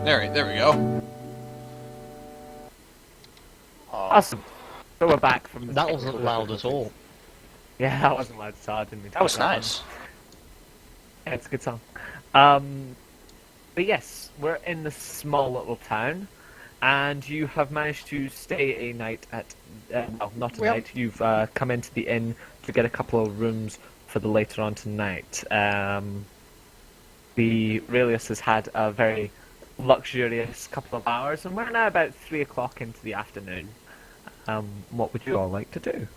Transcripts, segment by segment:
There we go. Awesome. So we're back from the That wasn't loud at all. Yeah, that wasn't loud at all. I didn't mean to That was put nice. Yeah, it's a good song. But yes, we're in this small little town, and you have managed to stay a night at... well, not a night. You've come into the inn to get a couple of rooms for the later on tonight. The Aurelius has had a very luxurious couple of hours, and we're now about 3 o'clock into the afternoon. What would you all like to do?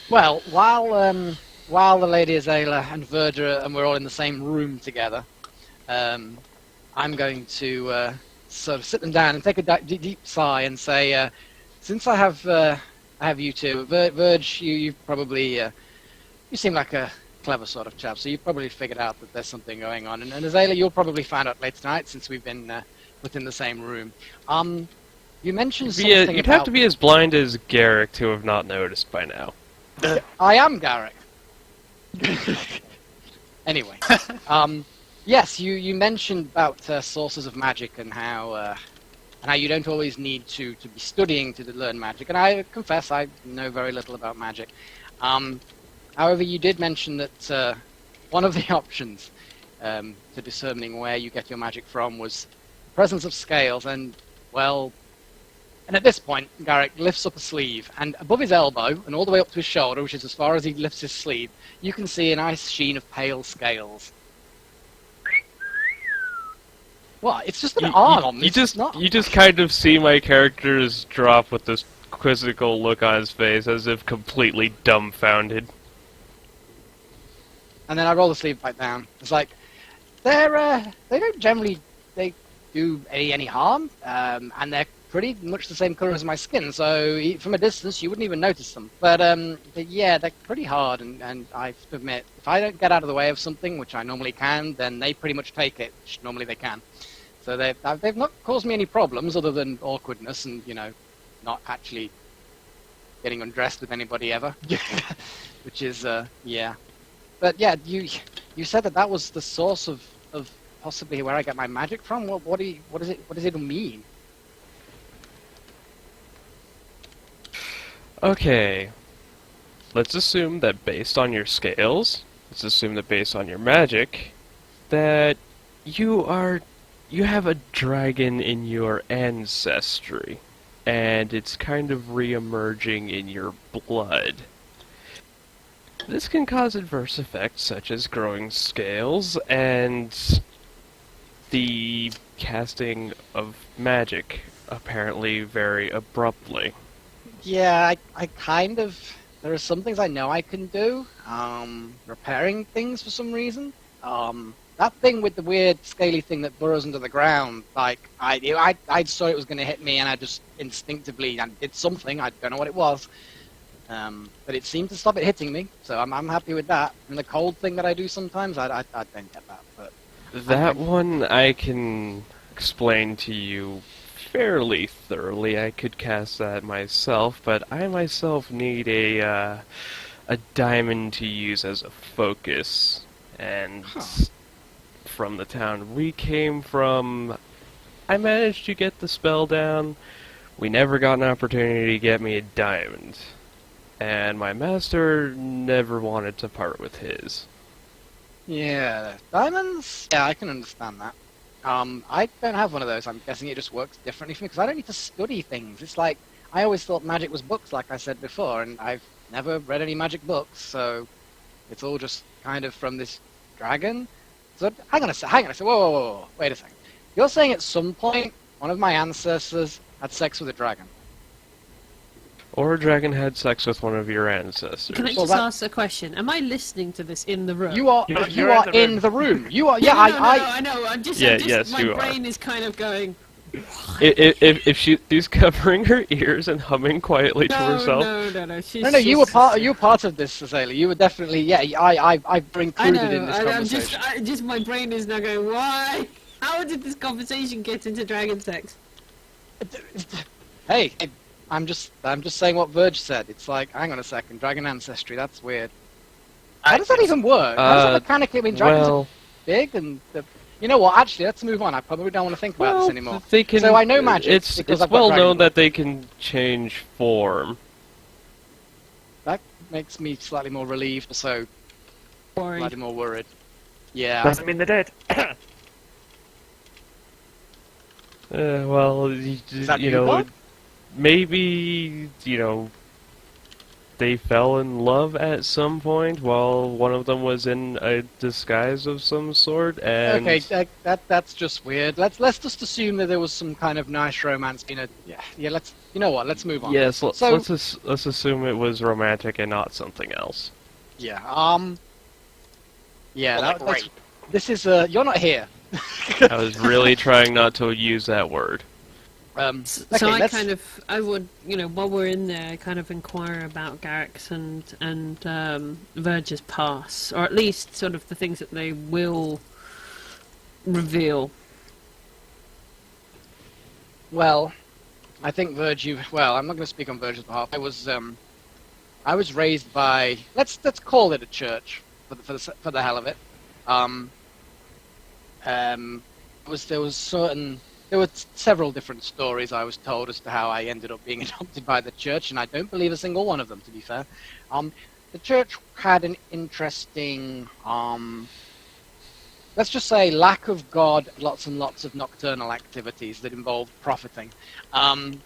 Well, while the Lady Azalea and Verdra and we're all in the same room together, I'm going to sort of sit them down and take a deep sigh and say, since I have you two, Verge, you probably you seem like a clever sort of chap, so you've probably figured out that there's something going on, and Azalea, you'll probably find out later tonight since we've been within the same room. You mentioned something about... You'd have to be as blind as Garrick to have not noticed by now. I am Garrick. Anyway, yes, you mentioned about sources of magic and how you don't always need to be studying to learn magic, and I confess I know very little about magic. However, you did mention that one of the options to discerning where you get your magic from was the presence of scales, and, well... And at this point, Garrick lifts up a sleeve, and above his elbow, and all the way up to his shoulder, which is as far as he lifts his sleeve, you can see a nice sheen of pale scales. What? It's just an arm on this. You just kind of see my characters drop with this quizzical look on his face, as if completely dumbfounded. And then I roll the sleeve back down. It's like, they don't generally do any harm, and they're pretty much the same colour as my skin, so from a distance you wouldn't even notice them. But yeah, they're pretty hard, and I have to admit, if I don't get out of the way of something, which I normally can, then they pretty much take it, which normally they can. So they've not caused me any problems other than awkwardness and, you know, not actually getting undressed with anybody ever, which is, yeah. But yeah, you said that was the source of possibly where I get my magic from. What does it mean? Okay, let's assume that based on your scales, let's assume that based on your magic, that you have a dragon in your ancestry, and it's kind of re-emerging in your blood. This can cause adverse effects such as growing scales and the casting of magic, apparently very abruptly. Yeah, I kind of... There are some things I know I can do. Repairing things for some reason. That thing with the weird scaly thing that burrows under the ground, like, I saw it was going to hit me and I just instinctively did something, I don't know what it was. But it seemed to stop it hitting me, so I'm happy with that. And the cold thing that I do sometimes, I don't get that. But that one I can explain to you fairly thoroughly. I could cast that myself, but I myself need a diamond to use as a focus. And from the town we came from, I managed to get the spell down. We never got an opportunity to get me a diamond. And my master never wanted to part with his. Yeah, diamonds? Yeah, I can understand that. I don't have one of those. I'm guessing it just works differently for me, because I don't need to study things. It's like, I always thought magic was books, like I said before, and I've never read any magic books, so it's all just kind of from this dragon. So, hang on a sec, whoa, wait a second. You're saying at some point, one of my ancestors had sex with a dragon? Or a dragon had sex with one of your ancestors. Can I just ask a question? Am I listening to this in the room? You are in the room. You are. Yeah, no, I know. I'm just. Yes, my you brain are. is kind of going. If she's covering her ears and humming quietly to herself. No. No. You were part of this, Azalea. You were definitely. Yeah. I've been included in this conversation. I'm just. My brain is now going. Why? How did this conversation get into dragon sex? Hey. I'm just saying what Verge said. It's like, hang on a second, dragon ancestry, that's weird. How does that even work? How does that mechanically mean dragons are big and You know what? Actually, let's move on. I probably don't want to think about this anymore. They can, So I know magic It's because I've got well Dragon known Ball. that they can change form. That makes me slightly more relieved, so Worried. slightly more worried. Yeah. Doesn't mean they're dead. Well, that you you, know, Bob? maybe, they fell in love at some point while one of them was in a disguise of some sort, and... Okay, that's just weird. Let's just assume that there was some kind of nice romance being a yeah. Let's you know what? Let's move on. Yes, So- let's assume it was romantic and not something else. Yeah. Yeah. Well, like That's, rape. this is you're not here. I was really trying not to use that word. So Okay, I would, while we're in there, kind of inquire about Garrick's and Verge's past, or at least sort of the things that they will reveal. Well, I think well, I'm not going to speak on Verge's behalf. I was raised by let's call it a church for the hell of it. There were several different stories I was told as to how I ended up being adopted by the church, and I don't believe a single one of them, to be fair. The church had an interesting, let's just say, lack of God, lots and lots of nocturnal activities that involved profiting,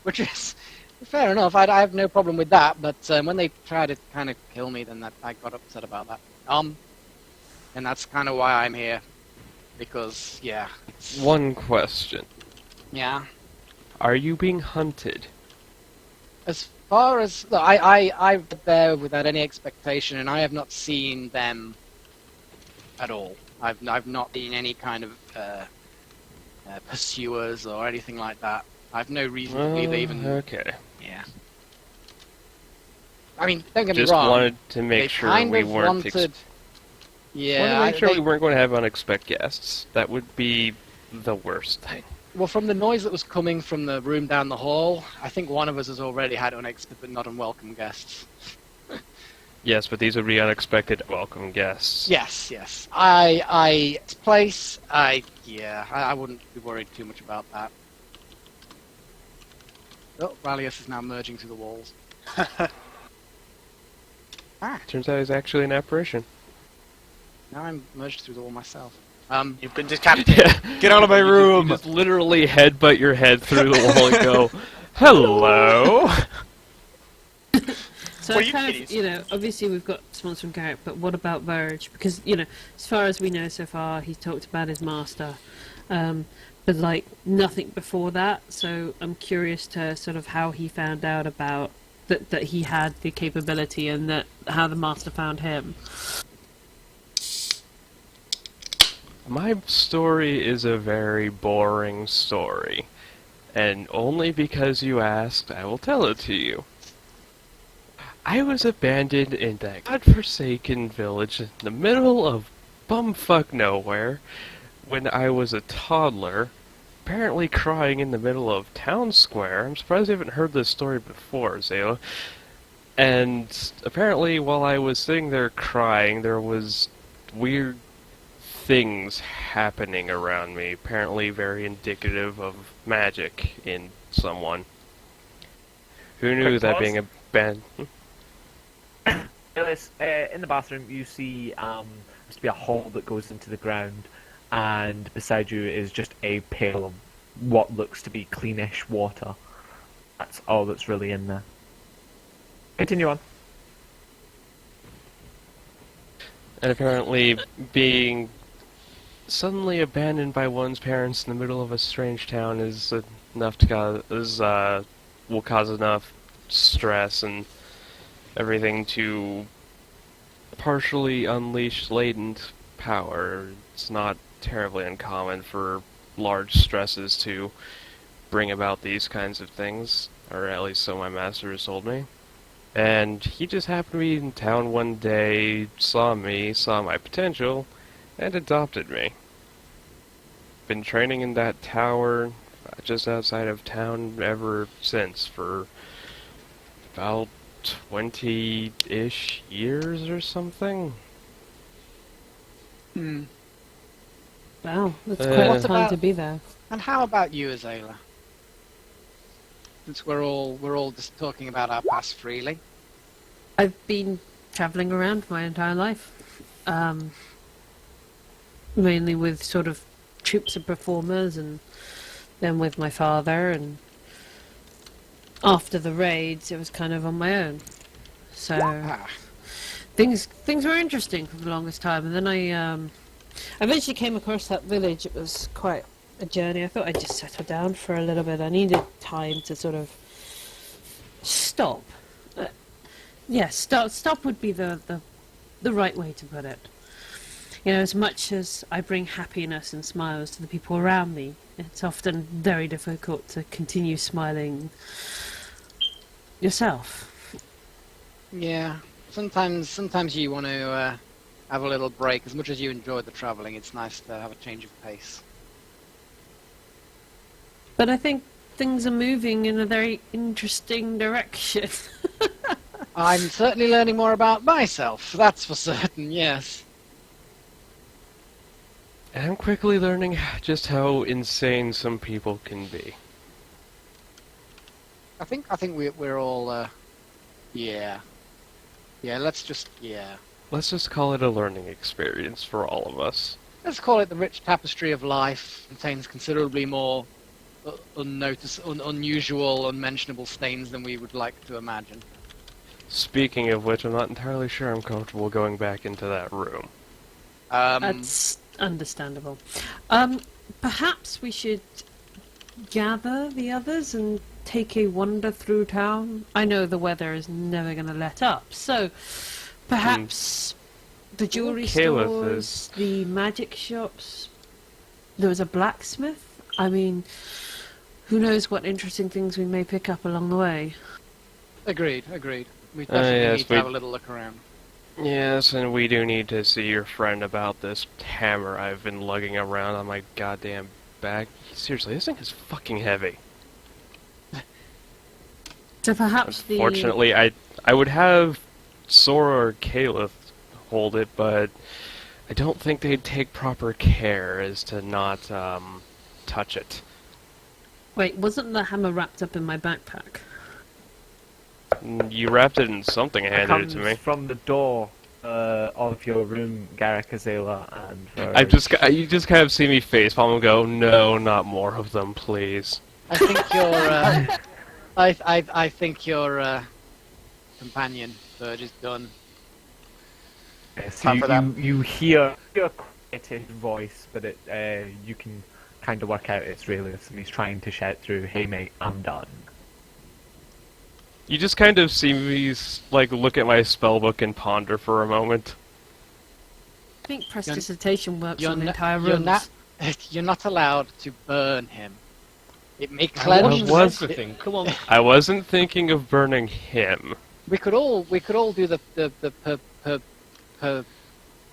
which is fair enough. I have no problem with that, but when they tried to kind of kill me, then I got upset about that. And that's kind of why I'm here, because, yeah. One question. Yeah. Are you being hunted? As far as look, I went there without any expectation, and I have not seen them at all. I've not seen any kind of pursuers or anything like that. I've no reason to believe they even. Okay. Yeah. I mean, don't get me Just wrong. wanted to they make sure kind we of weren't... wanted. Yeah. wanted to make sure we weren't going to have unexpected guests. That would be the worst thing. Well, from the noise that was coming from the room down the hall, I think one of us has already had unexpected but not unwelcome guests. Yes, but these would be unexpected welcome guests. Yes. This place, I wouldn't be worried too much about that. Oh, Rallius is now merging through the walls. Turns out he's actually an apparition. Now I'm merged through the wall myself. You've been decapitated. Get out of my You room! just literally headbutt your head through the wall and go, hello! So Well, I you kind kitties. of, obviously we've got response from Garrick, but what about Verge? Because, as far as we know so far, he's talked about his master, but like nothing before that. So I'm curious to sort of how he found out about that he had the capability and that how the master found him. My story is a very boring story, and only because you asked, I will tell it to you. I was abandoned in that godforsaken village in the middle of bumfuck nowhere when I was a toddler, apparently crying in the middle of town square. I'm surprised you haven't heard this story before, Zayla. And apparently while I was sitting there crying, there was weird things happening around me, apparently very indicative of magic in someone. Who knew Quick that pause. being a band... Alice, in the bathroom, you see there's to be a hole that goes into the ground, and beside you is just a pail of what looks to be cleanish water. That's all that's really in there. Continue on. And apparently being suddenly abandoned by one's parents in the middle of a strange town is enough to will cause enough stress and everything to partially unleash latent power. It's not terribly uncommon for large stresses to bring about these kinds of things, or at least so my master has told me. And he just happened to be in town one day, saw me, saw my potential, and adopted me. Been training in that tower just outside of town ever since for about 20-ish years or something. Wow, that's Uh, quite a What time about- to be there. And how about you, Azayla? Since we're all just talking about our past freely. I've been travelling around my entire life. Mainly with sort of troops of performers, and then with my father, and after the raids it was kind of on my own. So Ah, things were interesting for the longest time, and then I eventually came across that village. It was quite a journey. I thought I'd just settle down for a little bit. I needed time to sort of stop. Stop would be the right way to put it. You know, as much as I bring happiness and smiles to the people around me, it's often very difficult to continue smiling yourself. yeah. Sometimes you want to have a little break. As much as you enjoy the travelling, it's nice to have a change of pace. But I think things are moving in a very interesting direction. I'm certainly learning more about myself. That's for certain. Yes. And I'm quickly learning just how insane some people can be. I think we're all. Yeah. Yeah. Let's just. Yeah. Let's just call it a learning experience for all of us. Let's call it the rich tapestry of life. Contains considerably more unusual, unmentionable stains than we would like to imagine. Speaking of which, I'm not entirely sure I'm comfortable going back into that room. That's understandable. Perhaps we should gather the others and take a wander through town. I know the weather is never going to let up, so perhaps the jewelry Caliph stores, the magic shops. There was a blacksmith. I mean, who knows what interesting things we may pick up along the way. Agreed. We definitely yes, need to have a little look around. Yes, and we do need to see your friend about this hammer I've been lugging around on my goddamn back. Seriously, this thing is fucking heavy. So perhaps Unfortunately, I would have Sora or Caliph hold it, but I don't think they'd take proper care as to not touch it. Wait, wasn't the hammer wrapped up in my backpack? You wrapped it in something and It handed it comes to me. from the door of your room, Garrick, Azayla, and You just kind of see me facepalm and go, no, not more of them, please. I think your I think your companion Verge is done. Yes, Time for that. you hear his voice, but you can kind of work out it's Raelius, and he's trying to shout through, "Hey mate, I'm done." You just kind of see me look at my spellbook and ponder for a moment. I think prestidigitation works on n- entire you're rooms. not you're not allowed to burn him. It may I cleanse. was- Everything. Come on. I wasn't thinking of burning him. We could all do the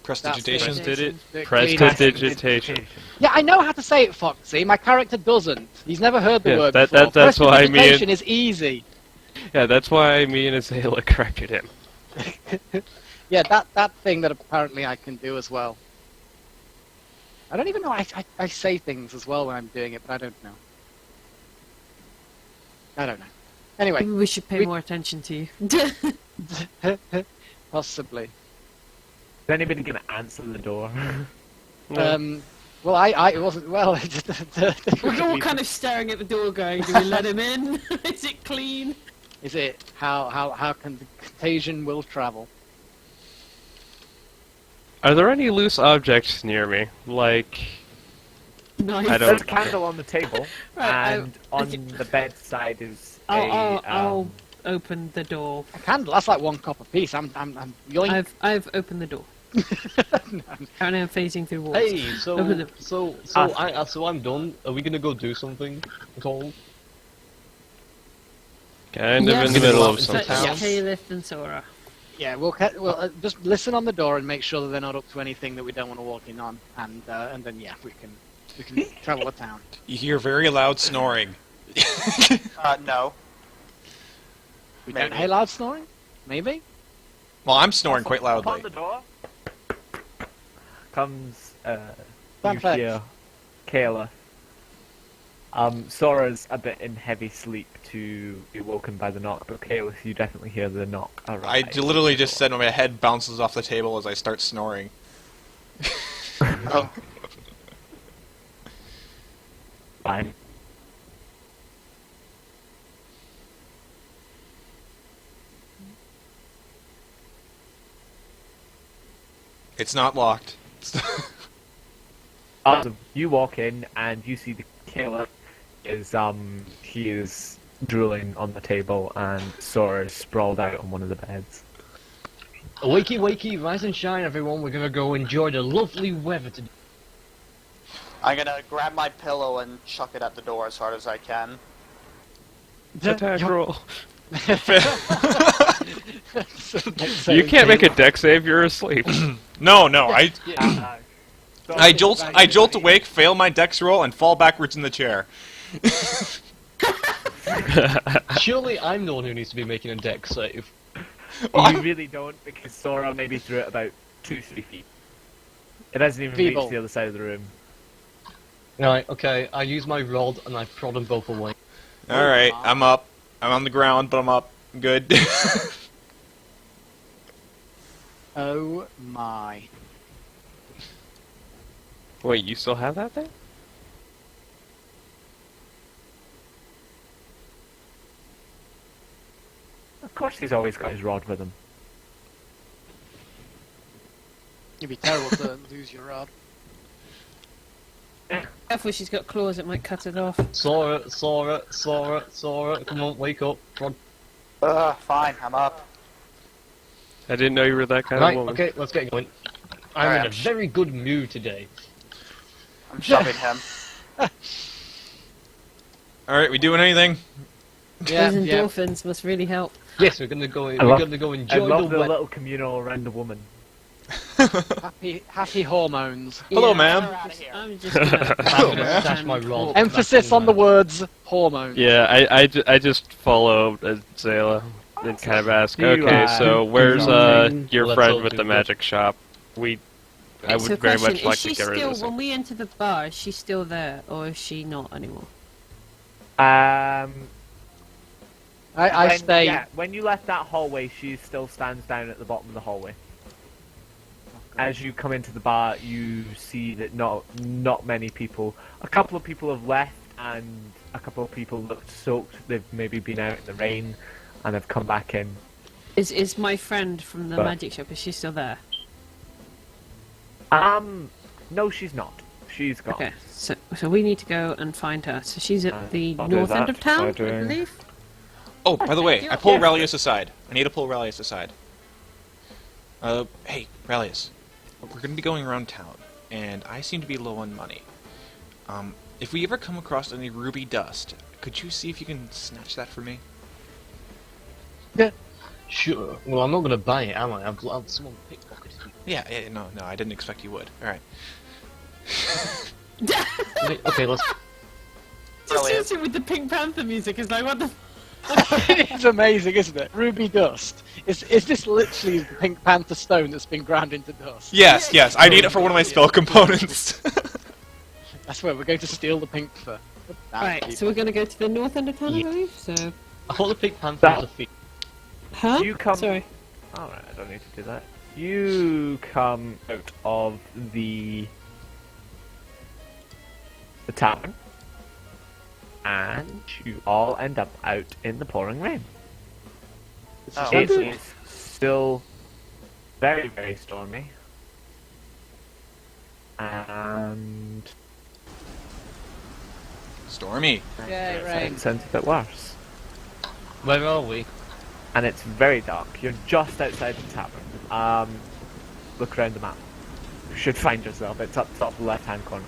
Prestidigitation That's did it. the Prestidigitation. Yeah, I know how to say it, Foxy. My character doesn't. He's never heard the Yeah, word that's before. why Prestidigitation is easy. Yeah, that's why me and Azayla corrected him. Yeah, that thing that apparently I can do as well. I don't even know. I say things as well when I'm doing it, but I don't know. I don't know. Anyway, Maybe we should pay we- more attention to you. possibly. Is anybody going to answer the door? No. Well, I wasn't. Well, We're all kind of staring at the door going, do we let him in? Is it clean? Is it how can the contagion will travel? Are there any loose objects near me? Like, Nice. I There's don't- a candle on the table, Right, and on the bedside is I'll open the door. A candle. That's like one copper piece. I'm yoink. I've opened the door. Apparently I'm phasing through walls. Hey, Open it. so I'm done. Are we gonna go do something at all? kind Yes. of in the middle of So- something. So, Yes. Caliph and Sora. Yeah, we'll just listen on the door and make sure that they're not up to anything that we don't want to walk in on, and then yeah, we can travel the town. You hear very loud snoring. No. We Maybe. don't hear loud snoring. Maybe. Well, I'm snoring quite Upon loudly. the door comes you hear Kayla. Sora's a bit in heavy sleep to be woken by the knock, but Kayla, you definitely hear the knock I arrive. literally just said my head bounces off the table as I start snoring. Oh, Fine. It's not locked. You walk in and you see the Kayla he is drooling on the table and Sora is sprawled out on one of the beds. Wakey, wakey, rise and shine, everyone. We're gonna go enjoy the lovely weather today. I'm gonna grab my pillow and chuck it at the door as hard as I can. Attack roll. So You can't make a deck save. You're asleep. No, I Uh, jolt awake, fail my dex roll, and fall backwards in the chair. Surely I'm the one who needs to be making a deck save. You really don't, because Sora maybe threw it about 2-3 feet. It hasn't even Feeble. reached the other side of the room. Right, okay, I use my rod and I prod them both away. Alright, I'm up. I'm on the ground, but I'm up. Good. Oh my. Wait, you still have that thing? Of course he's always got his rod with him. It'd be terrible to lose your rod. Careful, she's got claws, it might cut it off. Sora, come on, wake up. Prod. Fine, I'm up. I didn't know you were that kind Right, of woman. okay, let's get going. I'm in a Alright. very good mood today. I'm shoving him. Alright, we doing anything? Yeah, Those yeah. endorphins must really help. Yes, we're gonna go. We're love- gonna go I enjoy love the the weather. little communal around the woman. Happy hormones. Hello, Yeah, ma'am. I'm just gonna, I'm gonna man. stash my rod. Emphasis on the words hormones. Yeah, I just follow Zayla and kind of ask, Do you, okay, so where's something? your Let's friend all with do the that. magic shop? I So would very question, much like is she to get rid still, of this when thing. we enter the bar, is she still there, or is she not anymore? I When- stay. Yeah, when you left that hallway, she still stands down at the bottom of the hallway. As you come into the bar, you see that not many people. A couple of people have left, and a couple of people looked soaked. They've maybe been out in the rain, and have come back in. Is my friend from the But- magic shop, is she still there? No, she's not. She's gone. Okay, so we need to go and find her. So she's at the I'll do north end that of town, by I doing- believe. Oh, by the way, Yeah. I pull Yeah. Relius aside. I need to pull Relius aside. Hey, Relius. We're gonna be going around town, and I seem to be low on money. If we ever come across any ruby dust, could you see if you can snatch that for me? Sure. Well, I'm not gonna buy it, am I? I'll someone pickpocket it. Yeah, no, I didn't expect you would. Alright. Okay, let's. Just Brilliant. seriously with the Pink Panther music, it's like, what the... It's amazing, isn't it? Ruby dust. Is this literally the Pink Panther stone that's been ground into dust? Yes, I need it for one of my spell components. That's where we're going to steal the pink fur. Damn Right, people. so we're going to go to the north end of town, I believe, so... I thought the Pink Panther That- was a thief. Huh? You come- Sorry. Alright, I don't need to do that. You come out of the town, and you all end up out in the pouring rain. Oh. It is still very, very stormy, and Stormy. Yay, rain. it sounds a bit worse. Where are we? And it's very dark. You're just outside the tavern. Look around the map. You should find yourself. It's up top left-hand corner.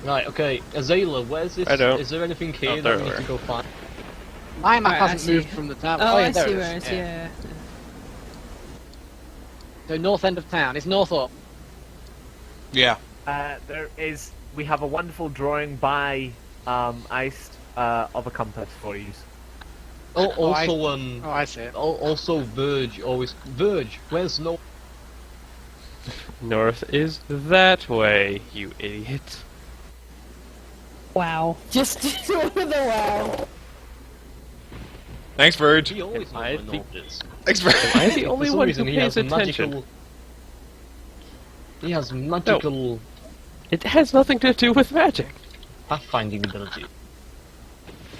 Right, okay. Azayla, where's this? I don't. Is there anything here Oh, that there we need we to are. go find? My map Right, I hasn't see. moved from the town. Oh, yeah, I there see it where is. it is, yeah. So north end of town. It's north up. Yeah. We have a wonderful drawing by Iced of a compass for you. Oh, Oh, I- also, Oh, I see it. also Verge always. Verge, where's no? North is that way, you idiot. Wow. Just with a wow. Thanks, Verge. He always knows I where think- North is. Thanks, Verge. I'm the For only some one reason, who he pays has attention. magical. He has magical It has nothing to do with magic. pathfinding ability.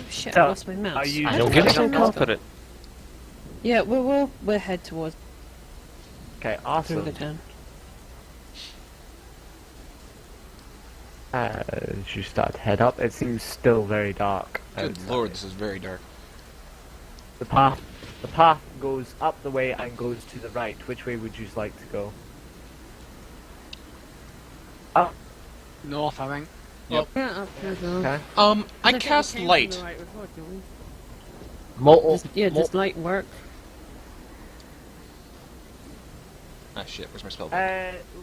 Shit, So, I lost my mouse. are you- I Don't Get get so so confident. Yeah, we'll head towards Okay, through awesome. the town. As you start to head up, it seems still very dark. Good outside. lord, this is very dark. The path goes up the way and goes to the right. Which way would you like to go? Up. North, I think. Yeah, up there though. Okay. I think we cast came from light. the right before, didn't we? More, Does light work? Ah, shit, where's my spell?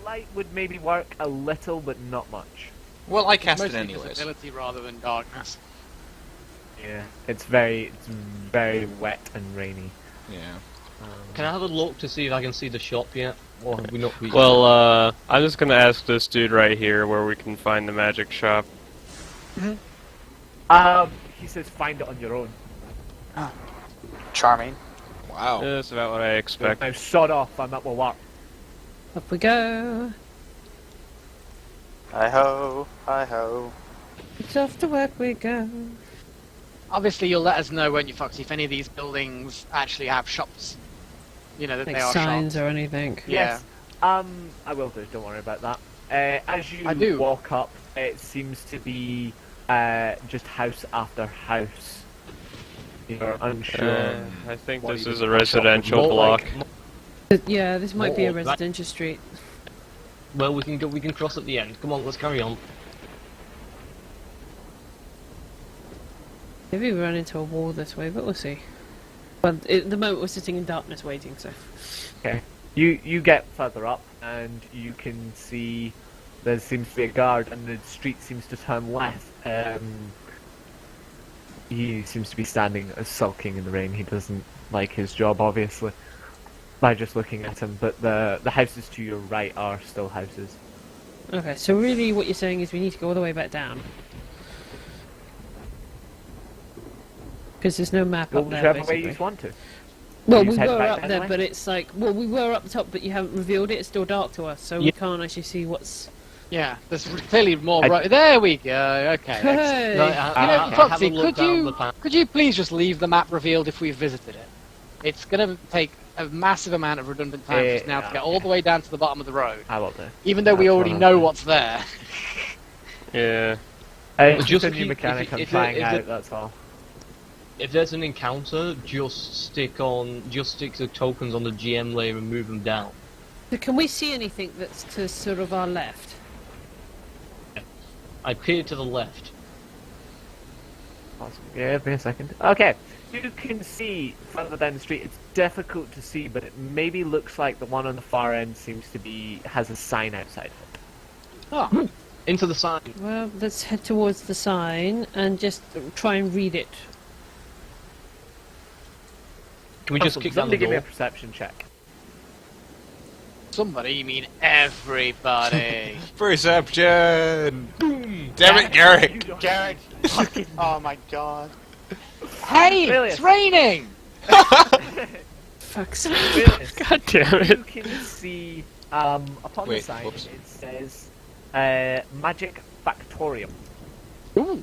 Light would maybe work a little, but not much. Well, I cast it Mostly anyways. visibility rather than darkness. Yeah. It's very wet and rainy. Yeah. can I have a look to see if I can see the shop yet? Or have we not reached Well, I'm just gonna ask this dude right here where we can find the magic shop. He says find it on your own. Charming. Wow. That's about what I expect. Now sod off, I'm at my work. Up we go. Hi ho, hi ho. It's off to work we go. Obviously, you'll let us know when you fox if any of these buildings actually have shops. You know that Like they are signs shops. or anything. Yeah. Yes. I will do. Don't worry about that. As you I do. walk up, it seems to be just house after house. You're unsure. I think What this you is do a for shop. residential More block. Yeah, this might be a More like- residential street. Well, we can cross at the end. Come on, let's carry on. Maybe we run into a wall this way, but we'll see. But at the moment we're sitting in darkness waiting, so... Okay. You get further up, and you can see there seems to be a guard, and the street seems to turn left. He seems to be standing sulking in the rain. He doesn't like his job, obviously, by just looking at him. But the houses to your right are still houses. Okay, so really what you're saying is we need to go all the way back down. Because there's no map Well, up there, whichever way basically. you want to. Well, You we head were back up down there, the way? but it's like... Well, we were up the top, but you haven't revealed it. It's still dark to us, so we Yeah. can't actually see what's... Yeah, there's clearly more. I- There we go. Okay. excellent. Hey! Right, You know, have a Foxy, look down the path. could you please just leave the map revealed if we've visited it? It's going to take a massive amount of redundant time for us now to get all the way down to the bottom of the road, I will do. even though we That's already what know I'll do. what's there. Yeah. It's just just a if new you- mechanic if I'm it- trying if out, it- that's all. If there's an encounter, just stick the tokens on the GM layer and move them down. So can we see anything that's to sort of our left? I peer to the left. Awesome. Yeah, give me a second. Okay, you can see further down the street. It's difficult to see, but it maybe looks like the one on the far end has a sign outside of it. Oh, Into the sign. Well, let's head towards the sign and just try and read it. Can we just Awesome. kick down the Somebody give me a door? perception check. somebody? You mean everybody? Perception! Boom! Damn it, Garrick! Garrick! Oh my god. Hey, Brilliant. it's raining. Fuck's sake. Willis, God damn you it. can see upon Wait, the sign whoops. it says Magic Factorium. Ooh.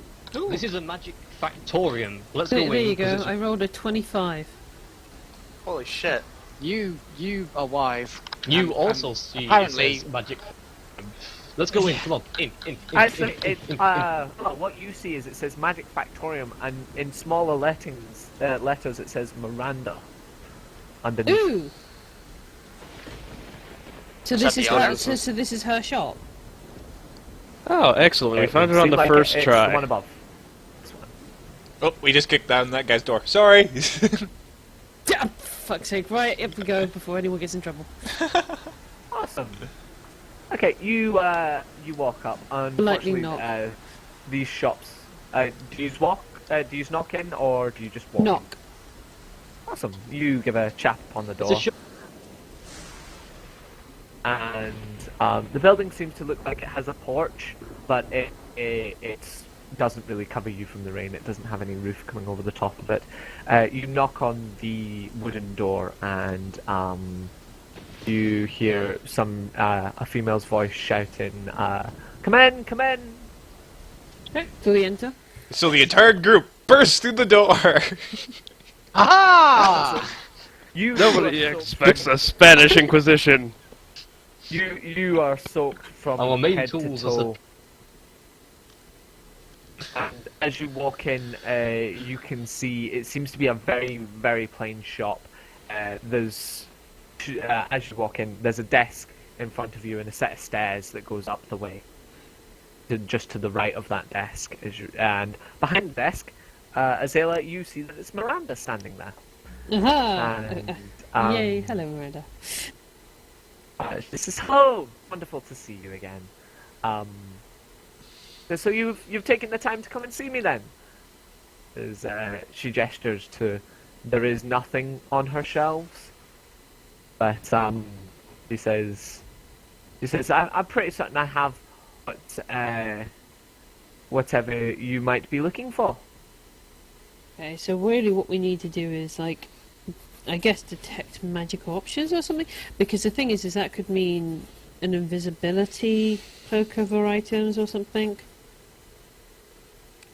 This is a magic factorium. Let's There, go there in. you 'cause go. it's- I rolled a 25. Holy shit. You are wise. You And- also and see apparently- it says magic. Let's go in. Come on, in. Actually, in, it, in. well, what you see is it says Magic Factorium, and in smaller letters it says Miranda underneath. Ooh! So Is this that is the her. owner's? So this is her shop. Oh, excellent. We found it on seemed the like first it's try. The one above. This one. Oh, we just kicked down that guy's door. Sorry! Ah, fuck's sake! Right, up we go before anyone gets in trouble. Awesome. Okay, you walk up. Politely Unfortunately, knock. these shops. Do you walk? Do you knock in, or do you just walk? Knock. Awesome. You give a chap on the It's a door. shop. and the building seems to look like it has a porch, but it doesn't really cover you from the rain. It doesn't have any roof coming over the top of it. You knock on the wooden door, and you hear a female's voice shouting, "Come in, come in!" Okay, so we enter. So the entire group bursts through the door. Aha! Nobody expects a Spanish Inquisition. You are soaked from Our main head tools to is toe. And as you walk in, you can see it seems to be a very, very plain shop. As you walk in, there's a desk in front of you and a set of stairs that goes up the way. Just to the right of that desk, and behind the desk, Azela, you see that it's Miranda standing there. Aha! And, Yay! Hello, Miranda. She says, "Hello, wonderful to see you again. So you've taken the time to come and see me then?" As she gestures to, there is nothing on her shelves, but she says, I'm pretty certain I have whatever you might be looking for." Okay, so really what we need to do is, like, I guess detect magical options or something? Because the thing is that could mean an invisibility cloak over items or something.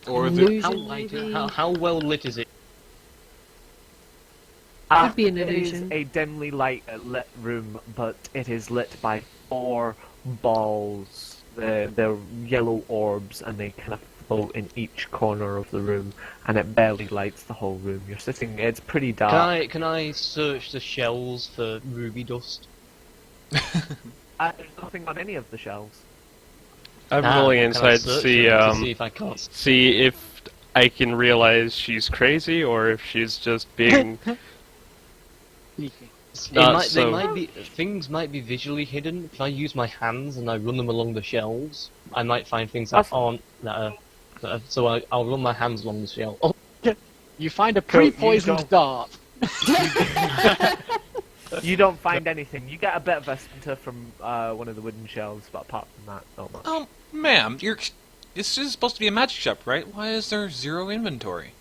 Or An is it, illusion, maybe? how well lit is it? Could be an It is illusion. a dimly lit room, but it is lit by 4 balls. They're yellow orbs, and they kind of float in each corner of the room, and it barely lights the whole room. You're sitting; it's pretty dark. Can I search the shelves for ruby dust? There's nothing on any of the shelves. I'm Ah, rolling can I inside search to them to see if I can't. see if I can realize she's crazy or if she's just being Things might be visually hidden. If I use my hands and I run them along the shelves, I might find things that aren't so I'll run my hands along the shelf. Oh, You find a So you pre-poisoned don't- dart. You don't find anything. You get a bit of a splinter from one of the wooden shelves, but apart from that, not much. Ma'am, this is supposed to be a magic shop, right? Why is there 0 inventory?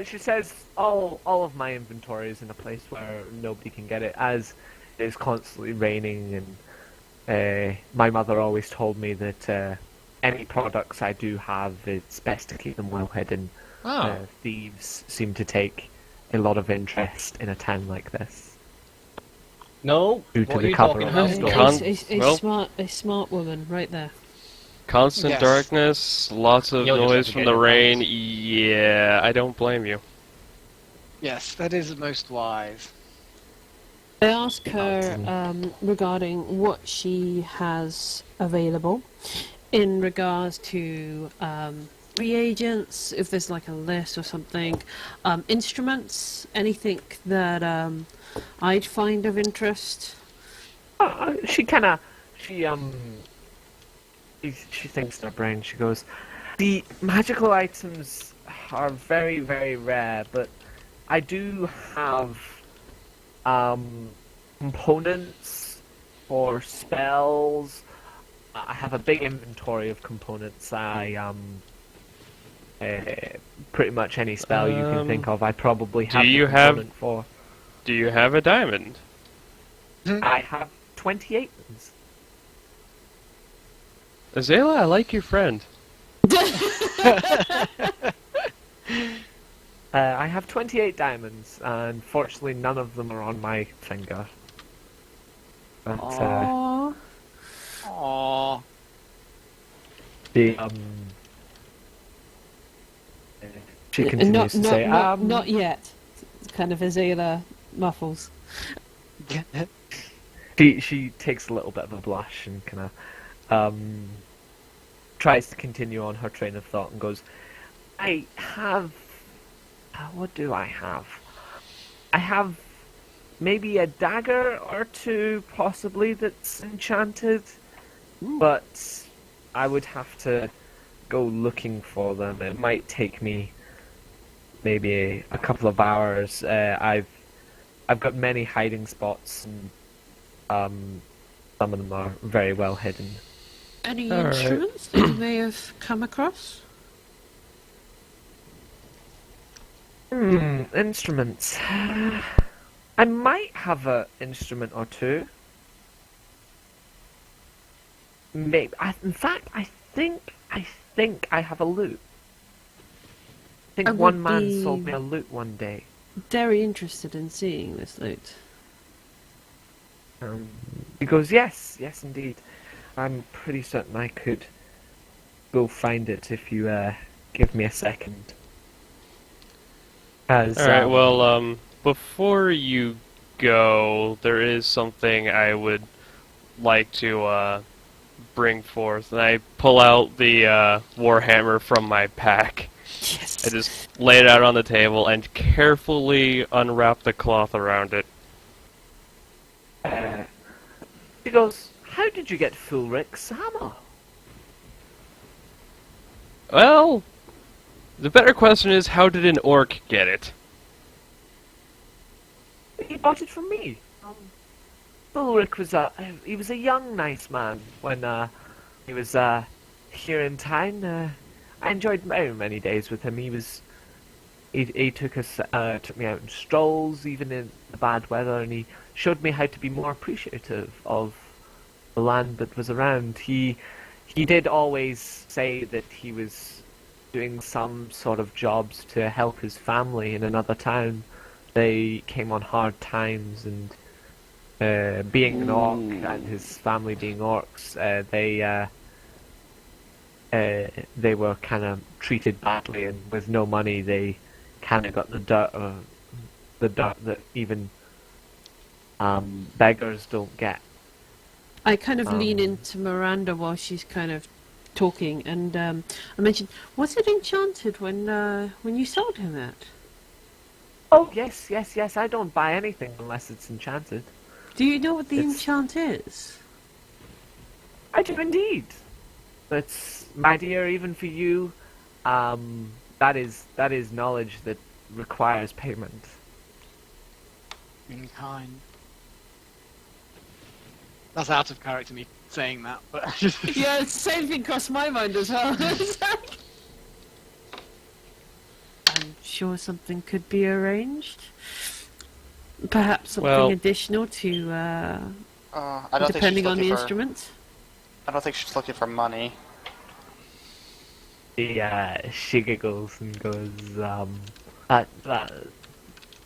She says all of my inventory is in a place where nobody can get it, as it's constantly raining, and my mother always told me that any products I do have, it's best to keep them well hidden. Oh. Thieves seem to take a lot of interest in a town like this. no! Due to What are the you cover talking of about? the store. Well- A smart woman, right there. constant Yes. darkness, lots of You'll just have noise to from get the your rain. hands. Yeah, I don't blame you. Yes, that is most wise. I ask her regarding what she has available in regards to reagents, if there's like a list or something, instruments, anything that I'd find of interest. She thinks in her brain. She goes, "The magical items are very, very rare, but I do have components for spells. I have a big inventory of components. Pretty much any spell you can think of, I probably have do the you have- component for. Do you have a diamond? I have 28 ones. Azela, I like your friend. I have 28 diamonds, and fortunately none of them are on my finger. But, Aww. Aww. the, she continues to say, not yet. It's kind of Azela muffles. She takes a little bit of a blush and kind of tries to continue on her train of thought and goes, I have... what do I have? I have maybe a dagger or 2, possibly, that's enchanted, but I would have to go looking for them. It might take me maybe a couple of hours. I've got many hiding spots, and Some of them are very well hidden. Any All right. instruments that you may have come across? Instruments. I might have an instrument or two. Maybe. In fact, I think I have a lute. I think I would one man be- sold me a lute one day. Very interested in seeing this loot. He goes, yes, indeed. I'm pretty certain I could go find it if you give me a second. As, All right. Well, before you go, there is something I would like to bring forth, and I pull out the warhammer from my pack. Yes. I just lay it out on the table and carefully unwrap the cloth around it. he goes, how did you get Fulric's hammer? Well, the better question is, how did an orc get it? He bought it from me. Fulric was he was a young, nice man when he was here in town. I enjoyed very many days with him. He took me out in strolls, even in the bad weather, and he showed me how to be more appreciative of the land that was around. He did always say that he was doing some sort of jobs to help his family in another town. They came on hard times, and being an orc and his family being orcs, they were kind of treated badly, and with no money, they kind of got the dirt that even beggars don't get. I kind of lean into Miranda while she's kind of talking, and I mentioned, was it enchanted when you sold him it? Oh yes. I don't buy anything unless it's enchanted. Do you know what the It's- enchant is? I do indeed. But my dear, even for you, that is knowledge that requires payment. In kind. That's out of character, me saying that, but Yeah, same thing crossed my mind as well. I'm sure something could be arranged. Perhaps something Well- additional to, I don't think depending she's on the looking for. instrument. I don't think she's looking for money. She giggles and goes,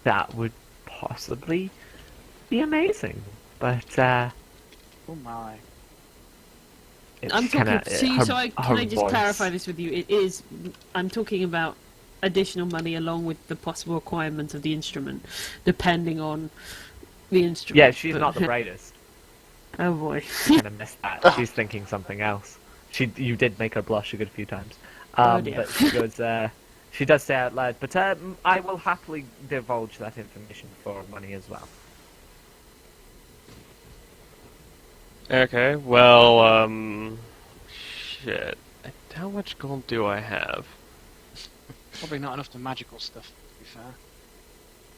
that would possibly be amazing, but oh my. it's I'm talking. kinda, See, her- so can her I just voice. clarify this with you? It is. I'm talking about additional money along with the possible requirement of the instrument, depending on the instrument. Yeah, she's but- not the brightest. Oh boy. Kind of missed that. She's thinking something else. You did make her blush a good few times. Dear. But she goes, she does say out loud, but I will happily divulge that information for money as well. Okay, well, shit. How much gold do I have? Probably not enough to magical stuff, to be fair.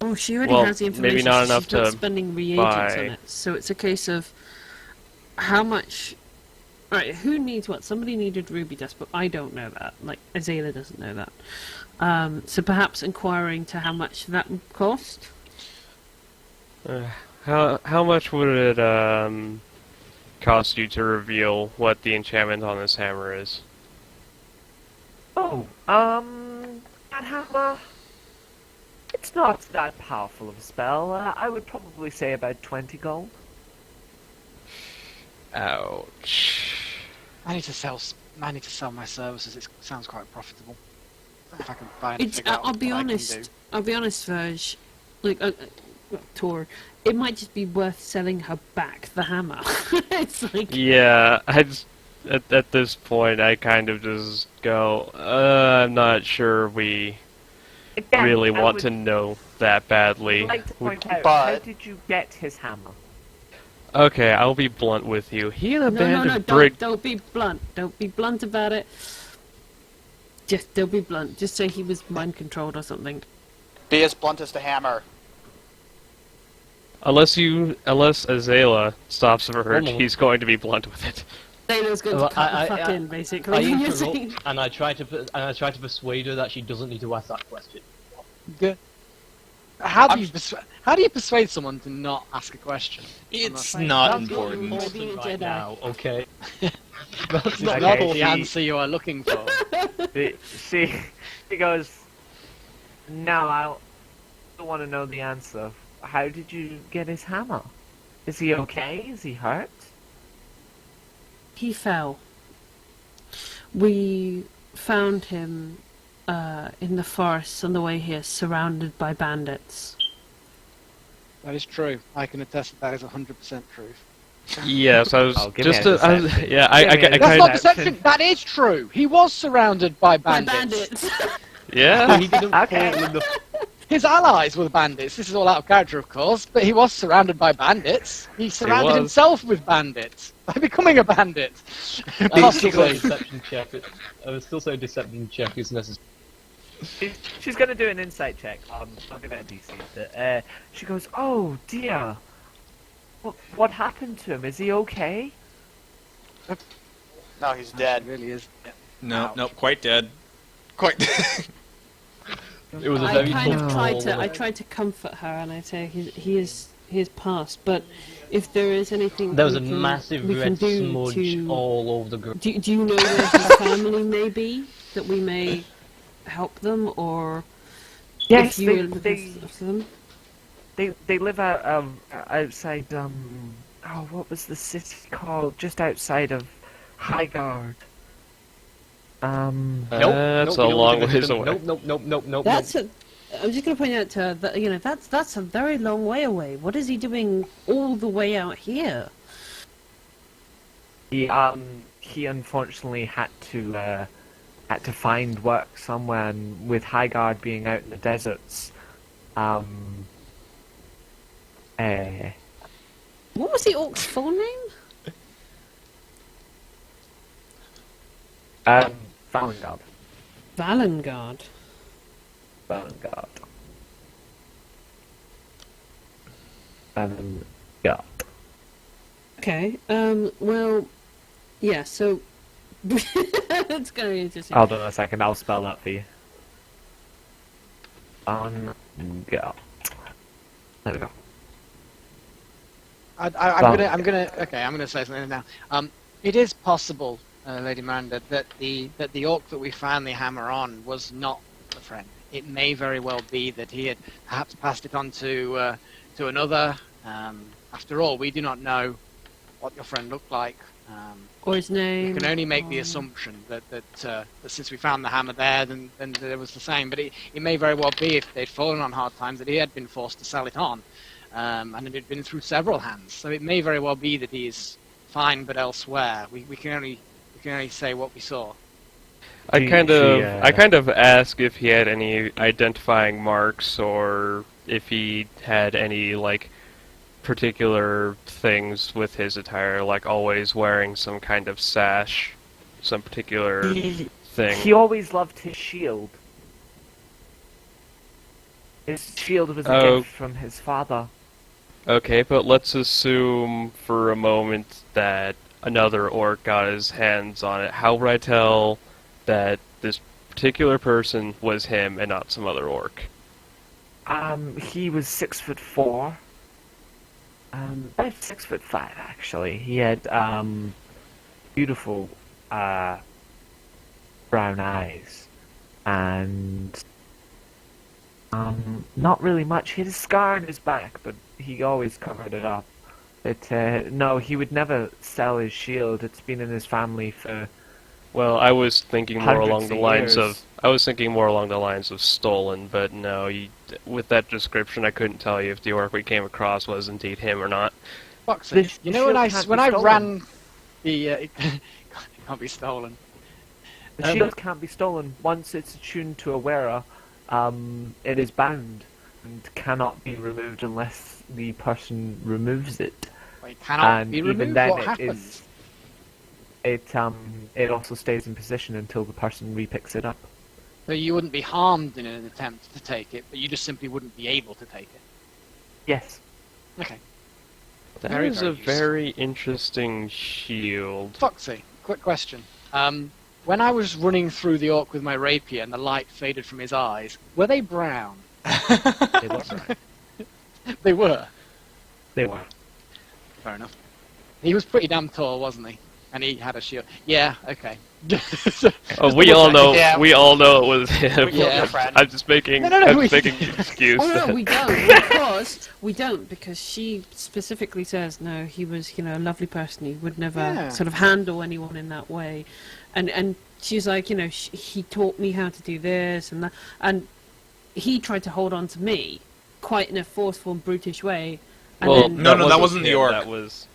Oh, she already Well, has the maybe information. not so enough she's not to spending reagents buy. on it. So it's a case of how much. Right, who needs what? Somebody needed ruby dust, but I don't know that. Like Azalea doesn't know that. So perhaps inquiring to how much that would cost. How much would it cost you to reveal what the enchantment on this hammer is? Oh, that hammer. It's not that powerful of a spell. I would probably say about 20 gold. Ouch. I need to sell my services. It sounds quite profitable. If I can buy and It's. figure out I'll be what I can honest. do. I'll be honest, Verge. Like Tor, it might just be worth selling her back the hammer. It's like. Yeah, at this point, I kind of just go, I'm not sure we Again, really I want would to know that badly. like to Would- point out, But- how did you get his hammer? Okay, I'll be blunt with you. He and a band No, of brig... don't be blunt. Don't be blunt about it. Just don't be blunt. Just say he was mind controlled or something. Be as blunt as the hammer. Unless Azela stops Verge, One moment. he's going to be blunt with it. Dana's going to Well, cut I- the fuck I- in, basically. I You're saying- interrupt, and I try to persuade her that she doesn't need to ask that question. Good. How do you persuade someone to not ask a question? It's I'm not That's important. not Maybe a Right Jedi. now, okay? That's not not Okay, the she- answer you are looking for. She goes, "No, I don't want to know the answer. How did you get his hammer? Is he okay? Is he hurt?" He fell. We found him in the forest on the way here, surrounded by bandits. That is true. I can attest that is 100% truth. Yes, I was Oh, give me just. a I was, deception. yeah, Give me a That's kind not of. deception. That is true. He was surrounded by By bandits. bandits. Yeah. He didn't Okay. fall in the. His allies were the bandits. This is all out of character, of course, but he was surrounded by bandits. He surrounded was. himself with bandits by becoming a bandit. I would still say Possibly. deception check. I would still say deception check is necessary. She's going to do an insight check. I'll give it a DC. But, she goes, "Oh dear. What happened to him? Is he okay?" No, he's He dead. really is. No, Ouch. nope, quite dead. Quite dead. It was a I very kind of tough tried call. to. I tried to comfort her, and I say he is passed. But if there is anything, There was we a can- massive we can red do smudge to- all over the ground. Do you know where his family may be, that we may help them, or Yes, if you look after them? they live outside. What was the city called? Just outside of Highguard. That's a long ways away. Nope. That's a. I'm just going to point out to her that that's a very long way away. What is he doing all the way out here? He unfortunately had to find work somewhere, and with Highguard being out in the deserts, What was the orc's full name? Valengard. Valengard. Valengard. Valengard. Okay. Well. Yeah. So. It's going to be interesting. Hold on a second, I'll spell that for you. Valengard. There we go. I'm gonna say something now. It is possible, Lady Miranda, that the orc that we found the hammer on was not the friend. It may very well be that he had perhaps passed it on to another. After all, we do not know what your friend looked like. Or his name. We can only make the or- assumption that since we found the hammer there, then it was the same. But it may very well be, if they'd fallen on hard times, that he had been forced to sell it on, and it had been through several hands. So it may very well be that he is fine, but elsewhere. We can only say what we saw. I kind of asked if he had any identifying marks or if he had any like particular things with his attire, like always wearing some kind of sash, some particular thing. He always loved his shield. His shield was a Oh. gift from his father. Okay, but let's assume for a moment that another orc got his hands on it. How would I tell that this particular person was him and not some other orc? He was 6'4". About 6'5" actually. He had beautiful brown eyes, and not really much. He had a scar on his back, but he always covered it up. No, he would never sell his shield. It's been in his family for. Well, I was thinking more Hundreds along the of lines years. of stolen, but no, with that description, I couldn't tell you if the orc we came across was indeed him or not. Fuck's sake. The You know when shield can't when be I stolen. ran the it can't be stolen. The shield can't be stolen. Once it's attuned to a wearer, it is bound and cannot be removed unless the person removes it. Well, it cannot And be even removed. then, What it happens? is. It also stays in position until the person repicks it up. So you wouldn't be harmed in an attempt to take it, but you just simply wouldn't be able to take it. Yes. Okay. That Very, is very a useful. very interesting shield. Foxy, quick question. When I was running through the orc with my rapier and the light faded from his eyes, were they brown? They were right. They were. They were. Fair enough. He was pretty damn tall, wasn't he? And he had a shield. Yeah, okay. Oh, we all know. Yeah. We all know it was him. We killed Yeah. your friend. I'm just making. No, I'm we- making an excuse. Oh no, we don't. We don't because she specifically says no. He was, a lovely person. He would never Yeah. sort of handle anyone in that way, and she's like, he taught me how to do this and that, and he tried to hold on to me, quite in a forceful and brutish way. And Well, then No, that wasn't the him, orc. That was.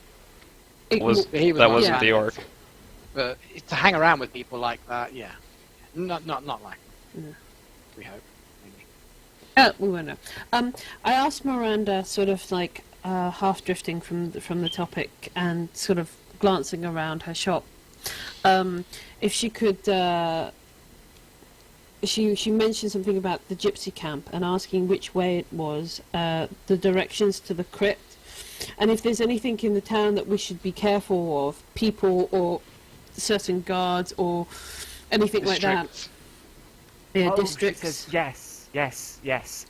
it- He was That my wasn't Yeah. the orc. But to hang around with people like that, yeah. Not like. No. We hope. Maybe. We won't know. I asked Miranda, sort of like half drifting from the topic and sort of glancing around her shop, if she could. She mentioned something about the gypsy camp and asking which way it was, the directions to the crypt, and if there's anything in the town that we should be careful of, people or certain guards or anything like that. Districts. Yeah, Oh, she districts. says, yes.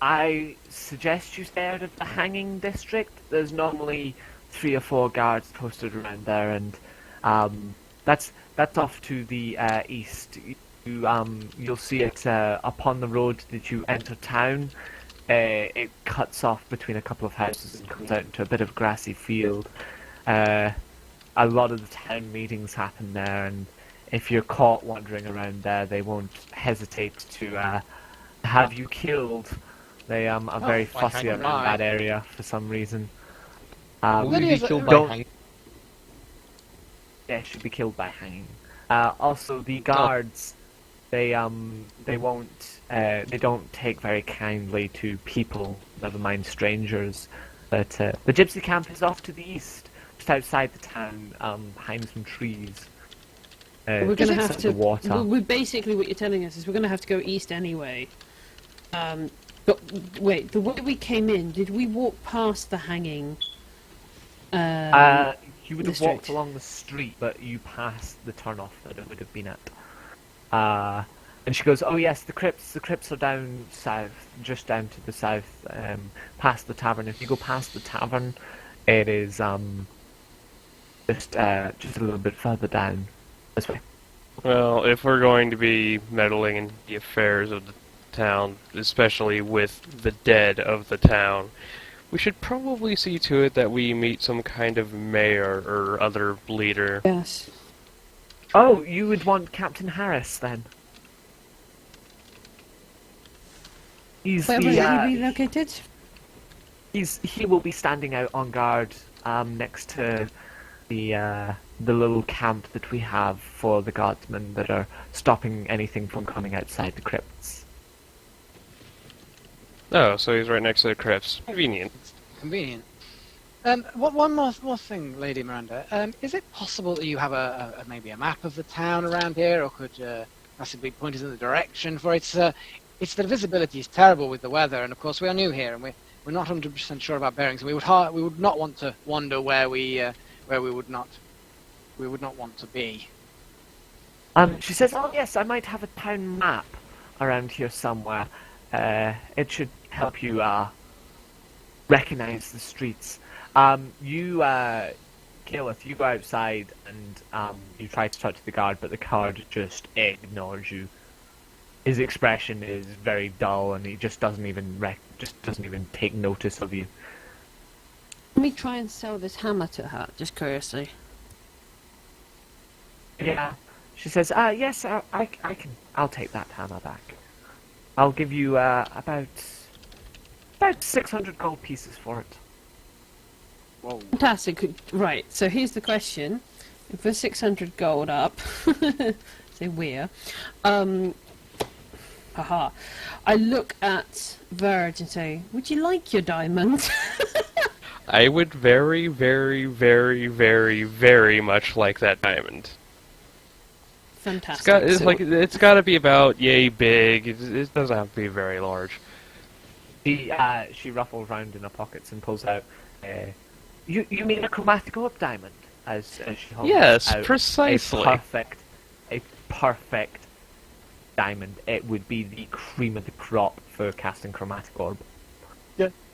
I suggest you stay out of the hanging district. There's normally 3 or 4 guards posted around there, and that's off to the east. You'll see it upon the road that you enter town. It cuts off between a couple of houses and comes out into a bit of grassy field. A lot of the town meetings happen there, and if you're caught wandering around there, they won't hesitate to have you killed. They are very by fussy hanging. around that area for some reason. Will we Lydia, be is it- killed by don't- hanging? Yeah, should be killed by hanging. Also, the guards, they won't, they don't take very kindly to people, never mind strangers. But the gypsy camp is off to the east, just outside the town, behind some trees. We're just going to beside have to. the water. We basically, what you're telling us is we're going to have to go east anyway. But wait, the way we came in, did we walk past the hanging? You would have district? walked along the street, but you passed the turnoff that it would have been at. And she goes, "Oh yes, the crypts are down south, just down to the south, past the tavern. If you go past the tavern, it is just a little bit further down this way." Well, if we're going to be meddling in the affairs of the town, especially with the dead of the town, we should probably see to it that we meet some kind of mayor or other leader. Yes. Oh, you would want Captain Harris then? He's Where the, will he be located? he will be standing out on guard next to the little camp that we have for the guardsmen that are stopping anything from coming outside the crypts. Oh, so he's right next to the crypts. Convenient. Convenient. One more thing, Lady Miranda. Is it possible that you have maybe a map of the town around here, or could possibly point us in the direction? For it's the visibility is terrible with the weather, and of course we are new here, and we're not 100% sure about bearings. And we would not want to wander where we would not want to be. She says, "Oh yes, I might have a town map around here somewhere. It should help you recognize the streets." You, Killeth, you go outside and you try to talk to the guard, but the guard just ignores you. His expression is very dull, and he just doesn't even take notice of you. Let me try and sell this hammer to her, just curiously. Yeah. She says, "Yes, I can. I'll take that hammer back. I'll give you about 600 gold pieces for it." Whoa. Fantastic. Right, so here's the question. If we're 600 gold up, say we're, haha, I look at Verge and say, would you like your diamond? I would very, very, very, very, very much like that diamond. Fantastic. It's got to be about yay big. It doesn't have to be very large. She ruffles round in her pockets and pulls out. You mean a chromatic orb diamond? As she holds Yes, out precisely. a perfect diamond. It would be the cream of the crop for casting chromatic orb.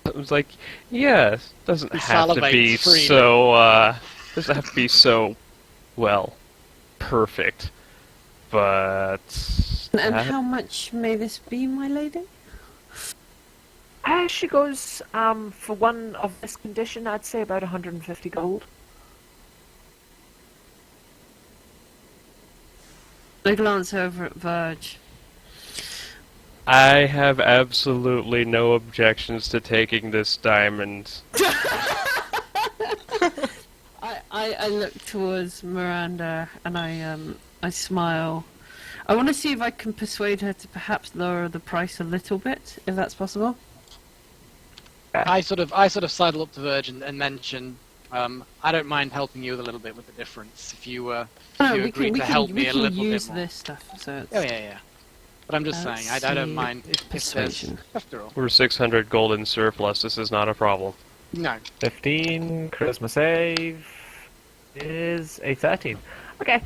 It was like, yes, doesn't He have to be salivates freely. so, doesn't have to be so, well, perfect. But... And how much may this be, my lady? She goes, for one of this condition, I'd say about 150 gold. I glance over at Verge. I have absolutely no objections to taking this diamond. I look towards Miranda and I smile. I want to see if I can persuade her to perhaps lower the price a little bit, if that's possible. I sort of sidle up to Verge and mention, I don't mind helping you a little bit with the difference if you agree to help me a little bit more. use this stuff. So it's, Oh yeah. But I'm just saying, I don't mind if there's, persuasion. after all. We're 600 gold in surplus, this is not a problem. No. 15, charisma save is a 13. Okay,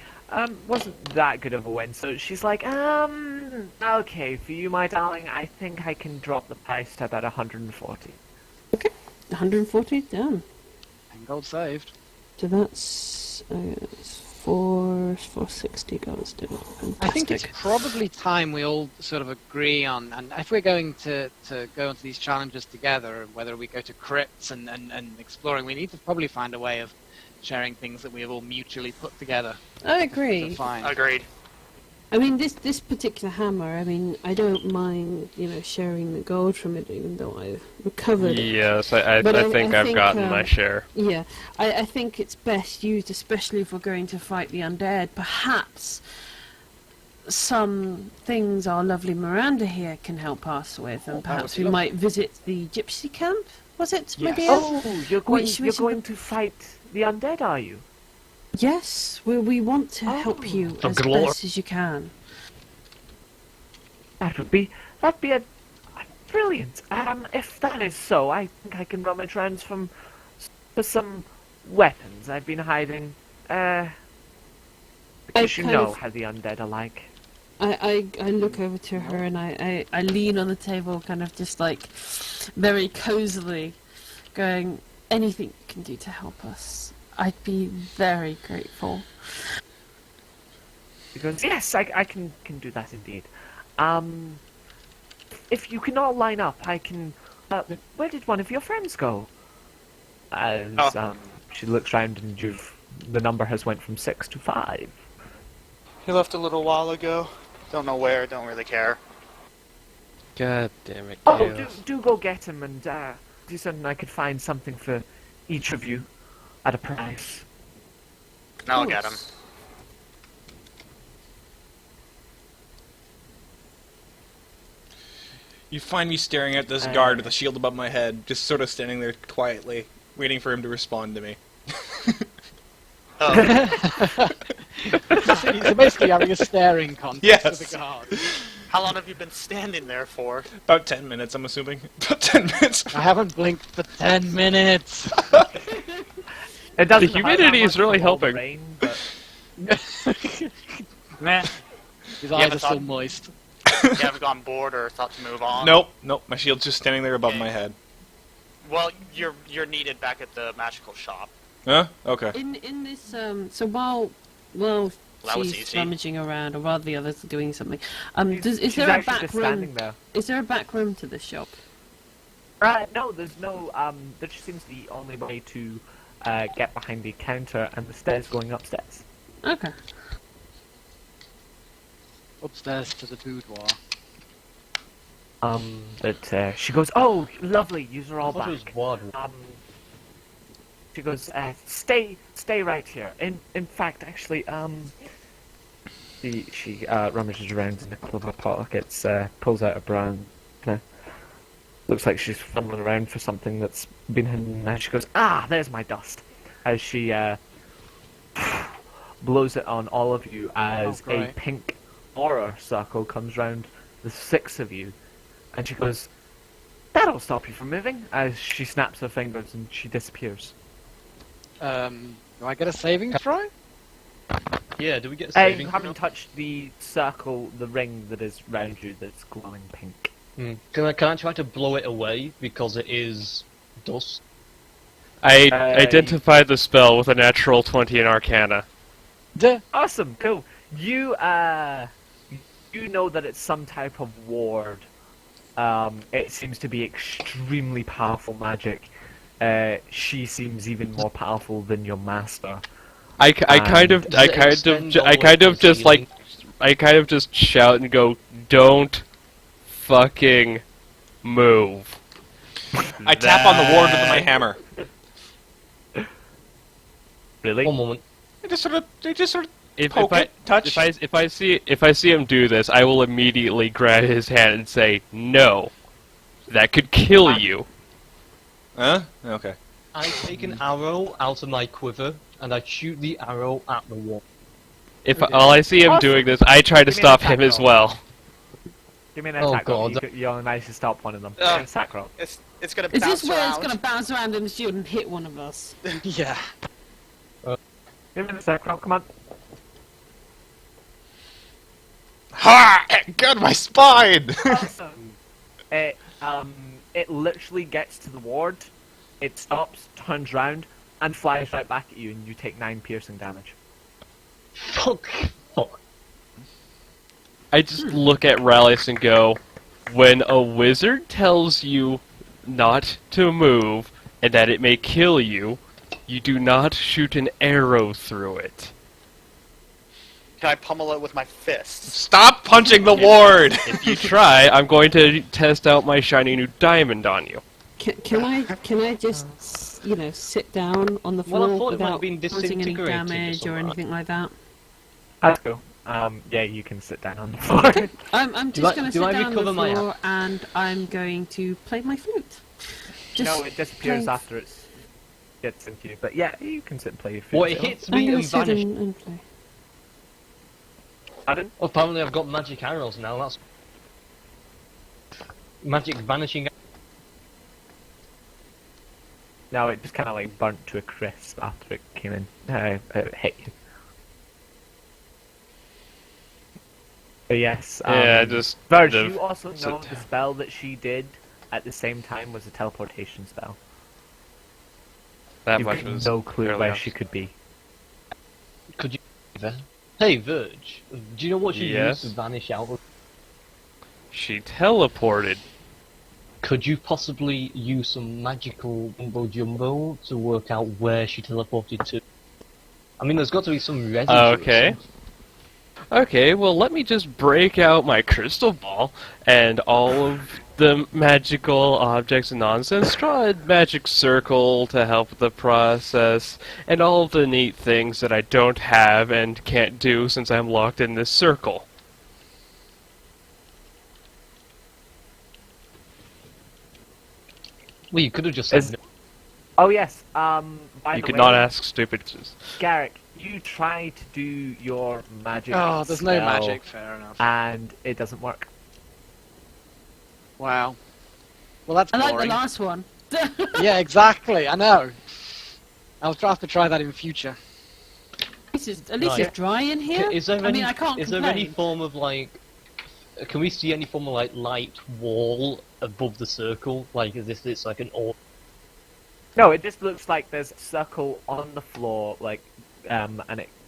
wasn't that good of a win, so she's like, okay, for you, my darling, I think I can drop the price to about 140. 140 down. And gold saved. So that's 460 goes down. I think it's Fantastic. probably time we all sort of agree on, and if we're going to go into these challenges together, whether we go to crypts and exploring, we need to probably find a way of sharing things that we have all mutually put together. I agree. To find. Agreed. I mean, this particular hammer, I mean, I don't mind, sharing the gold from it, even though I recovered it. Yes, I But I think I've think, gotten my share. Yeah, I think it's best used, especially if we're going to fight the undead. Perhaps some things our lovely Miranda here can help us with, and that perhaps would we be might visit the gypsy camp. Was it? Yes. Maybe. Oh, you're Which going to fight the undead, are you? Yes, we want to help you For as glory. best as you can. That'd be a brilliant. If that is so, I think I can rummage around for some weapons I've been hiding. Because you kind know of- how the undead are like. I look over to her and I lean on the table, kind of just like very cozily, going, anything you can do to help us, I'd be very grateful. He goes, yes, I can do that indeed. If you can all line up, I can. Where did one of your friends go? As she looks round and the number has went from 6 to 5. He left a little while ago. Don't know where, don't really care. God damn it, Oh, Chaos. do go get him and do something. I could find something for each of you at a price. I'll get him. You find me staring at this guard with a shield above my head, just sort of standing there quietly, waiting for him to respond to me. Oh, So basically having a staring contest Yes. with the guard. how long have you been standing there for? About 10 minutes, I'm assuming. About 10 minutes. I haven't blinked for 10 minutes. It doesn't The humidity is really helping. Rain, but Meh. His Yeah, eyes but are still thought- moist. You haven't gone bored or thought to move on? Nope, my shield's just standing there above my head. Well, you're needed back at the magical shop. Huh? Okay. In this so while That was she's easy. rummaging around, or while the others are doing something, is she's there a actually back just room? standing there. Is there a back room to this shop? No, there's no. There just seems the only way to get behind the counter and the stairs going upstairs. Okay. Upstairs to the boudoir. But she goes, "Oh, lovely, you're all I thought it was back." ward. She goes, "Stay right here." In fact, actually, she rummages around in a couple of her pockets, pulls out a brown. Looks like she's fumbling around for something that's been hidden. And she goes, "Ah, there's my dust." As she blows it on all of you, as Oh, a great. pink aura circle comes round the 6 of you, and she goes, That'll stop you from moving. As she snaps her fingers and she disappears. Do I get a saving throw? Yeah, do we get a You saving? haven't touched the circle, the ring that is round you that's glowing pink. Can I try to blow it away because it is dust? I Uh, identify the spell with a natural 20 in Arcana. Duh. Awesome, cool. You know that it's some type of ward. It seems to be extremely powerful magic. She seems even more powerful than your master. I kind of just shout and go, "Don't fucking move." I tap on the ward with my hammer. Really? One moment. They just sort of If poke it, touch. if I see him do this, I will immediately grab his hand and say, "No, that could kill you." Huh? Okay. I take an arrow out of my quiver and I shoot the arrow at the wall. While I see him Awesome. doing this, I try to Give me an stop attack him as roll. well. Give me an Oh, attack roll. God. You only managed to stop one of them. Give me an attack roll. It's gonna Is bounce this where around. it's going to bounce around in the shield and hit one of us? Yeah. Give me an attack roll, come on. Ha! Got my spine. Awesome. It literally gets to the ward, it stops, turns round, and flies right back at you, and you take 9 piercing damage. Fuck. I just look at Rallis and go, "When a wizard tells you not to move and that it may kill you, you do not shoot an arrow through it." Can I pummel it with my fists? Stop punching the ward. If you try, I'm going to test out my shiny new diamond on you. Can I just, sit down on the Well, I floor thought it might without have been causing any disintegrated or damage or something. anything like that? That's cool. Yeah, you can sit down on the floor. I'm Do just I- going to do sit I down on the recover my floor and I'm going to play my flute. No, it disappears play- after it gets into you. But yeah, you can sit and play your flute. Well, it hits I'm me going and to sit vanishes. and play. Pardon? Well, apparently I've got magic arrows now, that's... Magic vanishing... No, it just kind of like burnt to a crisp after it came in. It hit you. But yes. Yeah, just Verge, the- you also sit know the down. spell that she did at the same time was a teleportation spell. That You've much got was no clue fairly where obvious. she could be. Could you... Hey, Verge, do you know what you Yes? used to vanish out of? She teleported. Could you possibly use some magical mumbo jumbo to work out where she teleported to? I mean, there's got to be some residue. or Okay. something. Okay, well, let me just break out my crystal ball and all of the magical objects and nonsense. Draw a magic circle to help with the process, and all of the neat things that I don't have and can't do since I'm locked in this circle. Well, you could have just said Is- no. Oh yes. By You the could way, not ask stupid. Garrick, you try to do your magic. Oh, there's no spell, magic. Fair enough. and it doesn't work. Wow. Well, that's I like the boring. last one. Yeah, exactly. I know. I'll have to try that in future. At least Right. it's dry in here. Is there I any, mean, I can't is complain. there any form of, like... Can we see any form of, like, light wall above the circle? Like, as if it's like an orb? No, it just looks like there's a circle on the floor, like,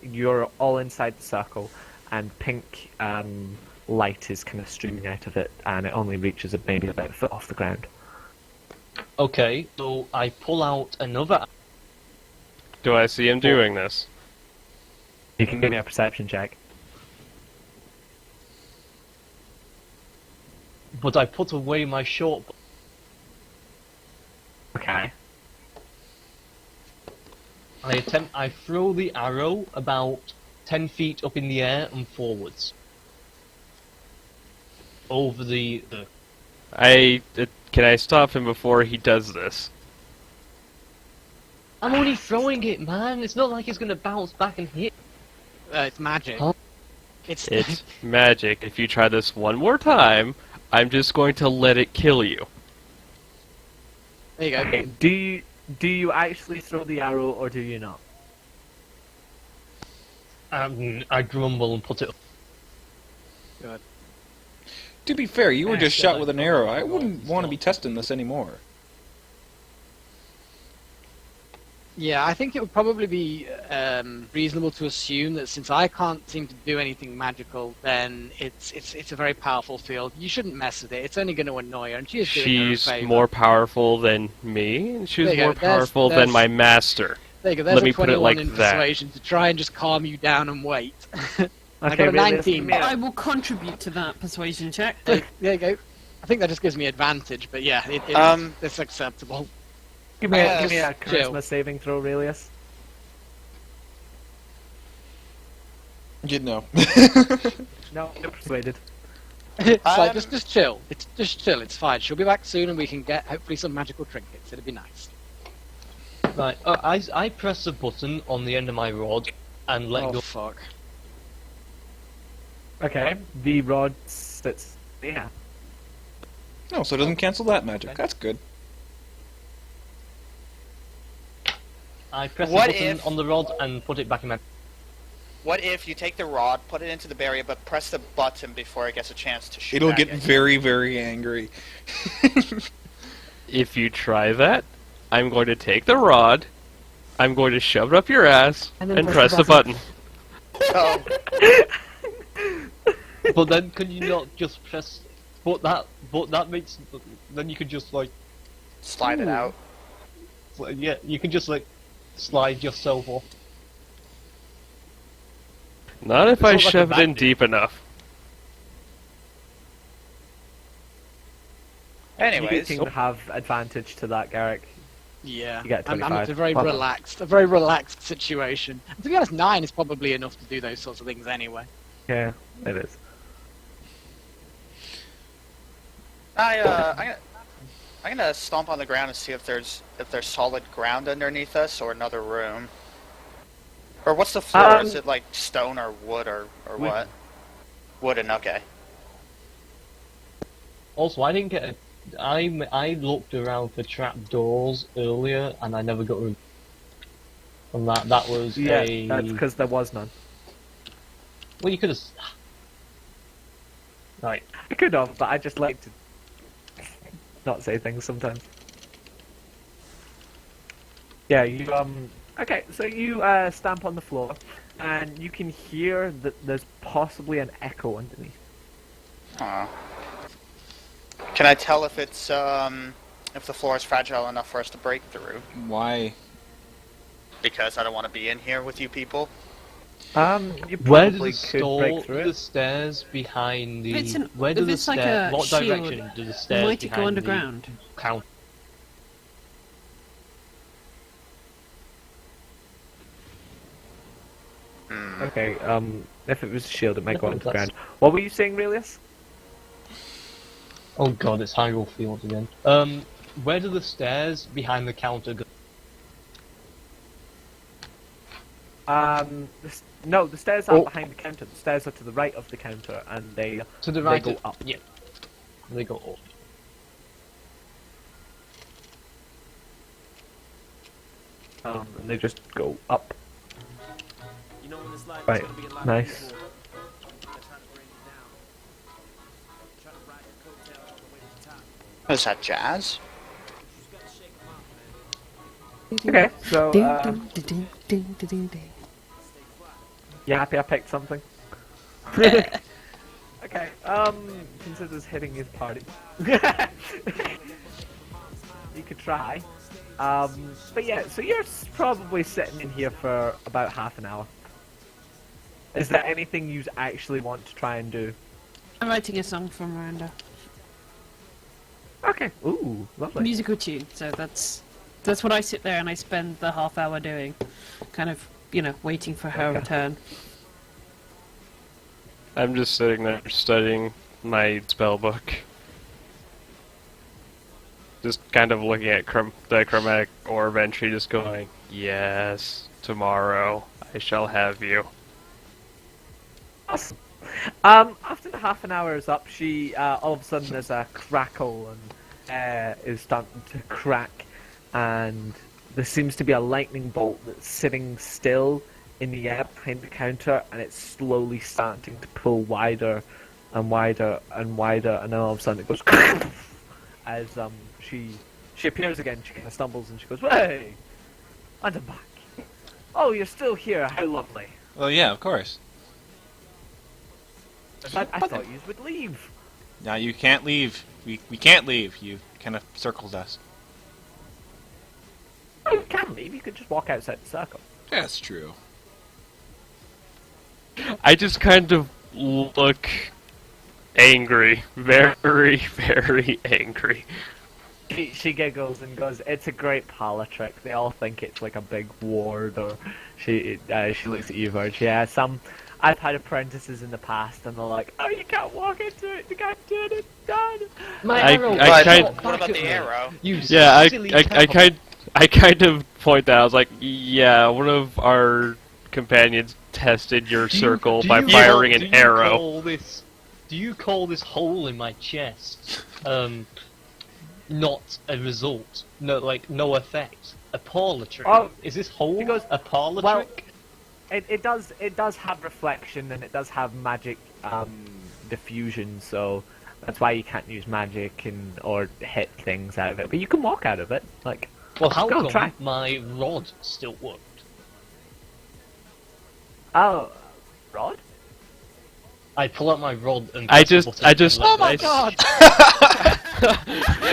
you're all inside the circle, and pink light is kind of streaming out of it, and it only reaches maybe about a foot off the ground. Okay, so I pull out another... Do I see him doing this? You can give me a perception check. But I put away my short... Okay. I throw the arrow about 10 feet up in the air and forwards. Over the... Can I stop him before he does this? I'm only throwing it, man! It's not like it's gonna bounce back and hit. It's magic. Huh? It's It's magic. If you try this one more time, I'm just going to let it kill you. There you go. Okay, do you actually throw the arrow or do you not? I grumble and put it. Good. To be fair, you were Yeah, just so shot like, with an oh, arrow. my I God, wouldn't it's want to not- be testing this anymore. Yeah, I think it would probably be reasonable to assume that since I can't seem to do anything magical, then it's a very powerful field. You shouldn't mess with it. It's only going to annoy her, and she is doing her a She's favor. more powerful than me, and she's There you go. more powerful than There's- my master. There you go. There's Let a me put it 21 like in that. persuasion to try and just calm you down and wait. I Okay, got a really, 19. give me a- I will contribute to that persuasion check. There you go. I think that just gives me advantage, but yeah, it's acceptable. Give me Yes. a Chill. charisma saving throw, Aurelius. You know. No, you're persuaded. It's like just chill. It's just chill. It's fine. She'll be back soon, and we can get hopefully some magical trinkets. It'll be nice. Right, I press a button on the end of my rod and let Oh go. fuck. Okay, the rod sits. Yeah. No, so it doesn't cancel that magic. That's good. I press What a button if- on the rod and put it back in my. What if you take the rod, put it into the barrier, but press the button before it gets a chance to shoot It'll back get at you? very, very angry. If you try that, I'm going to take the rod, I'm going to shove it up your ass, And then and press press the the button. Oh, But then, can you not just press? But that makes. Then you could just like, slide it out. yeah, you can just like, slide yourself off. Not if It's I not like a shove it in magnet. deep enough. Anyways, You can have advantage to that, Garrick. Yeah. You get I'm 25. it's a very Well done. relaxed situation. And to be honest, 9 is probably enough to do those sorts of things anyway. Yeah, it is. I'm gonna stomp on the ground and see if there's solid ground underneath us or another room. Or what's the floor? Is it like stone or wood or Wood. what? Wooden, okay. Also, I didn't get. I looked around for trap doors earlier, and I never got room. And that was Yeah, a. that's because there was none. Well, you could have. Right. I could have, but I just like to not say things sometimes. Yeah, you okay, so you stamp on the floor, and you can hear that there's possibly an echo underneath. Huh. Can I tell if it's if the floor is fragile enough for us to break through? Why? Because I don't want to be in here with you people. You Where do probably the could break through the it. stairs behind the? If it's an- where do if the it's like stairs? a What shield, direction do the stairs Might it behind go underground? the counter? Hmm. Okay, if it was a shield, it might go No, into the that's- ground. What were you saying, Relius? Oh god, it's Hyrule Field again. Where do the stairs behind the counter go? No, the stairs aren't behind the counter. The stairs are to the right of the counter, and they To the right. go up. Yeah. They go up. and they just go up. Right, nice. Is that jazz? Okay, so Ding, ding, ding, ding, ding, ding, ding. you happy I picked something? Okay, considers hitting his party. You could try. But yeah, so you're probably sitting in here for about half an hour. Is there anything you actually want to try and do? I'm writing a song for Miranda. Okay. Ooh, lovely. Musical tune. So that's what I sit there and I spend the half hour doing, kind of, waiting for her Okay. return. I'm just sitting there studying my spell book. Just kind of looking at the chromatic orb entry, just going, yes, tomorrow I shall have you. Awesome. After the half an hour is up, she all of a sudden there's a crackle and is starting to crack, and there seems to be a lightning bolt that's sitting still in the air behind the counter, and it's slowly starting to pull wider and wider and wider, and then all of a sudden it goes as she appears again. She kind of stumbles and she goes, "Hey, I'm back. Oh, you're still here. How lovely." Well, yeah, of course. I thought you would leave. Now you can't leave. We can't leave. You kind of circled us. Oh, you can leave. You could just walk outside the circle. That's true. I just kind of look angry. Very, very angry. She giggles and goes, "It's a great parlor trick. They all think it's like a big ward." Or she looks at you, Verge. Yeah, I've had apprentices in the past, and they're like, "Oh, you can't walk into it. You can't do it. It's done." My I- arrow. I kind- What about the arrow? You Yeah, silly I kind of point that. I was like, yeah, one of our companions tested your circle by firing an arrow. Do you call this hole in my chest not a result? No, like no effect. A parlor trick. Oh, Is this hole because- a parlor well, trick? It does have reflection, and it does have magic diffusion, so that's why you can't use magic or hit things out of it. But you can walk out of it. Like, Well, how go come try. my rod still worked? oh, Rod? I pull out my rod and I press the just- button I just- and let Oh my go. god!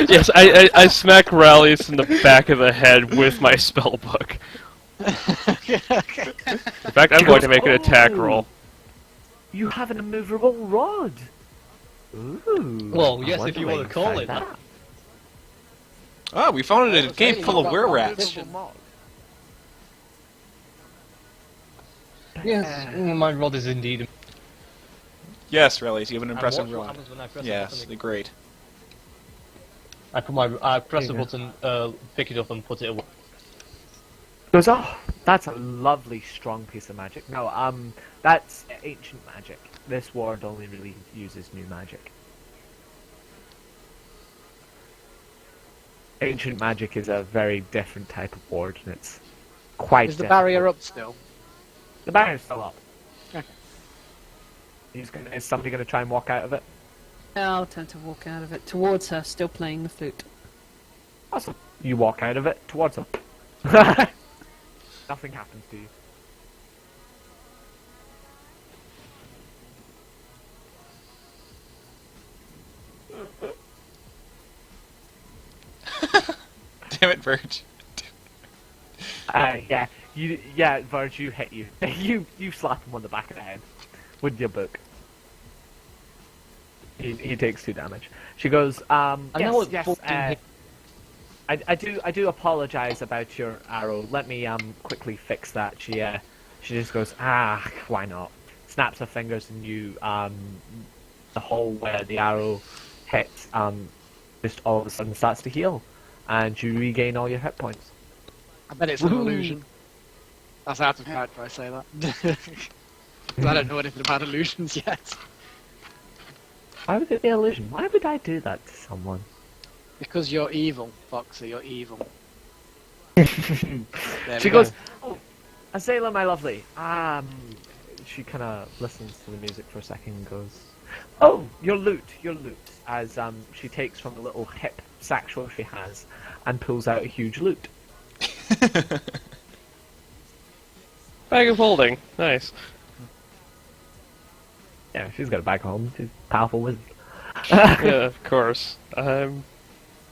Yes, I smack Rallius in the back of the head with my spell book. In fact, I'm going to make an attack "Oh, roll. You have an immovable rod. Ooh. Well, I yes, wonder if you where want to can call find it that. Oh, we found it in a Okay, cave full of you've got were-rats. competition. Yes, my rod is indeed. Yes, Relies, you have an And impressive watch what rod. happens when I press Yes, the they're button. great. I press the There you button, pick it up, and put it away. Goes, "Oh, that's a lovely strong piece of magic." No, that's ancient magic. This ward only really uses new magic. Ancient magic is a very different type of ward, and it's quite Is the difficult. barrier up still? The barrier's still up. Okay. Is somebody going to try and walk out of it? I'll attempt to walk out of it towards her, still playing the flute. Awesome. You walk out of it towards her. Nothing happens to you. Damn it, Verge. Verge, you hit you. you slap him on the back of the head with your book. He takes 2 damage. She goes, I know what yes, 14 hit. I do apologize about your arrow. Let me quickly fix that. She just goes, why not? Snaps her fingers, and the hole where the arrow hits just all of a sudden starts to heal, and you regain all your hit points. I bet it's an Woohoo. illusion. That's out of character, I say that. 'Cause I don't know anything about illusions yet. Why would it be illusion? Why would I do that to someone? Because you're evil, Foxy, you're evil. There She we goes, go. "Oh, Azela, my lovely." She kind of listens to the music for a second and goes, "Oh, your lute. As she takes from the little hip satchel she has and pulls out a huge lute. Bag of holding. Nice. Yeah, she's got a bag home. She's a powerful wizard. Yeah, of course. I'm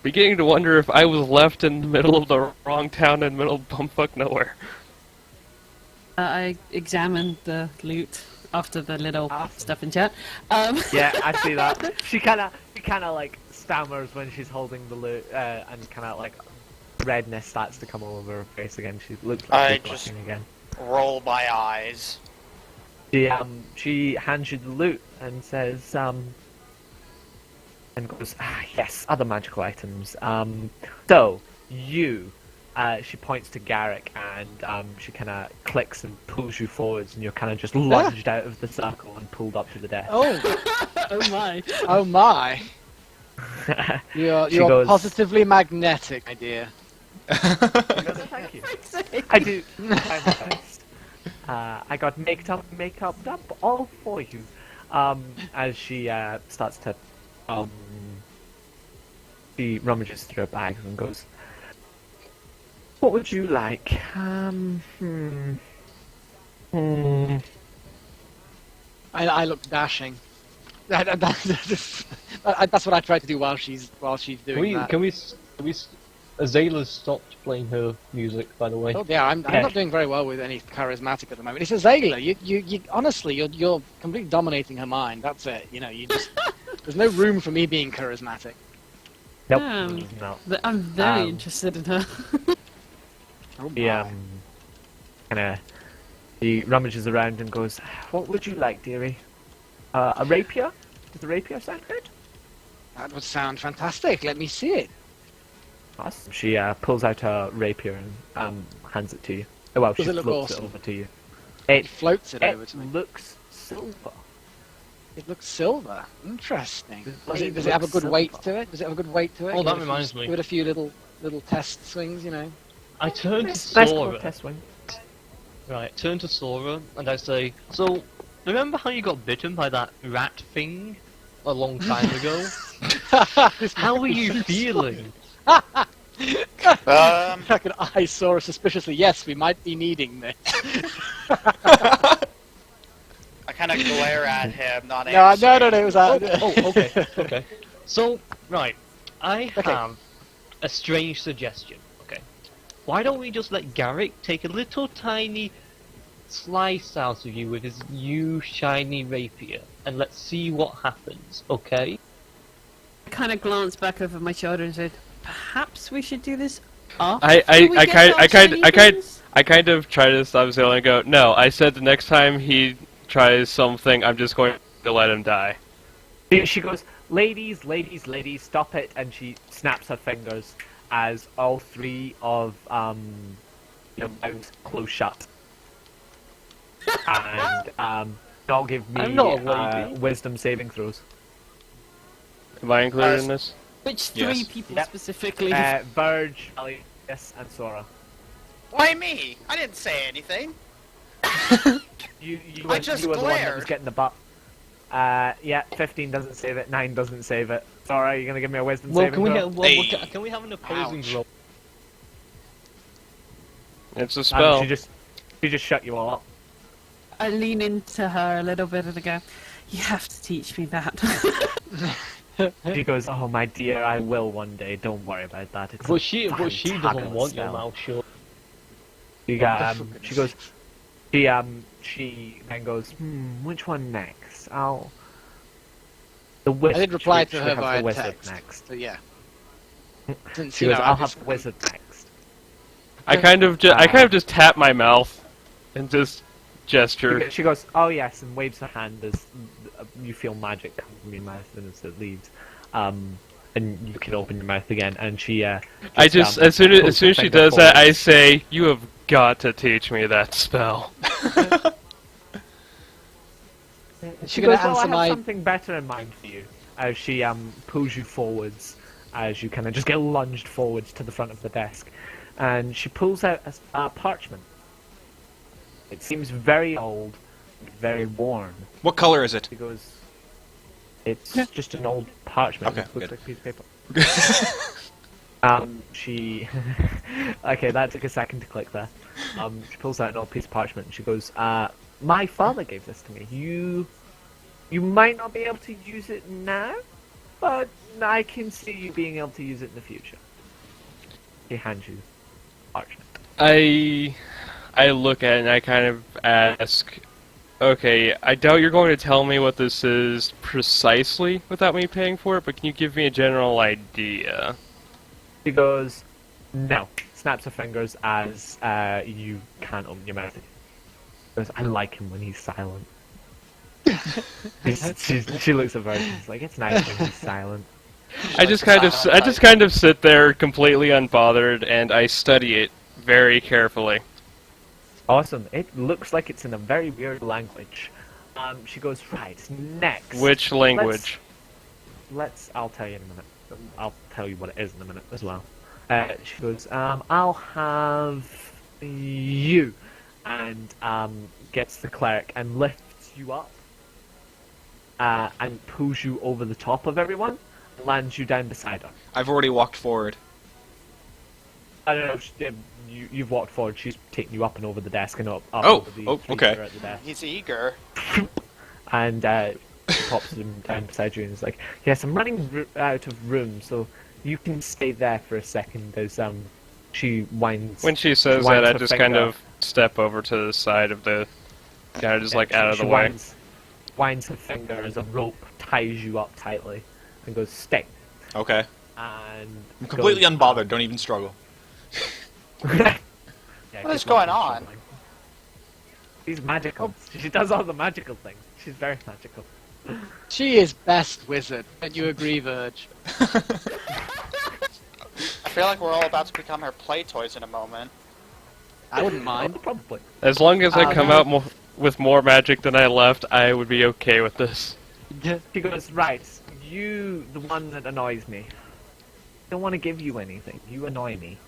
beginning to wonder if I was left in the middle of the wrong town in the middle of bumfuck nowhere. I examined the loot after the little Awesome. stuff in chat. Yeah, I see that. She kind of like stammers when she's holding the lute, and kind of like redness starts to come all over her face again. She looks I like she's just- blushing again. Roll my eyes. She hands you the loot and says, and goes, yes, other magical items. So, you, she points to Garrick, and she kind of clicks and pulls you forwards, and you're kind of just lunged out of the circle and pulled up to the desk. Oh, Oh my. oh my. You're She goes, positively magnetic, my dear. She goes, thank you. I do try my best. I got makeup up all for you. As she starts to, she rummages through her bags and goes, "What would you like? I look dashing. That's what I try to do while she's doing that. Can we Azala's stopped playing her music, by the way. Oh yeah, I'm not doing very well with any charismatic at the moment. It's Azala. You honestly, you're completely dominating her mind. That's it. You know, you just there's no room for me being charismatic. Nope. No. No. I'm very interested in her. Oh He he rummages around and goes, "What would you like, dearie? A rapier? Does a rapier sound good?" That would sound fantastic. Let me see it. Awesome. She pulls out a rapier and hands it to you. Oh, well, she Does it look floats awesome? it over to you. It floats it over It to me. looks silver. It looks silver. Interesting. It Does it have a good looks weight silver. to it? Does it have a good weight to it? Oh, Give that it a few- reminds me. Give it a few little test swings, you know. I turn to Nice Sora. test wing. Right, turn to Sora and I say, so, remember how you got bitten by that rat thing a long time ago? How are you feeling? I can eye Sora suspiciously. Yes, we might be needing this. I kind of glare at him, not No, answering. it was Okay, okay. So, right, I have a strange suggestion, okay? Why don't we just let Garrick take a little tiny slice out of you with his new shiny rapier, and let's see what happens, okay? I kind of glanced back over my shoulder and said, "Perhaps we should do this after I we get our shiny things?" I kind of try to stop Zilla and go, no, I said the next time he tries something, I'm just going to let him die. She goes, ladies, stop it, and she snaps her fingers as all three of your mouths close shut. And don't give me I'm not a lady. wisdom saving throws. Am I included in this? Which three Yes. people Yep. specifically? Verge, Alias, and Sora. Why me? I didn't say anything. You I were, just you were the one that was glared. getting the butt. Yeah, 15 doesn't save it, 9 doesn't save it. Sora, you gonna give me a wisdom Well, saving can we, throw? have, can we have an opposing Ouch. roll? It's a spell. She just shut you all up. I lean into her a little bit and I go, "You have to teach me that." She goes, "Oh my dear, I will one day. Don't worry about that." It's But she doesn't fabulous want your spell." mouth shut. She goes. She then goes, which one next? The I wizard. did reply She to her has the via wizard text. next. So yeah. Since, She you goes, know, I'll I have just- the wizard next. I kind of just tap my mouth and just gesture. She goes, oh yes, and waves her hand as you feel magic come from your mouth and as it leaves. And you can open your mouth again, and she. As soon as she does that, I say, "You have got to teach me that spell." She gonna goes, "Well, I answer have my- something better in mind for you." As she pulls you forwards, as you kind of just get lunged forwards to the front of the desk, and she pulls out a parchment. It seems very old, very worn. What color is it? She goes, "It's just an old parchment. Okay, It looks good. like a piece of paper." She. Okay, that took a second to click there. She pulls out an old piece of parchment and she goes, "My father gave this to me. You might not be able to use it now, but I can see you being able to use it in the future." He hands you the parchment. I look at it and I kind of ask, okay, I doubt you're going to tell me what this is precisely without me paying for it, but can you give me a general idea? She goes, "No." Snaps her fingers as you can't open your mouth. She goes, "I like him when he's silent." She looks at Virgin. She's like, "It's nice when he's silent." I just kind of sit there completely unbothered and I study it very carefully. Awesome. It looks like it's in a very weird language. She goes, "Right, next." Which language? I'll tell you in a minute. I'll tell you what it is in a minute as well. She goes, I'll have you, and gets the cleric and lifts you up, and pulls you over the top of everyone, and lands you down beside her. I've already walked forward. I don't know. You've walked forward. She's taken you up and over the desk and up Oh, over the oh, creature okay. at the desk. He's eager. And she pops him down beside you and is like, "Yes, I'm running out of room, so you can stay there for a second." As she winds. When she says winds that, I her just finger. kind of step over to the side of the, kind of just like out of She the way. winds her finger as a rope ties you up tightly, and goes, "Stay." Okay. And I'm completely goes, unbothered. Don't even struggle. Yeah, What is good luck going in on? struggling. She's magical. She does all the magical things. She's very magical. She is best wizard. Don't you agree, Verge? I feel like we're all about to become her play toys in a moment. I wouldn't mind. Probably. As long as I come no. out with more magic than I left, I would be okay with this. She goes, "Right, you, the one that annoys me. I don't want to give you anything. You annoy me."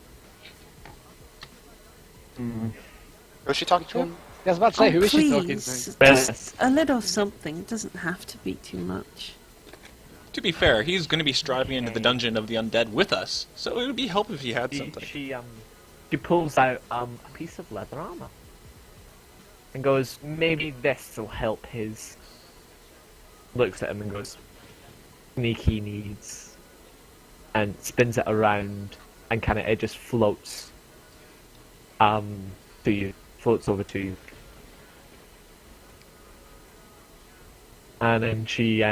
Who's she talking to? I was about to say, who is she talking please, to? just a little something. It doesn't have to be too much. To be fair, he's going to be striving into the dungeon of the undead with us, so it would be helpful if he had something. She pulls out a piece of leather armor and goes, "Maybe this will help his." Looks at him and goes, "Sneaky needs," and spins it around, and kind of it just floats to you, floats over to you, and then she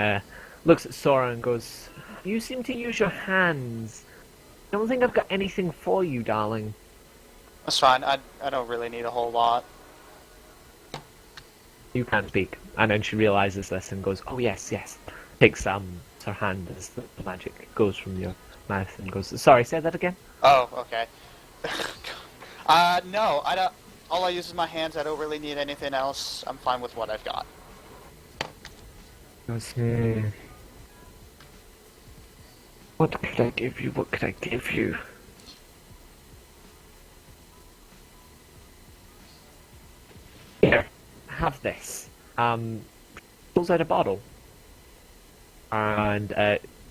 looks at Sora and goes, "You seem to use your hands. I don't think I've got anything for you, darling." That's fine. I don't really need a whole lot. You can't speak. And then she realizes this and goes, "Oh yes, yes." Takes her hand as the magic goes from your mouth and goes, "Sorry, say that again." Oh, okay. No, I don't. All I use is my hands. I don't really need anything else. I'm fine with what I've got. Goes, What could I give you? What could I give you? Here, have this. Pulls out a bottle, and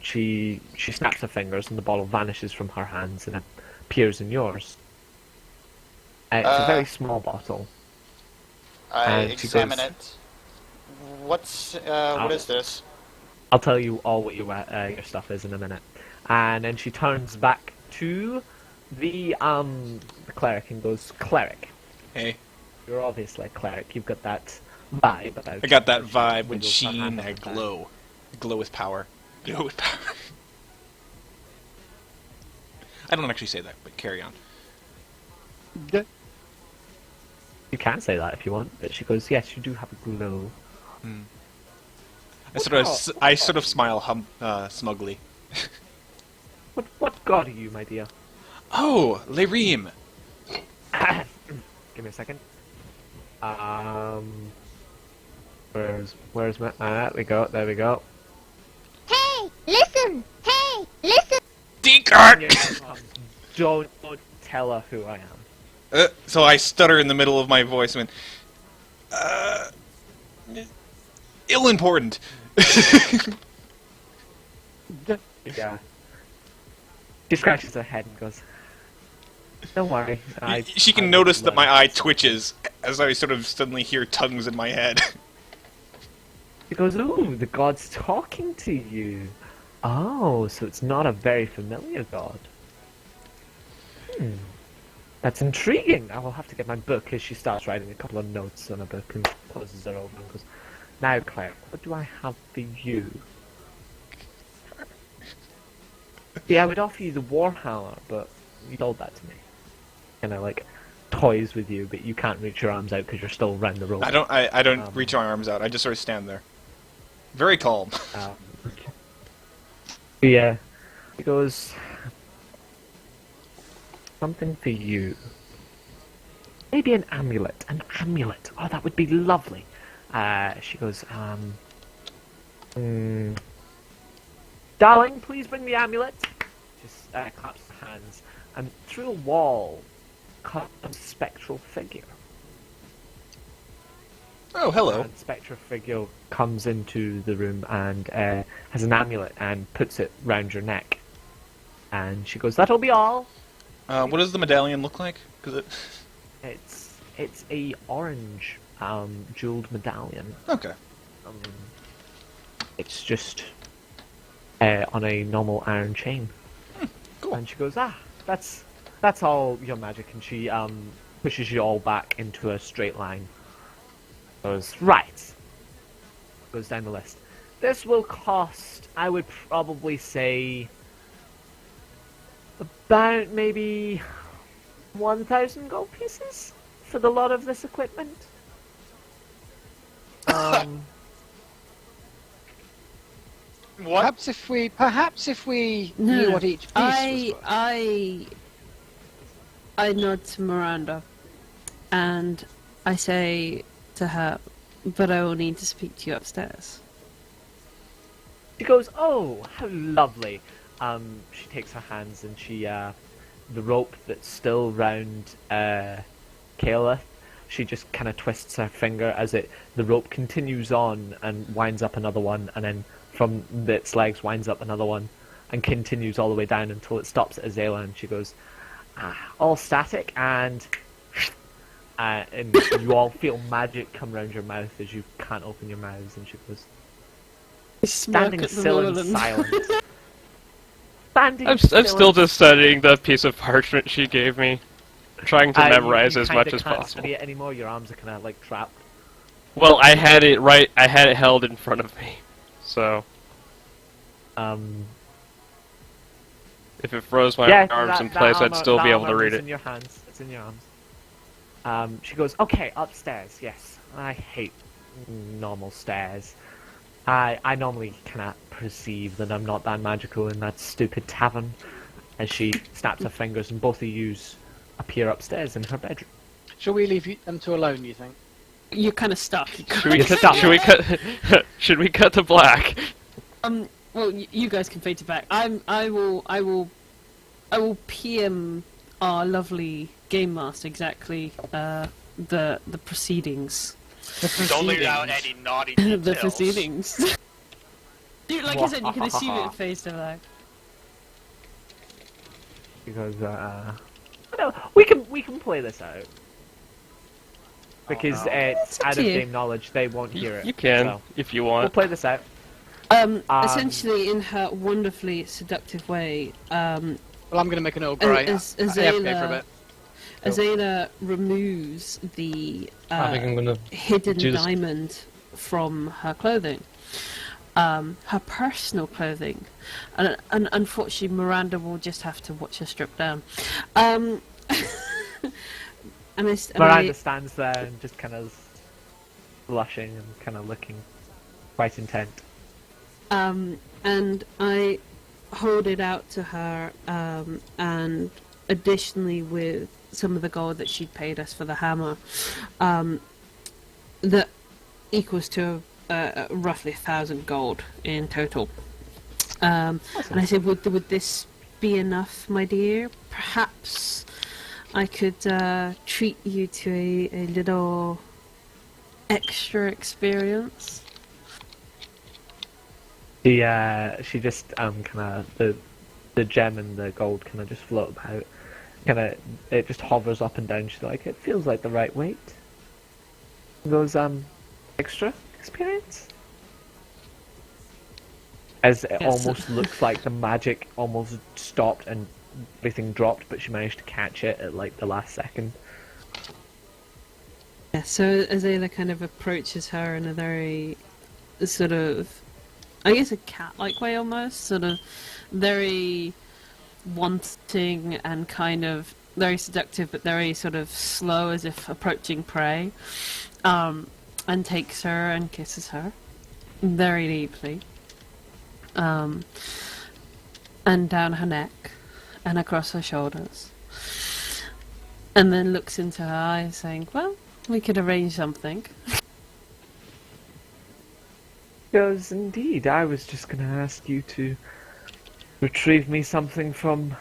she snaps her fingers, and the bottle vanishes from her hands and appears in yours. It's a very small bottle. I And she examine goes- it. What is this? I'll tell you all what your stuff is in a minute. And then she turns back to the cleric and goes, "Cleric, Hey, you're obviously a cleric. You've got that vibe about I got that you." vibe, that Wiggles her hand sheen, up that and down. glow. Glow with power. Glow with power. I don't actually say that, but carry on. You can say that if you want, but she goes, "Yes, you do have a glow." I sort of smile smugly. What god are you, my dear? Oh, Lerim. Give me a second. Where's my? There we go. There we go. Hey, listen! Hey, listen! Decart! Don't tell her who I am. So I stutter in the middle of my voice when, ill important. Yeah. She scratches her head and goes, "Don't worry." She can notice that my eye twitches as I sort of suddenly hear tongues in my head. She goes, "Ooh, the god's talking to you. Oh, so it's not a very familiar god. That's intriguing. I will have to get my book." As she starts writing a couple of notes on a book and closes her over and goes, "Now, Claire, what do I have for you?" "Yeah, I would offer you the Warhammer, but you told that to me." Kind of like toys with you, but you can't reach your arms out because you're still around the rope. I don't reach my arms out. I just sort of stand there. Very calm. Yeah. He goes, "Something for you. Maybe an amulet. An amulet. Oh, that would be lovely." She goes, "Darling, please bring the amulet." Just claps her hands, and through a wall comes a spectral figure. Oh, hello. And spectral figure comes into the room and has an amulet and puts it round your neck. And she goes, "That'll be all." What does the medallion look like? It's a orange jeweled medallion. Okay. It's just on a normal iron chain. Cool. And she goes, that's all your magic. And she pushes you all back into a straight line. Goes, right. Goes down the list. This will cost, I would probably say, about maybe 1,000 gold pieces for the lot of this equipment. What? Perhaps if we No, knew what each piece was worth. I nod to Miranda, and I say to her, "But I will need to speak to you upstairs." She goes, "Oh, how lovely." She takes her hands and she, the rope that's still round Kayla, she just kind of twists her finger as the rope continues on and winds up another one, and then from its legs winds up another one, and continues all the way down until it stops at Azela, and she goes, all static, and you all feel magic come round your mouth as you can't open your mouths, and she goes, standing still in silence. I'm still just studying the piece of parchment she gave me, trying to memorize as much as You can't possible. study it anymore. Your arms are kind of like trapped. Well, I had it held in front of me, so if it froze my arms in place, I'd still be able to read it. It's in your hands. It's in your arms. She goes, "Okay, upstairs. Yes, I hate normal stairs. I normally cannot perceive that I'm not that magical in that stupid tavern." As she snaps her fingers, and both of you appear upstairs in her bedroom. Shall we leave them two alone, you think? You're kind of stuck. Should we cut to black? Well, you guys can fade to black. I will PM our lovely game master exactly the proceedings. Don't leave out any naughty details. The proceedings. Dude, like I said, you can assume it fades to black. Because no, we can play this out. Because it's out of game knowledge, they won't hear it. You can, so if you we'll want. play this out. Essentially, in her wonderfully seductive way, Well, I'm going to make an Earl Grey. I have to go for a bit. Azela removes the I think I'm gonna hidden do this. diamond from her clothing, her personal clothing, and unfortunately Miranda will just have to watch her strip down. Miranda stands there and just kind of blushing and kind of looking quite intent. And I hold it out to her, and additionally with some of the gold that she'd paid us for the hammer, that equals to roughly 1,000 gold in total. And I said, would this be enough, my dear? Perhaps I could treat you to a little extra experience. She just kind of the gem and the gold kind of just float about. It just hovers up and down. She's like, it feels like the right weight. Goes extra experience. As it almost looks like the magic almost stopped and everything dropped, but she managed to catch it at like the last second. Yeah, so Azela kind of approaches her in a very sort of, I guess, a cat-like way almost, sort of very wanting and kind of very seductive, but very sort of slow, as if approaching prey, and takes her and kisses her very deeply, and down her neck and across her shoulders, and then looks into her eyes saying, well, we could arrange something. Goes, indeed, I was just going to ask you to retrieve me something from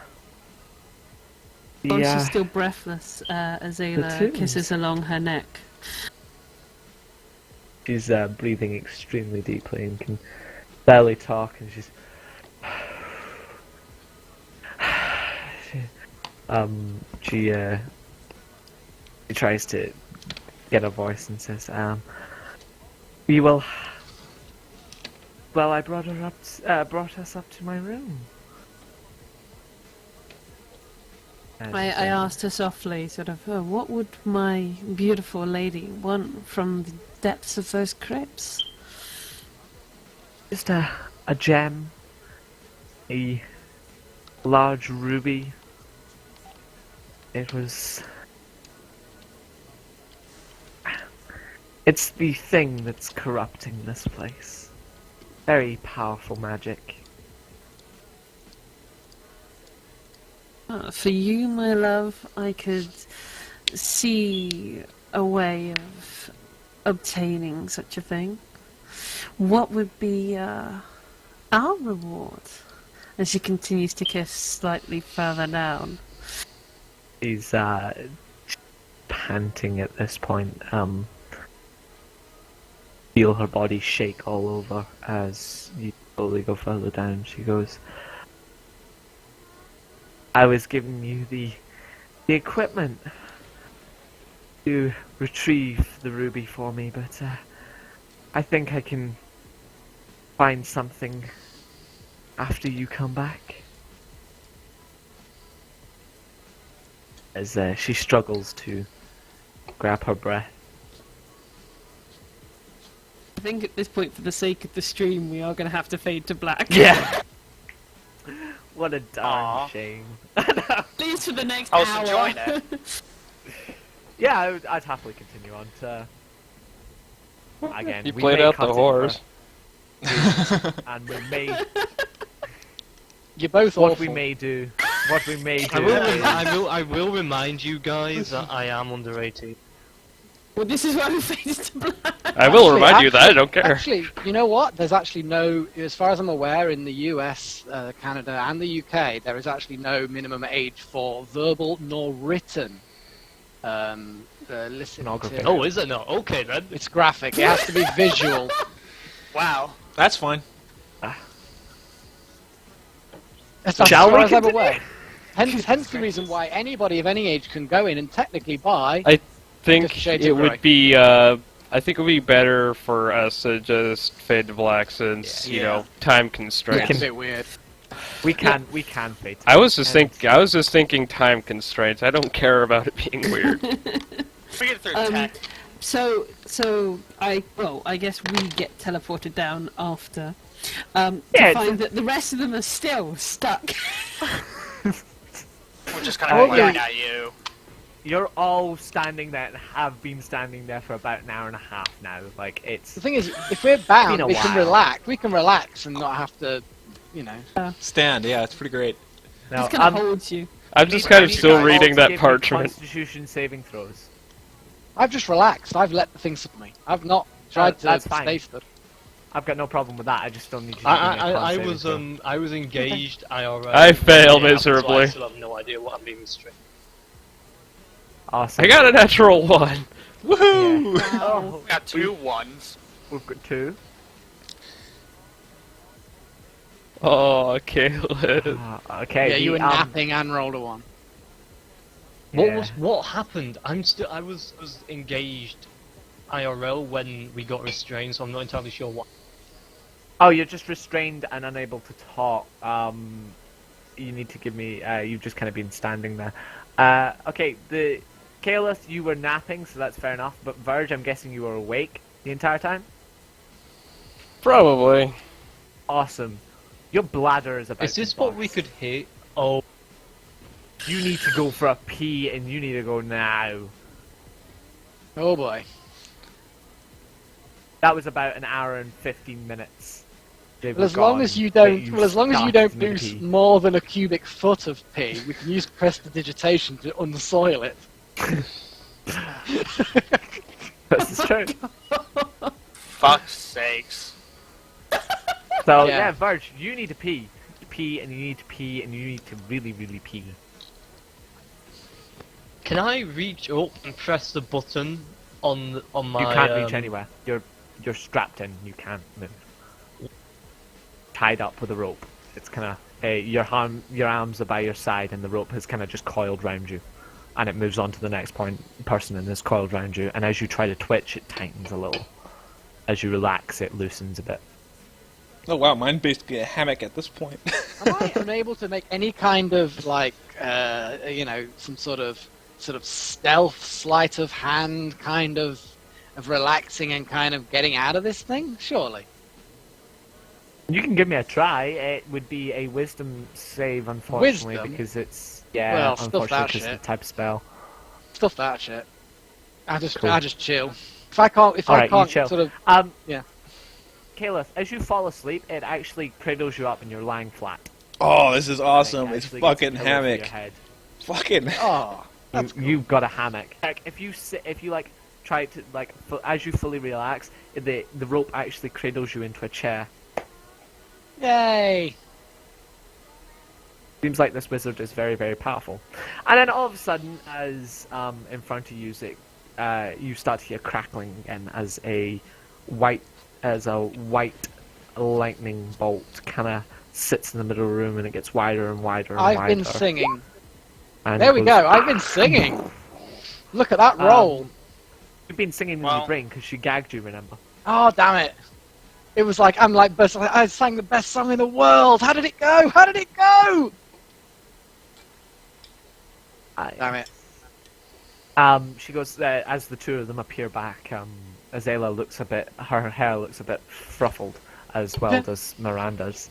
While Yeah. she's still breathless, Azela tunes. kisses along her neck. She's breathing extremely deeply and can barely talk, and she's she tries to get a voice and says, we will. Well, I brought us up to my room. And, I asked her softly, sort of, oh, what would my beautiful lady want from the depths of those crypts? just a gem, a large ruby. It was. It's the thing that's corrupting this place. Very powerful magic. For you, my love, I could see a way of obtaining such a thing. What would be our reward? And she continues to kiss slightly further down. He's panting at this point. Feel her body shake all over as you slowly go further down. She goes, I was giving you the equipment to retrieve the ruby for me, but I think I can find something after you come back. As she struggles to grab her breath. I think at this point, for the sake of the stream, we are going to have to fade to black. Yeah! What a darn Aw. shame. At least for the next I was hour. enjoying it. Yeah, I'd happily continue on to... Again, You we played may out cut the it horse. and we may... You're both What awful. we may do... What we may do... I will remind you guys that I am under 18. Well, this is why we faded to black. I will Actually- remind you that I don't care. Actually, you know what? There's actually no, as far as I'm aware, in the US, Canada, and the UK, there is actually no minimum age for verbal nor written. Listen. Pornography. Oh, is it not? Okay then. It's graphic. It has to be visual. Wow. That's fine. As Shall far we as I'm continue? aware. Hence the reason why anybody of any age can go in and technically buy. I think Just Shades it of would Grey. be. I think it would be better for us to just fade to black since you Yeah. know time It's constraints. a bit weird. We can fade to I was just and- thinking time constraints. I don't care about it being weird. We get through tech. So I guess we get teleported down after to Yeah, find that the rest of them are still stuck. We're just kind of Okay. glaring at you. You're all standing there and have been standing there for about an hour and a half now. Like, it's... The thing is, if we're bound, Been a we can while. relax. We can relax and not have to, you know. Stand, yeah, it's pretty great. No, Just kind of holds you. I'm just kind of I need still you reading all to that give me parchment. Constitution saving throws. I've just relaxed. I've let the thing support me. I've not tried to that's fine. stay stuck. I've got no problem with that. I just don't need you to give me a I con was saving throw. I was engaged IRL. I failed Yeah, so miserably. I still have no idea what I'm being restricted. Awesome. I got a natural one. Woohoo! Oh, We got two ones. we've got two. Oh, Caleb. Okay. Yeah, you were the, napping and rolled a one. Yeah. What happened? I was engaged IRL when we got restrained, so I'm not entirely sure what. Oh, you're just restrained and unable to talk. You need to give me. You've just kind of been standing there. Okay. The Kalis, you were napping, so that's fair enough. But Verge, I'm guessing you were awake the entire time. Probably. Awesome. Your bladder is about. Is this to what we burst. could hit? Oh, You need to go for a pee, and you need to go now. Oh boy. That was about an hour and 15 minutes. They Well, were as long gone, as you but don't, well, as long as you don't started do to pee. more than a cubic foot of pee, we can use prestidigitation to unsoil it. This is true. Fuck's sakes. So Yeah. yeah, Verge, you need to pee. Pee, and you need to pee, and you need to really, really pee. Can I reach up and press the button on my? You can't reach anywhere. You're strapped in. You can't move. Tied up with a rope. It's kind of your arms are by your side, and the rope has kind of just coiled round you, and it moves on to the next person, and is coiled round you. And as you try to twitch, it tightens a little. As you relax, it loosens a bit. Oh wow, mine's basically a hammock at this point. Am I unable to make any kind of like, some sort of stealth sleight of hand kind of relaxing and kind of getting out of this thing? Surely. You can give me a try. It would be a wisdom save, unfortunately, Wisdom? because it's Well, stuff unfortunately that because shit. it's the type of spell. Stuff that shit. I Cool. just chill. If I can't, Alright, you chill. sort of, yeah. Caliph, as you fall asleep, it actually cradles you up and you're lying flat. Oh, this is awesome. Like, It's actually gets a fucking pillow for your hammock. head. Fucking. Oh, You've got a hammock. Like, if you like try to like as you fully relax, the rope actually cradles you into a chair. yay! Seems like this wizard is very, very powerful. And then all of a sudden, as in front of you, you start to hear crackling again as a white lightning bolt kind of sits in the middle of the room, and it gets wider and wider and wider. I've been singing. And There it we goes, go. I've been singing. Look at that roll. You've been singing in Well- your brain because she gagged you. Remember? Oh, damn it. It was like, I sang the best song in the world. How did it go? How did it go? Damn it. She goes as the two of them appear back. Azela looks her hair looks a bit fruffled, as well does Miranda's.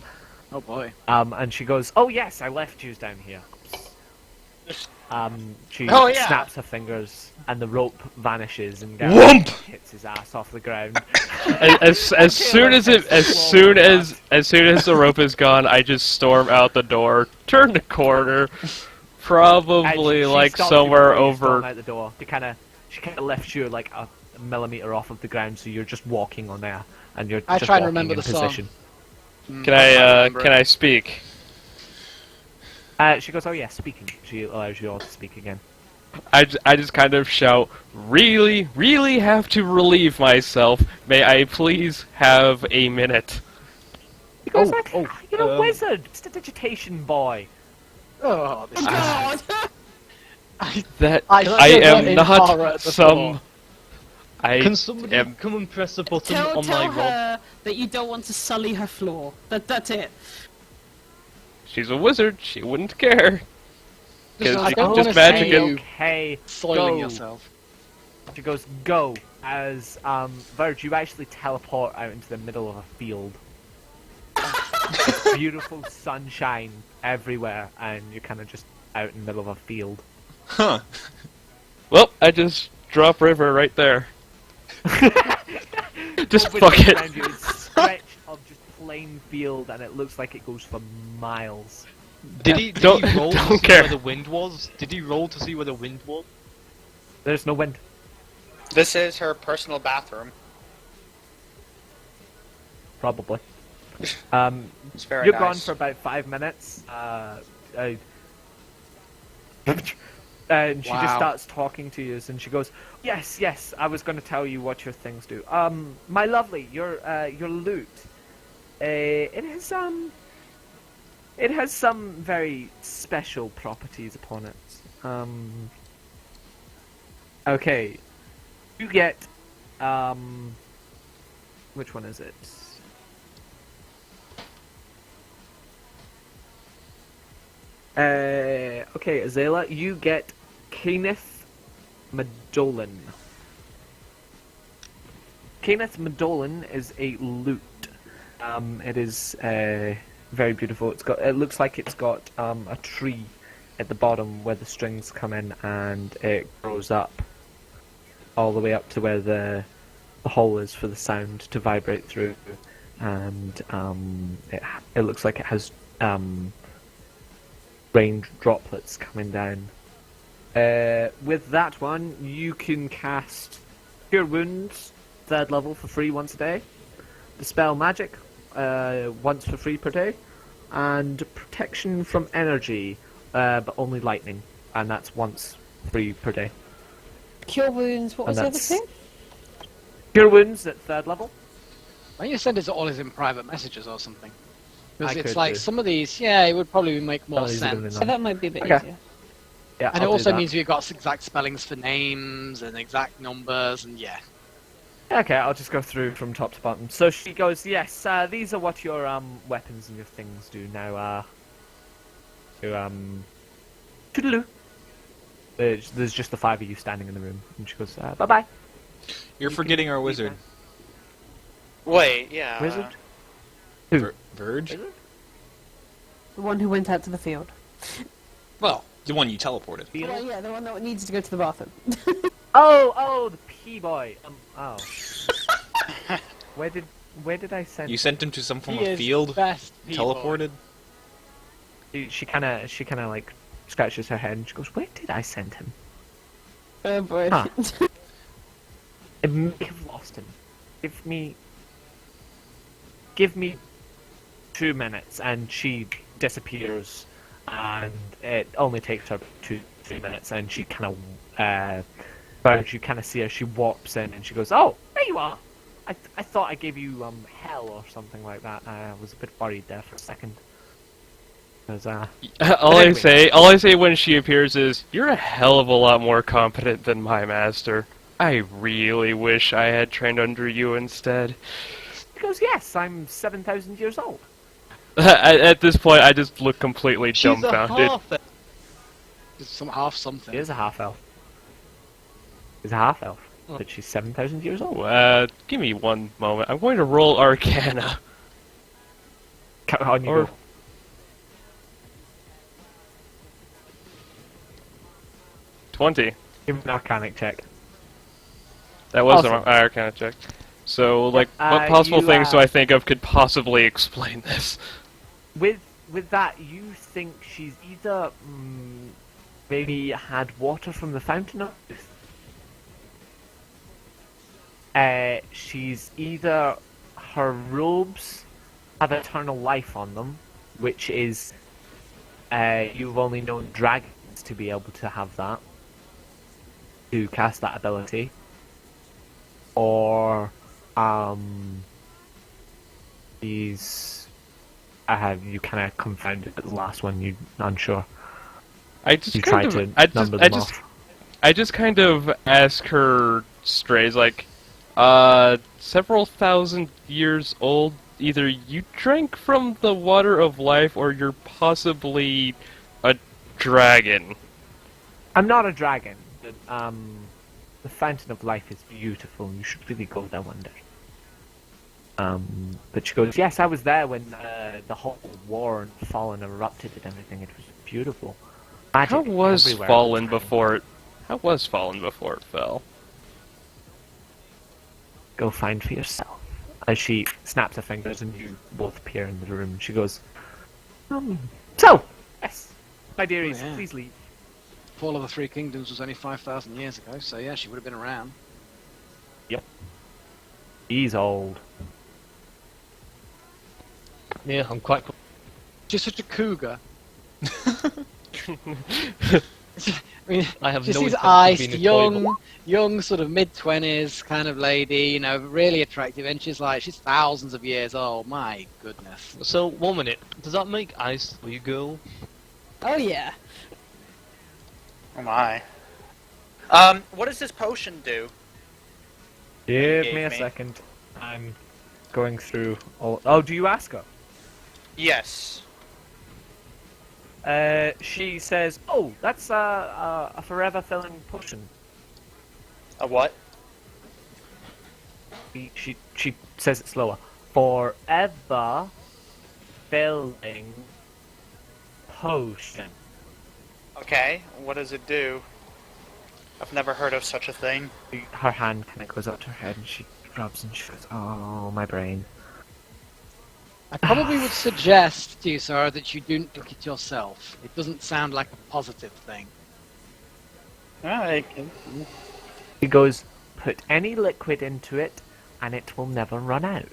Oh boy. And she goes, "Oh yes, I left you down here." She Oh, yeah. snaps her fingers, and the rope vanishes, and Whoomp! Gareth hits his ass off the ground. As soon as the rope is gone, I just storm out the door, turn the corner, probably She like stops you somewhere before you storm over. out the door. She kind of lifts you like a millimeter off of the ground, so you're just walking on air, and you're I just try to walking remember in the song. position. Can I speak? She goes, "Oh yeah, speaking." She allows you all to speak again. I just kind of shout, really, really have to relieve myself. May I please have a minute? He goes, "You're a wizard, it's the digitation boy." Oh, this God! That I I stood am in horror not at the some. floor. Can somebody am. come and press the button Tell on my rob? her that you don't want to sully her floor. That's it. She's a wizard. She wouldn't care. Because I you don't can wanna just magic see it. you Okay, soiling go. yourself. She goes, "Go." As Verge, you actually teleport out into the middle of a field. Beautiful sunshine everywhere, and you're kind of just out in the middle of a field. Huh. Well, I just drop river right there. Just Open fuck it. around you, it's a stretch of just plain field, and it looks like it goes for miles. Did he Don't- roll to don't see care. where the wind was? Did he roll to see where the wind was? There's no wind. This is her personal bathroom. Probably. It's very You're nice. gone for about 5 minutes. And she just Wow. starts talking to you, and she goes, "Yes, I was going to tell you what your things do. My lovely, your loot. It has some very special properties upon it. Okay, you get which one is it? Okay, Azela, you get Kenneth Madolan. Kenneth Madolan is a lute. It is very beautiful. It looks like it's got a tree at the bottom where the strings come in, and it grows up all the way up to where the hole is for the sound to vibrate through, and it looks like it has rain droplets coming down. With that one, you can cast Cure Wounds, 3rd level, for free once a day. Dispel Magic, once for free per day. And Protection from Energy, but only lightning, and that's once 3 per day. Cure wounds. What was And the other that's- thing? Cure wounds at 3rd level. Why don't you send it to all his in private messages or something? Because I it's could like do. some of these, yeah, it would probably make Some of more these are gonna be sense. So nice. that might be a bit Okay. easier. Yeah, And I'll it also do that. means we've got exact spellings for names and exact numbers, and yeah. Okay, I'll just go through from top to bottom. So she goes, yes, these are what your weapons and your things do now. Toodaloo. There's just the 5 of you standing in the room, and she goes, bye bye. You're forgetting our wizard. Wait, yeah. Wizard? Who? Verge? Wizard? The one who went out to the field. Well, The one you teleported. Well, yeah, the one that needs to go to the bathroom. Oh, the P boy. Oh. Where did I send? You sent him to some form he of is field? best people. Teleported? She kind of like scratches her head and she goes, "Where did I send him? Oh boy. Huh. I may have lost him. Give me 2 minutes," and she disappears. And it only takes her 2-3 minutes, and she kind of, but you kind of see her. She warps in, and she goes, "Oh, there you are! I thought I gave you hell or something like that. I was a bit worried there for a second." Because all I say when she appears is, "You're a hell of a lot more competent than my master. I really wish I had trained under you instead." she goes, "Yes, I'm 7,000 years old." At this point, I just look completely She's a dumbfounded. half. It's some half something. She is a half elf. She's a half elf, Oh. but she's 7,000 years old. Give me one moment. I'm going to roll Arcana. On you Or- go. $20. Give me an arcanic check. That was Awesome. the Arcana check. So, like, Yeah, what possible you, things do I think of could possibly explain this? With that, you think she's either maybe had water from the fountain of youth. She's either her robes have eternal life on them, which is you've only known dragons to be able to have that, to cast that ability, or she's you kind of confounded at the last one. You unsure. I just You kind tried of, to number them off. I just kind of ask her strays, like, several thousand years old. Either you drank from the water of life, or you're possibly a dragon. I'm not a dragon, but the fountain of life is beautiful. You should really go there one day. But she goes, "Yes, I was there when the whole war and Fallen erupted and everything. It was beautiful. Magic How was everywhere Fallen at the time. before it? How was Fallen before it fell? Go find for yourself." As she snaps her fingers and you both appear in the room, she goes, "So, yes, my dearies, Oh, yeah. please leave." Fall of the Three Kingdoms was only 5,000 years ago, so yeah, she would have been around. He's old. Yeah, I'm quite. She's such a cougar. I mean, I have she no seems intention of iced, being a toy boy. young, sort of mid-20s kind of lady, you know, really attractive, and she's thousands of years old. My goodness. So, 1 minute. Does that make ice legal? Oh yeah. Oh my. What does this potion do? Give gave me a me. second. I'm going through all. Oh, do you ask her? Yes. She says, "Oh, that's a forever filling potion." A what? She says it slower. Forever filling potion. Okay, what does it do? I've never heard of such a thing. Her hand kind of goes up to her head and she rubs and she goes, "Oh, my brain." I probably would suggest to you, sir, that you don't drink it yourself. It doesn't sound like a positive thing. Alright. He goes, "Put any liquid into it, and it will never run out."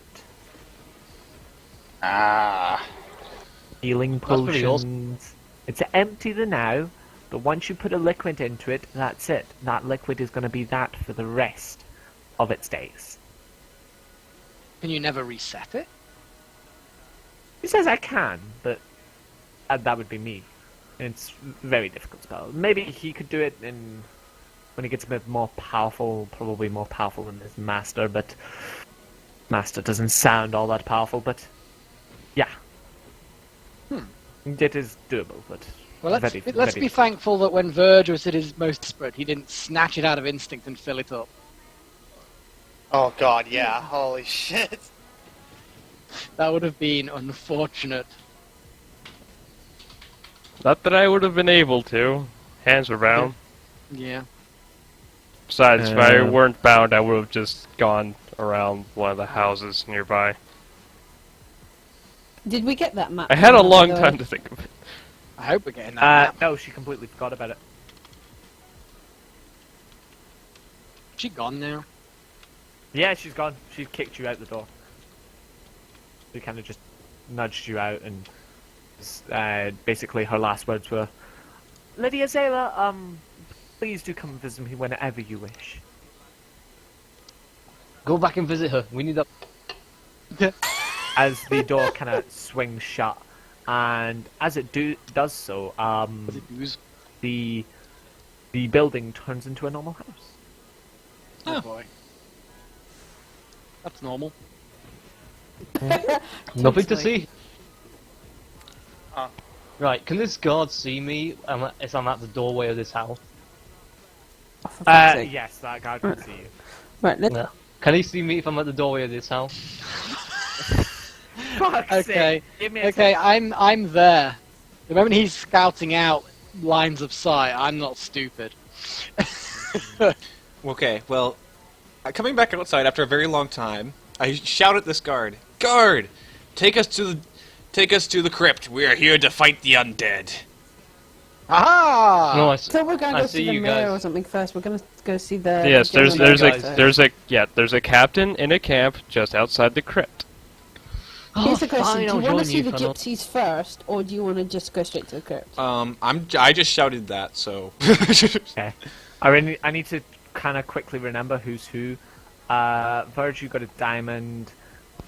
Ah. Healing That's pretty potions. It's empty the now, But once you put a liquid into it, that's it. That liquid is going to be that for the rest of its days. Can you never reset it? He says I can, but that would be me. And it's a very difficult spell. Maybe he could do it when he gets a bit more powerful, probably more powerful than his master, but master doesn't sound all that powerful, but yeah. It is doable, but Well, let's very be thankful that when Verge was at his most desperate, he didn't snatch it out of instinct and fill it up. Oh god, yeah. Holy shit. That would have been unfortunate. Not that I would have been able to. Hands were bound. Yeah. Besides, if I weren't bound, I would have just gone around one of the houses nearby. Did we get that map? I had a long by the way? time to think of it. I hope we're getting that map. no, she completely forgot about it. She gone now? Yeah, she's gone. She kicked you out the door. She kind of just nudged you out, and basically her last words were, "Lady Azela, please do come visit me whenever you wish." Go back and visit her. We need that. As the door kind of swings shut, and as it does so, the building turns into a normal house. Oh boy. That's normal. Nothing to see. Huh. Right, can this guard see me as I'm at the doorway of this house? Oh, for fuck's sake. Yes, that guard can see you. Right, let's... No. Can he see me if I'm at the doorway of this house? Fuck's Okay, sake, give me a okay, second. I'm there. The moment he's scouting out lines of sight, I'm not stupid. Okay, well, coming back outside after a very long time, I shout at this guard, "Guard, take us to the crypt. We are here to fight the undead." Aha! No, So we're going to I go see see the you mayor guys. or something first. We're going to go see the... Yes, there's guys. there's a captain in a camp just outside the crypt. Here's the question. fine, Do I'll you want to join see you, the Colonel. gypsies first, or do you want to just go straight to the crypt? I just shouted that, so. Okay. I need to kind of quickly remember who's who. Verge, you got a diamond,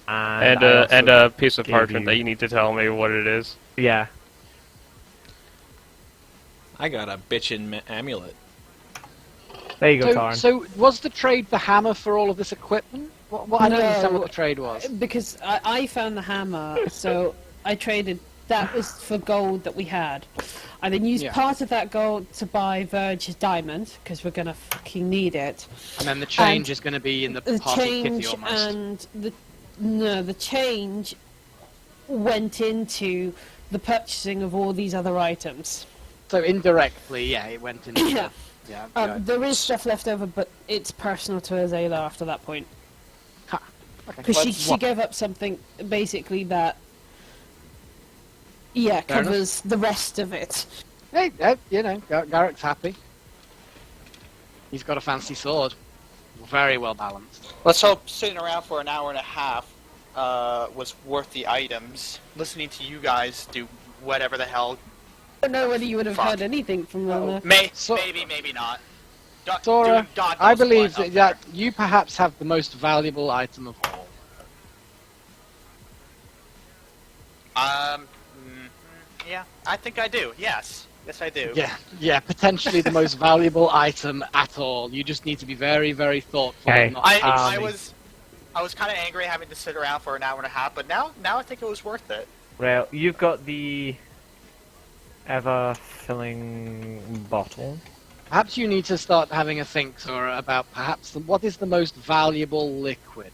and And a piece of gave parchment you- that you need to tell me what it is. yeah. I got a bitchin' amulet. There you go, So, Tarn. so was the trade the hammer for all of this equipment? What I don't understand what the trade was. Because I found the hammer, so I traded... That was for gold that we had. I then used Yeah. part of that gold to buy Verge's diamond, because we're going to fucking need it. And then the change And is going to be in the The party change kitty almost. and the change went into the purchasing of all these other items. So indirectly, yeah, it went into... Yeah. Yeah, There is stuff left over, but it's personal to Azela after that point. okay. Because Well, she what- gave up something, basically, that... Yeah, Fair enough. covers the rest of it. Hey, you know, Garrick's happy. He's got a fancy sword. Very well balanced. Let's hope sitting around for an hour and a half was worth the items. Listening to you guys do whatever the hell. I don't know whether you would have Fuck. heard anything from them. Maybe not. Sora, Dude, God I knows believe what that up you perhaps have the most valuable item of all. Yeah, I think I do. Yes, I do. Yeah, potentially the most valuable item at all. You just need to be very, very thoughtful. Okay. and not I hasty. was kind of angry having to sit around for an hour and a half, but now I think it was worth it. Well, you've got the ever-filling bottle. Perhaps you need to start having a think, Sora, about what is the most valuable liquid.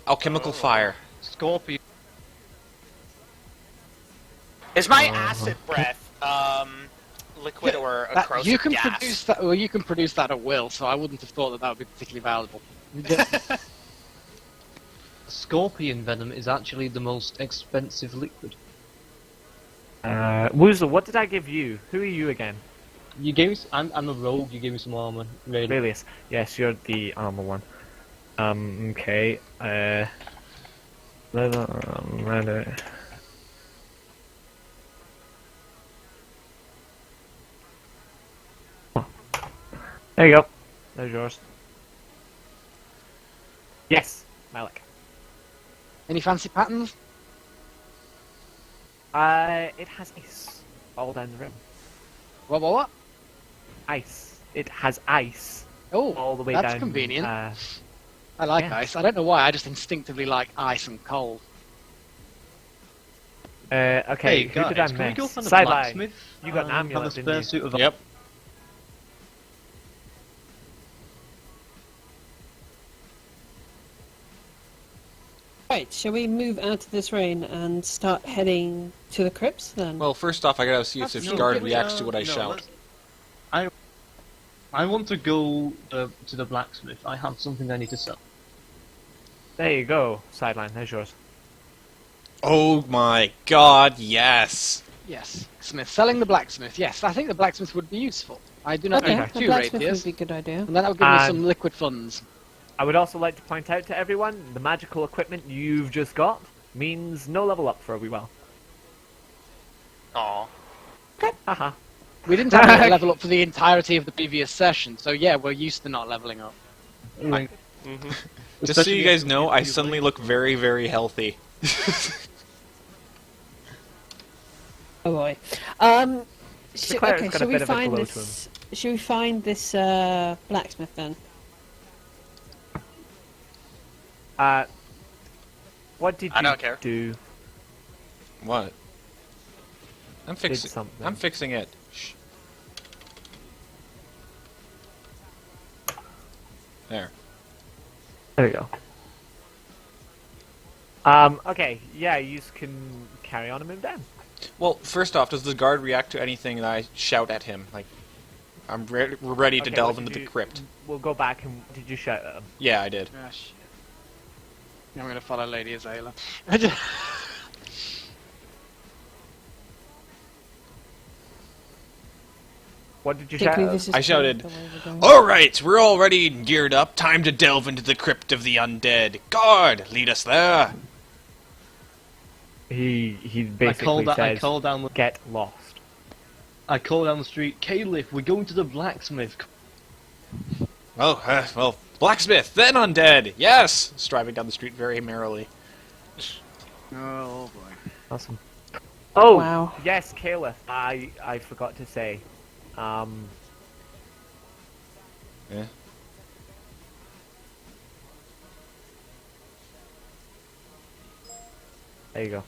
Alchemical fire. Scorpion. Is my acid breath liquid or a corrosive You can gas? produce that. Well, you can produce that at will, so I wouldn't have thought that would be particularly valuable. Scorpion venom is actually the most expensive liquid. Woozle, what did I give you? Who are you again? You gave me. I'm a rogue. You gave me some armor. Really. Aurelius. Yes, you're the armor one. Okay. There you go. There's yours. Yes, Malik. Any fancy patterns? It has ice all down the rim. What? Ice. It has ice Oh, all the way that's down. convenient. I like yeah. ice. I don't know why, I just instinctively like ice and cold. Okay, Hey who guys, did I can we miss? go find a Sideline. blacksmith? You got an and amulet, have a didn't spare you? suit of Yep. Right, shall we move out of this rain and start heading to the crypts then? Well, first off, I gotta see if this guard reacts to what I shout. I want to go to the blacksmith. I have something I need to sell. There you go, Sideline. There's yours. Oh my god, yes! Yes, Smith. Selling the blacksmith. Yes, I think the blacksmith would be useful. I do not okay, need the 2 blacksmith rapiers, would be a good idea. and that would give me And- some liquid funds. I would also like to point out to everyone, the magical equipment you've just got means no level up for a wee while. Aw. Haha. We didn't have to level up for the entirety of the previous session, so yeah, we're used to not leveling up. Just so you guys know, I suddenly look very, very healthy. Oh boy. Claire's Okay, got a shall we bit of a find glow to this? Shall we find this blacksmith then? What did you I don't care. do? What? I'm fixing. something. I'm fixing it. Shh. There. There you go. Okay, yeah, you can carry on and move down. Well, first off, does the guard react to anything that I shout at him? Like, we're ready to Okay, delve what into did the you- crypt. We'll go back and did you shout at him? Yeah, I did. Ah, shit. I'm gonna follow Lady Azalea. What did you shout Particularly at him? this is I shouted, the way we're going. Alright, we're all ready and geared up. Time to delve into the crypt of the undead. Guard, lead us there. He I basically says, call down get lost. the street. Caliph, we're going to the blacksmith. Well, blacksmith, then undead. Yes! Striving down the street very merrily. Oh boy. Awesome. Oh, Wow. yes, Caliph. I forgot to say. Yeah. There you go.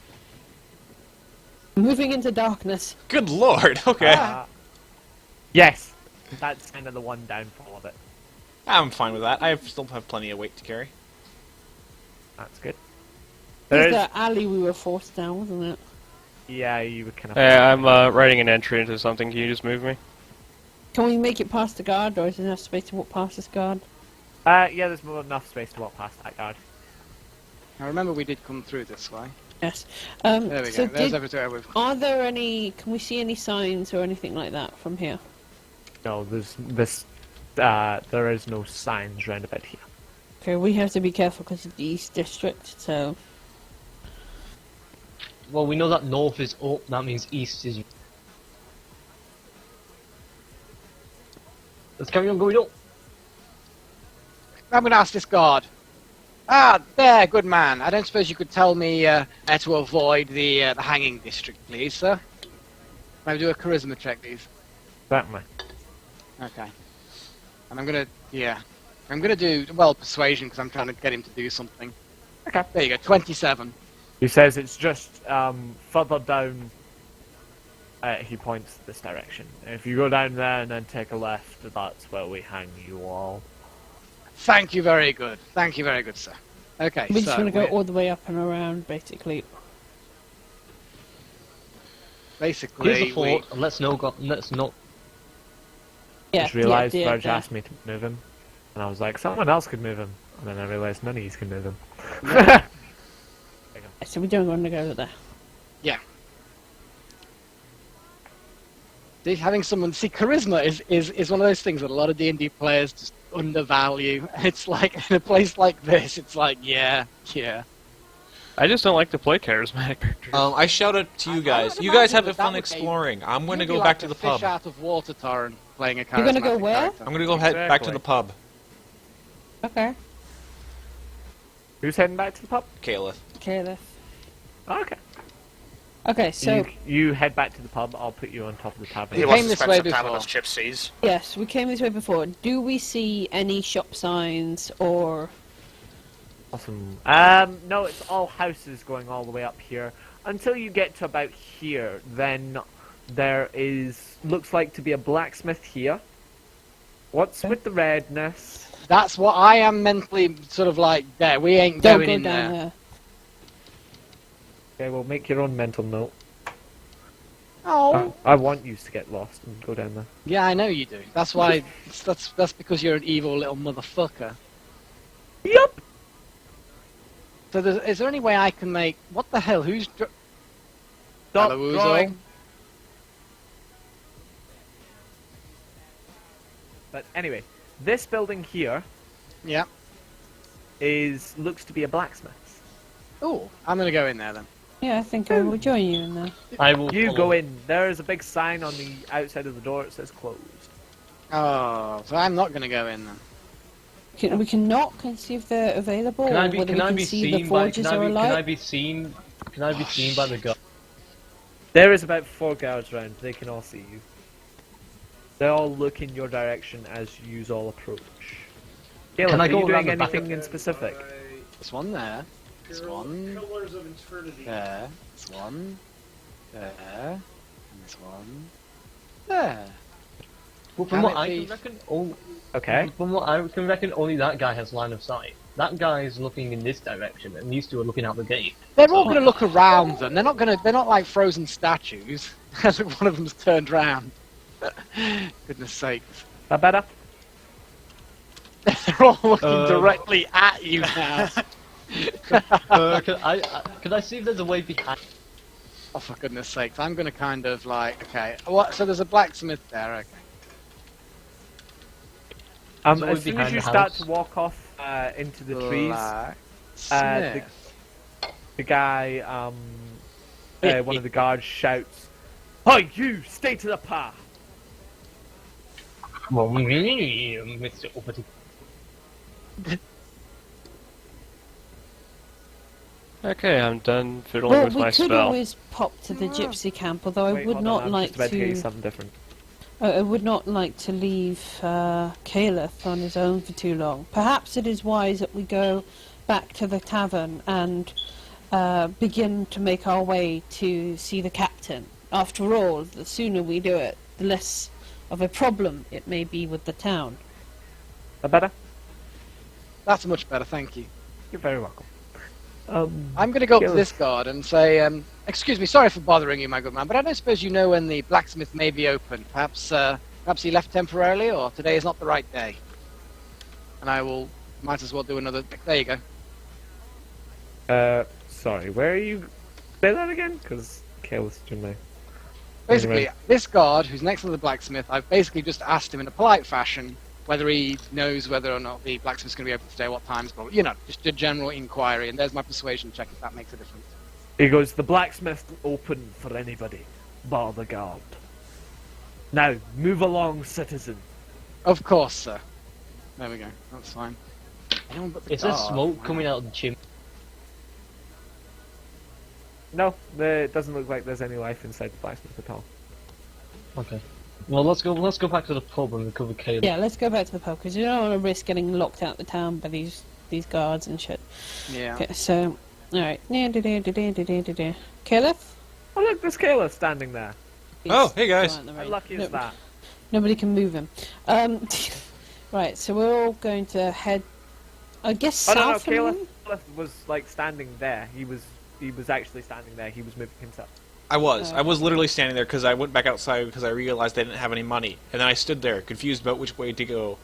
Moving into darkness. Good lord, okay. Yes, that's kind of the one downfall of it. I'm fine with that. I still have plenty of weight to carry. That's good. There's There's, the alley we were forced down, wasn't it? yeah, you were kind of. I'm writing an entry into something. Can you just move me? Can we make it past the guard, or is there enough space to walk past this guard? Yeah, there's more enough space to walk past that guard. Now remember we did come through this way. Yes. There we So go. There's did, everything we've... are there any? Can we see any signs or anything like that from here? No, there is no signs round about here. Okay, we have to be careful because it's the East District. So Well, we know that north is up. That means east is. Let's carry on going up. I'm gonna ask this guard. Ah, there, good man. I don't suppose you could tell me how to avoid the hanging district, please, sir? Can I do a charisma check, please? Certainly. Okay. And I'm gonna do, well, persuasion, because I'm trying to get him to do something. Okay. There you go, 27. He says it's just further down. He points this direction. If you go down there and then take a left, that's where we hang you all. Thank you very good. Thank you very good, sir. Okay, we just so want to go we're- all the way up and around, basically. basically, Here's the fort. And let's not. Yeah. Just realised yeah, Verge yeah. asked me to move him, and I was like, someone else could move him, and then I realised none of you can move him. So we don't want to go there. having someone see charisma is one of those things that a lot of D&D players just undervalue. It's like in a place like this, it's like yeah. I just don't like to play charismatic characters. I shout out to you I guys. would You guys have imagine fun that would be- exploring. I'm going to You'd be go like back to a the fish pub. out of water torrent playing a charismatic You're gonna go where? character. I'm going to go head back to Exactly. the pub. Okay. Who's heading back to the pub? Caliph. Caliph. Okay. Okay, so You head back to the pub. I'll put you on top of the tavern. He came wants to this spend way some time with before. those gypsies. yes, we came this way before. Do we see any shop signs or? Awesome. No, it's all houses going all the way up here. Until you get to about here, then there looks like to be a blacksmith here. What's with the redness? That's what I am mentally sort of like, there, we ain't Don't going go in down there. there. Okay, well, make your own mental note. Oh. I want you to get lost and go down there. Yeah, I know you do. That's why, that's because you're an evil little motherfucker. Yup! So is there any way I can make, what the hell, who's... Stop Hello, Uzo? drawing. But anyway, this building here Yeah. looks to be a blacksmith. Oh, I'm gonna go in there then. Yeah, I think I will join you in there. I will You follow. go in. There is a big sign on the outside of the door. It says closed. Oh, so I'm not gonna go in then. We can knock and see if they're available, Can or I be? whether Can we I can be see the seen by? forges Can I are be? Can I alight. be seen? Can I be seen by the guard? There is about 4 guards around. They can all see you. They all look in your direction as you all approach. Caleb, Can I are go you around doing the back anything of- in specific? This one there. This one. There. This one. There. And this one. There. Well, Can from what it I be- can reckon, only, Okay. from what I can reckon, only that guy has line of sight. That guy is looking in this direction, and these two are looking out the gate. They're all gonna look around them. They're not like frozen statues. One of them's turned round. Goodness sakes. That better? They're all looking Um, directly at you now. Can I see if there's a way behind? Oh, for goodness sakes. I'm gonna kind of like, okay. What? So there's a blacksmith there, okay. There's a way As soon as behind you the start house. to walk off into the trees, Blacksmith. the guy, one of the guards shouts, "Hi, you! Stay to the path!" Mr. Uppity. Okay, I'm done fiddling Well, with we my could spell. always pop to the gypsy camp, although I Wait, would hold not on, I'm like just about to get you to. something different. I would not like to leave Caliph on his own for too long. Perhaps it is wise that we go back to the tavern and begin to make our way to see the captain. After all, the sooner we do it, the less of a problem it may be with the town. That better? That's much better, thank you. You're very welcome. I'm going to go up to Go. this guard and say, excuse me, sorry for bothering you, my good man, but I don't suppose you know when the blacksmith may be open. Perhaps he left temporarily, or today is not the right day. And I might as well do another. There you go. Sorry, where are you? Say that again? Because Kale's doing my... Basically, Anyway. this guard who's next to the blacksmith, I've basically just asked him in a polite fashion whether he knows whether or not the blacksmith's going to be open today, what times, but just a general inquiry. And there's my persuasion check if that makes a difference. He goes, "The blacksmith open for anybody, bar the guard. Now, move along, citizen." Of course, sir. There we go. That's fine. Anyone but the Is there guard. smoke coming out of the chimney? No, it doesn't look like there's any life inside the blacksmith at all. Okay. Well, let's go back to the pub and recover Caleb. Yeah, let's go back to the pub because you don't want to risk getting locked out the town by these guards and shit. Yeah. Okay, so all right. Caliph? Oh look, there's Caleb standing there. Oh, hey guys. How lucky is that? Nobody can move him. Right, so we're all going to head, I guess, Oh no, south from Caleb him? was like standing there. He was actually standing there. He was moving himself. I was literally standing there because I went back outside because I realized I didn't have any money. And then I stood there, confused about which way to go.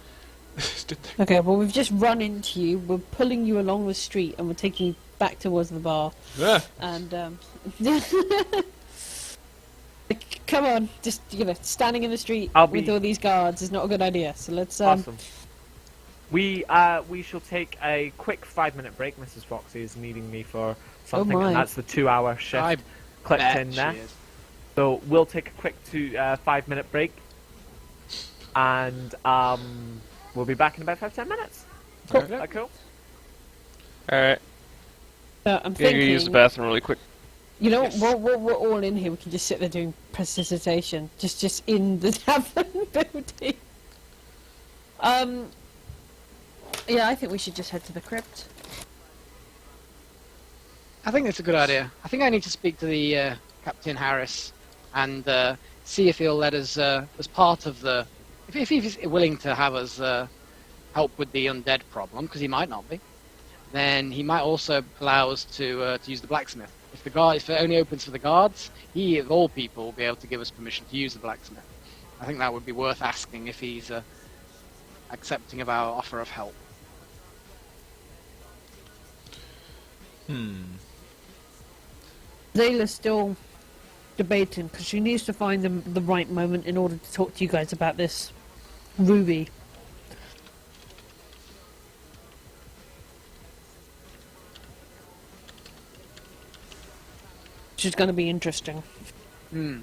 Stood there. Okay, well, we've just run into you. We're pulling you along the street and we're taking you back towards the bar. Ah, And, come on, just, standing in the street I'll with be- all these guards is not a good idea. So let's, Awesome. We shall take a quick 5-minute break. Mrs. Foxy is needing me for something, my. and that's the 2-hour shift I clicked bet in there. she is. So we'll take a quick 5-minute break, and we'll be back in about 5-10 minutes. Cool. Okay. Cool. Alright, I'm gonna go use the thinking, bathroom really quick. you know, Yes. we're all in here. We can just sit there doing prestidigitation, just in the tavern building. Yeah, I think we should just head to the crypt. I think that's a good idea. I think I need to speak to the Captain Harris and see if he'll let us, as part of the, if he's willing to have us help with the undead problem, because he might not be. Then he might also allow us to use the blacksmith. If it only opens for the guards, he of all people will be able to give us permission to use the blacksmith. I think that would be worth asking if he's accepting of our offer of help. Zayla's still debating because she needs to find the right moment in order to talk to you guys about this ruby. Which is going to be interesting. Hmm.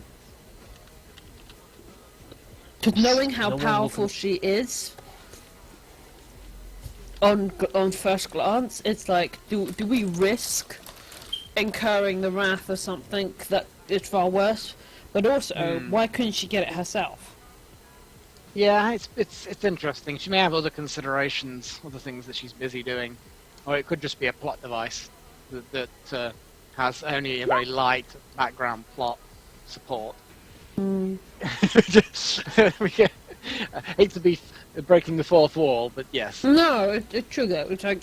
Because knowing how No one powerful will she is, on first glance, it's like, do we risk incurring the wrath of something that is far worse? But also, why couldn't she get it herself? Yeah, it's interesting. She may have other considerations, other things that she's busy doing, or it could just be a plot device that has only a very light background plot support. I hate to be breaking the fourth wall, but yes. No, it's true though. It's like,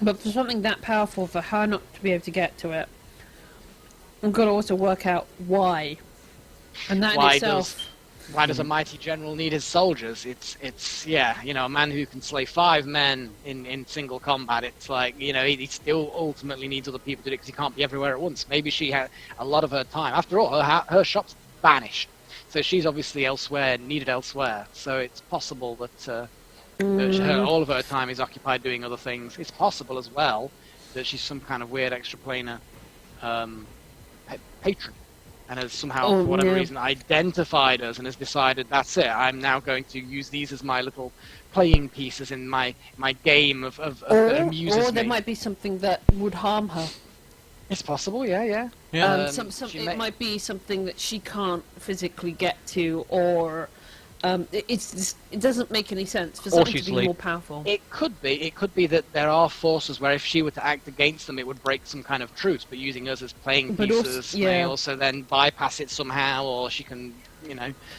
but for something that powerful, for her not to be able to get to it, I've got to also work out why. And that in itself. Why does a mighty general need his soldiers? It's yeah, a man who can slay 5 men in single combat. It's like, he still ultimately needs other people to do it because he can't be everywhere at once. Maybe she had a lot of her time. After all, her shop's vanished, so she's obviously needed elsewhere. So it's possible that all of her time is occupied doing other things. It's possible as well that she's some kind of weird extraplanar patron. And has somehow, for whatever reason, identified us and has decided, that's it, I'm now going to use these as my little playing pieces in my game that amuses me. Or there might be something that would harm her. It's possible, yeah. It might be something that she can't physically get to, or it doesn't make any sense for something to be more powerful. It could be that there are forces where if she were to act against them, it would break some kind of truce. But using us as playing pieces may also then bypass it somehow, or she can,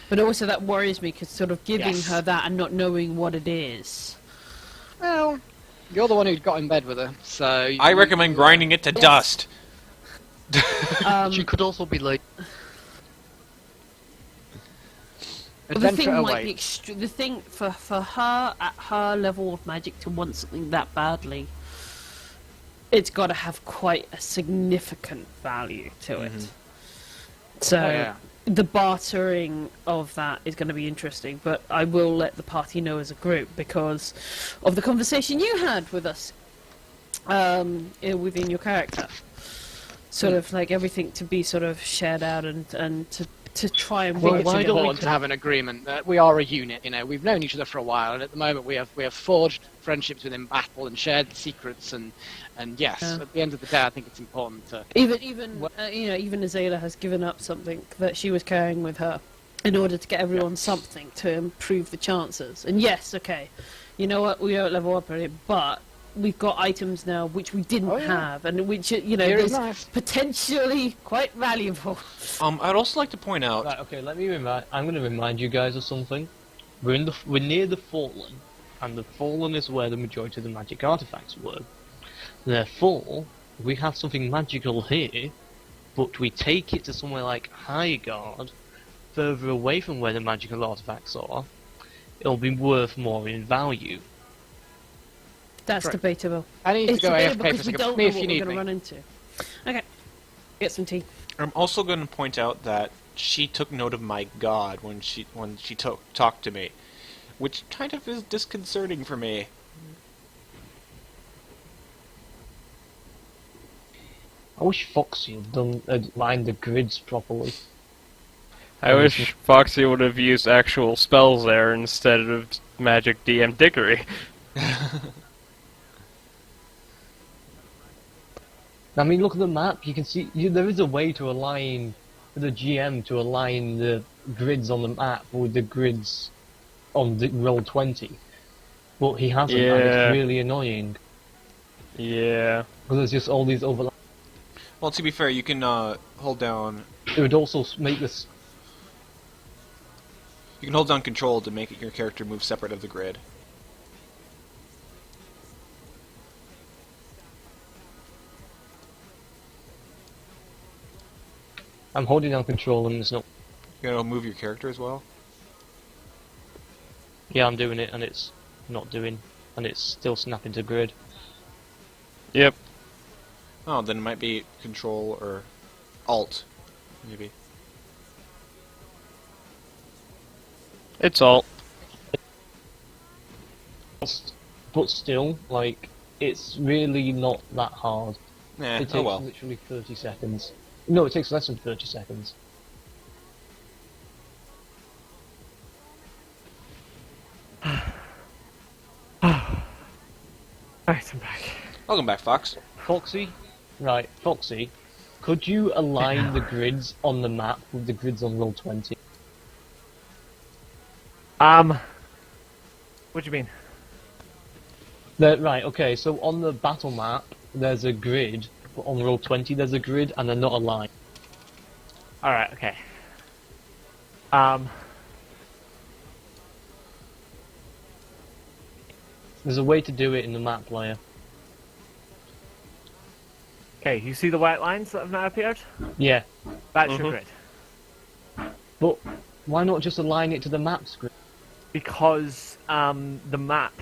But also that worries me because sort of giving her that and not knowing what it is. Well, you're the one who got in bed with her, so I recommend grinding it to dust. She could also be like, The thing might be the thing for her at her level of magic to want something that badly, it's got to have quite a significant value to it. So the bartering of that is going to be interesting. But I will let the party know as a group because of the conversation you had with us within your character. Sort of like everything to be sort of shared out and to try and I think it's important to have an agreement that we are a unit. We've known each other for a while, and at the moment we have forged friendships within battle and shared secrets. And yes, at the end of the day, I think it's important to even Azalea has given up something that she was carrying with her in order to get everyone something to improve the chances. And yes, okay, you know what, we don't level up on it, but we've got items now which we didn't have, and which is potentially quite valuable. I'd also like to point out. right, okay, I'm going to remind you guys of something. We're near the Fallen, and the Fallen is where the majority of the magic artifacts were. Therefore, we have something magical here, but we take it to somewhere like Highguard, further away from where the magical artifacts are. It'll be worth more in value. That's Correct. debatable. I need to It's go debatable AFK for a because we second. don't Me know if what you we're need going to me. run into. Okay, get some tea. I'm also going to point out that she took note of my god when she talked to me. which kind of is disconcerting for me. I wish Foxy had done lined the grids properly. I wish Foxy would have used actual spells there instead of magic DM dickery. I mean, look at the map. You can see there is a way to align for the GM to align the grids on the map with the grids on the roll 20, but he hasn't, and Yeah. it's really annoying Yeah. because there's just all these overlaps. Well, to be fair, you can hold down. It would also make this. You can hold down control to make your character move separate of the grid. I'm holding down control and it's not. You're gonna move your character as well. Yeah, I'm doing it and it's not doing, and it's still snapping to grid. Yep. Oh, then it might be control or alt, maybe. It's all. But still, like, it's really not that hard. Nah, It takes oh well. literally 30 seconds. No, it takes less than 30 seconds. Right, I'm back. Welcome back, Fox. Foxy? Right, Foxy, could you align the grids on the map with the grids on roll 20? What do you mean? Right, okay, so on the battle map, there's a grid, but on roll 20 there's a grid, and they're not aligned. Alright, okay. There's a way to do it in the map layer. Okay, you see the white lines that have now appeared? Yeah, That's your grid. but why not just align it to the map's grid? Because the map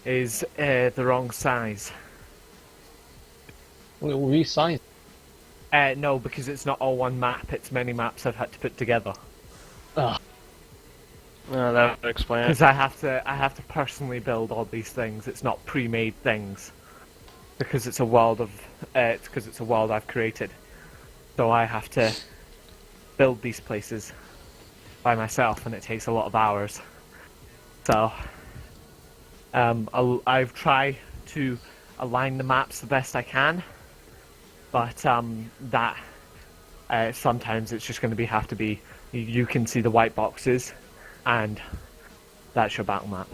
is the wrong size. Well, it will resize. No, because it's not all one map, it's many maps I've had to put together. Ugh. That would explain it. Because I have to personally build all these things. It's not pre-made things. Because it's a world of because it's a world I've created. So I have to build these places by myself, and it takes a lot of hours. So I've tried to align the maps the best I can, but that sometimes it's just going to have to be you can see the white boxes, and that's your battle map.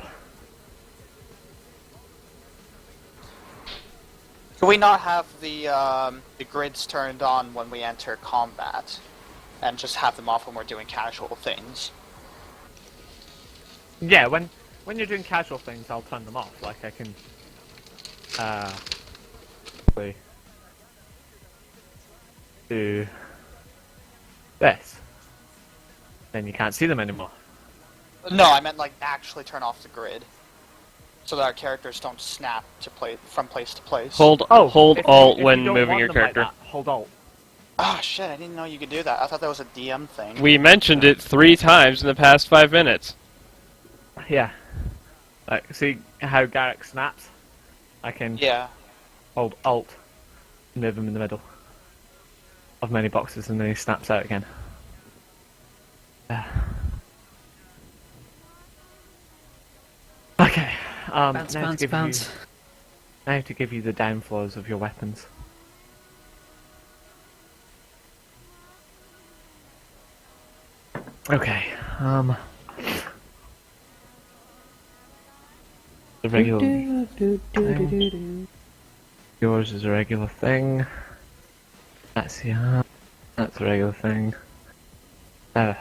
Can we not have the grids turned on when we enter combat, and just have them off when we're doing casual things? Yeah, when you're doing casual things, I'll turn them off. Like I can, do this. Then you can't see them anymore. No, I meant like actually turn off the grid, so that our characters don't snap to from place to place. Hold if Alt you when don't moving want your them like character. that, hold Alt. Ah, shit! I didn't know you could do that. I thought that was a DM thing. We mentioned it 3 times in the past 5 minutes. Yeah. Like, see how Garrick snaps? I can Yeah. hold Alt and move him in the middle of many boxes, and then he snaps out again. Okay. Bounce, now bounce, to give bounce. now to give you the downflows of your weapons. Okay. The regular. Yours is a regular thing. That's yeah. That's a regular thing. I've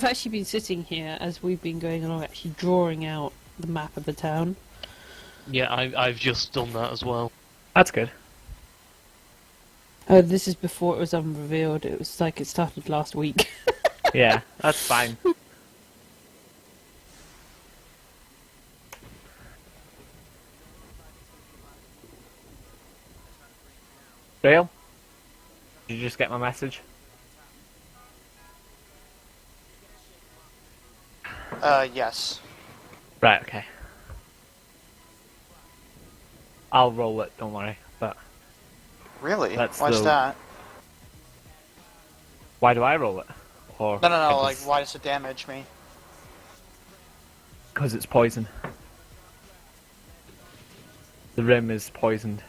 actually been sitting here as we've been going along, actually drawing out the map of the town. Yeah, I've just done that as well. That's good. Oh, this is before it was unrevealed. It was like it started last week. Yeah, that's fine. Dale, Did you just get my message? Yes. Right, okay. I'll roll it, don't worry. But Really? That's Why's the- that? why do I roll it? Or No, like, why does it damage me? because it's poison. The rim is poisoned.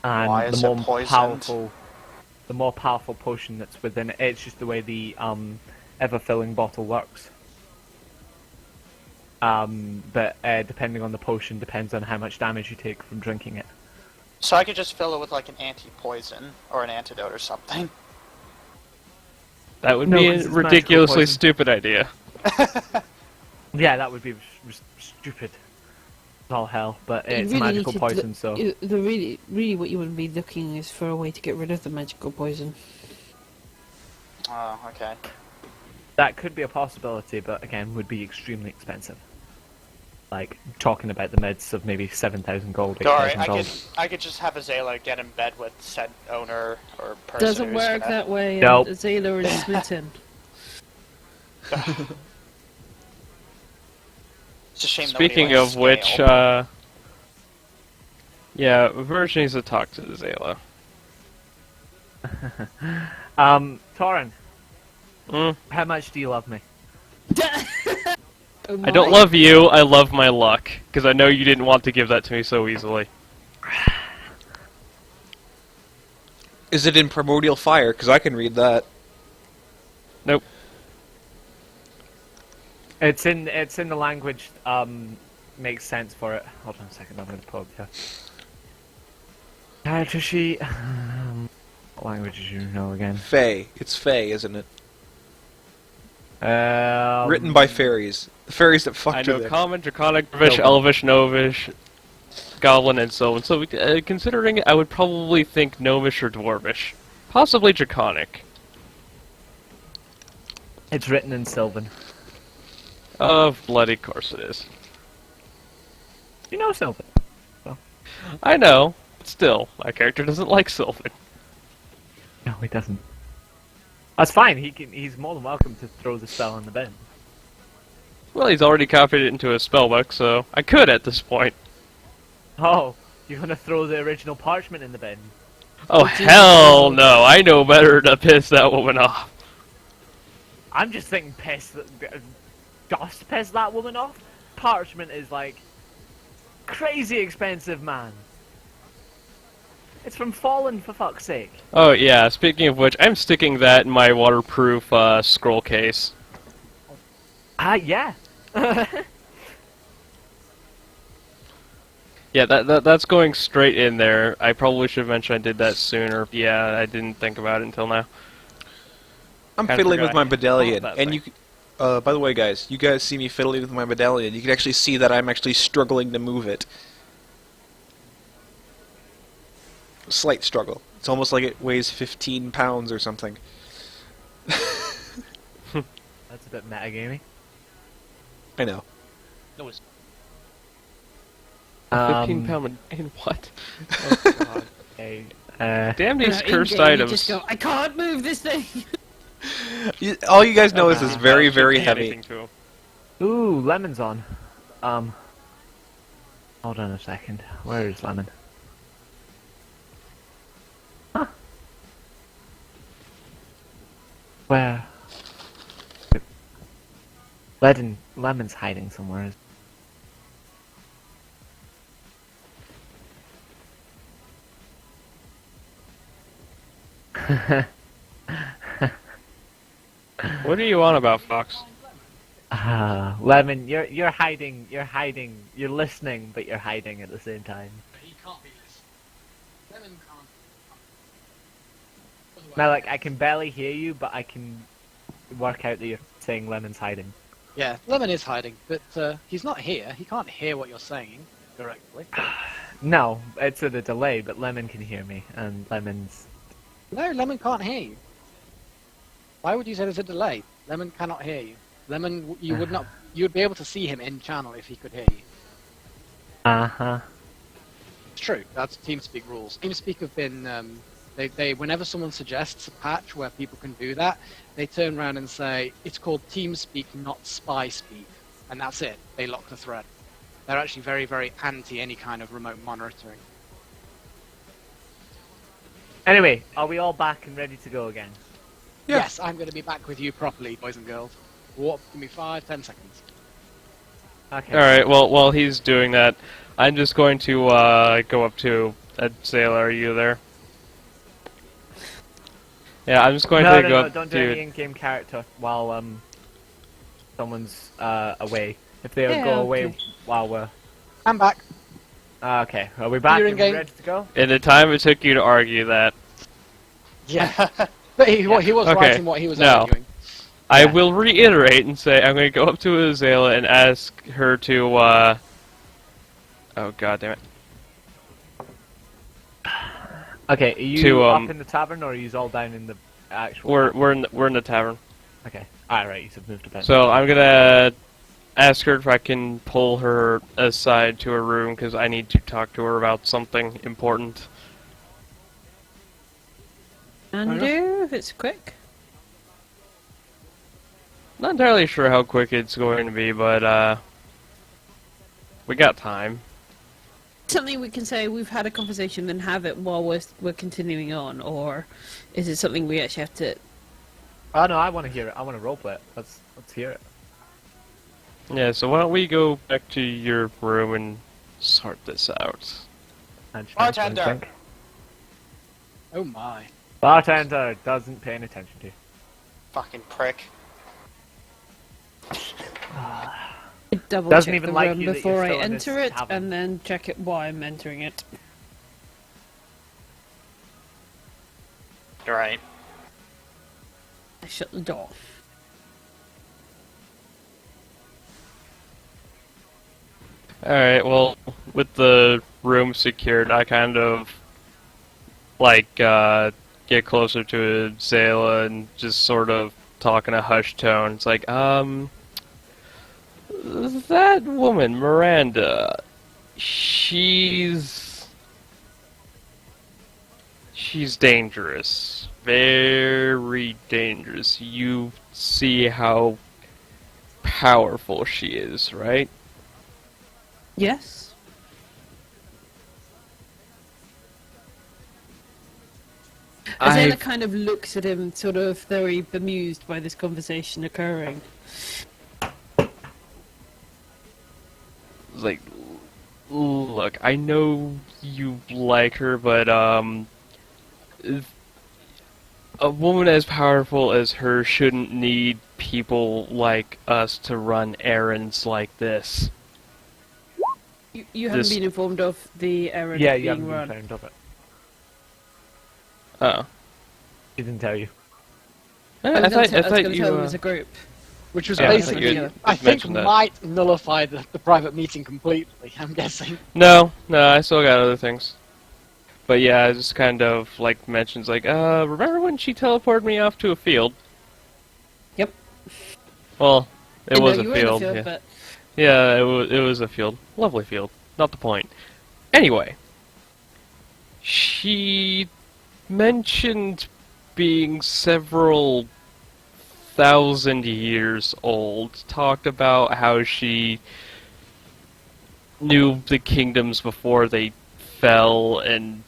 And Why is the it more poisoned? the more powerful potion that's within it, it's just the way the ever-filling bottle works. But depending on the potion, depends on how much damage you take from drinking it. So I could just fill it with, like, an anti-poison or an antidote or something. That would No, be 'cause a it's magical ridiculously poison. stupid idea. Yeah, that would be stupid. It's all hell, but You it's really magical need to poison, so... The really, what you want to be looking is for a way to get rid of the magical poison. Oh, okay. That could be a possibility, but again, would be extremely expensive. Like, talking about the mids of maybe 7,000 gold, Don't worry, 8,000 gold. I could just have Azala get in bed with said owner or person Doesn't who's work gonna... that way. Nope. Azela is smitten. It's a shame nobody Speaking likes of which, scale. yeah, Verge needs to talk to Zayla. Torin, Mm. how much do you love me? Oh I don't my. love you, I love my luck. Because I know you didn't want to give that to me so easily. Is it in primordial fire? Because I can read that. Nope. It's in the language, makes sense for it. Hold on a second, I'm gonna pull up here. Character sheet. What languages you know again? Fey. It's Fey, isn't it? Um, Written by fairies. The fairies that I fucked know her there. Common, Draconic, Dwarvish, Nope. Elvish, Gnomish, Goblin, and so on. So, considering it, I would probably think Gnomish or Dwarvish. Possibly Draconic. It's written in Sylvan. Of bloody course it is. You know Sylvan. I know, but still, my character doesn't like Sylvan. No, he doesn't. That's fine. He's more than welcome to throw the spell in the bin. Well, he's already copied it into a spellbook, so I could at this point. Oh, you're gonna throw the original parchment in the bin? Oh, hell no, I know better to piss that woman off. I'm just thinking just piss that woman off? Parchment is like crazy expensive, man. It's from Fallen, for fuck's sake. Oh yeah, speaking of which, I'm sticking that in my waterproof scroll case. Yeah. Yeah, that's going straight in there. I probably should have mentioned I did that sooner. Yeah, I didn't think about it until now. I'm Kinda fiddling with forgot. my medallion, That and thing. you. By the way, guys, you guys see me fiddling with my medallion. You can actually see that I'm actually struggling to move it. Slight struggle. It's almost like it weighs 15 pounds or something. That's a bit metagamey. I know. No, it's 15-pound in what? Oh, God. Okay. Damn these In cursed game, you items. just go, I can't move this thing. All you guys know is Okay. it's very, Shouldn't very be heavy. anything to 'em. Ooh, lemon's on. Hold on a second. Where is lemon? Huh. Where? Lemon's hiding somewhere. What are you on about, Fox? Lemon, you're hiding, you're listening, but you're hiding at the same time. He can't be this. Lemon can't. Now, like, I can barely hear you, but I can work out that you're saying Lemon's hiding. Yeah, Lemon is hiding, but he's not here. He can't hear what you're saying directly. No, it's at a delay, but Lemon can hear me, and Lemon's... No, Lemon can't hear you. Why would you say there's a delay? Lemon cannot hear you. Lemon, you would not. You would be able to see him in channel if he could hear you. Uh-huh. true. That's TeamSpeak rules. TeamSpeak have been they whenever someone suggests a patch where people can do that, they turn around and say it's called TeamSpeak, not spy speak, and that's it. They lock the thread. They're actually very, very anti any kind of remote monitoring. Anyway, are we all back and ready to go again? Yeah. Yes, I'm going to be back with you properly, boys and girls. Warp, give me 5, 10 seconds. Okay. Alright, well, while he's doing that, I'm just going to go up to Zayla. Are you there? Yeah, I'm just going to go No, up don't do to... any in-game character while someone's away. If they Yeah, go away okay. while we're... I'm back. Okay, are we back You're and in-game. ready to go? In the time it took you to argue that, Yeah. But he was Okay, writing what he was now. arguing. I Yeah. will reiterate and say I'm going to go up to Azalea and ask her to, oh god damn it. Okay, are you To, up in the tavern or are you all down in the actual... We're in the tavern. Okay. Alright, you have moved a bit. So I'm gonna ask her if I can pull her aside to her room because I need to talk to her about something important. And do if it's quick. Not entirely sure how quick it's going to be, but we got time. Something we can say we've had a conversation and have it while we're continuing on, or is it something we actually have to? Oh no, I want to hear it. I want to roleplay it. Let's hear it. Yeah, so why don't we go back to your room and sort this out? Bartender! Oh my. Bartender doesn't pay any attention to you. Fucking prick. Double Doesn't check even the like room you that before you're I still in this enter it, tavern. and then check it while I'm entering it. You're right. I shut the door. Alright, well, with the room secured, I kind of, like, get closer to Zayla and just sort of talk in a hushed tone. It's like, that woman, Miranda, she's dangerous. Very dangerous. You see how powerful she is, right? Yes. Azela kind of looks at him, sort of very bemused by this conversation occurring. Like, look, I know you like her, but, a woman as powerful as her shouldn't need people like us to run errands like this. You haven't This- been informed of the errand Yeah, you being haven't run. been informed of it. Oh. She didn't tell you. I was I going thought to you, tell them as a group. Which was Yeah, basically, you I think, mentioned that. might nullify the private meeting completely, I'm guessing. No, I still got other things. But yeah, I just kind of, like, mentions, like, remember when she teleported me off to a field? Yep. Well, it No, was you a were in the field, field, yeah. but Yeah, it was a field. Lovely field. Not the point. Anyway. She mentioned being several thousand years old. Talked about how she knew the kingdoms before they fell, and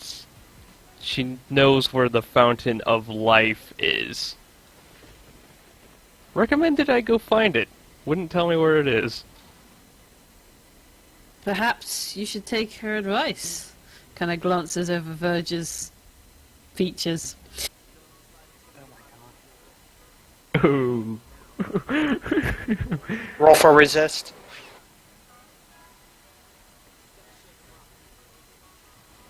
she knows where the fountain of life is. Recommended I go find it. Wouldn't tell me where it is. perhaps you should take her advice. Kind of glances over Verge's features. Ooh. Roll for resist.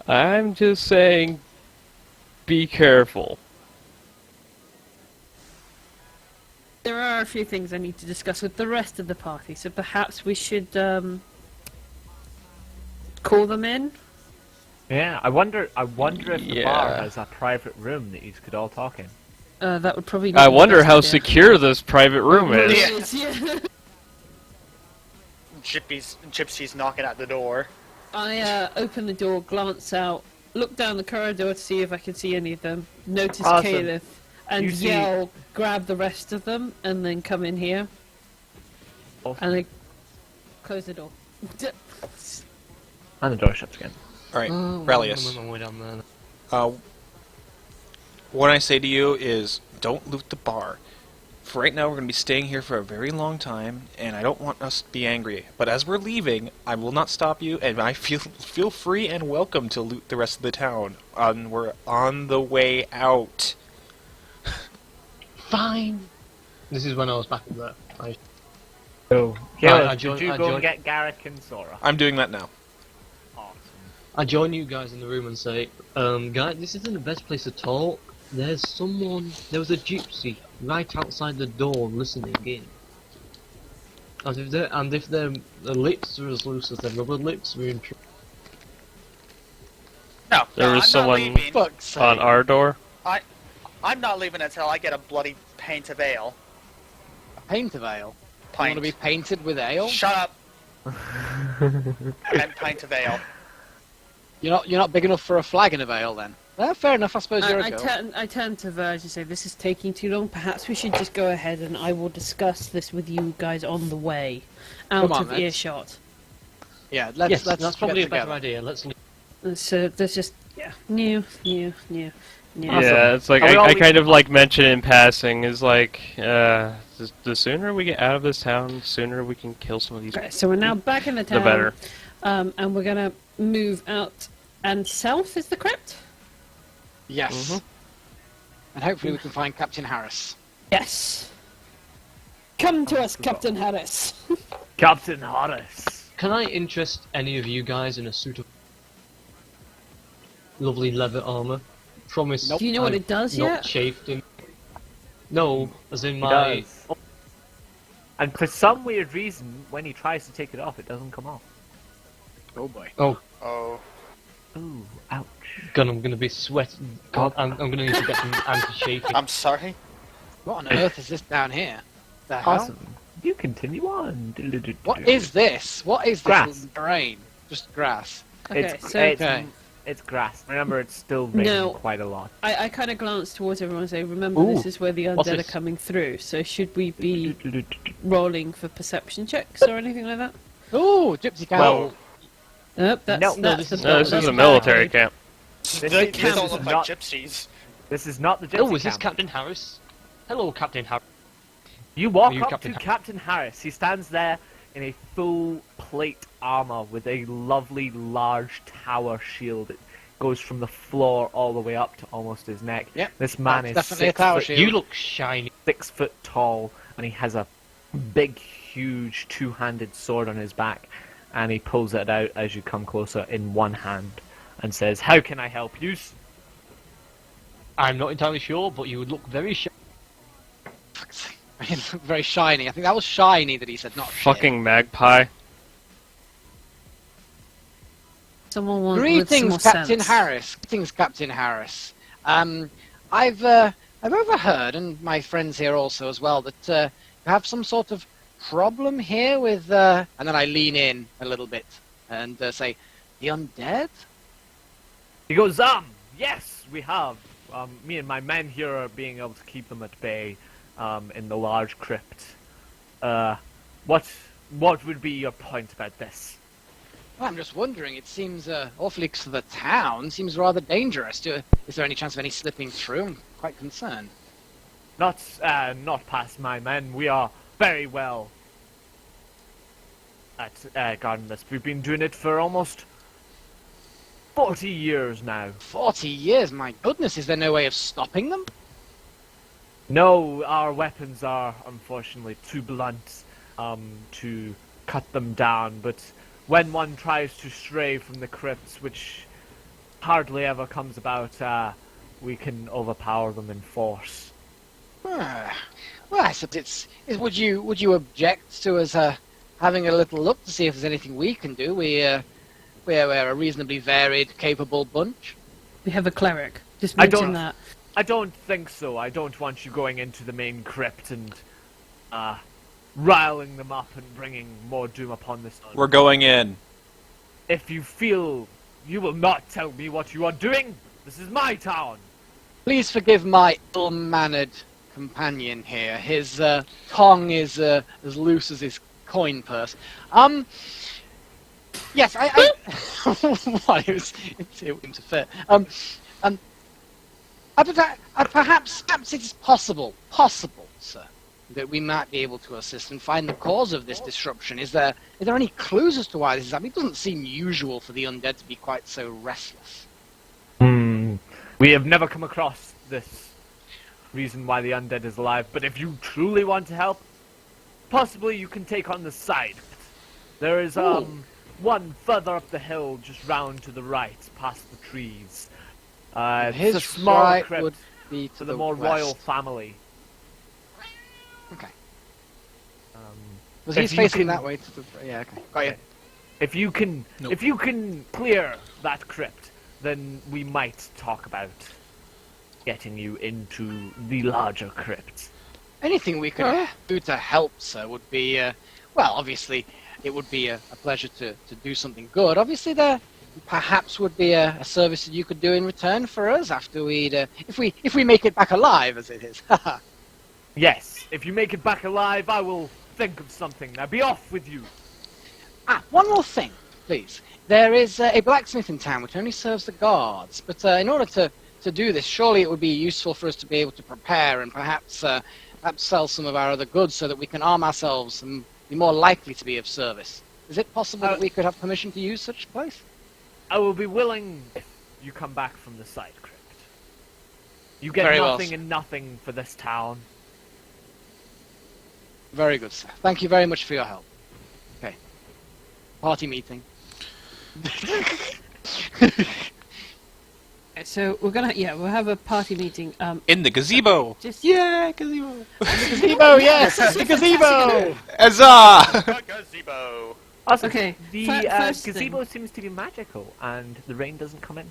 I'm just saying, be careful. There are a few things I need to discuss with the rest of the party, so perhaps we should call them in. Yeah, I wonder if the bar Yeah. has a private room that you could all talk in. That would probably. I be the wonder best how idea. secure this private room It is. is, yeah. Gypsy's knocking at the door. I open the door, glance out, look down the corridor to see if I can see any of them, notice Awesome. Caliph, and You see- yell, grab the rest of them, and then come in here. Awesome. And I close the door. And the door shuts again. All right, Oh, Rallius. I'm way down there. What I say to you is, don't loot the bar. For right now, we're going to be staying here for a very long time, and I don't want us to be angry. But as we're leaving, I will not stop you, and I feel free and welcome to loot the rest of the town. We're on the way out. Fine. This is when I was back up there. So, I Caleb, join- did you I go join- and get Garrick and Sora? I'm doing that now. Awesome. I join you guys in the room and say, guys, this isn't the best place to talk. There was a gypsy right outside the door listening in. And if their lips are as loose as their rubber lips, we're in trouble. No, There no, was I'm someone- not leaving. Fuck's sake. On our door? I'm not leaving until I get a bloody pint of ale. A paint of ale. You want Pint. to be painted with ale? Shut up. And pint of ale. You're not big enough for a flagon of ale then. Fair enough, I suppose you're a girl. I turn to Verge and say, this is taking too long. Perhaps we should just go ahead and I will discuss this with you guys on the way. Out Come on, of let's- earshot. Yeah, let's Yes, let's that's get probably a better together. idea. Let's leave. So there's just, new. Yeah, it's like Are we all I leaving? kind of like mention in passing is like the sooner we get out of this town, the sooner we can kill some of these. Okay, so we're now back in the The town. better. And we're going to move out and south is the crypt? Yes. Mhm. And hopefully we can find Captain Harris. Yes. Come to us, Captain Harris. Captain Horace. Can I interest any of you guys in a suit of lovely leather armor? Promise. Do you know what I'm it does not yet? chafed in. No, as in He my. does. And for some weird reason, when he tries to take it off, it doesn't come off. Oh boy. Oh. Ooh, ouch. God, I'm gonna be sweating. God, I'm gonna need to get some anti-chafing. I'm sorry. What on earth is this down here? The hell? Awesome. You continue on. What is this? What is this Grass. little terrain? Just grass. Okay, It's, so Okay. it's grass. Remember, it's still raining No. quite a lot. I kind of glance towards everyone and say, remember, Ooh, this is where the what's undead are this? coming through. So should we be rolling for perception checks or anything like that? Ooh, gypsy camp. Well, Nope, that's, No, that's this the is- No, this that's is a the military barricade. camp. This They is- don't this look is like not- gypsies. This is not the gypsy oh, is this camp. Captain Harris? Hello, Captain Harris. You walk Are you up Captain to Har- Captain Harris. He stands there in a full plate armor with a lovely large tower shield. It goes from the floor all the way up to almost his neck. Yep, This man that's is definitely a tower shield. You look shiny. 6 foot tall, and he has a big, huge two-handed sword on his back, and he pulls it out as you come closer in one hand and says, "How can I help you?" I'm not entirely sure, but you would look very shiny. Very shiny. I think that was shiny that he said, not shit. Fucking magpie. Someone wants Greetings, with some more Captain sense. Harris. Greetings, Captain Harris. I've overheard, and my friends here also as well, that you have some sort of problem here with. And then I lean in a little bit and say, the undead. He goes, yes, we have. Me and my men here are being able to keep them at bay, in the large crypt. What would be your point about this? Well, I'm just wondering. It seems awfully for the town. Seems rather dangerous. Is there any chance of any slipping through? I'm quite concerned. Not past my men. We are very well at guarding this. We've been doing it for almost 40 years now. 40 years, my goodness. Is there no way of stopping them? No, our weapons are unfortunately too blunt to cut them down, but when one tries to stray from the crypts, which hardly ever comes about, we can overpower them in force. Well, I suppose would you object to us having a little look to see if there's anything we can do? We're a reasonably varied, capable bunch. We have a cleric. Just I mention don't- that. I don't think so. I don't want you going into the main crypt and riling them up and bringing more doom upon this. We're going in. if you feel you will not tell me what you are doing, this is my town. Please forgive my ill-mannered companion here. His tongue is as loose as his coin purse. Yes, I what, it seemed to fit. Perhaps it is possible, sir, that we might be able to assist and find the cause of this disruption. Is there any clues as to why this is happening? It doesn't seem usual for the undead to be quite so restless. We have never come across this reason why the undead is alive, but if you truly want to help, possibly you can take on the side. There is one further up the hill, just round to the right, past the trees. It's a small right crypt would be to for the more royal family. Okay. Was if he's you facing can- that way? Yeah, okay. Got you. If you can, Nope. if you can clear that crypt, then we might talk about getting you into the larger crypt. Anything we could do to help, sir, would be, well, obviously, it would be a pleasure to do something good. Obviously, there perhaps would be a service that you could do in return for us after we'd, if we make it back alive, as it is. Yes, if you make it back alive, I will think of something. Now be off with you. One more thing, please. There is a blacksmith in town which only serves the guards, but in order to do this, surely it would be useful for us to be able to prepare and perhaps sell some of our other goods so that we can arm ourselves and be more likely to be of service. Is it possible that we could have permission to use such a place? I will be willing if you come back from the side crypt. You get Very well, nothing sir. and nothing for this town. Very good, sir. Thank you very much for your help. Okay. Party meeting. So we'll have a party meeting. In the gazebo. Just Yeah, gazebo. Gazebo, yes! The gazebo! Huzzah! Gazebo. Also, Okay, the first gazebo thing. seems to be magical, and the rain doesn't come in.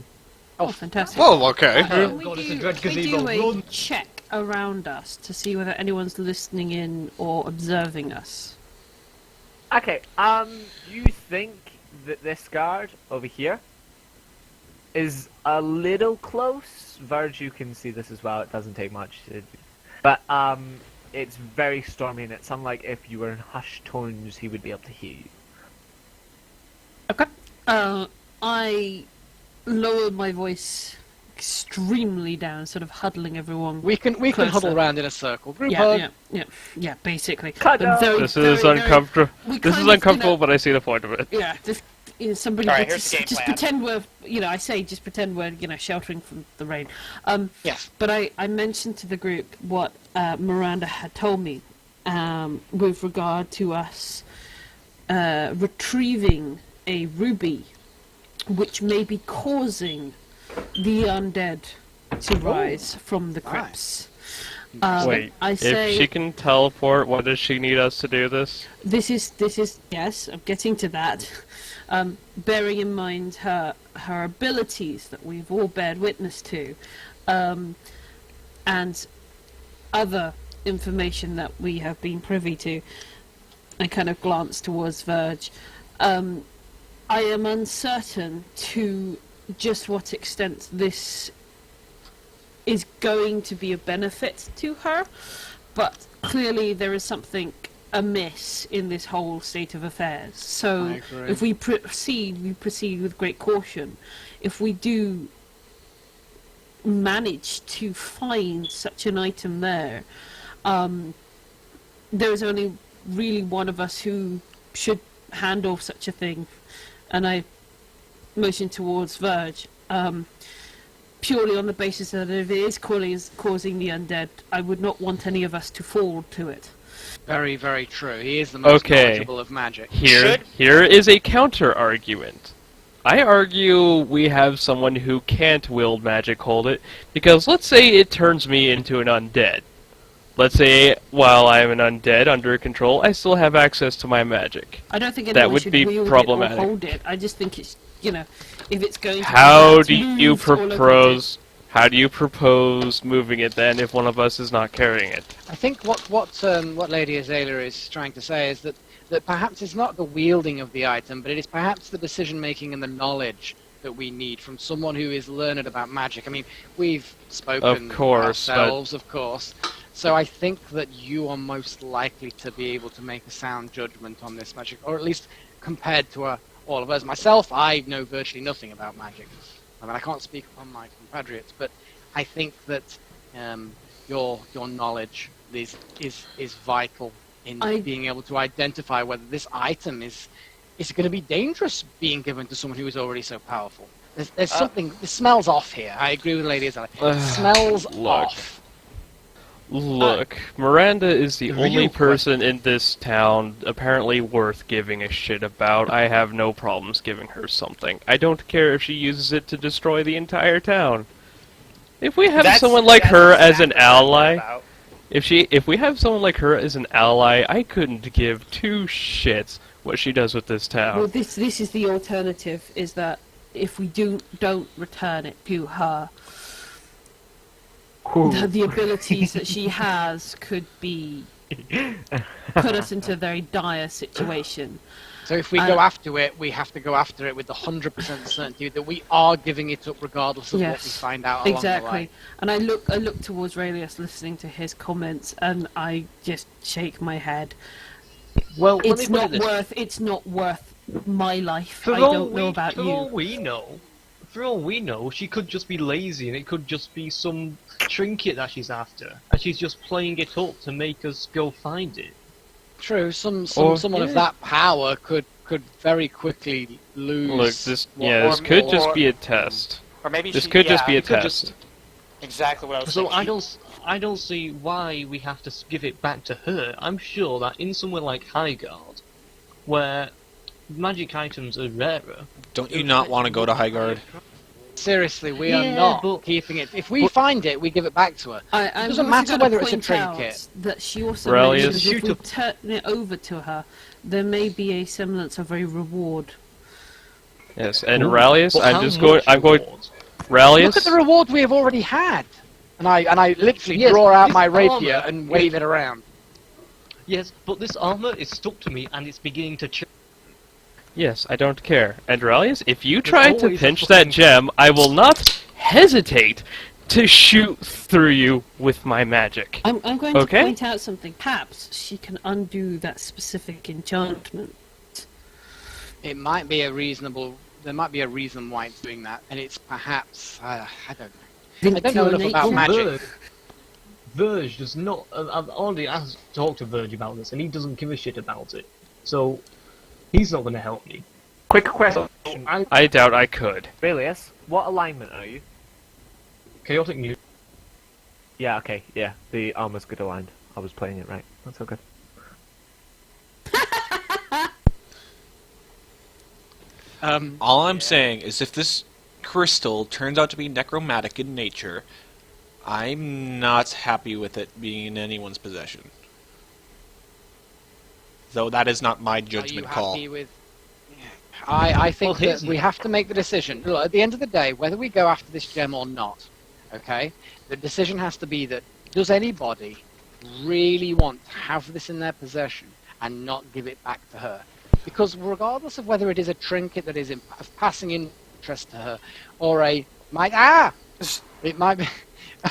Oh, fantastic. Whoa, okay. Can God, it's a we dread do gazebo. a Run. check around us to see whether anyone's listening in or observing us? Okay, you think that this guard over here is a little close? Verge, you can see this as well. It doesn't take much. But, it's very stormy, and it's unlike if you were in hushed tones, he would be able to hear you. Okay. I lower my voice extremely down, sort of huddling everyone. We can Closer. huddle round in a circle. Group hug. Yeah, basically. Cut But out. very, This very, is very- uncomfortable. we This kind is of, uncomfortable, but I see the point of it. Yeah, just somebody All right, just, here's the game just plan. pretend we're, I say just pretend we're, sheltering from the rain. Yes. But I mentioned to the group what Miranda had told me with regard to us retrieving a ruby, which may be causing the undead to rise from the crypts. Wait, I say if she can teleport, what does she need us to do this? this is yes, I'm getting to that. Bearing in mind her abilities that we've all bared witness to, and other information that we have been privy to. I kind of glance towards Verge. I am uncertain to just what extent this is going to be a benefit to her, but clearly there is something amiss in this whole state of affairs. So I agree. if we proceed with great caution. If we do manage to find such an item there, there is only really one of us who should handle such a thing, and I motion towards Verge, purely on the basis that if it is causing the undead, I would not want any of us to fall to it. Very, very true. He is the most Okay. knowledgeable of magic. Here is a counter argument. I argue we have someone who can't wield magic hold it, because let's say it turns me into an undead. Let's say while I am an undead under control, I still have access to my magic. I don't think That anyone would should be wield problematic. it or hold it. I just think it's, if it's going to How be do you moved or located. How do you propose moving it then if one of us is not carrying it? I think what Lady Azalea is trying to say is that that perhaps it's not the wielding of the item, but it is perhaps the decision-making and the knowledge that we need from someone who is learned about magic. I mean, we've spoken ourselves, of course, so I think that you are most likely to be able to make a sound judgment on this magic, or at least compared to all of us. Myself, I know virtually nothing about magic. I mean, I can't speak upon my compatriots, but I think that your knowledge is vital in being able to identify whether this item is going to be dangerous being given to someone who is already so powerful. There's something. This smells off here. I agree with Lady Azalea. It smells off. Look, Miranda is the only person in this town apparently worth giving a shit about. I have no problems giving her something. I don't care if she uses it to destroy the entire town. If we have someone like her as an ally, if we have someone like her as an ally, I couldn't give two shits what she does with this town. Well, this is the alternative, is that if we don't return it to her, the abilities that she has could put us into a very dire situation. So if we go after it, we have to go after it with the 100% certainty that we are giving it up regardless of what we find out along the way. And I look towards Raelius, listening to his comments, and I just shake my head. Well, it's not worth my life. I don't know about you. For all we know, she could just be lazy, and it could just be some trinket that she's after, and she's just playing it up to make us go find it. True. Someone of that power could very quickly lose. Look, this could just be a test. Or maybe this could just be a test. Exactly what I was thinking. So I don't see why we have to give it back to her. I'm sure that in somewhere like Highguard, where magic items are rarer... Don't you not want to go to Highguard? Seriously, we are not keeping it. If we find it, we give it back to her. It doesn't matter whether it's a trinket. That she also mentioned if we turn it over to her, there may be a semblance of a reward. Yes, and Raelius, I'm going. Raelius, look at the reward we have already had. And I literally draw out my rapier and wave it around. Yes, but this armor is stuck to me and it's beginning to chip. Yes, I don't care. And Raelius, if you try to pinch that gem, I will not hesitate to shoot through you with my magic. I'm going to point out something. Perhaps she can undo that specific enchantment. It might be a reasonable. There might be a reason why it's doing that, and it's perhaps I don't know. I don't know enough about magic. Verge does not. I've already talked to Verge about this, and he doesn't give a shit about it. So he's not going to help me. Quick question. I doubt I could. Raelius, what alignment are you? Chaotic new. Yeah, okay, yeah. The armor's good aligned. I was playing it right. That's all good. All I'm saying is if this crystal turns out to be necromantic in nature, I'm not happy with it being in anyone's possession. Though that is not my judgment call. Are you happy with... I think that we have to make the decision. Look, at the end of the day, whether we go after this gem or not, okay, the decision has to be that does anybody really want to have this in their possession and not give it back to her? Because regardless of whether it is a trinket that is of passing interest to her, or it might be.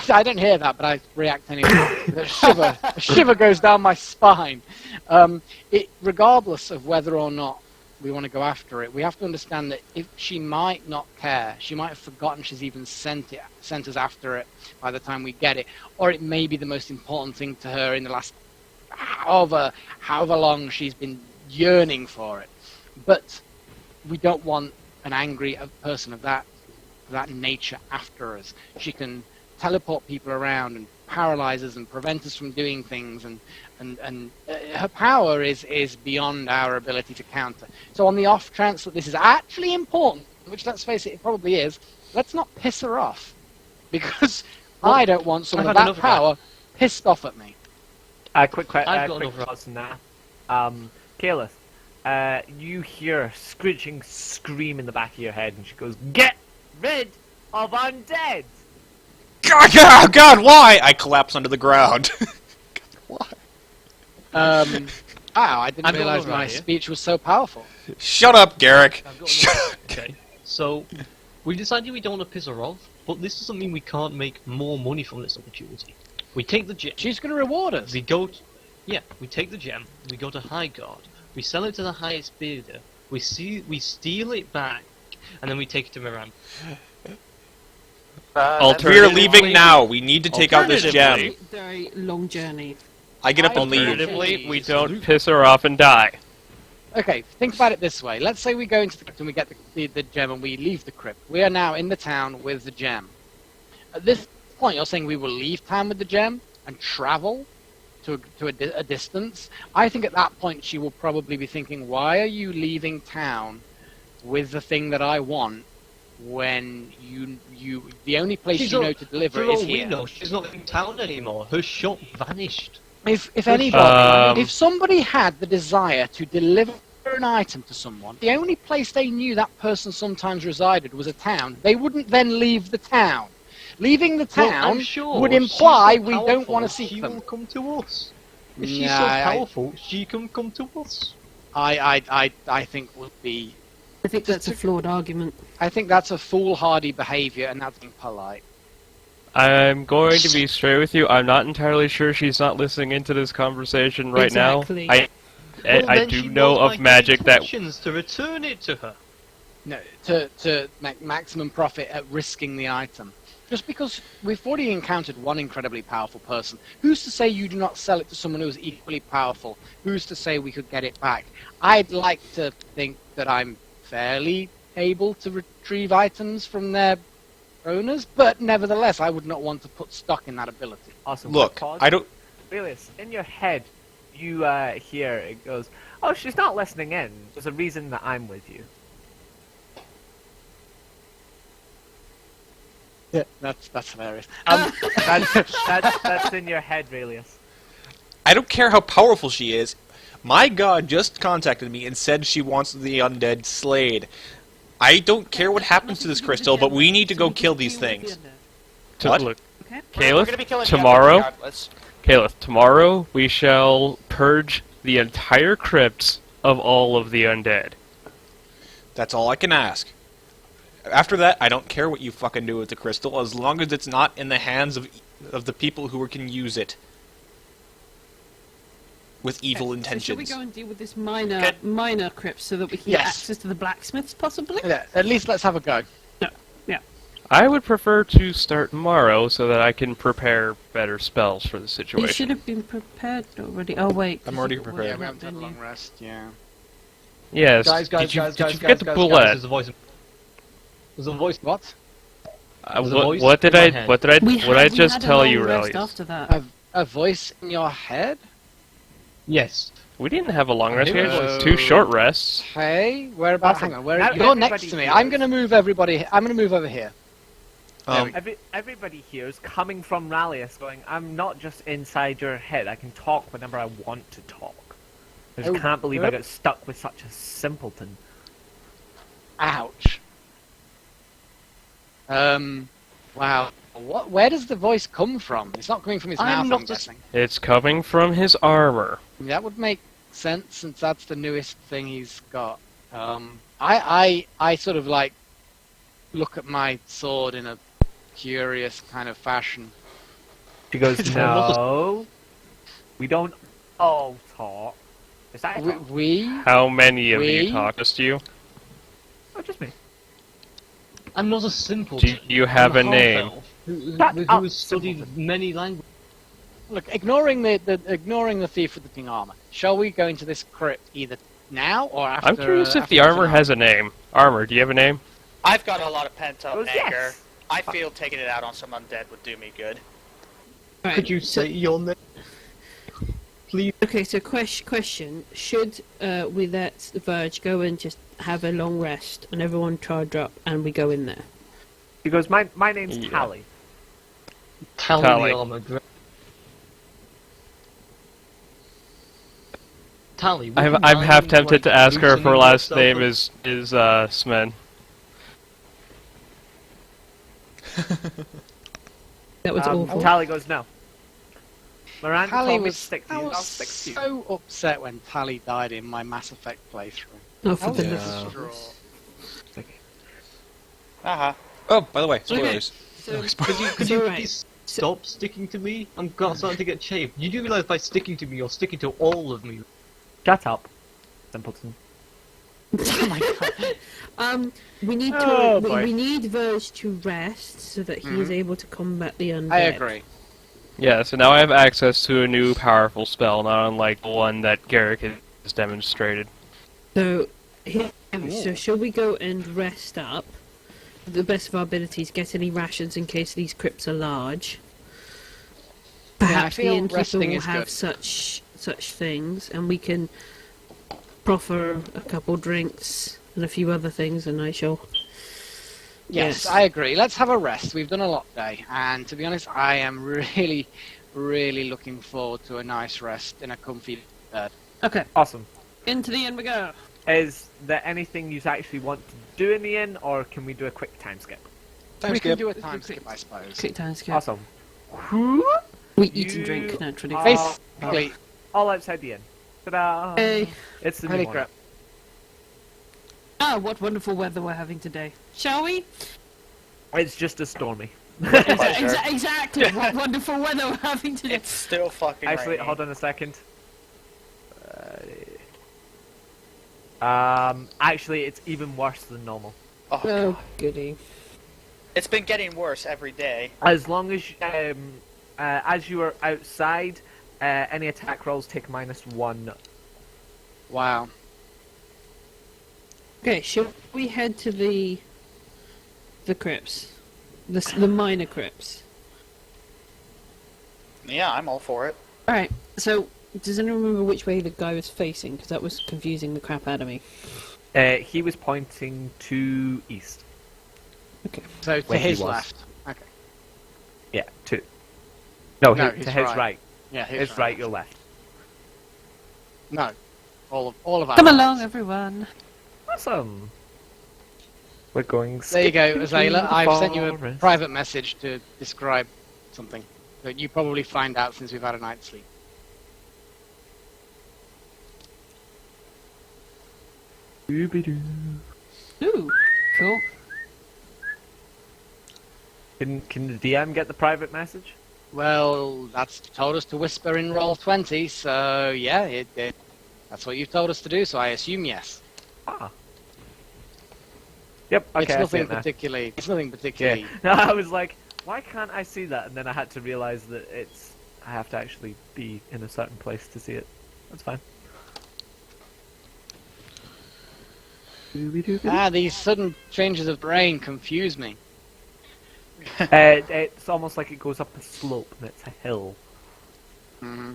I don't hear that, but I react anyway. A shiver goes down my spine. Regardless of whether or not we want to go after it, we have to understand that if she might not care, she might have forgotten she's even sent us after it by the time we get it, or it may be the most important thing to her in the last however long she's been yearning for it. But we don't want an angry person of that nature after us. She can teleport people around and paralyze us and prevent us from doing things, and her power is beyond our ability to counter. So on the off chance that this is actually important, which let's face it, it probably is, let's not piss her off, because I don't want someone with that power pissed off at me. Quick thoughts on that. Kalis, you hear a screeching scream in the back of your head, and she goes, "Get rid of undead!" God, why? I collapse under the ground. Why? Wow, I didn't I've got realize one my right here. speech was so powerful. Shut up, Garrick. I've got Shut one. up. Okay, so we decided we don't want to piss her off, but this doesn't mean we can't make more money from this opportunity. We take the gem. She's going to reward us. We go. Yeah, we take the gem. We go to High Guard. We sell it to the highest bidder. We steal it back, and then we take it to Miran. We are Alternatively- leaving now. We need to take out this Alternatively- gem. Very long journey. I get up and leave. Alternatively, we don't piss her off and die. Okay, think about it this way. Let's say we go into the crypt and we get the gem and we leave the crypt. We are now in the town with the gem. At this point, you're saying we will leave town with the gem and travel to a distance. I think at that point she will probably be thinking, why are you leaving town with the thing that I want when the only place She's you not- know to deliver For it is all we here. know, she's not in town anymore. Her shop vanished. If anybody, Um, if somebody had the desire to deliver an item to someone, the only place they knew that person sometimes resided was a town. They wouldn't then leave the town. Leaving the Well, town I'm sure would she's imply so we don't powerful, want to seek she them. will come to us. If she's Nah, so I- powerful, she can come to us. I think would be. I think that's a flawed argument. I think that's a foolhardy behaviour, and that's being polite. I'm going to be straight with you. I'm not entirely sure she's not listening into this conversation right Exactly. now. Well, I then do she know won't of like magic any that questions to return it to her. No, to make maximum profit at risking the item. Just because we've already encountered one incredibly powerful person, who's to say you do not sell it to someone who is equally powerful? Who's to say we could get it back? I'd like to think that I'm fairly able to retrieve items from their owners, but nevertheless, I would not want to put stock in that ability. Awesome. Look, Pause. I don't. Alias, in your head, you hear it goes, "Oh, she's not listening in. There's a reason that I'm with you." Yeah, that's hilarious. That's in your head, Relius. I don't care how powerful she is. My god just contacted me and said she wants the undead slayed. I don't care what happens to this crystal, but we need to go kill these things. What? Look, Okay. We're gonna be Caliph, killing tomorrow, regardless. Caliph, tomorrow we shall purge the entire crypts of all of the undead. That's all I can ask. After that, I don't care what you fucking do with the crystal, as long as it's not in the hands of the people who can use it with evil So intentions. should we go and deal with this minor crypt so that we can get Yes. access to the blacksmiths, possibly? Yeah, at least let's have a go. Yeah. I would prefer to start tomorrow so that I can prepare better spells for the You situation. should have been prepared already. Oh wait. I'm already you- prepared. Yeah, we haven't had a didn't you? long rest. Yeah. Yes. Guys, did you forget the bullet? There's a voice. There's a voice. What? There's a voice What did in my I head. what did I We what I had- we just had a tell long you, rest Relius? after that. A voice in your head? Yes. We didn't have a long rest. We had Oh. 2 short rests. Hey, whereabouts? Awesome. Hang on, where Now you're next everybody to me. hears. I'm gonna move everybody. I'm gonna move over here. Everybody here is coming from Rallius going, I'm not just inside your head, I can talk whenever I want to talk. I just Oh, can't believe I good. got stuck with such a simpleton. Ouch. Wow. What? Where does the voice come from? It's not coming from his I'm mouth, not I'm just- guessing. It's coming from his armor. That would make sense since that's the newest thing he's got. I sort of like look at my sword in a curious kind of fashion. She goes, no, we don't all talk. Is that We? How many of We? you talk? Just you? Oh, just me. I'm not a simple. Do you have a name? Who Shut up, has studied simpleton. many languages? Look, ignoring the thief with the pink armor. Shall we go into this crypt either now or after? I'm curious if after the armor tonight? has a name. Armor, do you have a name? I've got a lot of pent up Well, anger. yes. I feel taking it out on some undead would do me good. Right, Could you so- say your name? Please. Okay, so question: should we let Verge go and just have a long rest and everyone charge up and we go in there? She goes, my name's Yeah. Tally. Tally Tally. the armor. Tally. would you I'm half mind, tempted like, to ask her if her loosening last yourself name up? is Smen. That was awful. Tally goes, no. Miranda Tally told me to was, stick to I you. I'll was stick to you. so upset when Tally died in my Mass Effect playthrough. Oh, for That was the Yeah. love. Uh-huh. Oh, by the way, Okay. spoilers. So, Could you alright. please stop sticking to me? I'm starting to get chafed. You do realise by sticking to me, you're sticking to all of me. Shut up, simpleton. Oh my god. We need to. Oh, we, boy. we need Verge to rest so that he is able to combat the undead. I agree. Yeah, so now I have access to a new powerful spell, not unlike the one that Garrick has demonstrated. So, so shall we go and rest up? To the best of our abilities, get any rations in case these crypts are large. Perhaps the feel innkeeper resting will is have good. such things, and we can proffer a couple drinks and a few other things, and I shall. Yes, I agree. Let's have a rest. We've done a lot today, and to be honest, I am really, really looking forward to a nice rest in a comfy bed. Okay, Awesome. into the inn we go. Is there anything you actually want to do in the inn, or can we do a quick time skip? We skip. can do a time skip, I suppose. Quick time skip. Awesome. We eat and You drink naturally. are- Basically, All outside the inn. Ta-da! Hey. It's the holy new crap. Ah, what wonderful weather we're having today. Shall we? It's just as stormy. Pleasure. Exactly. What wonderful weather we're having today. It's still fucking Actually, raining. hold on a second. Actually, it's even worse than normal. Oh, Oh, God. goody. It's been getting worse every day. As long as you are outside, any attack rolls take -1. Wow. Okay, shall we head to the crypts? The minor crypts. Yeah, I'm all for it. Alright, so does anyone remember which way the guy was facing? Because that was confusing the crap out of me. He was pointing to east. So to Where he his was. left. Okay. Yeah, to. No, No, to his his right. right. Yeah, His right, your left. No. All of our Come rights. along, everyone. Awesome. We're going. There you go, skipping Azayla. through the I've sent you a forest. private message to describe something that you probably find out since we've had a night's sleep. Ooh, cool. Can the DM get the private message? Well, that's told us to whisper in roll 20, so yeah, that's what you've told us to do, so I assume yes. Ah. Yep. Okay. It's I see nothing it now. particularly. It's nothing Yeah. particularly. No, I was like, why can't I see that? And then I had to realize that I have to actually be in a certain place to see it. That's fine. These sudden changes of brain confuse me. It's almost like it goes up a slope and it's a hill. hmm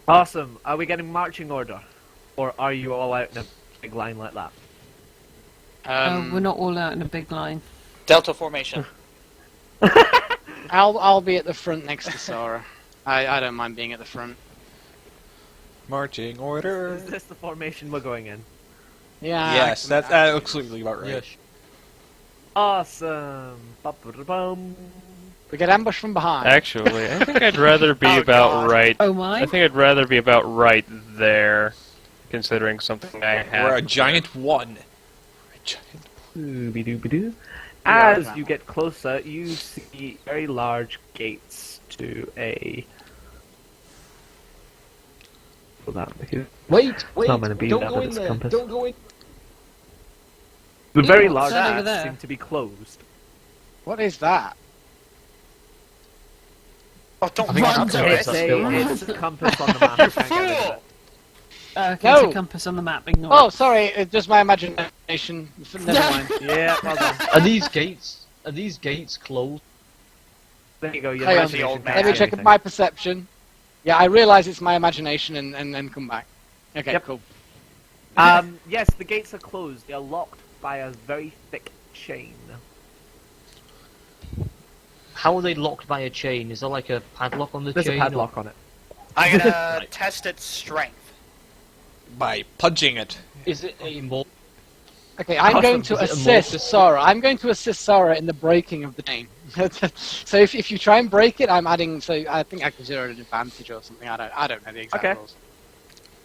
Awesome. Are we getting marching order? Or are you all out in a big line like that? We're not all out in a big line. Delta formation. I'll be at the front next to Sora. I don't mind being at the front. Marching order. Is this the formation we're going in? Yeah. Yes, that's absolutely about right. Yes. Awesome. Ba-ba-da-bum. We get ambushed from behind. Actually, I think I'd rather be Oh, about God. right. Oh my! I think I'd rather be about right there, considering something I have. We're a giant one. A giant. Dooby-dooby-doo. are As that you one. get closer, you see very large gates to a. Hold on, because Wait, not gonna be don't that go with in its there. compass. Don't go in. the very What's large that over gates there? seem to be closed. What is that? Oh, don't I think run it's up okay. to It's it. it's a compass on the map. I can't get rid of it. Okay, No. it's a compass on the map. Ignore Oh, it. sorry, it's just my imagination. Never mind. Yeah, well done. Are these gates closed? There you go. Your Hang on, imagination old man. can't Let me see check anything. my perception. Yeah, I realise it's my imagination and then come back. Okay, Yep. cool. Yes, the gates are closed. They are locked by a very thick chain. How are they locked by a chain? Is there like a padlock on the There's chain? a padlock on it. I'm gonna test its strength. By punching it. Is it a more? Okay, I'm Awesome. going to Is it a assist mortis? Sora. I'm going to assist Sora in the breaking of the chain. So if you try and break it, I'm adding. So I think I consider it an advantage or something. I don't know the exact Okay. rules.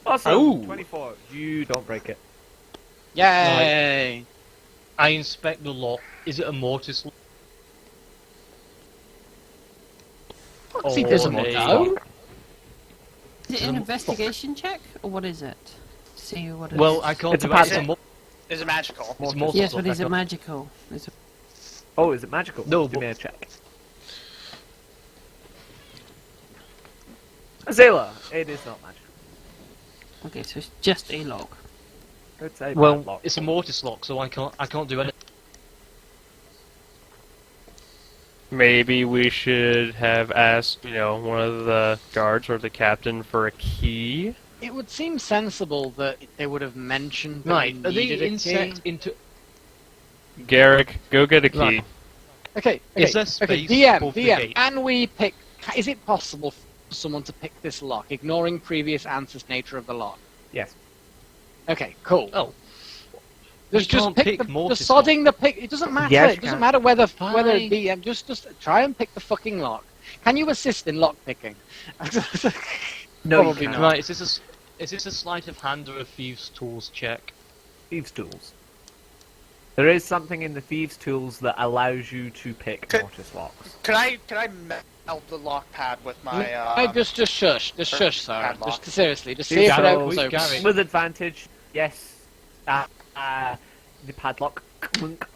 Awesome. Ooh. 24. You don't break it. Yay! I inspect the lock. Is it a mortis lock? Foxy Or doesn't a- know. Is it an investigation check, or what is it? See what it Well, is. I can't It's a do it. It's padlock. Is it magical? It's mortis Yes, lock, but I is it can't- magical? Is it... Oh, is it magical? No, Give but- me a check. Azela, it is not magical. Okay, so it's just a log. It's a Well, padlock. it's a mortis lock, so I can't do anything. Maybe we should have asked, one of the guards or the captain for a key. It would seem sensible that they would have mentioned that Right, we are needed they a key. insect into... Garrick, go get a key. Right. Okay, Is there okay. space DM, above the DM. gate? Can we pick? Is it possible for someone to pick this lock, ignoring previous answers' nature of the lock? Yes. Okay, cool. Oh. Just can't pick the mortis sodding the pick. It doesn't matter. Yes, it you doesn't can. matter whether Fine. DM. Just try and pick the fucking lock. Can you assist in lock picking? No, Probably you not. can't. Right, is this a sleight of hand or a thieves' tools check? Thieves' tools. There is something in the thieves' tools that allows you to pick Could- mortis locks. Can I melt the lock pad with my? just shush, Sarah. Padlock. Just seriously, just see Thieves' if it tools, opens open. Gary. with advantage. Yes. The padlock clunk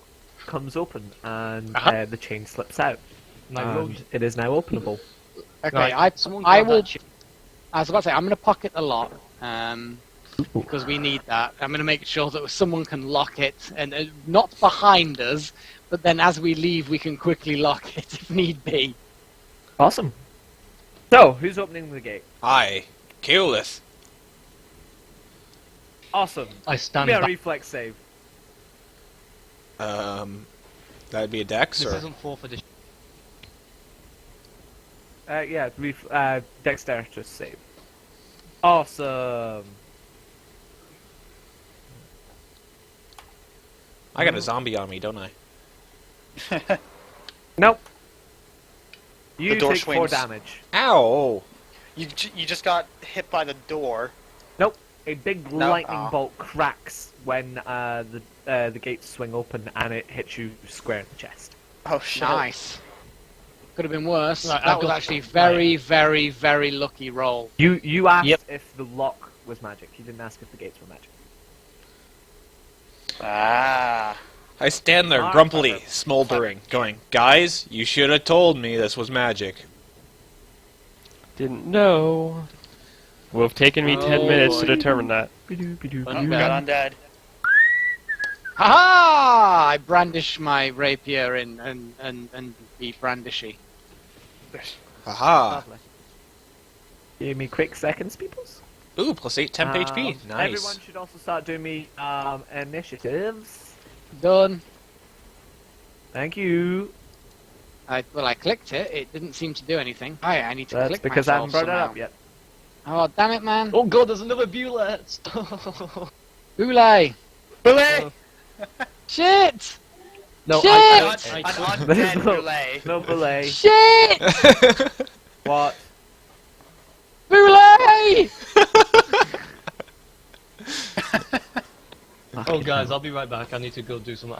comes open and Uh-huh. the chain slips out. My And road. it is now openable. Okay, Right, someone I grab will. that chain. I was about to say I'm going to pocket the lock. Because we need that. I'm going to make sure that someone can lock it, and not behind us, but then as we leave, we can quickly lock it if need be. Awesome. So, who's opening the gate? Hi, Keolith. Awesome. I stand Give me a back. reflex save. That'd be a dex, This or isn't 4th edition. Dexterous save. Awesome. I got a zombie on me, don't I? Nope. You door take 4 swings. damage. Ow! You just got hit by the door. Nope. A big No? lightning Oh. bolt cracks when the gates swing open and it hits you square in the chest. Oh shit! Nice. Could have been worse. Right, that I've was got- actually very, very, very lucky roll. You asked Yep. if the lock was magic. You didn't ask if the gates were magic. Ah. I stand there Alright, grumpily, brother. smoldering, going, "Guys, you should have told me this was magic." Didn't know. Would have taken me 10 Oh, minutes to boy. determine that. Got undead. Ha! I brandish my rapier and be brandishy. Aha! Lovely. Give me quick seconds, peoples. Ooh, plus 8 temp HP. Nice. Everyone should also start doing me initiatives. Done. Thank you. I clicked it. It didn't seem to do anything. I need to That's click because I haven't myself brought it somehow. up yet. Oh damn it, man! Oh god, there's another Bullet! Boulay! Bullet! Shit! No, Shit! I An clicked- undead No. Bullet. No belay. Shit! What? Boulay! Oh guys, I'll be right back. I need to go do some...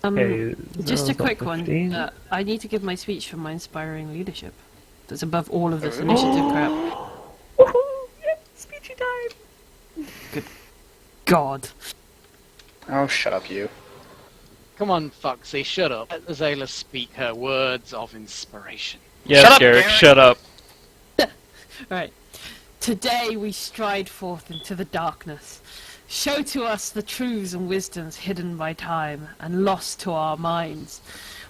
Okay, Just a that was quick 15. one. I need to give my speech for my inspiring leadership. That's above all of this initiative crap. Woohoo! Yeah, speechy time. God. Oh, shut up, you. Come on, Foxy, shut up. Let Azela speak her words of inspiration. Yes, Shut up, Garrick, Garrick. shut up. Right. Today we stride forth into the darkness. Show to us the truths and wisdoms hidden by time and lost to our minds.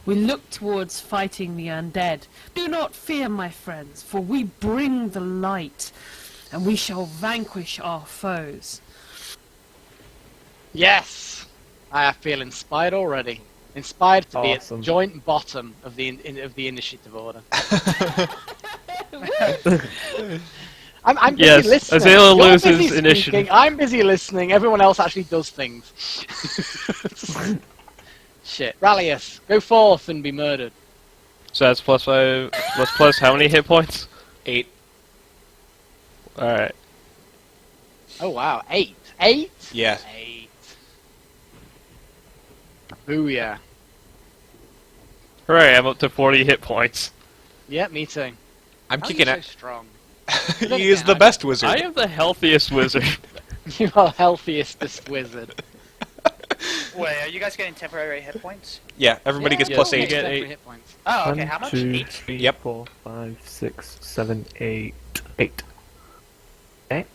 We look towards fighting the undead. Do not fear, my friends, for we bring the light, and we shall vanquish our foes. Yes! I feel inspired already. Inspired to be at Awesome. the joint bottom of the initiative order. I'm busy Yes, listening. Azalea You're loses busy initiative. speaking, I'm busy listening. Everyone else actually does things. Shit. Rallius, go forth and be murdered. So that's +5, plus how many hit points? 8. Alright. Oh wow, 8. 8? Yeah. 8. Booyah. Hooray, I'm up to 40 hit points. Yeah, me too. I'm How kicking are you it. so strong? He is the best wizard. I am the healthiest wizard. You are healthiest wizard. Wait, are you guys getting temporary hit points? Yeah, everybody gets Yeah, plus you 8. get Temporary 8. hit points. Oh, okay. How much? 8. 3, Yep. 4, 5, 6, 7, 8. 8. Okay.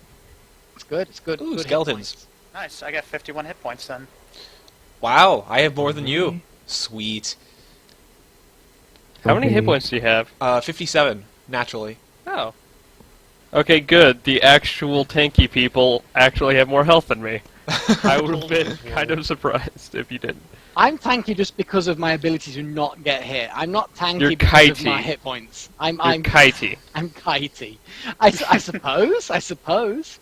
It's good. It's good. Ooh, good hit skeletons. points. Nice. I got 51 hit points then. Wow, I have more than you. Sweet. How many hit points do you have? 57, naturally. Oh. Okay, good. The actual tanky people actually have more health than me. I would have been kind of surprised if you didn't. I'm tanky just because of my ability to not get hit. I'm not tanky You're because of kitey. my hit points. I'm kitey. I'm kitey. I suppose. I suppose.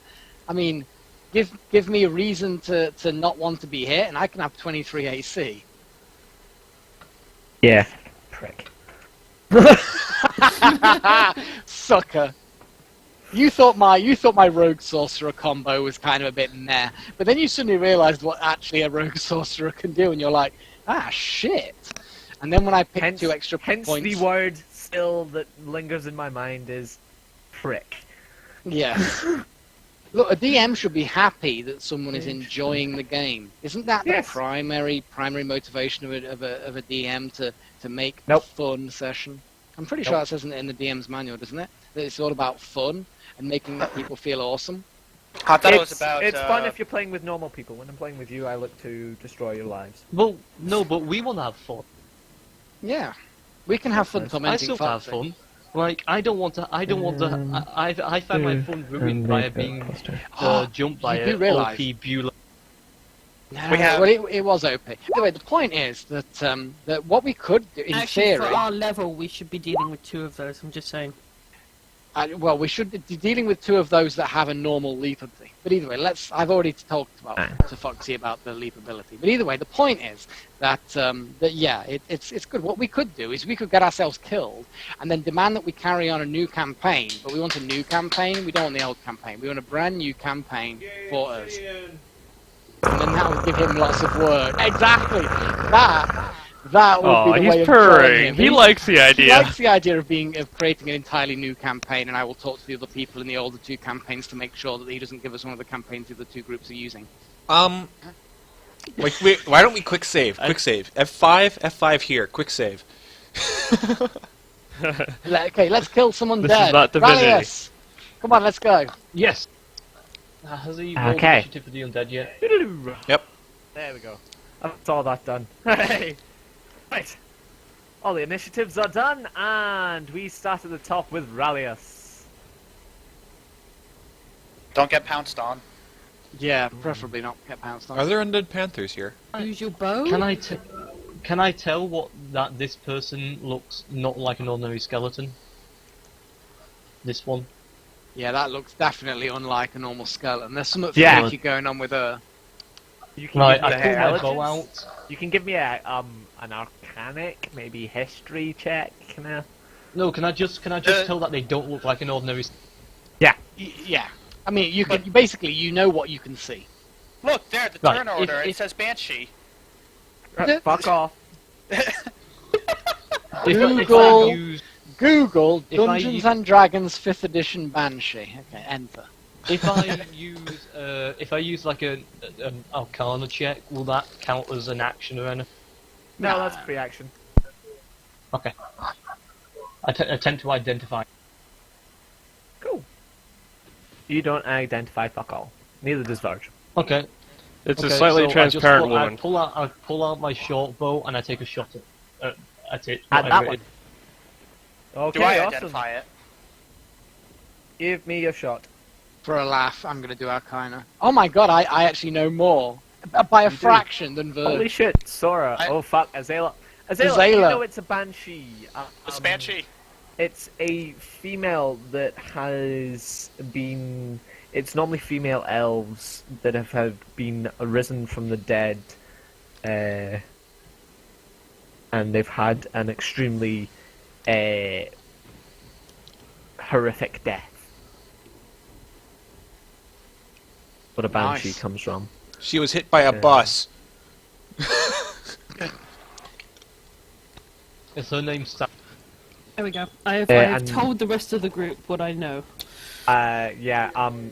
I mean, give me a reason to not want to be hit, and I can have 23 AC. Yeah. Prick. Sucker. You thought my rogue sorcerer combo was kind of a bit meh, but then you suddenly realised what actually a rogue sorcerer can do, and you're like, ah, shit. And then when I picked 2 extra Hence points, the word still that lingers in my mind is prick. yes. Look, a DM should be happy that someone is enjoying the game. Isn't that Yes. the primary motivation of a DM to make a Nope. fun session? I'm pretty sure Nope. that says in the DM's manual, doesn't it? That it's all about fun and making people feel awesome. I thought it was about. It's fun if you're playing with normal people. When I'm playing with you, I look to destroy your lives. Well, no, but we want to have fun. Yeah, we can have fun I tormenting still have Foxy. fun. Like, I don't want to. I find my fun ruined by being jumped by You do a realise- OP Beulah. No, We have- well, it was OP. Anyway, the point is that that what we could do in Actually, theory, for our level, we should be dealing with 2 of those. I'm just saying. well, we should be dealing with 2 of those that have a normal leap ability. But either way, I've already talked to Foxy about the leap ability. But either way, the point is that it's good. What we could do is we could get ourselves killed and then demand that we carry on a new campaign. But we want a new campaign. We don't want the old campaign. We want a brand new campaign for us. And then that would give him lots of work. Exactly. That would Oh, be the way he's of drawing purring. him. He likes the He idea. likes the idea of creating an entirely new campaign, and I will talk to the other people in the older 2 campaigns to make sure that he doesn't give us one of the campaigns the other 2 groups are using. Wait, why don't we quick save? Quick save. F5 here. Quick save. Okay, let's kill someone This dead. is not Divinity. Rally us. Come on, let's go. Yes. Has he rolled Okay. initiative for the undead yet? Yep. There we go. That's all that done. Hey! Right. All the initiatives are done, and we start at the top with Rallius. Don't get pounced on. Yeah, preferably not get pounced on. Are there undead panthers here? Use your bow. Can I tell that this person looks not like an ordinary skeleton? This one. Yeah, that looks definitely unlike a normal skeleton. There's something Yeah. freaky going on with her. You can Right, give me I pull my intelligence. bow out. You can give me an arcanic, maybe history check. Can I? No, can I just tell that they don't look like an ordinary? Yeah. I mean, you can basically you know what you can see. Look there, the Right, turn if- order. It if- says Banshee. Fuck off. If Google. I use Google If I Dungeons use- and Dragons 5th edition Banshee. Okay, enter. if I use like an Arcana check, will that count as an action or anything? No, Nah. that's free action. Okay. I attempt to identify. Cool. You don't identify fuck all. Neither does Verge. Okay. It's Okay, a slightly so transparent I woman. pull out my short bow and I take a shot at it. At that whatever one. it- Okay, Do I awesome. identify it? Give me your shot. For a laugh, I'm going to do Arcana. Oh my god, I actually know more. By a do? fraction than Verge. Holy shit, Sora. I- Oh fuck, Azela. Azela, you Azela. know it's a banshee. It's Banshee. It's a female that has been. It's normally female elves that have been arisen from the dead, and they've had an extremely horrific death. What a banshee Nice. comes from. She was hit by a bus. Is her name Sam? There we go. I have and- told the rest of the group what I know.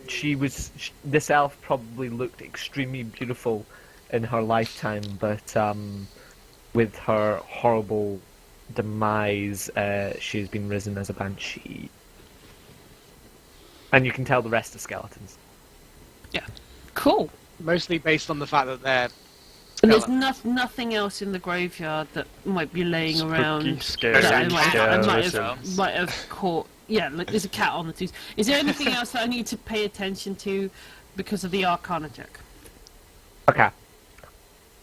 She was. This elf probably looked extremely beautiful in her lifetime, but with her horrible demise, she's been risen as a banshee. And you can tell the rest are skeletons. Cool. Mostly based on the fact that they're. And there's skeleton. nothing else in the graveyard that might be laying Spooky, around scary that I skeletons. might have caught. Yeah, like there's a cat on the tooth. Is there anything else that I need to pay attention to because of the Arcana check? Okay.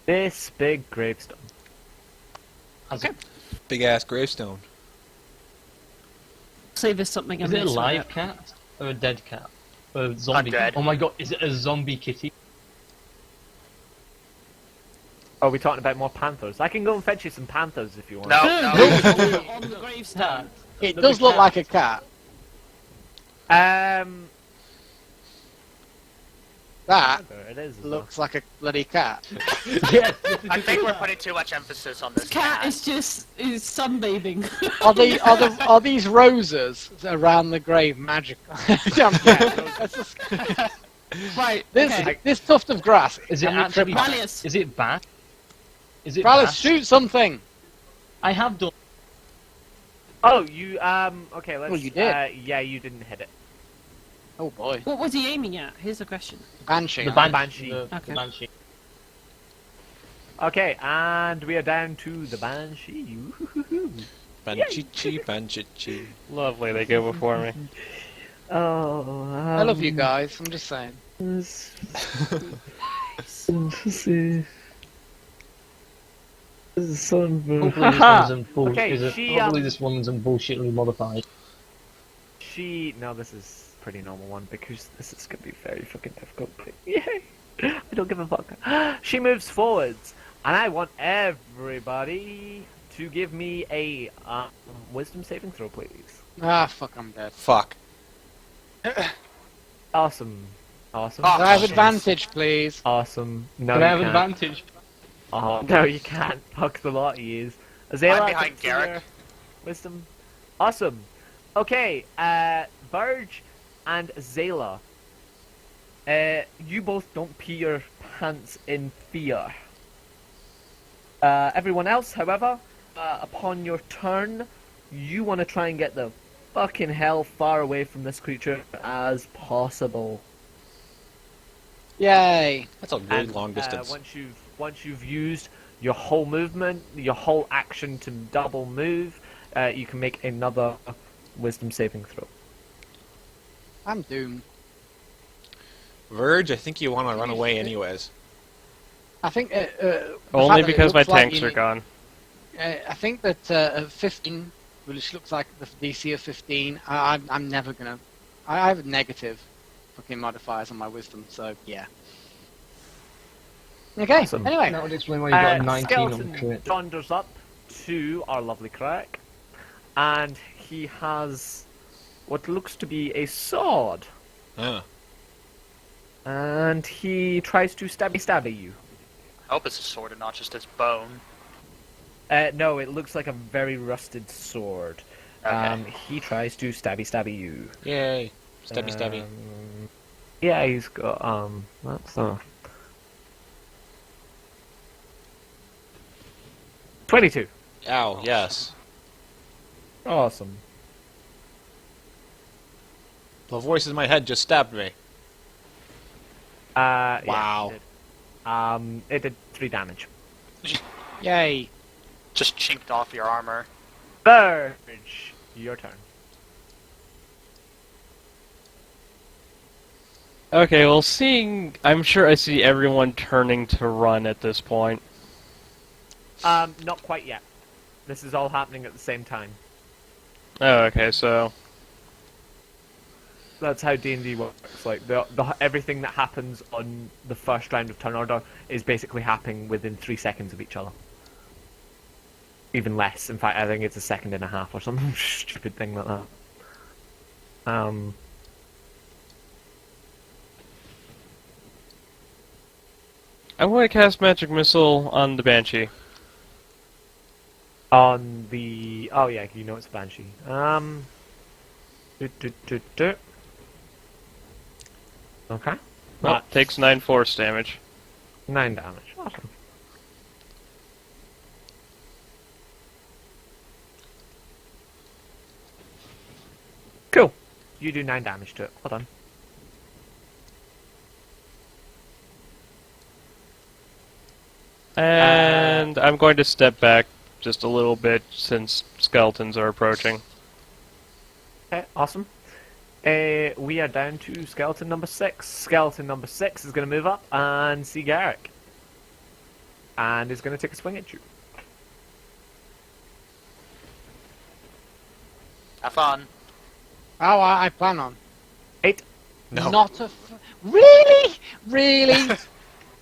This big gravestone. Okay. Big ass gravestone. Say there's something. Is I'm it a missing live out. cat or a dead cat? Or a zombie? Undead. Oh my god, is it a zombie kitty? Are we talking about more panthers? I can go and fetch you some panthers if you want. No, no. on the gravestone. It Look does at look that. like a cat. That There it is. looks like a bloody cat. Yes. I think we're putting too much emphasis on this Cat is sunbathing. Are these roses around the grave magical? That's just- Right. this Okay. this tuft of grass. Is it Can we actually? trip on it? Rallius. Is it bat? Is it Rallius, bat? shoot something. I have done. Oh, you okay, let's Well, you did. Yeah, you didn't hit it. Oh boy, What was he aiming at? Here's the question. banshee. The huh? Banshee. The Okay. banshee. Okay, and we are down to the banshee. Woo-hoo-hoo-hoo. Banchichi, banchichi. Lovely, they go before me. Oh, I love you guys. I'm just saying. Hopefully Haha. Okay, hopefully this one's bullshitly modified. No, this is a pretty normal one because this is gonna be very fucking difficult. Yay! I don't give a fuck. She moves forwards, and I want everybody to give me a wisdom saving throw, please. Ah, fuck, I'm dead. Fuck. Awesome. Awesome. Oh, Can I have shit. advantage, please? Awesome. No, Can I you have can't. advantage? Oh, no, you can't. Fuck the lot of yous. Azela, I'm behind thanks for your Garrick. Wisdom. Awesome. Okay, Verge and Zayla. You both don't pee your pants in fear. Everyone else, however, upon your turn, you want to try and get the fucking hell far away from this creature as possible. Yay! That's a really And, long distance. Once you've used your whole movement, your whole action to double move, you can make another wisdom saving throw. I'm doomed. Verge, I think you want to run away anyways. I think the Only fact that it because my looks like tanks you are need- gone. I think that 15, which looks like the DC of 15, I'm never gonna. I have negative fucking modifiers on my wisdom, so yeah. Okay. Awesome. Anyway, That would explain why you got a 19 on Skeleton crit. wanders up to our lovely crack, and he has what looks to be a sword, Huh. and he tries to stabby you. I hope it's a sword and not just its bone. No, it looks like a very rusted sword. Okay. He tries to stabby you. Yay. Stabby, stabby. Yeah, he's got that's 22. Ow, yes. Awesome. The voice in my head just stabbed me. Yeah, Wow. it did 3 damage. yay. Just chinked off your armor. Verge, your turn. Okay, well, I'm sure I see everyone turning to run at this point. Not quite yet. This is all happening at the same time. Oh, okay, so... That's how D&D works. Like everything that happens on the first round of turn order is basically happening within 3 seconds of each other. Even less. In fact, I think it's a second and a half or some stupid thing like that. I'm going to cast Magic Missile on the Banshee. On the... Oh yeah, you know it's a Banshee. Okay. Well, takes 9 force damage. 9 damage. Awesome. Cool. You do 9 damage to it. Well done. And I'm going to step back just a little bit since skeletons are approaching. Okay, awesome. We are down to skeleton number 6. Skeleton number 6 is going to move up and see Garrick. And is going to take a swing at you. Have fun. Oh, I plan on. 8. No. Not a... Really? Really?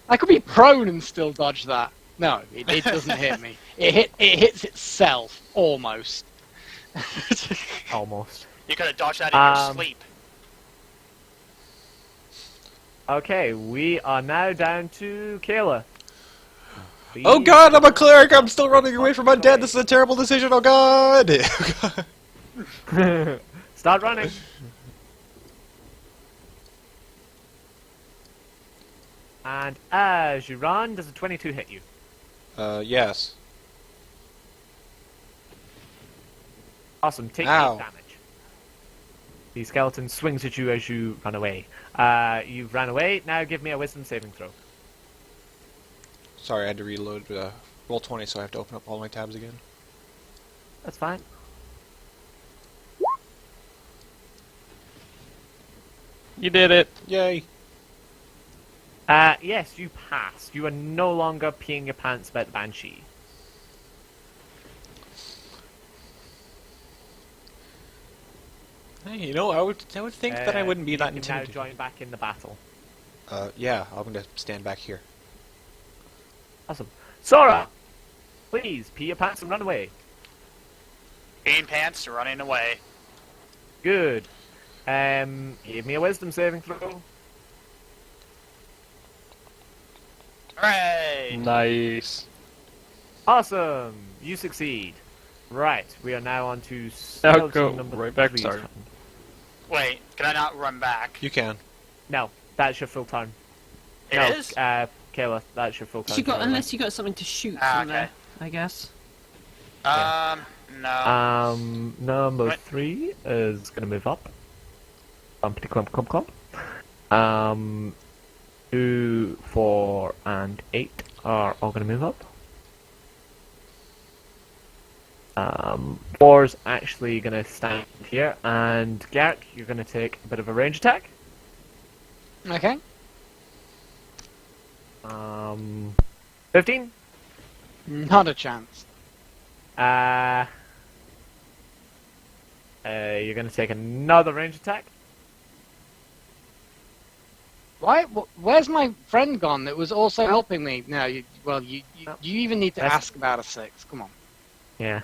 I could be prone and still dodge that. No, it doesn't hit me. It hits itself, almost. Almost. You could have dodged that in your sleep. Okay, we are now down to Kayla. Oh god, I'm a cleric! I'm still running away from undead! This is a terrible decision, oh god! Start running. And as you run, does a 22 hit you? Yes. Awesome, take 8 Ow. damage. The skeleton swings at you as you run away. You've ran away, now give me a wisdom saving throw. Sorry, I had to reload roll 20, so I have to open up all my tabs again. That's fine. You did it! Yay! Yes, you passed. You are no longer peeing your pants about the Banshee. Hey, you know, I would think that I wouldn't be that You can now intimidated. join back in the battle. Yeah, I'm gonna stand back here. Awesome. Sora! Please, pee your pants and run away. Bean pants running away. Good. Give me a wisdom saving throw. Hooray! Nice. Awesome! You succeed. Right, we are now on to Now skeleton go number right back to 3's start. turn. Wait, can I not run back? You can. No, that's your full turn. It no, is? Kayla, that's your full turn. Unless you got something to shoot Ah, from there, I guess. No. Number What? 3 is gonna move up. Bumpity clump clump clump. 2, 4, and 8 are all gonna move up. 4's actually gonna stand here, and Garrick, you're gonna take a bit of a range attack. Okay. 15. Not a chance. You're gonna take another range attack. Why? Where's my friend gone that was also helping me? No, you even need to That's- ask about a 6. Come on. Yeah.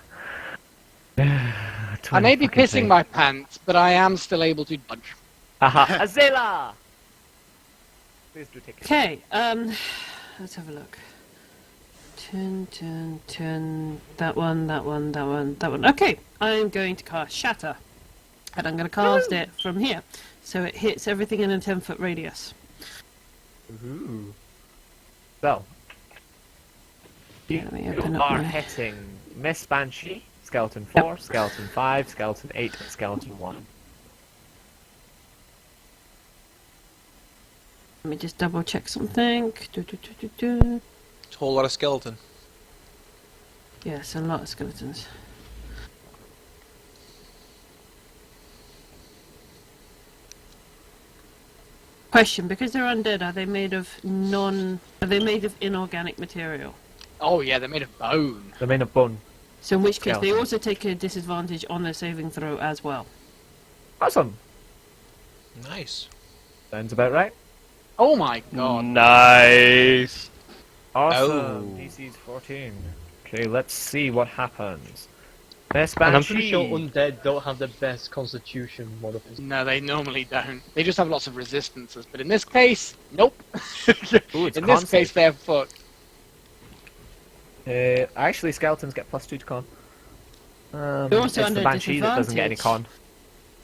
I may be pissing my pants, but I am still able to dodge. Haha, Azela! Please do take it. Okay, let's have a look. 10, 10, 10, that one, that one, that one, that one. Okay, I'm going to cast Shatter. And I'm going to cast it from here. So it hits everything in a 10-foot radius. Ooh. So, Let me you open up are my... hitting Miss Banshee, Skeleton 4, Skeleton 5, Skeleton 8, and Skeleton 1. Let me just double check something. Do. It's a whole lot of skeleton. Yes, a lot of skeletons. Question, because they're undead, are they made of inorganic material? Oh yeah, they're made of bone. The main of bone. So in which case they Skeleton. also take a disadvantage on their saving throw as well. Awesome. Nice. Sounds about right. Oh my god. Nice. Awesome. Oh. DC's 14. Okay, let's see what happens. Miss And I'm pretty sure Banshee. undead don't have the best constitution modifiers. No, they normally don't. They just have lots of resistances. But in this case, nope. Ooh, it's in con this case, save. they're fucked. Actually, skeletons get +2 to con. They're also It's the under Banshee that doesn't get any con.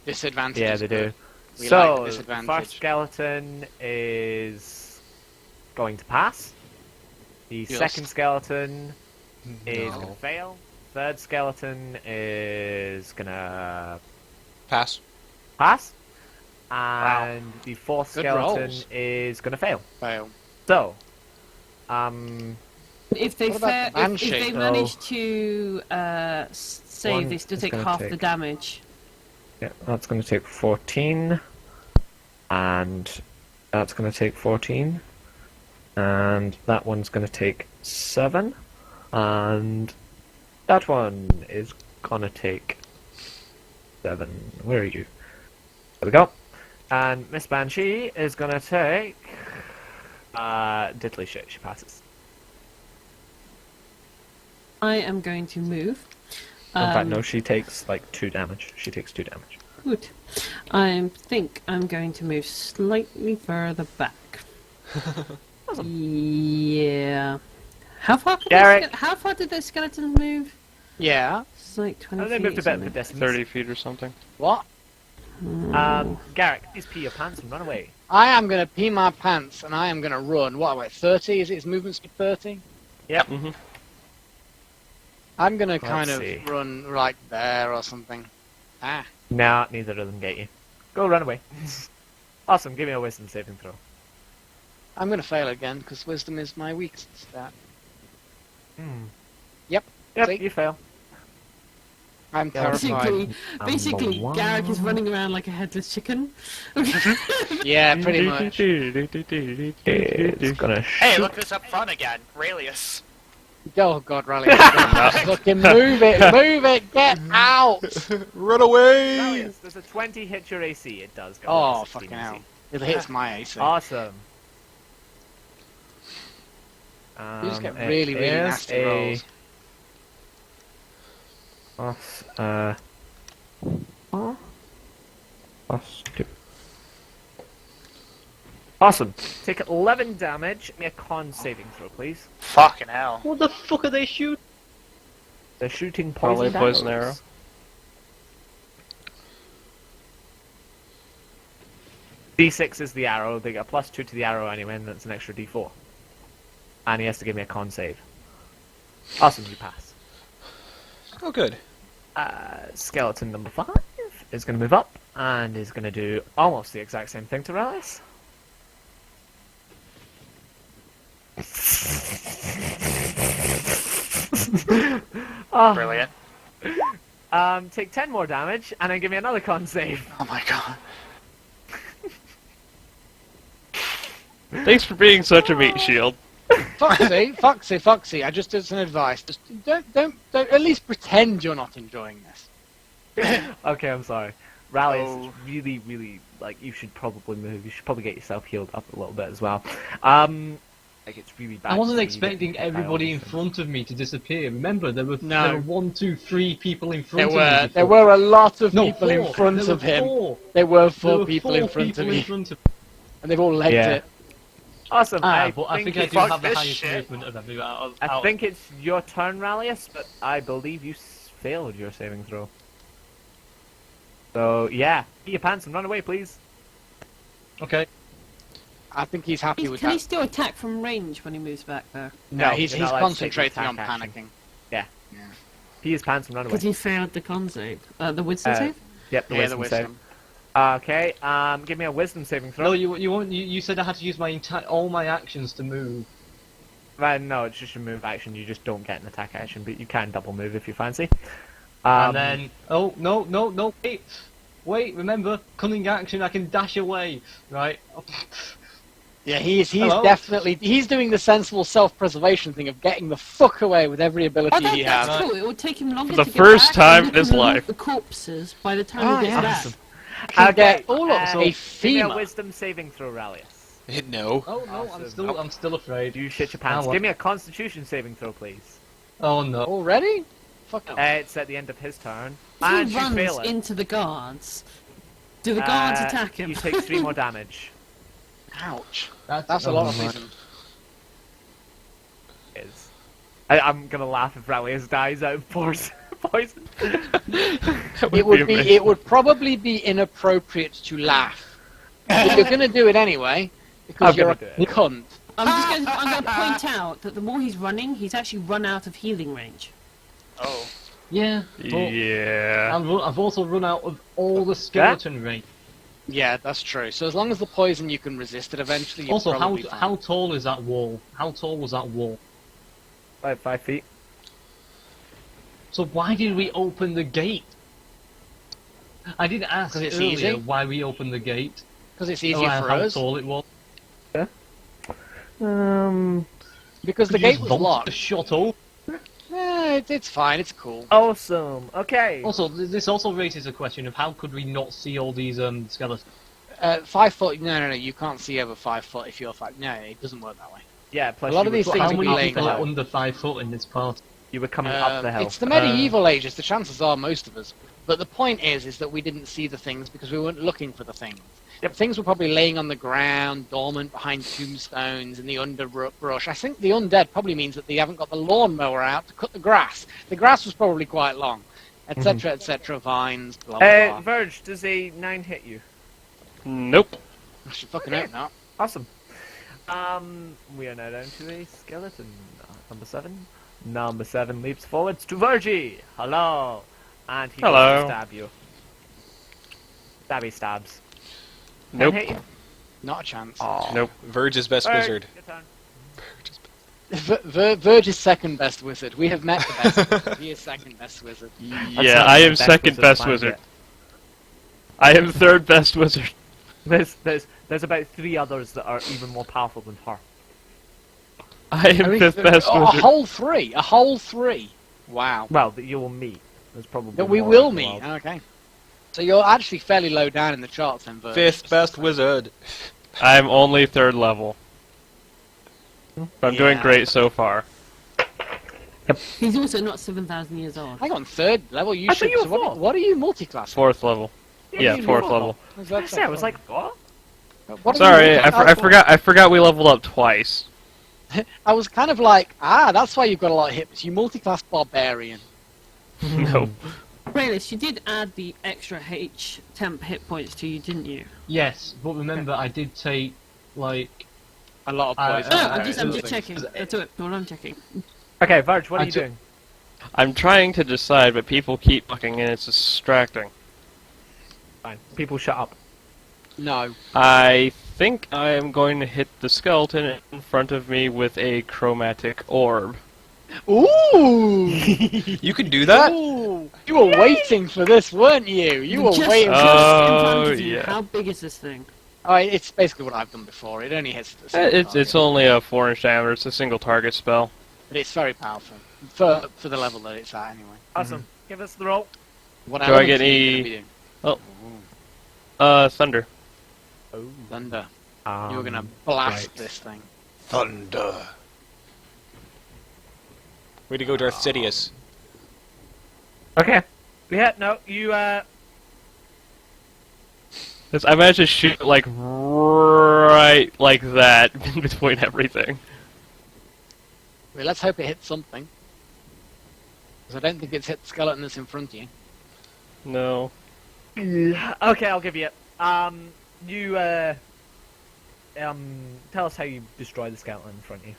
Disadvantage. Yeah, they do. We So, like the disadvantage. first skeleton is going to pass. The Yes. second skeleton is No. going to fail. Third skeleton is going to Pass. pass. And the fourth Good skeleton rolls. is going to fail. Fail. So, If they What about the if Banshee? they Oh. manage to save, One they still is take gonna half the take- damage. yeah, that's going to take 14. And that's going to take 14. And that one's going to take 7. And that one is going to take 7. Where are you? There we go. And Miss Banshee is going to take... diddly shit, she passes. I am going to move. In fact, no, she takes like 2 damage. She takes 2 damage. Good. I think I'm going to move slightly further back. Yeah. How far? Garrett. How far did those skeletons move? Yeah. It's like 20 Oh, they feet moved or a bit of a something. distance. 30 feet or something. What? Garrick, please pee your pants and run away. I am going to pee my pants and I am going to run. What, wait, 30? Is it his movement speed 30? Yep. Mm-hmm. I'm going to kind of see. run right there or something. Ah. Nah, neither of them get you. Go run away. Awesome, give me a wisdom saving throw. I'm going to fail again because wisdom is my weakest stat. Yep, See? you fail. I'm Basically, terrified. basically, Garrick is running around like a headless chicken. Yeah, pretty much. It's gonna Hey, shoot. look who's up front again. Raelius. Oh god, Rally. Fucking move it, get out! Run away! Valiant, does a 20 hit your AC? It does. Go Oh, with 16 fucking hell. AC. It hits my AC. Awesome. You just get it really, really is nasty a rolls. Plus, plus 2. Awesome. Take 11 damage. Give me a con saving throw, please. Fucking hell. What the fuck are they shooting? They're shooting Probably poison poison arrows. arrow. D6 is the arrow. They get a +2 to the arrow anyway, and that's an extra D4. And he has to give me a con save. Awesome, you pass. Oh, good. Skeleton number 5 is going to move up and is going to do almost the exact same thing to Relias. Brilliant. Take 10 more damage and then give me another con save. Oh my god. Thanks for being such a meat shield. Foxy, I just did some advice. Just don't at least pretend you're not enjoying this. Okay, I'm sorry. Relias Oh. is really, really, like, you should probably move. You should probably get yourself healed up a little bit as well. Like, it's really bad. I to wasn't see you expecting get everybody in dialed. front of me to disappear. Remember, there were No. there were 1, 2, 3 people in There front of were me. there before. were a lot of No, people 4. in front There of were him. 4. There were There four were people 4 in front people of in me, front of and they've all legged Yeah. it. Awesome. but I think I it's- do have the this highest shit. movement of everyone. I think it's your turn, Rallius, but I believe you failed your saving throw. So, yeah. Get your pants and run away, please. Okay. I think he's happy with Can he that. still attack from range when he moves back, though? No, he's you're not allowed to take the concentrating on attack action. panicking. Pee his pants and run away. Because he failed the con save. The wisdom Uh, save? Yep, the Yeah, wisdom the save. wisdom. Okay, give me a wisdom saving throw. No, you said I had to use my all my actions to move. No, it's just a move action. You just don't get an attack action, but you can double move if you fancy. And then no, wait, remember, cunning action, I can dash away, right? Yeah, he's Hello? definitely doing the sensible self-preservation thing of getting the fuck away with every ability Oh, he that's has. cool. It would take him longer For the to get first back, time and in his he can loot life. the corpses by the time Oh, he gets yeah. back. Can Okay, get all of so a give me a femur. wisdom saving throw, Rallius. No. Oh no, Awesome. I'm still afraid. You shit your pants. Ah, what? Give me a constitution saving throw, please. Oh no. Already? Fuck off. It's at the end of his turn. If And he you fail runs it. into the guards, do the guards attack him? You take 3 more damage. Ouch. That's That's a lot of right. reason. Is. I'm gonna laugh if Rallius dies out of poison. It would probably be inappropriate to laugh. But you're going to do it anyway because I'm you're a gonna do it. cunt. I'm going to point out that the more he's running, he's actually run out of healing range. Oh. Yeah. But Yeah. I've also run out of all the skeleton range. Yeah, that's true. So as long as the poison you can resist it eventually, you're Also, probably fine. how tall is that wall? How tall was that wall? 5 feet. So why did we open the gate? I did ask 'Cause it's earlier easy. why we opened the gate. Because it's easier for how us. tall it was. Because the Could you gate just was vault locked. the shot open? It's fine. It's cool. Awesome. Okay. Also, this also raises a question of how could we not see all these skeletons? 5 foot. No. You can't see over 5 foot if you're 5. No, it doesn't work that way. Yeah. Plus A lot you of were these things How would be many laying people are low. under 5 foot in this part? You were coming up the hill. It's the medieval ages. The chances are most of us. But the point is that we didn't see the things because we weren't looking for the things. Yep. Things were probably laying on the ground, dormant behind tombstones in the underbrush. I think the undead probably means that they haven't got the lawnmower out to cut the grass. The grass was probably quite long, etc., etc. Vines, blah blah blah. Verge, does a 9 hit you? Nope. I should fucking hope not. Awesome. We are now down to a skeleton. Number 7. Number 7 leaps forwards to Virgie. Hello. And he Hello. will stab you. Stabby stabs. Nope. Can hit you. Not a chance. Nope. Verge is best Verge, wizard. your turn. Verge is second best wizard. We have met the best wizard. He is second best wizard. That's Yeah, not I the am best second wizard best man wizard. yet. I am third best wizard. There's about 3 others that are even more powerful than her. I am I mean, fifth best a wizard. whole 3. A whole 3. Wow. Well, that you will meet. There's probably That we more will in the meet. world. Okay. So you're actually fairly low down in the charts then, Verge. Fifth best wizard. I'm only third level. But I'm doing Yeah. great so far. He's also not 7,000 years old. Hang on, third level. You I should. thought you were So what, fourth. what are you multi-class? Fourth level. Yeah, you fourth are. level. Yeah, I was like, what? What are Sorry, you I forgot. I forgot we leveled up twice. I was kind of like, that's why you've got a lot of hits. You multi-class barbarian. Nope. Raylis, you did add the extra temp hit points to you, didn't you? Yes, but remember I did take like A lot of poison. Oh, I'm Very just good. checking. That's all I'm checking. Okay, Verge, what are I you took- doing? I'm trying to decide, but people keep fucking and it's distracting. Fine. People shut up. No. I think I am going to hit the skeleton in front of me with a chromatic orb. Ooh! You can do that? Ooh! You were waiting for this, weren't you? You were Just, waiting. just in front Oh, of you. yeah. How big is this thing? It's basically what I've done before. It only hits the single It's target, only a 4-inch diameter. It's a single target spell. but it's very powerful for the level that it's at anyway. Awesome. Give us the roll. What Do I elements get are you any- gonna be doing? Thunder. Oh. Thunder. You're gonna blast this thing. Thunder. Way to go, Darth Sidious. Okay. Yeah, no, you, I managed to shoot like right like that in between everything. Well, let's hope it hits something. Because I don't think it's hit the skeleton that's in front of you. No. Okay, I'll give you it. You, tell us how you destroy the skeleton in front of you.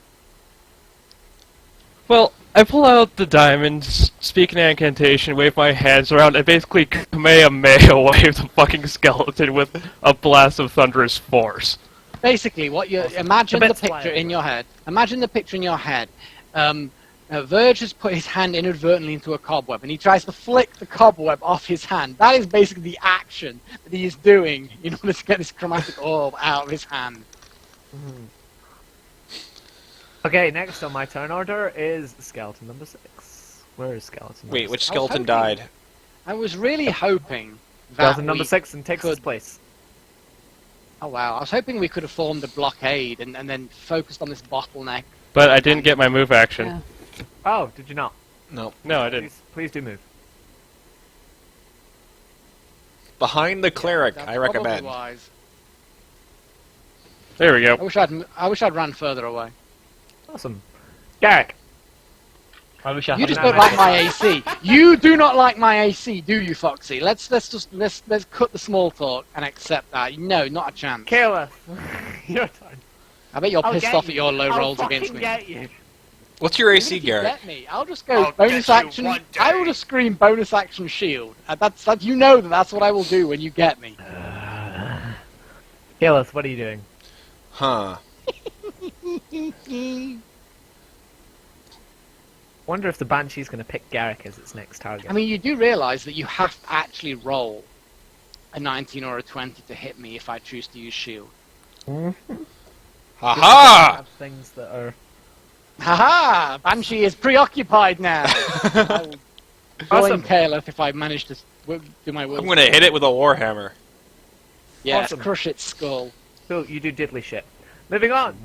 Well, I pull out the diamond, speak an incantation, wave my hands around, and basically Kamehameha wave the fucking skeleton with a blast of thunderous force. Basically, what you imagine the bits picture fly in your head. Imagine the picture in your head. Verge has put his hand inadvertently into a cobweb, and he tries to flick the cobweb off his hand. That is basically the action that he is doing in order to get this chromatic orb out of his hand. Okay, next on my turn order is skeleton number 6. Where is skeleton number Wait, 6? which I was skeleton hoping- died? I was really hoping that Skeleton number we 6 and takes its could- place. Oh wow! I was hoping we could have formed a blockade and then focused on this bottleneck. But I didn't get my move action. Yeah. Oh, did you not? No. No, I didn't. Please do move. Behind the cleric, That's I probably recommend. wise. There we I go. wish I'd ran further away. Awesome. Garrick. I wish I You had just that don't like my magic. AC. You do not like my AC, do you, Foxy? Let's cut the small talk and accept that. No, not a chance. Kayla. Your turn. I bet you're I'll pissed get off you. at your low I'll rolls against fucking me. get you. What's your Even AC, if you Garrett? get me, I'll just go I'll bonus get you action. one I day. will just scream bonus action shield. That's you know that's what I will do when you get me. Kayla, what are you doing? Huh. Wonder if the Banshee's going to pick Garrick as its next target. I mean, you do realise that you have to actually roll a 19 or a 20 to hit me if I choose to use shield. I Ha have things that are... Haha! Banshee is preoccupied now. I will join Awesome. Caleb if I manage to do my will. I'm gonna hit it with a warhammer. Yes, Awesome. crush its skull. So, you do diddly shit. Moving on.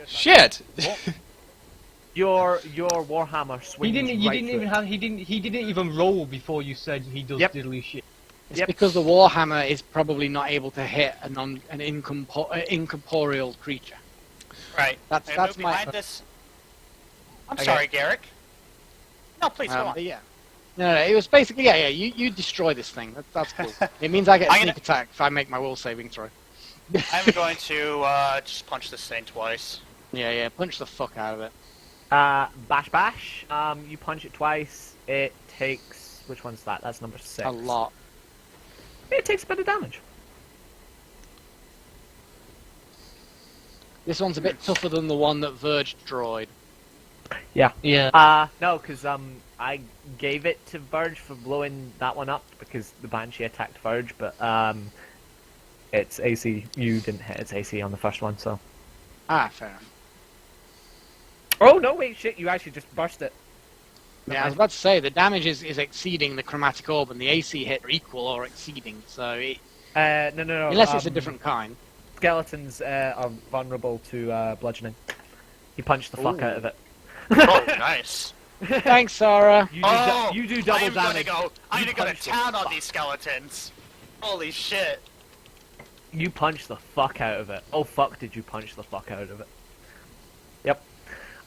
Shit! Your Warhammer swings He didn't. You right didn't through even it. have. He didn't even roll before you said he does Yep. diddly shit. It's Yep. because the Warhammer is probably not able to hit an incorporeal creature. Right. That's I move my. behind this. I'm Okay. sorry, Garrick. No, please go on. But yeah. No, it was basically yeah. You destroy this thing. That's cool. It means I get a I'm sneak gonna- attack if I make my will saving throw. I'm going to just punch this thing twice. Yeah. Punch the fuck out of it. Bash bash. You punch it twice. It takes... Which one's that? That's number 6. A lot. It takes a bit of damage. This one's a bit tougher than the one that Verge droid. Yeah. No, because I gave it to Verge for blowing that one up because the Banshee attacked Verge, but its AC, you didn't hit its AC on the first one, so... Ah, fair enough. Oh, no, wait, shit, you actually just burst it. Yeah, I was about to say, the damage is exceeding the chromatic orb, and the AC hit are equal or exceeding, so it, No. unless it's a different kind. Skeletons are vulnerable to bludgeoning. You punch the fuck Ooh. out of it. Oh, nice. Thanks, Sarah. You do double I'm damage. I'm You gonna go to punch the town on fuck. these skeletons. Holy shit. You punch the fuck out of it. Oh fuck, did you punch the fuck out of it? Yep.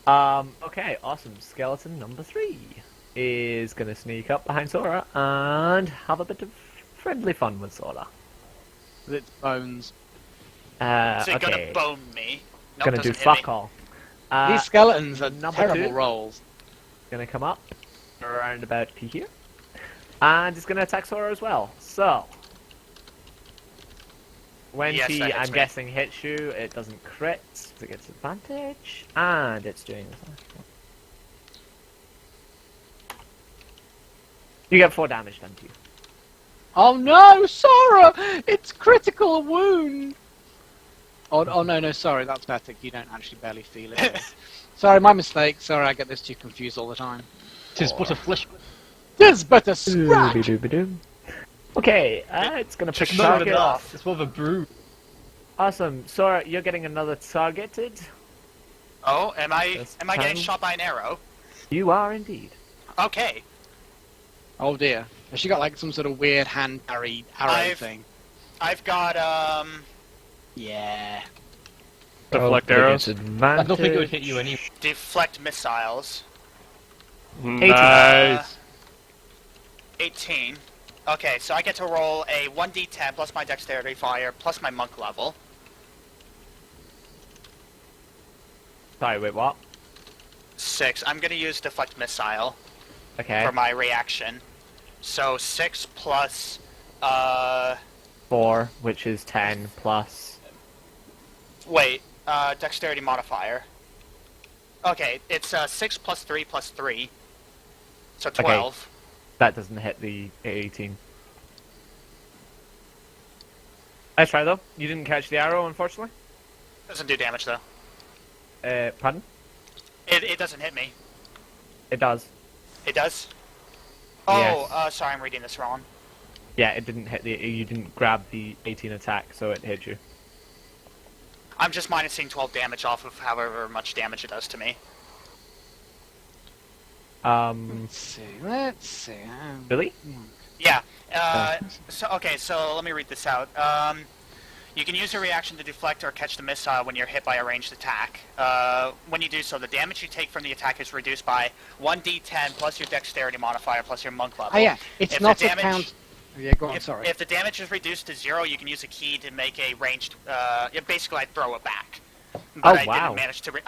Okay, awesome. Skeleton number 3 is gonna sneak up behind Sora and have a bit of friendly fun with Sora. With its bones. Is it Okay. gonna bone me? Nope, Gonna do doesn't hit me. fuck all. These skeletons are number terrible 2. rolls. Gonna come up around about here. And it's gonna attack Sora as well. So when Yes, he, that hits I'm me. guessing, hits you, it doesn't crit, so it gets advantage, and it's doing this. You get 4 damage done to you. Oh no, Sora! It's critical wound! Oh no, sorry, that's better. You don't actually barely feel it. Sorry, my mistake. Sorry, I get those two confused all the time. Tis but a flesh. Tis but a scratch! Doobie-doobie-doo. Okay, it's gonna pick Just Not target. enough. It's more of a brew. Awesome, Sora, you're getting another targeted. Oh, am I This getting time- shot by an arrow? You are indeed. Okay. Oh dear. Has she got like some sort of weird hand carried arrow I've- thing? I've got Yeah. Deflect arrows. I don't think it would hit you anyway. deflect missiles. Nice. 18. Okay, so I get to roll a 1d10 plus my dexterity fire plus my monk level. Sorry, wait, what? 6. I'm gonna use deflect missile Okay. for my reaction. So 6 plus 4, which is 10 plus. wait, dexterity modifier. Okay, it's 6 plus 3 plus 3. So 12. That doesn't hit the 18. Nice try though. You didn't catch the arrow, unfortunately. Doesn't do damage though. Pardon? It doesn't hit me. It does. It does? Oh, Yes. sorry, I'm reading this wrong. Yeah, it didn't hit you didn't grab the 18 attack, so it hit you. I'm just minusing 12 damage off of however much damage it does to me. Let's see. Really? Yeah. So let me read this out. You can use a reaction to deflect or catch the missile when you're hit by a ranged attack. When you do so, the damage you take from the attack is reduced by 1d10 plus your dexterity modifier plus your monk level. Oh yeah, it's If not the a count. Yeah, go on. Sorry. If the damage is reduced to 0, you can use a key to make a ranged. Basically, I'd throw it back. But I wow.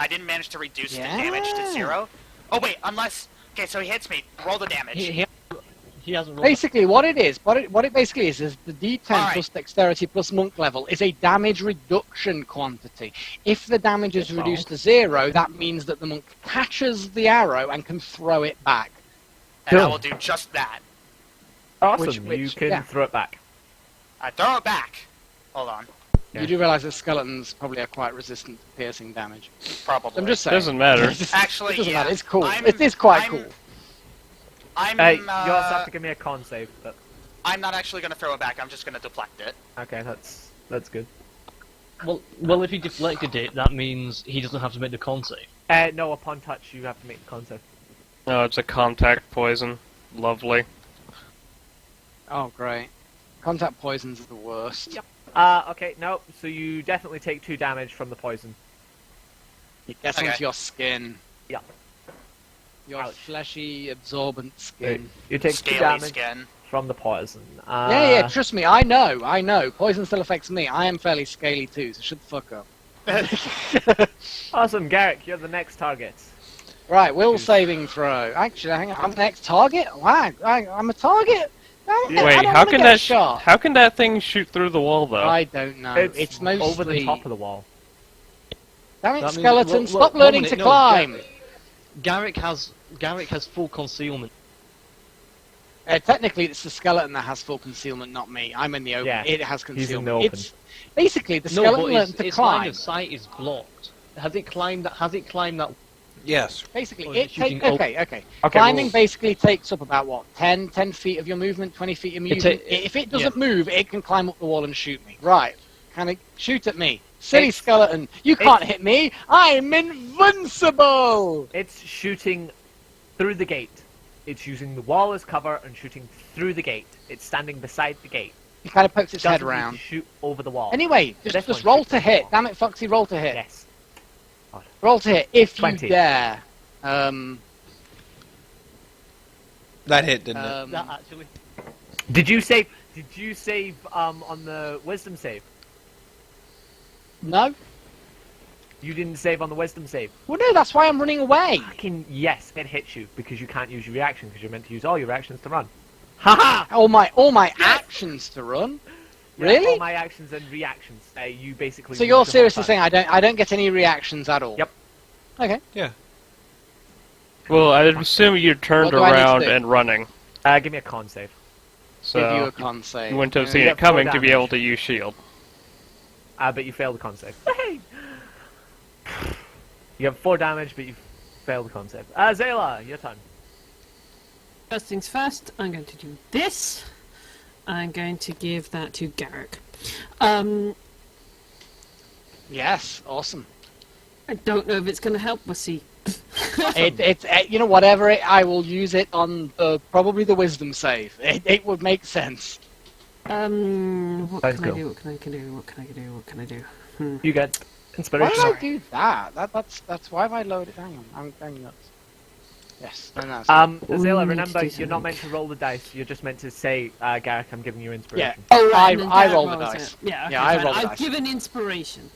didn't manage to reduce Yeah. the damage to 0. Oh wait, unless. Okay, so he hits me. Roll the damage. He hasn't rolled. Basically, what it basically is the D10 Alright. plus dexterity plus monk level is a damage reduction quantity. If the damage is reduced to 0, that means that the monk catches the arrow and can throw it back. And I Cool. will do just that. Awesome. Which- you can yeah. throw it back. I throw it back. Hold on. Yeah. You do realise that skeletons probably are quite resistant to piercing damage. Probably. I'm just saying. Doesn't matter. Actually, it doesn't yeah. matter. It's cool. I'm- It is quite I'm- cool. I'm. You also have to give me a con save. But I'm not actually going to throw it back. I'm just going to deflect it. okay, that's good. Well, if he deflected it, that means he doesn't have to make the con save. No, upon touch you have to make the con save. Oh, it's a contact poison. Lovely. Oh, great. Contact poisons are the worst. Yep. Okay, no. So you definitely take 2 damage from the poison. It gets Okay. onto your skin. Yeah. Your Ouch. fleshy, absorbent skin. You take 2 Scaly damage skin. from the poison. Yeah, trust me, I know. Poison still affects me. I am fairly scaly too, so shut the fuck up. Awesome, Garrick, you're the next target. Right, will saving throw. Actually, hang on, I'm the next target? Wow, I'm a target? I Wait, don't how wanna can get that shot. how can that thing shoot through the wall though? I don't know. It's mostly... over the top of the wall. Damn it, That means- skeleton, look, stop 1 learning minute, to no, climb! Garrick has full concealment. Technically, it's the skeleton that has full concealment, not me. I'm in the open. Yeah, It has he's in concealment. the open. It's basically the No, skeleton but learned to its line climb. of sight is blocked. Has it climbed that? Yes. Basically, Or is it it shooting takes... Okay. Okay, Climbing well- basically takes up about, what, 10 feet of your movement, 20 feet of movement? If it doesn't move, it can climb up the wall and shoot me. Right. Can it shoot at me? Silly It's- skeleton, you can't hit me! I'm invincible! It's shooting through the gate. It's using the wall as cover and shooting through the gate. It's standing beside the gate. He kind of pokes its head Doesn't need to around. shoot over the wall. Anyway, This just one roll shoots to over the hit. wall. Damn it, Foxy, roll to hit. Yes. Roll to hit, if 20. you dare. That hit, didn't it? That actually. Did you save? Did you save on the wisdom save? No? You didn't save on the wisdom save. Well, no, that's why I'm running away. Fucking yes, it hits you because you can't use your reaction because you're meant to use all your actions to run. Haha! All my actions to run. Yeah, Really? all my actions and reactions. You basically. So use you're the whole seriously time. saying I don't get any reactions at all? Yep. Okay. Well, I'd assume you turned What do I need to around do? and running. Give me a con save. Give you So a con save. you wouldn't have Yeah. seen You it get 4 coming to be damage. able to use shield. But you failed the con save. Hey! You have 4 damage, but you failed the con save. Zayla, your turn. First things first, I'm going to do this. I'm going to give that to Garrick. Yes, awesome. I don't know if it's going to help. We'll see. It's you know, whatever I will use it on probably the wisdom save. It would make sense. What Let's can I go. do? What can I do? What can I do? What can I do? You get Why inspiration. did I do that? That's why have I loaded it? Hang on, I'm going nuts. Yes, and that's Zayla, need remember, to do you're not meant something. to roll the dice. You're just meant to say, Garrick, I'm giving you yeah. inspiration. Oh, right, and then I Garrick roll the rolls dice. it. Yeah, okay, Yeah, I fine. roll the I've dice. given inspiration.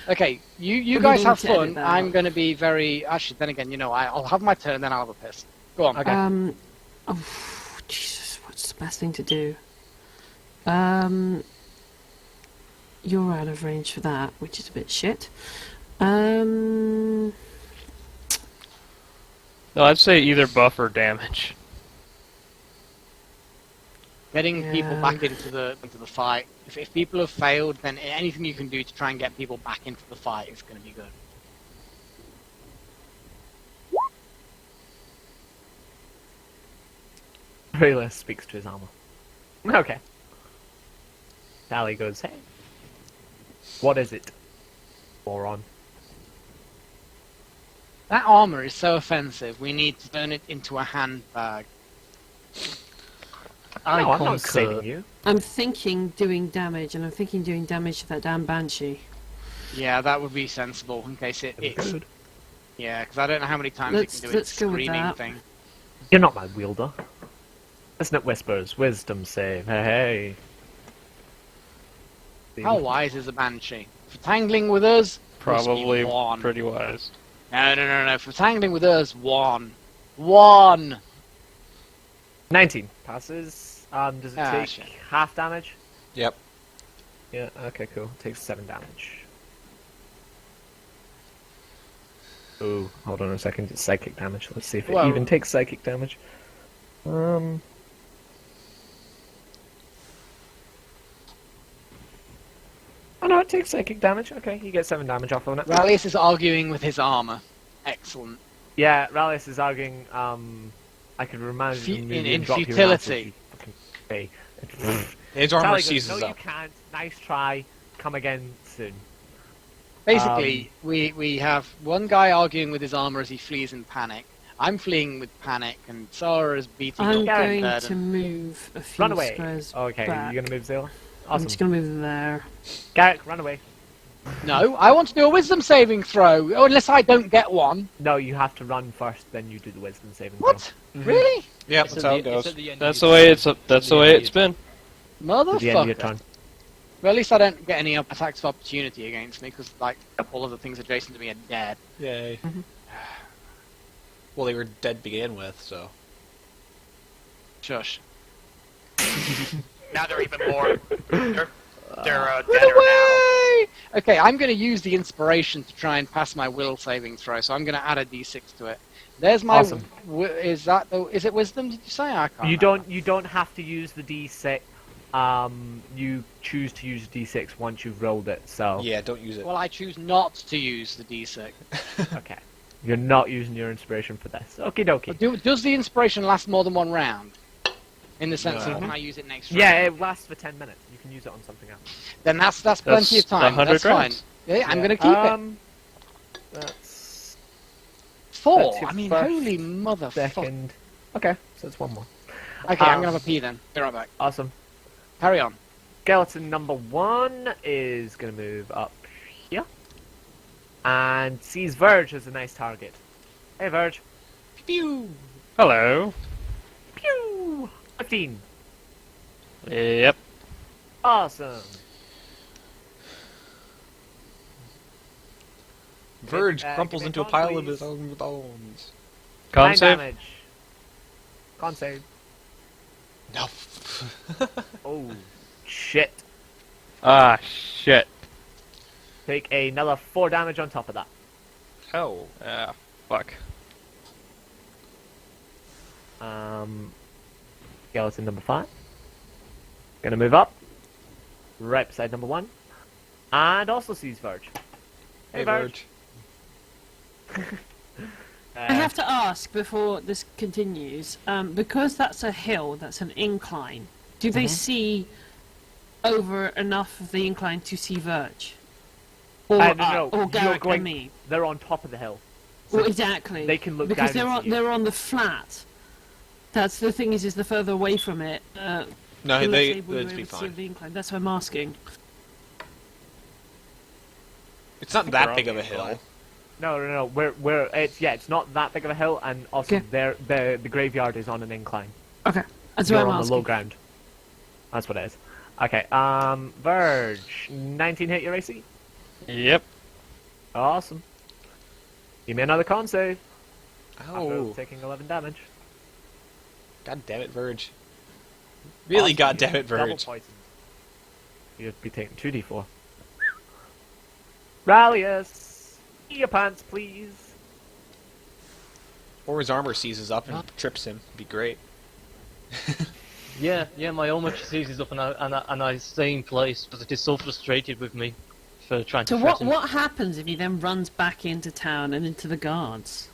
Okay, you We guys need have to edit fun. that I'm out. going to be very... Actually, then again, you know, I'll have my turn, then I'll have a piss. Go on. Okay. Oh, Jesus, what's the best thing to do? You're out of range for that, which is a bit shit. No, I'd say either buff or damage. Getting people Yeah. back into the fight. If people have failed, then anything you can do to try and get people back into the fight is going to be good. Rayla speaks to his armor. Okay. Tally goes, hey. What is it, moron? That armor is so offensive. We need to turn it into a handbag. I No, I'm concur. not saving you. I'm thinking doing damage, and I'm thinking doing damage to that damn banshee. Yeah, that would be sensible in case it's. Good. Yeah, because I don't know how many times Let's- it can do its let's go with screaming that. thing. You're not my wielder. Listen at whispers. Wisdom save. Hey, hey. How wise is a banshee? For tangling with us, must be Probably one. pretty wise. No. For tangling with us, one. 19 passes. Does it take shit. half damage? Yep. Yeah. Okay. Cool. Takes 7 damage. Ooh, hold on a second. It's psychic damage. Let's see if it Well- even takes psychic damage. Oh no, it takes psychic damage. Okay, you get 7 damage off on it. Rallius is arguing with his armor. Excellent. Yeah, Rallius is arguing. I could remind Fu- you in drop your futility. ass if you fucking pay. His armor Sally goes, seizes no, up. you can't. Nice try. Come again soon. Basically, we have one guy arguing with his armor as he flees in panic. I'm fleeing with panic, and Sora is beating I'm up going Undead, to and- move a few Run away. squares Okay, back. you're gonna move Zilla? I'm Awesome. just going to move there. Garrick, run away. No, I want to do a wisdom saving throw, unless I don't get one. No, you have to run first, then you do the wisdom saving What? throw. Really? Yep, It's that's at how the- it goes. it's at the end That's of the your way turn. it's. That's the It's at way end it's of your been. At the end of your Motherfucker. turn. Well, at least I don't get any attacks of opportunity against me, because, like, all of the things adjacent to me are dead. Yay. Well, they were dead to begin with, so. Shush. Now they're even more. They're Run deader now. away! Okay, I'm going to use the inspiration to try and pass my will saving throw, so I'm going to add a d6 to it. There's my. Awesome. Is it wisdom? Did you say? I can't. You remember. don't. You don't have to use the d6. You choose to use d6 once you've rolled it. So Yeah, don't use it. Well, I choose not to use the d6. okay, you're not using your inspiration for this. Okie dokie. Does the inspiration last more than one round? In the sense No. of can I use it next round? Yeah, it lasts for 10 minutes. You can use it on something else. Then that's plenty of time. 100 That's fine. rounds. Yeah, I'm going to keep it. That's 4. that's your I mean, first, holy motherfucker. second. Okay, so it's one more. Okay, I'm going to have a pee then. Be right back. Awesome. Carry on. Skeleton number 1 is going to move up here. And sees Verge as a nice target. Hey, Verge. Pew! Hello. Pew! 15. Yep. Awesome. Verge Give crumples me into a con, pile of please. his own bones. Con 9 save. damage. Con save. No. Oh, shit. Ah, shit. Take another 4 damage on top of that. Hell. Ah, fuck. Skeleton number 5. Gonna move up. Right beside number 1. And also sees Verge. Hey, Verge. I have to ask before this continues, because that's a hill, that's an incline, do they see over enough of the incline to see Verge? Or, no, or you're Garrick going- and me? They're on top of the hill. Well, exactly. they can look because down and see you. they're on the flat. That's the thing is the further away from it. No, let's they say we would were be able to see fine. the incline. That's what I'm asking. It's not We're that on big of a the incline. hill. No. It's not that big of a hill, and also Okay. the graveyard is on an incline. Okay, that's You're what I'm on the low asking. ground. That's what it is. Okay. Verge, 19 hit your AC. Yep. Awesome. Give me another con save. After Oh. taking 11 damage. God damn it, Verge. Really, Awesome. god damn it, Double Verge. poison. You'd be taking 2d4. Rallius! Your pants, please. Or his armor seizes up and trips him. Be great. Yeah, my own match seizes up and I stay in place because it is so frustrated with me for trying to So threaten. what happens if he then runs back into town and into the guards?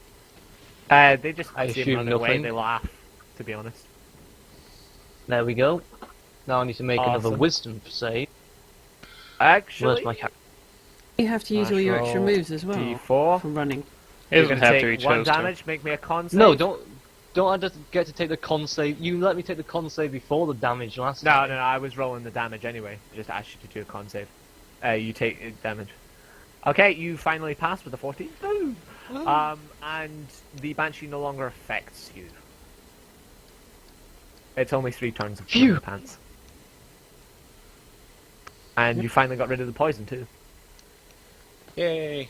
They just I see him assume running away. nothing. They laugh. To be honest. There we go. Now I need to make another Awesome. wisdom save. Actually, Where's my cat? You have to use all your extra Natural moves as well D4. for running. He You're doesn't gonna have to. He take one chose to. damage. Make me a con save. No, don't I just get to take the con save? You let me take the con save before the damage last No, time. no, no. I was rolling the damage anyway. I just asked you to do a con save. You take damage. Okay, you finally pass with a 14. Woo! And the Banshee no longer affects you. It's only 3 turns of Phew. pants. And you finally got rid of the poison too. Yay.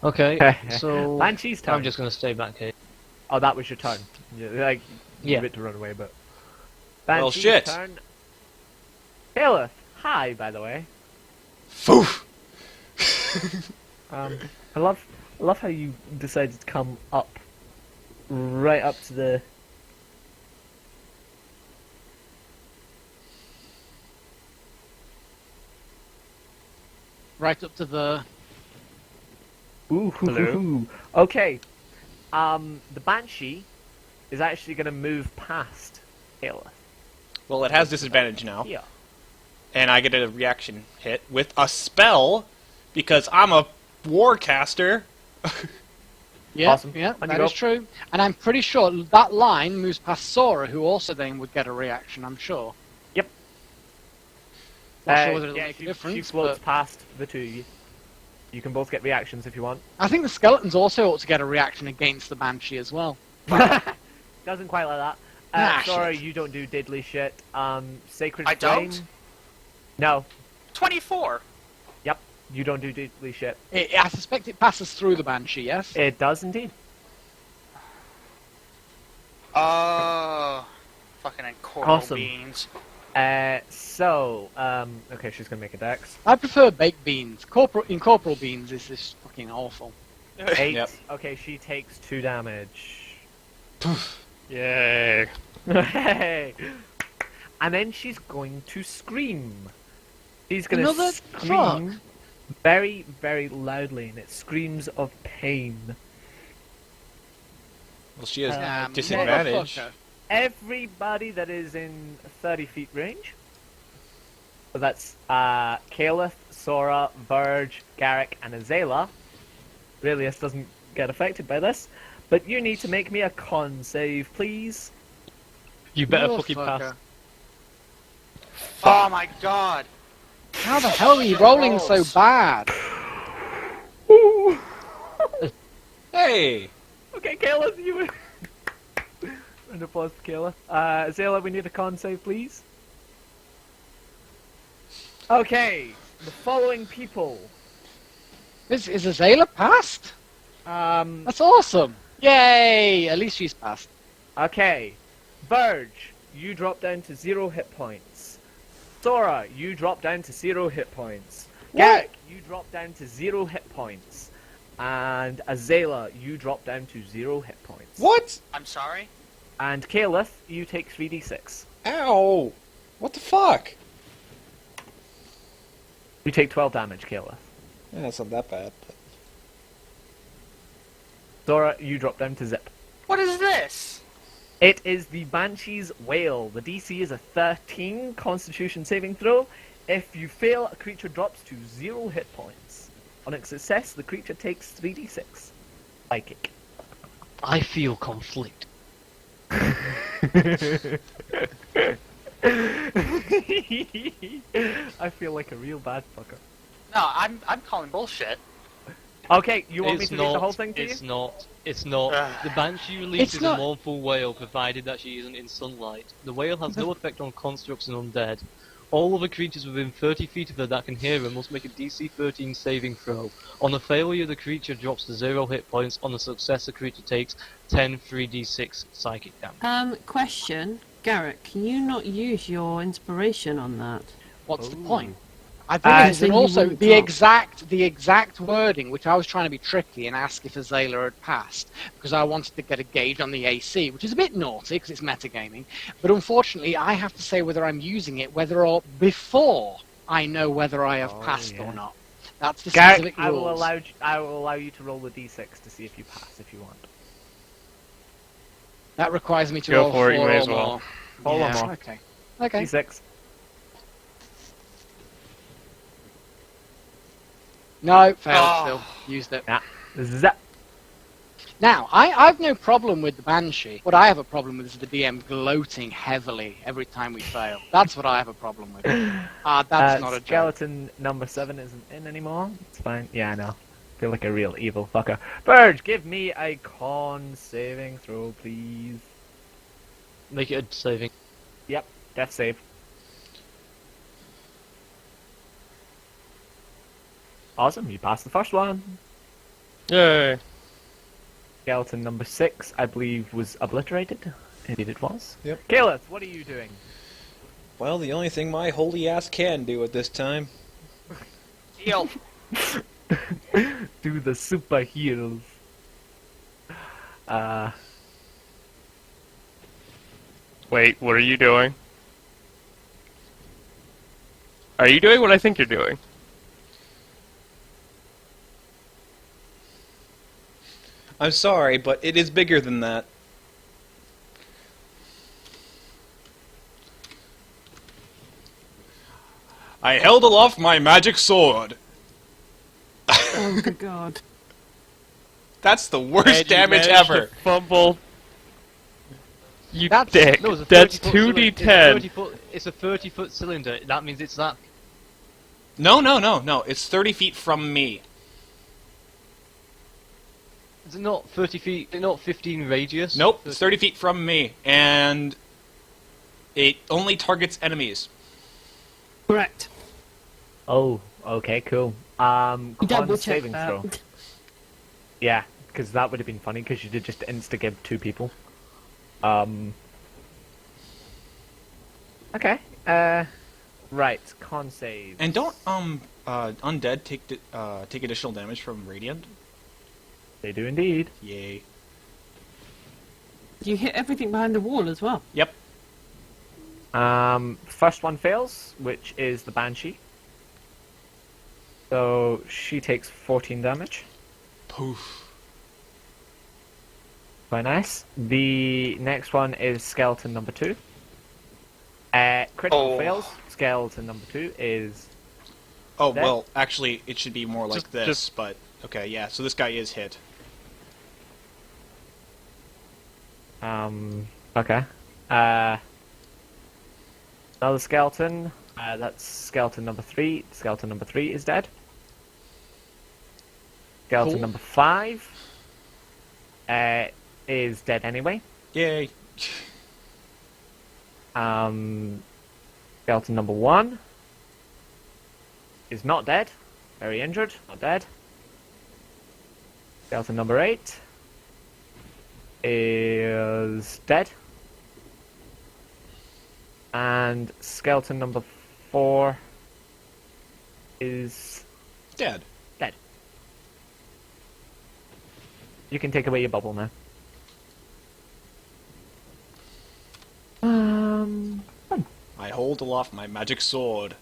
Okay, so Banshee's turn. I'm just gonna stay back here. Oh, that was your turn. Like, you Yeah. bit to run away, but. Well, Banshee's shit. turn. Caliph, hi, by the way. Foof! I love how you decided to come up, right up to the. Right up to the. Ooh, Hello? Okay. The Banshee is actually going to move past Caliph. Well, it has disadvantage now, Here. and I get a reaction hit with a spell because I'm a warcaster. Yeah, Awesome. yeah, On you that go. is true. And I'm pretty sure that line moves past Sora, who also then would get a reaction, I'm sure. Yep. Not sure whether it'll yeah, make a she difference, floats but past the two of you. You can both get reactions if you want. I think the skeletons also ought to get a reaction against the Banshee as well. Doesn't quite like that. Ah, Sorry, shit. you don't do diddly shit. Sacred I Flame. don't? No. 24. Yep. You don't do diddly shit. I suspect it passes through the Banshee, yes? It does indeed. Oh. Fucking incorporeal Awesome. beans. Okay, she's gonna make a dex. I prefer baked beans. Incorporeal beans is just fucking awful. 8. Yep. Okay, she takes 2 damage. Yay. Hey! And then she's going to scream. She's gonna Another scream very, very loudly, and it screams of pain. Well, she has Um, disadvantage. motherfucker. Everybody that is in 30 feet range. So that's Caliph, Sora, Verge, Garrick, and Azela. Relius doesn't get affected by this. But you need to make me a con save, please. You better fucking Motherfucker. pass. Oh my god. How the hell are you rolling so bad? Hey! Okay, Caliph, you. Round of applause for Caliph. Azela, we need a con save, please. Okay, the following people. Is Azala passed? That's awesome! Yay! At least she's passed. Okay, Verge, you drop down to 0 hit points. Sora, you drop down to 0 hit points. Garrick, you drop down to 0 hit points. And Azela, you drop down to 0 hit points. What? I'm sorry? And Caliph, you take 3d6. Ow! What the fuck? You take 12 damage, Caliph. Yeah, it's not that bad. Sora, you drop down to zip. What is this? It is the Banshee's Wail. The DC is a 13 Constitution saving throw. If you fail, a creature drops to 0 hit points. On its success, the creature takes 3d6. Psychic. I feel conflict. I feel like a real bad fucker. No, I'm calling bullshit. Okay, you want me It's to not. read the whole thing to It's you? not. It's not. Ugh. The Banshee releases It's not- a mournful wail provided that she isn't in sunlight. The wail has no effect on constructs and undead. All other creatures within 30 feet of her that can hear her must make a DC 13 saving throw. On a failure, the creature drops to 0 hit points. On a success, the creature takes 10 3d6 psychic damage. Question, Garrett, can you not use your inspiration on that? What's the point? I think so and you also wouldn't the drop. exact wording, which I was trying to be tricky and ask if Azalea had passed, because I wanted to get a gauge on the AC, which is a bit naughty because it's metagaming. But unfortunately, I have to say whether I'm using it, whether or before I know whether I have passed or not. That's the Garrick, specific I will rules. allow you to roll the d6 to see if you pass if you want. That requires me to Go roll for it, you 4 may or as well. more. 4 or Yeah, more. Okay. Okay. D6. No, failed. Oh. Still used it. Yeah. Zap. Now, I've no problem with the Banshee. What I have a problem with is the DM gloating heavily every time we fail. That's what I have a problem with. That's not a joke. Skeleton number 7 isn't in anymore. It's fine. Yeah, I know. Feel like a real evil fucker. Burge, give me a con saving throw, please. Make it a saving. Yep, death save. Awesome, you passed the first one. Yay. Skeleton number 6, I believe, was obliterated. Indeed it was. Yep. Caleb, what are you doing? Well, the only thing my holy ass can do at this time. Heal. Do the super heals. Wait, what are you doing? Are you doing what I think you're doing? I'm sorry, but it is bigger than that. I held aloft my magic sword. Oh my god. That's the worst And you damage managed to ever. Fumble. You That's- dick. No, it's a That's 30-foot cylinder. 2d10. It's a 30-foot cylinder. That means it's that. No. It's 30 feet from me. Is it not 30 feet? Is it not 15 radius? Nope, it's 30 feet from me, and it only targets enemies. Correct. Oh, okay, cool. Con Double check saving that. throw. Yeah, because that would have been funny, because you did just insta-give 2 people. Okay, right, con save. And don't undead take additional damage from radiant? They do indeed. Yay. You hit everything behind the wall as well. Yep. First one fails, which is the Banshee. So she takes 14 damage. Poof. Very nice. The next one is skeleton number 2. Critical fails. Skeleton number 2 is Oh, Dead? well, actually, it should be more like Just- this, just- but... Okay, yeah, so this guy is hit. okay. Another skeleton. That's skeleton number 3. Skeleton number 3 is dead. Skeleton Cool. number 5 is dead anyway. Yay. Skeleton number 1 is not dead. Very injured, not dead. Skeleton number 8 is dead. And skeleton number 4 is Dead. dead. You can take away your bubble now. I hold aloft my magic sword.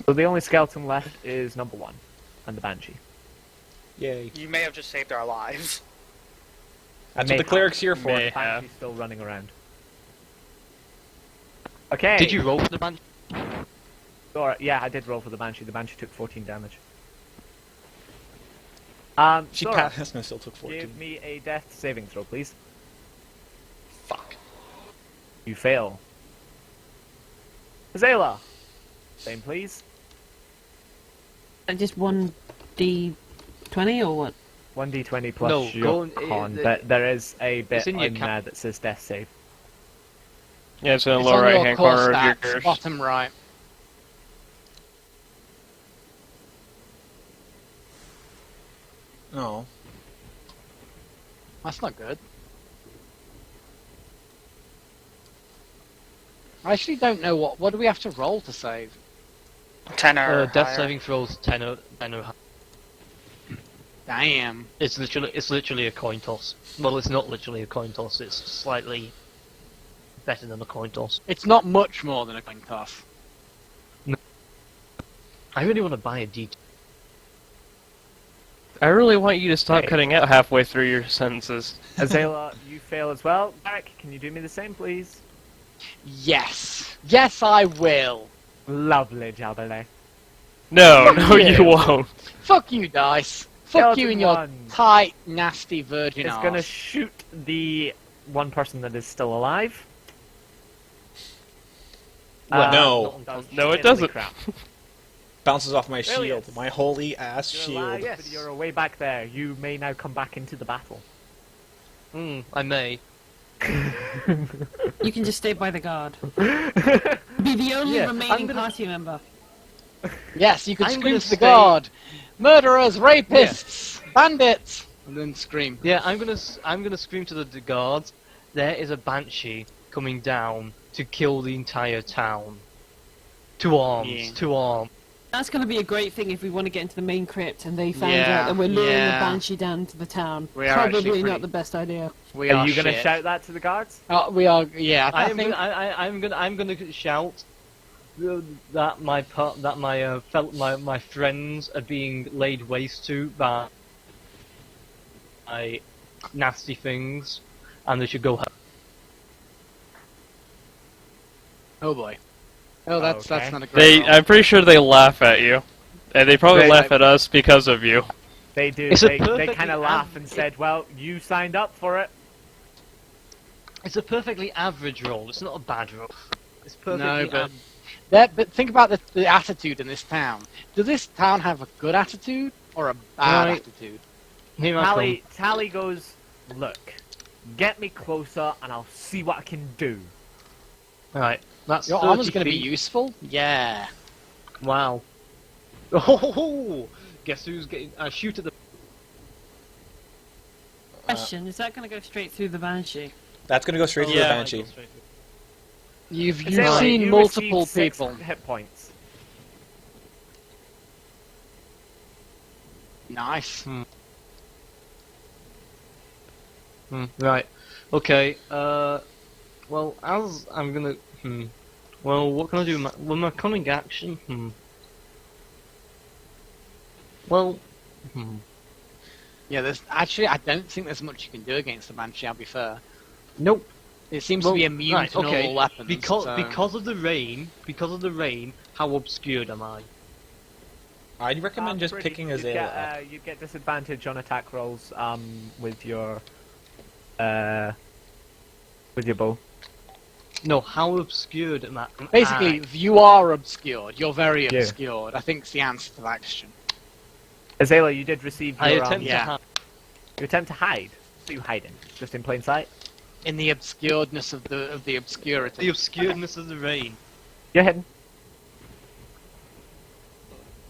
So the only skeleton left is number 1 and the Banshee. Yay. You may have just saved our lives. That's May what the cleric's here for. May. The Banshee's still running around. Okay. Did you roll for the Banshee? Alright, yeah, I did roll for the Banshee. The Banshee took 14 damage. She Sora, passed and still took 14. give me a death saving throw, please. Fuck. You fail. Zayla! Same, please. Just 1d20 or what? 1d20 plus No, your go on, con. There is a bit in your in there that says death save. Yeah, it's in the It's lower on your right-hand core corner of stats, yours. bottom right. No. That's not good. I actually don't know what do we have to roll to save? 10 or Death higher. saving throws 10 or higher. Damn. It's literally a coin toss. Well, it's not literally a coin toss. It's slightly better than a coin toss. It's not much more than a coin toss. I really want to buy a D. I really want you to stop Okay. cutting out halfway through your sentences. Azela, you fail as well. Garrick, can you do me the same, please? Yes. Yes, I will. Lovely, Jabberley. No, no, Yeah. you won't. Fuck you, Dice. Fuck you Skeleton in your one. tight, nasty virgin It's arse. gonna shoot the one person that is still alive. Well, no. does No, it diddly doesn't. crap. Bounces off my Brilliant. shield. My holy ass You're shield. alive, but you're way back there. You may now come back into the battle. I may. You can just stay by the guard. Be the only Yeah, remaining I'm gonna- party member. Yes, you can I'm scream gonna to the stay- guard. Murderers, rapists, bandits, and then scream. Yeah, I'm gonna scream to the guards. There is a banshee coming down to kill the entire town. 2 arms, Yeah. 2 arms. That's going to be a great thing if we want to get into the main crypt and they found Yeah, out that we're luring yeah. the banshee down to the town. We are actually Probably pretty- not the best idea. We Are you shit. gonna shout that to the guards? We are. Yeah, I I'm think. gonna shout that my friends are being laid waste to by nasty things, and they should go home. Oh boy. Oh, that's Okay. not a great. roll. I'm pretty sure they laugh at you. And they probably They- laugh at us because of you. They do. It's a They perfectly kind of laugh and av- said, "Well, you signed up for it." It's a perfectly average roll. It's not a bad roll. It's perfectly No, but average. but think about the attitude in this town. Does this town have a good attitude or a bad Right. attitude? Here I come. Tally goes, "Look, get me closer, and I'll see what I can do." Right, that's Your 30 armor's going to be feet. useful. Yeah. Wow. Oh, guess who's getting? I shoot at the. Question, is that going to go straight through the banshee? That's gonna go straight to Yeah. the banshee. You've Azela, seen you multiple received 6 people. hit points. Nice. Right. Okay. Well, as I'm gonna. Well, what can I do? My cunning action. Well. Yeah, there's actually I don't think there's much you can do against the banshee. I'll be fair. Nope. It seems Well, to be immune right, to normal okay. weapons. Because so- because of the rain. Because of the rain. How obscured am I? I'd recommend just Pretty- picking you'd Azalea get, up. you'd get disadvantage on attack rolls with your bow. No. How obscured am I? Basically, you are obscured. You're very Yeah. obscured. I think it's the answer to that question. Azalea, you did receive I your, attempt yeah. to. your attempt to hide. What are you hiding? Just in plain sight? In the obscuredness of the obscurity. The obscuredness of the rain. You're hidden.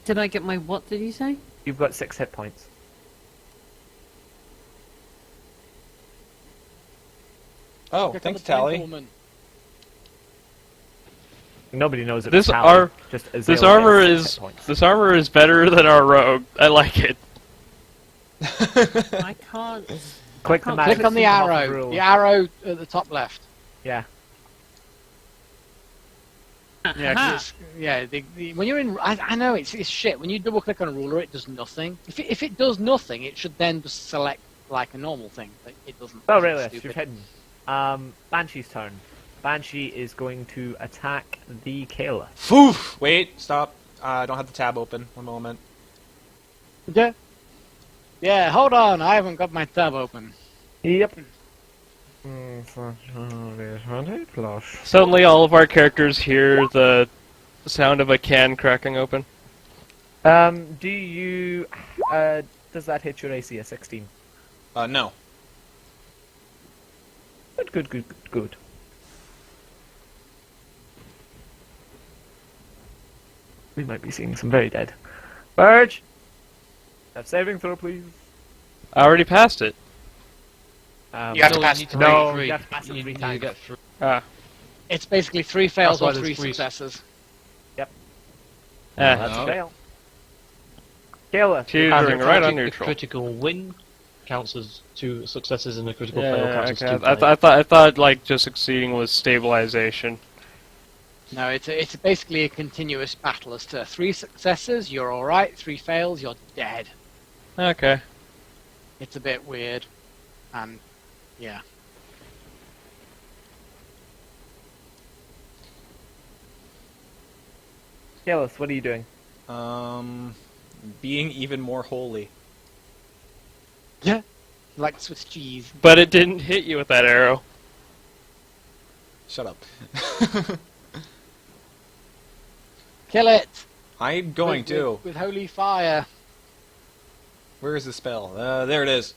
Did I get my what did you say? You've got 6 hit points. Oh, Pick up thanks, the point, Tally. woman. Nobody knows it. This was Tally, ar- just This Azalea armor gets 6 is hit points. this armor is better than our rogue. I like it. I can't. Click the Click magic Click on the symbol off arrow. rule. The arrow at the top left. Yeah. Yeah, 'cause Aha. when you're in, I know it's shit. When you double click on a ruler, it does nothing. If it does nothing, it should then just select like a normal thing, but it doesn't. Oh, It's really? stupid. You're hidden. Banshee's turn. Banshee is going to attack the Kayla. Foof! Wait, stop. I don't have the tab open. One moment. Yeah. Yeah. Hold on, I haven't got my tab open. Yep. Suddenly, all of our characters hear the sound of a can cracking open. Do you... does that hit your AC a 16? No. Good. We might be seeing some very dead. Burge! That saving throw, please. I already passed it. You have to No, pass need three. No, three. you have to pass it You 3 need times. to get through. Ah, It's basically 3 fails That's why or there's 3 three. successes. That's No. a fail. Kayla. Choosing have right your on tragic- neutral. A critical win counts as 2 successes and a critical fail Yeah, counts as okay. 2 I thought like just succeeding was stabilization. No, it's basically a continuous battle as to 3 successes, you're alright, 3 fails, you're dead. Okay. It's a bit weird. And, yeah. Kalis, what are you doing? Being even more holy. Like Swiss cheese. But it didn't hit you with that arrow. Shut up. Kill it! I'm going with, to. With holy fire. Where is the spell? There it is.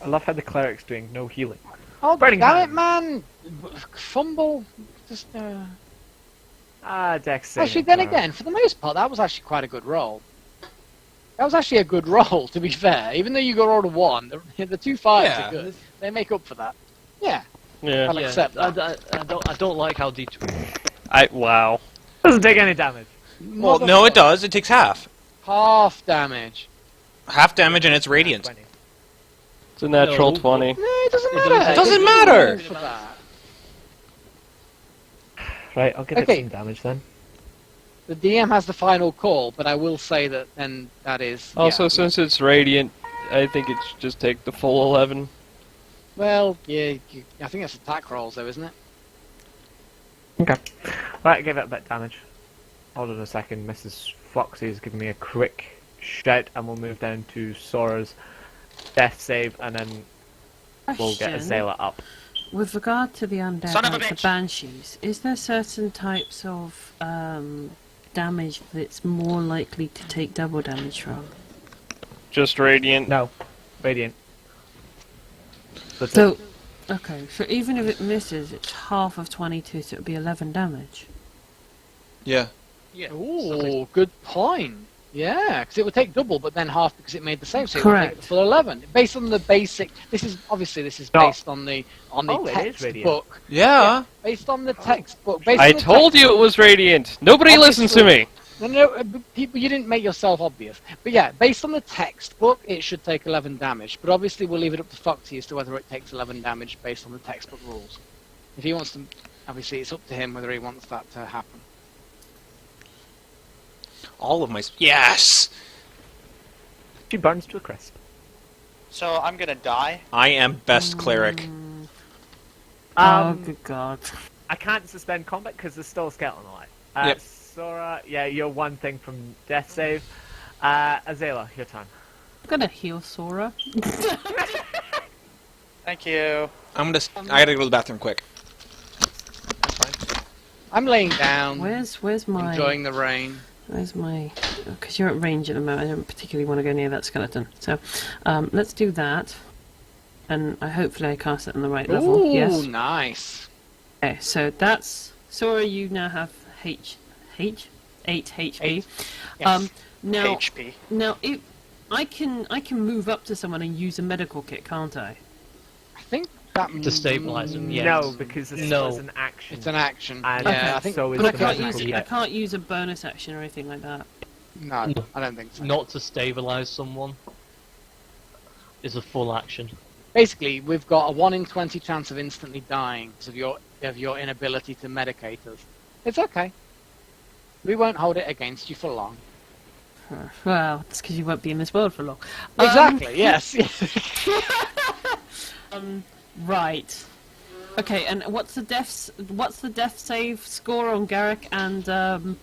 I love how the cleric's doing no healing. Oh, Burning damn hand. it, man! Fumble. Just, Dex. Actually, then again, for the most part, that was actually quite a good roll. That was actually a good roll, to be fair. Even though you got rolled a 1, the 2 5s Yeah. are good. They make up for that. Yeah, Yeah. I'll accept that. I don't like how Wow. Doesn't take any damage. Well, no, it does. It takes half. Half damage. Half damage and it's radiant. 20. It's a natural No. 20. No, it doesn't It matter. doesn't There's no matter. rules for that. Right, I'll give Okay. it some damage then. The DM has the final call, but I will say that then that is... Also, yeah. since it's radiant, I think it should just take the full 11. Well, yeah, I think that's attack rolls, though, isn't it? Okay. Right, give it a bit of damage. Hold on a second, Mrs. Foxy is giving me a quick shout, and we'll move down to Sora's death save, and then we'll get Question. Azela up. With regard to the undead, Son of a like the bitch. banshees, is there certain types of damage that's more likely to take double damage from? Just radiant. No, Radiant. That's So, it. okay, so even if it misses, it's half of 22, so it would be 11 damage. Yeah. Yeah. Ooh, good point. Yeah, because it would take double, but then half because it made the same. So it would Correct. take the full 11. Based on the basic, this is No. based on the Oh, it is radiant. textbook. Yeah. Based on the textbook. Based I on the told you it was radiant. Nobody listens to me. No, but people, you didn't make yourself obvious. But yeah, based on the textbook, it should take 11 damage. But obviously, we'll leave it up to Foxy as to whether it takes 11 damage based on the textbook rules. If he wants to, obviously, it's up to him whether he wants that to happen. All of my... Yes! She burns to a crisp. So I'm gonna die. I am best cleric. Oh, good god. I can't suspend combat because there's still a skeleton alive. Yep. Sora, yeah, you're one thing from death save. Azela, your turn. I'm gonna heal Sora. Thank you. I gotta go to the bathroom quick. That's fine. I'm laying down, Where's my... enjoying the rain. Where's my... Because you're at range at the moment, I don't particularly want to go near that skeleton. So, let's do that. And hopefully I cast it on the right level. Ooh, Yes. nice. Okay, so that's... Sora, you now have 8 HP. Eight. Yes. Now, HP. if I can move up to someone and use a medical kit, can't I? I think that... To stabilize them, yes. No, because this No. is an action. It's an action. And yeah, I think... so is But I the can't medical use kit. I can't use a bonus action or anything like that. No, I don't think so. Not to stabilize someone is a full action. Basically, we've got a 1 in 20 chance of instantly dying because of your inability to medicate us. It's okay. We won't hold it against you for long. Well, it's because you won't be in this world for long. Exactly, yes. Right. Okay, and what's the death save score on Garrick and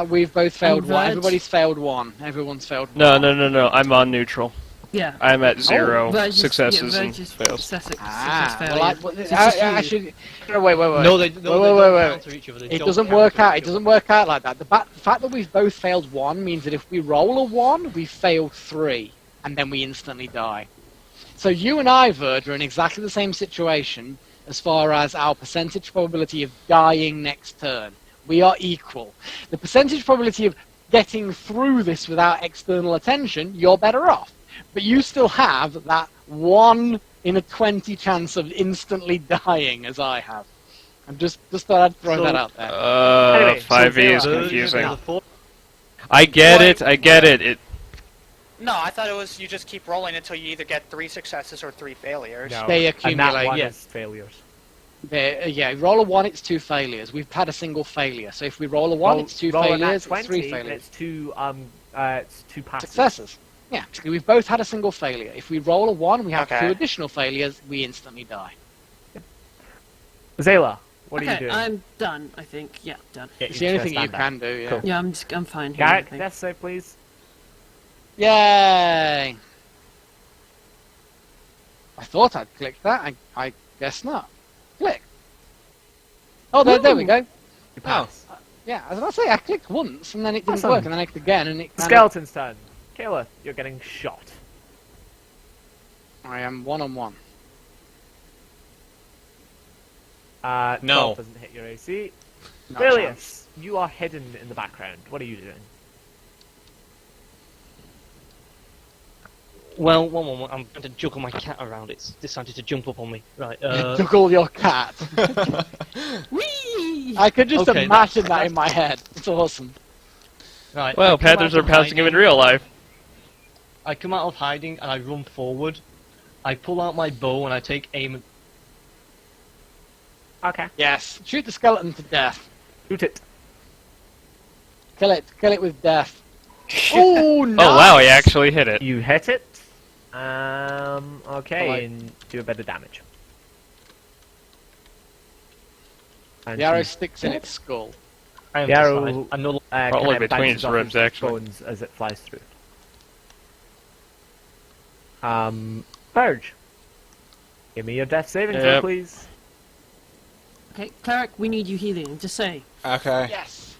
We've both failed And one. Verge? Everybody's failed one. Everyone's failed No, one. no. I'm on neutral. yeah. I'm at 0 Verge is- successes yeah, and Verge is fails. success Ah, failure. well, So it's I just you. actually... No, wait. No, they don't counter each other. They It don't doesn't counter work out. each It other. doesn't work out like that. The fact that we've both failed one means that if we roll a 1, we fail 3, and then we instantly die. So you and I, Verge, are in exactly the same situation as far as our percentage probability of dying next turn. We are equal. The percentage probability of getting through this without external attention, you're better off. But you still have that 1 in a 20 chance of instantly dying, as I have. I'm just thought I'd throw that out there. Anyway, 5e is so Zara, confusing. the four- I get it. No, I thought it was you just keep rolling until you either get 3 successes or 3 failures. No, They and that accumulate, one yeah. is failures. Yeah, roll a 1, it's 2 failures. We've had a single failure, so if we roll a 1, it's 2 roll a nat failures, 20, it's 3 failures. It's two passes. Successes. Yeah, basically we've both had a single failure. If we roll a 1, we have Okay. 2 additional failures, we instantly die. Zayla, what are okay, you doing? I'm done. I think. Yeah, done. Get It's you the only to thing you stand up. can do, yeah. Cool. Yeah, I'm fine here. I Garrick, think. death save, please. Yay! I thought I'd clicked that, I guess not. Click. Oh, there we go. You pass. Yeah, I was about to say, I clicked once, and then it didn't Awesome. work, and then I clicked again, and it The kind skeleton's turn. Kayla, you're getting shot. I am 1-on-1. 12 No. doesn't hit your AC. Not a chance. Bilius, you are hidden in the background. What are you doing? Well, one moment, I'm going to juggle my cat around. It's decided to jump up on me. Right, Juggle your cat. Whee! I could just Okay, imagine that in my head. It's awesome. right. Well, I come panthers out are of pouncing him in hiding. real life. I come out of hiding and I run forward. I pull out my bow and I take aim at... Okay. Yes. Shoot the skeleton to death. Shoot it. Kill it with death. Oh, nice! Oh wow, he actually hit it. You hit it. Okay, Alright. and do a bit of damage. And The arrow you- sticks in its skull. I am The arrow decided. I'm no Probably kinda between bounces its off ribs, his actually. bones as it flies through. Purge. Give me your death saving throw, Yep. please. Okay, cleric, we need you healing. Just say. Okay. Yes.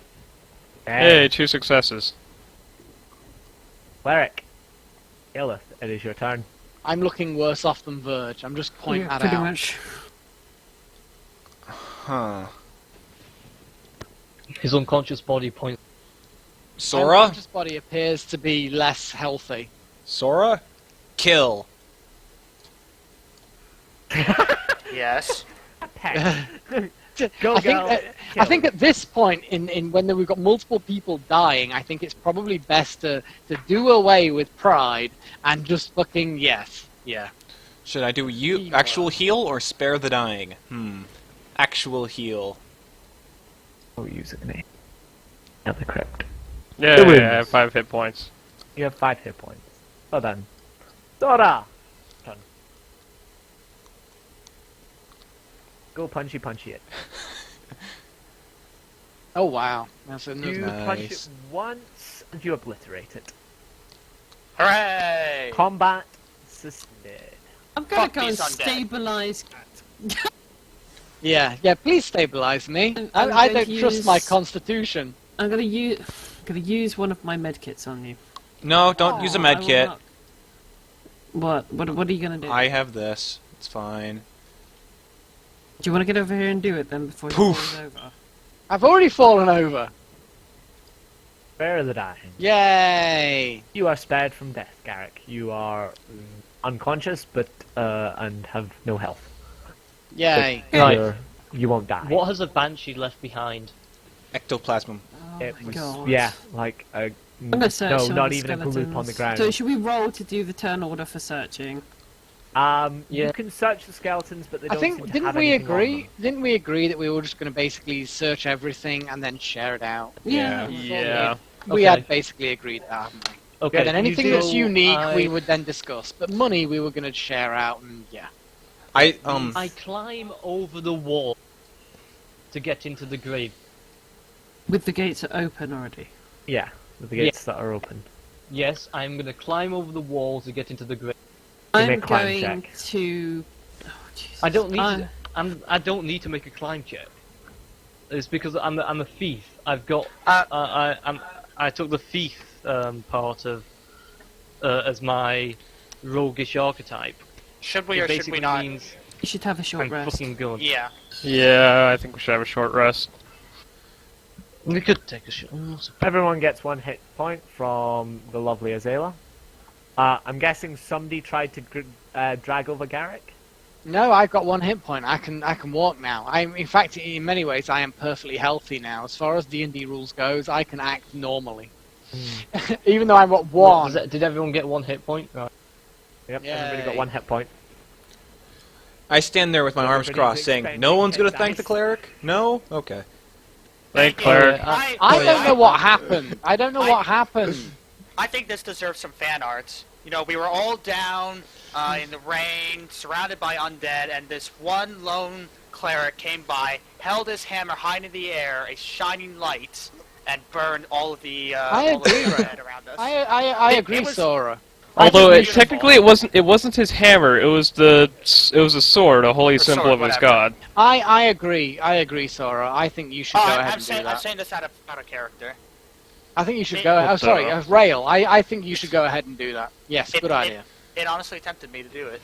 Hey, 2 successes. Cleric. Illith, it is your turn. I'm looking worse off than Verge. I'm just pointing Yeah, that pretty out. much. Huh. His unconscious body points. My Sora? unconscious body appears to be less healthy. Sora? Kill. Yes. Peck. Go, I think, girl. I Kill. think at this point, in when we've got multiple people dying, I think it's probably best to do away with pride and just fucking yes, yeah. Should I do Heal. actual heal or spare the dying? Actual heal. Oh, use a name. Another crypt. Yeah, The I wounds. have 5 hit points. You have 5 hit points. Well done. Dora! Turn. Go punchy it. Oh wow, that's a You Nice. punch it once and you obliterate it. Hooray! Combat suspended. I'm gonna Fuck go and these undead. stabilize. Yeah, please stabilize me. I'm I going don't to trust my use- constitution. I'm gonna use one of my medkits on you. No, don't use a I med will kit. not- What are you gonna do? I have this. It's fine. Do you want to get over here and do it then before you Poof. fall over? I've already fallen over. Spare the dying. Yay! You are spared from death, Garrick. You are unconscious, but and have no health. Yay! Right. You won't die. What has a banshee left behind? Ectoplasm. Oh It my was, god. yeah, like a I'm gonna search no, some of not the even a gloop on the skeletons. ground. So should we roll to do the turn order for searching? Yeah. You can search the skeletons, but they I don't seem think to didn't have we anything on agree? them. Didn't we agree that we were just going to basically search everything and then share it out? Yeah. Yeah. We Okay. had basically agreed that, haven't we? Okay. And then anything you that's do- unique, we I- would then discuss. But money, we were going to share out, and yeah. I climb over the wall to get into the grave. With the gates are open already. Yeah, with the gates that are open. Yes, I'm going to climb over the wall to get into the grave. You make I'm a climb going check. to. Oh, Jesus. I don't need. Uh, To, I don't need to make a climb check. It's because I'm a thief. I've got. I took the thief part of as my roguish archetype. Should we It or should basically we not? means You should have a short I'm rest. fucking good. Yeah. Yeah, I think we should have a short rest. We could take a shot. Everyone gets 1 hit point from the lovely Azela. I'm guessing somebody tried to drag over Garrick. No, I've got 1 hit point. I can walk now. In fact, in many ways, I am perfectly healthy now. As far as D&D rules goes, I can act normally. Even though I'm at 1. Did everyone get 1 hit point? Right. Yep, Yay. everybody got 1 hit point. I stand there with my arms crossed, saying, "No one's gonna thank the cleric." No, okay. Thank cleric. I don't know what happened. I don't know what happened. I think this deserves some fan art. You know, we were all down in the rain, surrounded by undead, and this one lone cleric came by, held his hammer high in the air, a shining light, and burned all of the undead around us. I agree, Sora. Although technically it wasn't his hammer. It was a sword, a holy symbol sword, of his whatever. god. I agree, Sora. I think you should go ahead and do I'm that. saying this out of character. I think you should go. Oh, sorry, Rail. I think you should go ahead and do that. Yes, good idea. It honestly tempted me to do it.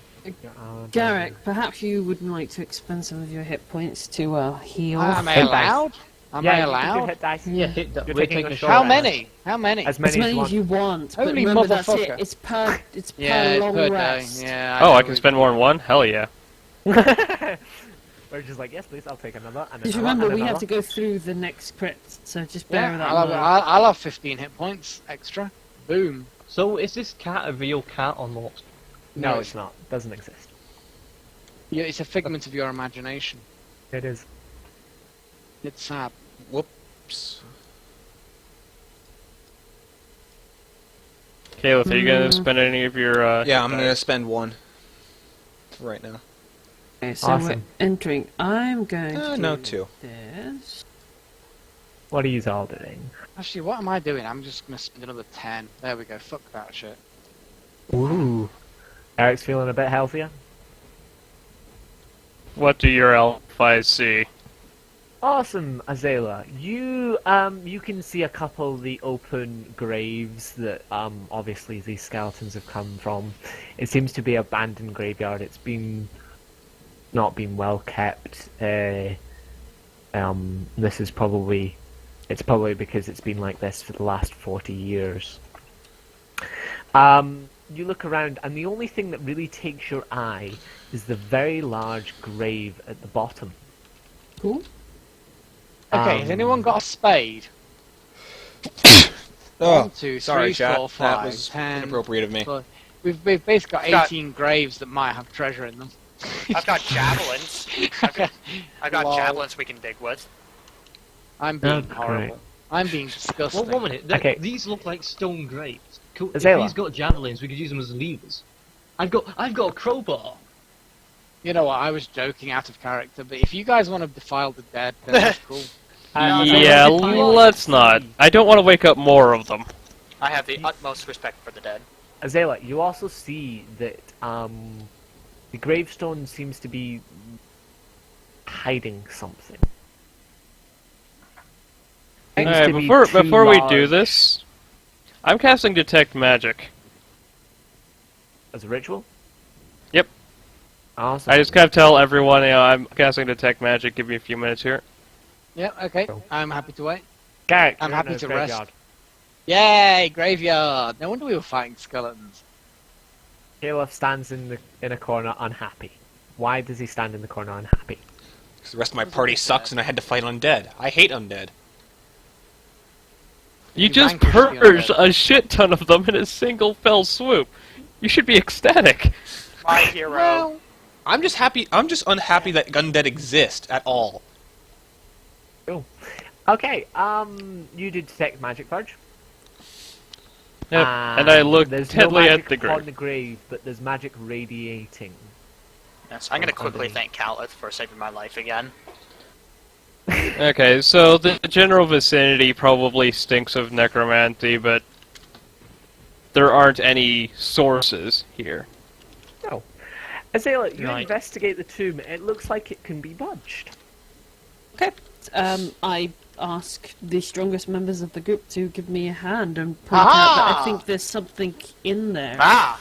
Garrick, perhaps you would like to expend some of your hit points to heal. Am I allowed? Am I You can do allowed? hit dice. Yeah, hit that. You're We're taking taking a a short How rest. many? How many? As As many many as you want, but Holy remember that's it. motherfucker. It's per Yeah, long per rest. day. Yeah. Oh, know I can spend more than 1? Hell yeah. We're just like, yes, please, I'll take another. And Just another, remember, and we have another. to go through the next crypt, so just bear Yeah, that I'll in have, mind. I'll have 15 hit points extra. Boom. So is this cat a real cat or not? No, it's not. Doesn't exist. Yeah, it's a figment of your imagination. It is. It's sad. Whoops. Caleb, are you gonna spend any of your? Yeah, I'm gonna spend 1 right now. Okay, so Awesome. we're entering. I'm going to No, do 2. this. What are you all doing? Actually, what am I doing? I'm just gonna spend another 10. There we go. Fuck that shit. Ooh. Eric's feeling a bit healthier. What do your elf eyes see? Awesome, Azela. You can see a couple of the open graves that obviously these skeletons have come from. It seems to be an abandoned graveyard. It's not been well kept. This is probably because it's been like this for the last 40 years. You look around, and the only thing that really takes your eye is the very large grave at the bottom. Cool. Okay, has anyone got a spade? Oh, 1, 2, sorry, 3, chat. 4, That 5, was 10. inappropriate of me. Well, We've basically got Got- 18 graves that might have treasure in them. I've got javelins. I've got Lol. javelins we can dig with. I'm being Oh, horrible. great. I'm being disgusting. One minute. Okay. These look like stone graves. Cool. If Azela. he's got javelins, we could use them as levers. I've got a crowbar. You know what? I was joking out of character, but if you guys want to defile the dead, then that's cool. Yeah, let's not. I don't want to wake up more of them. I have the utmost respect for the dead. Azela, you also see that the gravestone seems to be hiding something. Seems Alright, to be before too we do large this, I'm casting Detect Magic. as a ritual. Yep. Awesome. I just gotta tell everyone, I'm casting Detect Magic. Give me a few minutes here. Yeah, okay. Cool. I'm happy to wait. Garrick, I'm you're in happy a to graveyard. rest. Yay, graveyard! No wonder we were fighting skeletons. Caleb stands in a corner, unhappy. Why does he stand in the corner, unhappy? Because the rest of my party sucks and I had to fight undead. I hate undead. You You just vanquished the purged undead. a shit ton of them in a single fell swoop. You should be ecstatic. My hero. Well, I'm just happy. I'm just unhappy that undead exist at all. Okay, you did detect magic purge. Yep. And I looked there's intently no at magic the grave. on the grave, but there's magic radiating. Yes, I'm gonna quickly thank Calith for saving my life again. Okay, so the general vicinity probably stinks of necromancy, but there aren't any sources here. No. Azela, you Right. investigate the tomb. It looks like it can be budged. I ask the strongest members of the group to give me a hand and point out that Aha! I think there's something in there. Ah!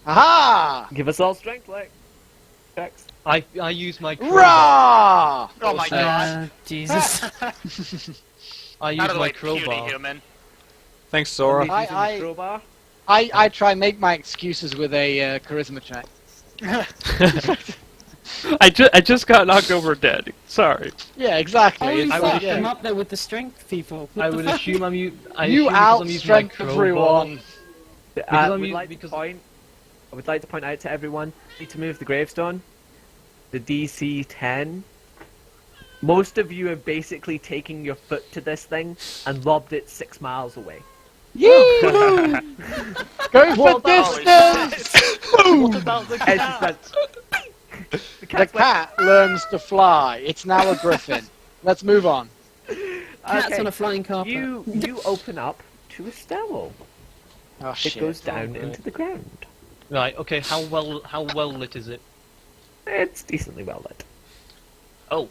aha! Give us all strength, like checks. I use my crowbar. Rah! Oh my god. Jesus. I use Out of the my way, puny crowbar. human. Thanks, Sora. Somebody's using the I- crowbar. I try and make my excuses with a charisma check. I just got knocked over dead. Sorry. Yeah, exactly. Oh, you It's I like, fucked would- them yeah. up there with the strength people. What I the would fuck? assume I'm You because I'm using my outstrength crowbar. everyone. I'm would u- like because- I would like to point out to everyone, you need to move the gravestone. The DC 10. Most of you are basically taking your foot to this thing and lobbed it 6 miles away. Yee! Going for What about- distance! What about the It's cat? just The the cat's cat learns to fly. It's now a griffin. Let's move on. Cats Okay. on a flying carpet. You open up to a stairwell. Oh It shit. goes down Okay. into the ground. Right. Okay. How well lit is it? It's decently well lit. Oh.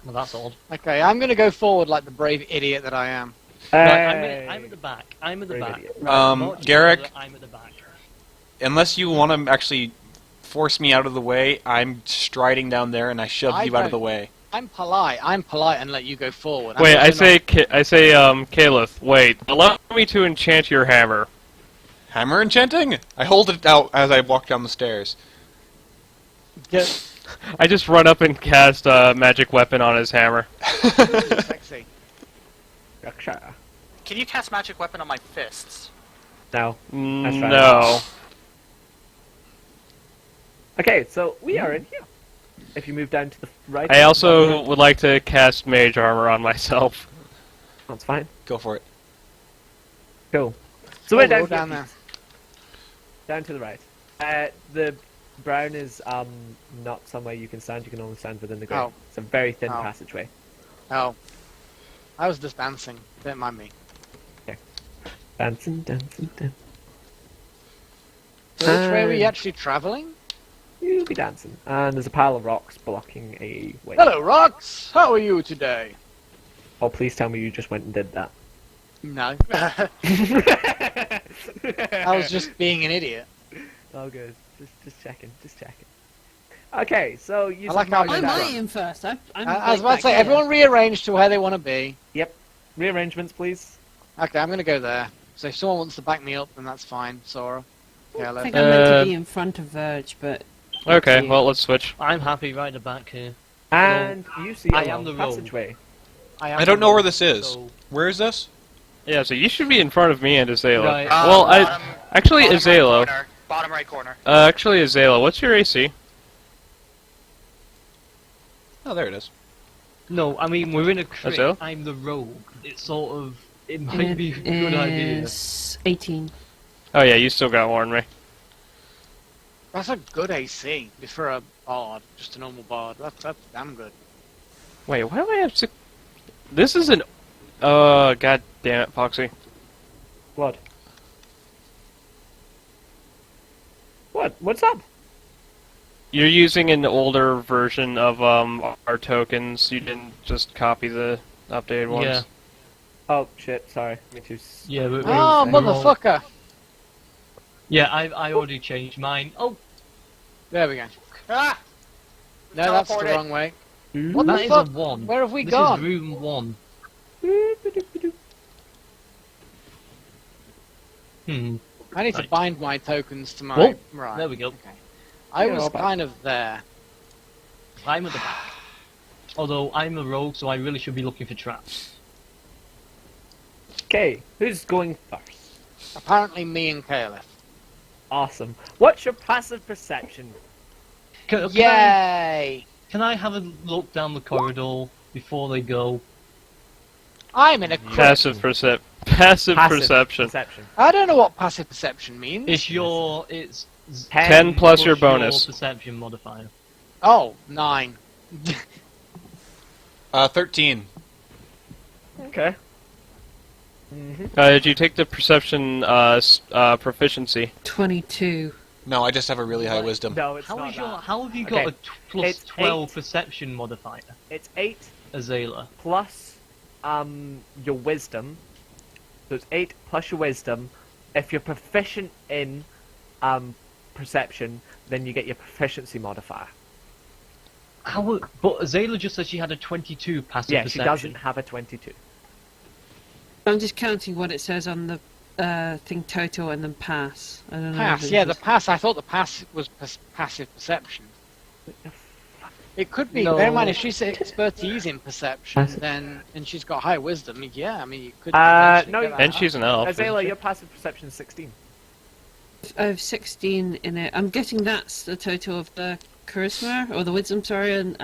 Well, that's odd. Okay, I'm gonna go forward like the brave idiot that I am. Right, I'm at the back. I'm at the Brave back. idiot. Not Garrick, together, I'm at the back. unless you want to actually force me out of the way, I'm striding down there and I shove I you out of don't- the way. I'm polite and let you go forward. I'm Wait, I also say, Caliph, wait. Allow me to enchant your hammer. Hammer enchanting? I hold it out as I walk down the stairs. not- I just run up and cast a magic weapon on his hammer. Get sexy. Raksha. Can you cast magic weapon on my fists? No. That's right. No. Okay, so we are in here. If you move down to the right. I also would like to cast mage armor on myself. That's fine. Go for it. Cool. So we're down, down here. there. Down to the right. The brown is not somewhere you can stand. You can only stand within the ground. Oh. It's a very thin Oh. passageway. Oh. I was just dancing. Don't mind me. Dancing, dancing, dancing. So which way are we actually travelling? You'll be dancing. And there's a pile of rocks blocking a way. Hello, Rocks! How are you today? Oh, please tell me you just went and did that. No. I was just being an idiot. Oh, good. Just checking. Okay, so you. I like how I'm that. in first. I'm I was like about to say, back everyone rearrange to where they want to be. Rearrangements, please. Okay, I'm gonna go there. So if someone wants to back me up, then that's fine. Sora. here. Yeah, I let's... think I'm meant to be in front of Verge, but Okay, see. well, let's switch. I'm happy right at the back here. And you see I a am long the rogue. passageway. I don't know where this is. So, Where is this? Yeah, so you should be in front of me and Azela. Right. Well, actually, bottom Azela. Right corner. Bottom right corner. Actually, Azela, what's your AC? Oh, there it is. no, I mean we're in a crit. all? I'm the rogue. It's sort of. It might be a good idea. is 18. Oh yeah, you still got more than me. That's a good AC for a bard, just a normal bard. That's damn good. Wait, why do I have six? This is an. God damn it, Foxy. What? What's up? You're using an older version of our tokens. You didn't just copy the updated ones. Yeah. Oh shit! Sorry. Me too. Yeah, we're Oh, all- motherfucker! Yeah, I already changed mine. Oh, There we go. Ah! No, that's the Teleported. wrong way. What that the is fuck? a 1. Where have we This gone? is room 1. Hmm. I need to Right. bind my tokens to my... Oh, right. There we go. I Yeah, was not bad. kind of there. I'm at the back. Although I'm a rogue, so I really should be looking for traps. Okay, who's going first? Apparently me and Caliph. Awesome. What's your passive perception? Yay! Can I have a look down the corridor before they go? I'm in a crit. Passive perception. Passive perception. I don't know what passive perception means. It's 10 plus your bonus. perception modifier. Oh, 9. 13. Okay. Did you take the perception proficiency? 22. No, I just have a really high wisdom. No, it's How not is your? that. How have you Okay, got a plus it's 12 8. perception modifier, It's 8 Azela? plus your wisdom. So it's 8 plus your wisdom. If you're proficient in perception, then you get your proficiency modifier. But Azela just said she had a 22 passive Yeah, perception. she doesn't have a 22. I'm just counting what it says on the thing total and then pass. I don't know. Pass, if yeah, it's the pass. I thought the pass was passive perception. It could be. No. Bear in mind, if she's expertise in perception, That's- then and she's got high wisdom. Yeah, I mean, you could. No, potentially get that And up. she's an elf. isn't Azalea, she? your passive perception is 16. I have 16 in it. I'm guessing that's the total of the charisma, or the wisdom, sorry, and...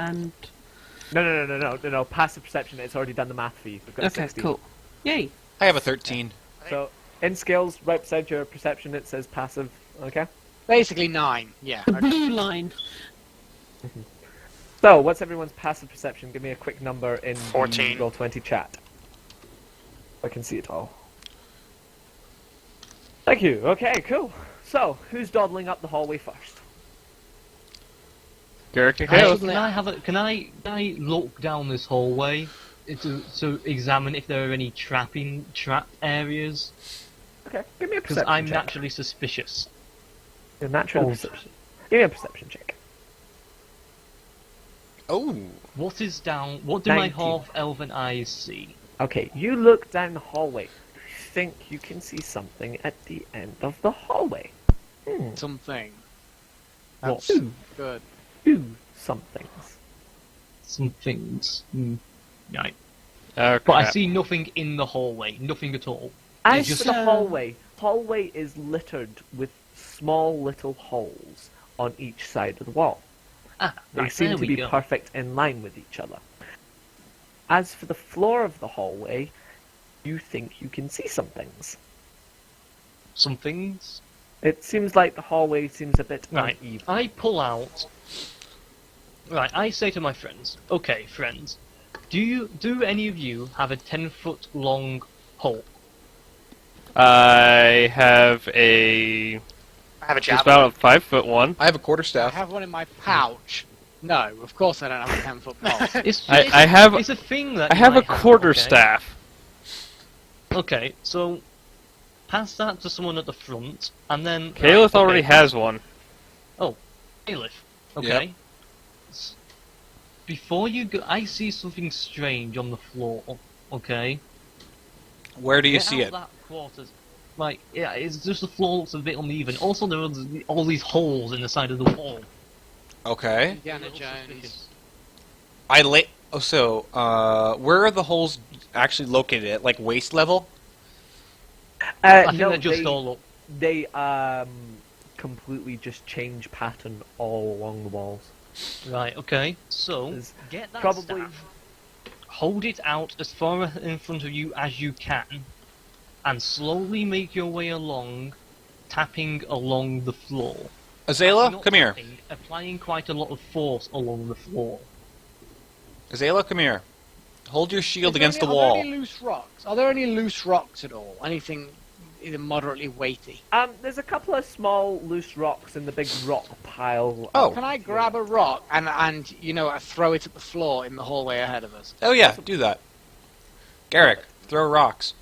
No. Passive perception, it's already done the math for you. We've got Okay, 16. cool. Yay. I have a 13. So, in skills, right beside your perception, it says passive. Okay. Basically 9. Yeah. The Okay. blue line. So, what's everyone's passive perception? Give me a quick number in 14. the Roll20 chat. I can see it all. Thank you. Okay, cool. So, who's dawdling up the hallway first? Garrick and Hey, Caleb. can I look down this hallway to examine if there are any trap areas? Okay, give me a Because perception I'm check. naturally suspicious. Your natural perception. Give me a perception check. Oh. What is down? What do my 19. half-elven eyes see? Okay, you look down the hallway. You think you can see something at the end of the hallway. Something. What? That's good. Somethings. Some things. Right. Oh, But I crap. see nothing in the hallway. Nothing at all. As just- for the hallway is littered with small little holes on each side of the wall. Ah, They right, seem there to we be go. perfect in line with each other. As for the floor of the hallway, you think you can see some things. Some things. It seems like the hallway seems a bit Right. uneven. I pull out. Right. I say to my friends, "Okay, friends, do any of you have a 10-foot long pole?" I have a. I have a It's javelin. about a 5-foot one. I have a I quarterstaff. have one in my pouch. No, of course I don't have a 10-foot pole. I have- It's a thing that I have a might quarter okay? staff. Okay, so pass that to someone at the front, and then Caleb right, already okay, has one. Caliph. Okay. Before you go, I see something strange on the floor. Okay. Where do you Get see out it? That quarters. Like, yeah, it's just the floor looks a bit uneven. Also, there are all these holes in the side of the wall. Okay. Indiana Little Jones. suspicious. Oh, so, where are the holes actually located at? Like waist level? I think No, they're just all up. they completely just change pattern all along the walls. Right. Okay. So There's get that probably- staff, hold it out as far in front of you as you can, and slowly make your way along, tapping along the floor. Azalea, Not come here. tapping, applying quite a lot of force along the floor. Azalea, come here. Hold your shield Is there against the any- Are wall. there any loose rocks? Are there any loose rocks at all? Anything either moderately weighty? There's a couple of small loose rocks in the big rock pile. Oh. Can I grab a rock and throw it at the floor in the hallway ahead of us? Oh yeah, do that. Garrick, throw rocks.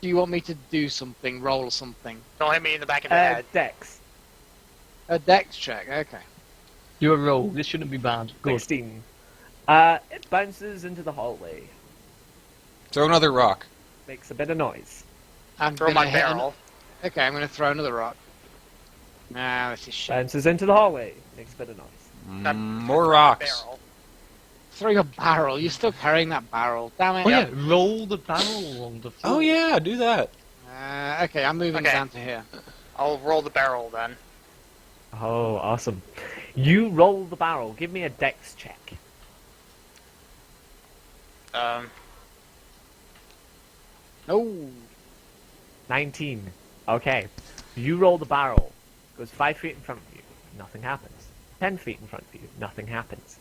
Do you want me to do something? Roll something? Don't hit me in the back of the head. Dex. A dex check. Okay. Do a roll. This shouldn't be bad. Good. 16. It bounces into the hallway. Throw another rock. Makes a bit of noise. I'm Throw gonna my hit barrel. Okay, I'm going to throw another rock. No, this is shit. Bounces into the hallway. Makes a bit of noise. More rocks. Barrel. Throw your barrel. You're still carrying that barrel. Damn it. Oh yeah, roll the barrel along the floor. Oh yeah, do that. Okay, I'm moving Okay. down to here. I'll roll the barrel then. Oh, awesome. You roll the barrel. Give me a dex check. No. 19. Okay. You roll the barrel. Goes 5 feet in front of you. Nothing happens. 10 feet in front of you. Nothing happens.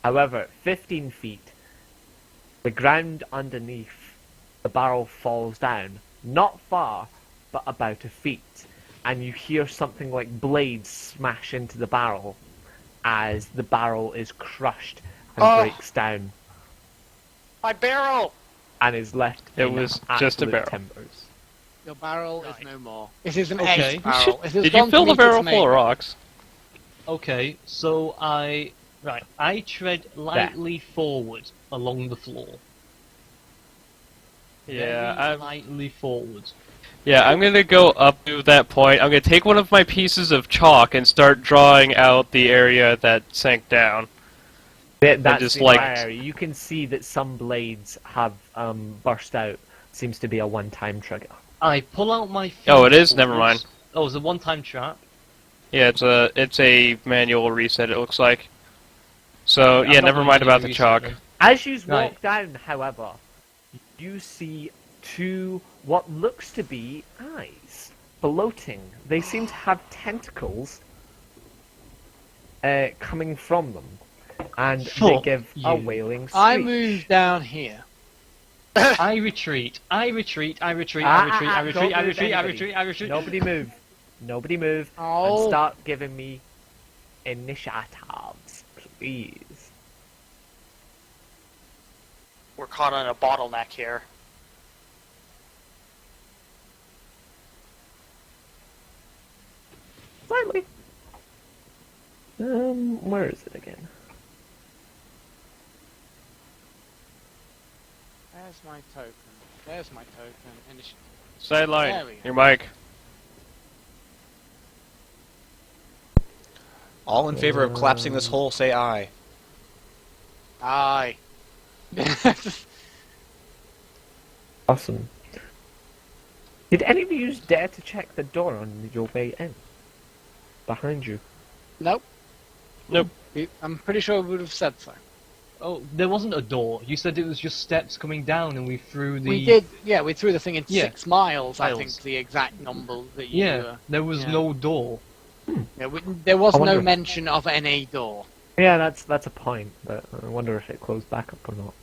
However, 15 feet, the ground underneath the barrel falls down. Not far, but about a feet. And you hear something like blades smash into the barrel as the barrel is crushed and Oh. breaks down My barrel! and is left It in was just a absolute barrel. timbers. Your barrel Right. is no more. It is an Okay. ace barrel. It has Did gone you fill from the me to barrel me. full of rocks? Okay, so I tread lightly forward along the floor. Yeah, Very I'm lightly forward. I'm gonna go up to that point. I'm gonna take one of my pieces of chalk and start drawing out the area that sank down. That's just the like- entire area. You can see that some blades have burst out. Seems to be a one-time trigger. I pull out my. Oh, it is? field Never tools. mind. Oh, it's a one-time trap. Yeah, it's a manual reset. It looks like. So I'm yeah, not never going mind to about do the reset chalk. then. As you walk Right. down, however, you see two what looks to be eyes floating. They seem to have tentacles coming from them, and they Fuck give a you. wailing screech. I move down here. I retreat. I retreat. I retreat. I retreat. I retreat. Don't I move retreat. I anybody. retreat. I retreat. Nobody move. Nobody move. Oh. And start giving me initiatives, please. We're caught on a bottleneck here. Slightly. Where is it again? There's my token. There's my token. There Sideline. we go. Your mic. All in favor of collapsing this hole, say aye. Aye. Awesome. Did any of you dare to check the door on your way in? Behind you. Nope. Nope. I'm pretty sure we would have said so. Oh, there wasn't a door. You said it was just steps coming down, and we threw the. We did, yeah, we threw the thing in Yeah. 6 miles, I Miles. think, the exact number that you Yeah, there was yeah. no door. yeah, there was I no wonder- mention of any door. Yeah, that's a point, but I wonder if it closed back up or not.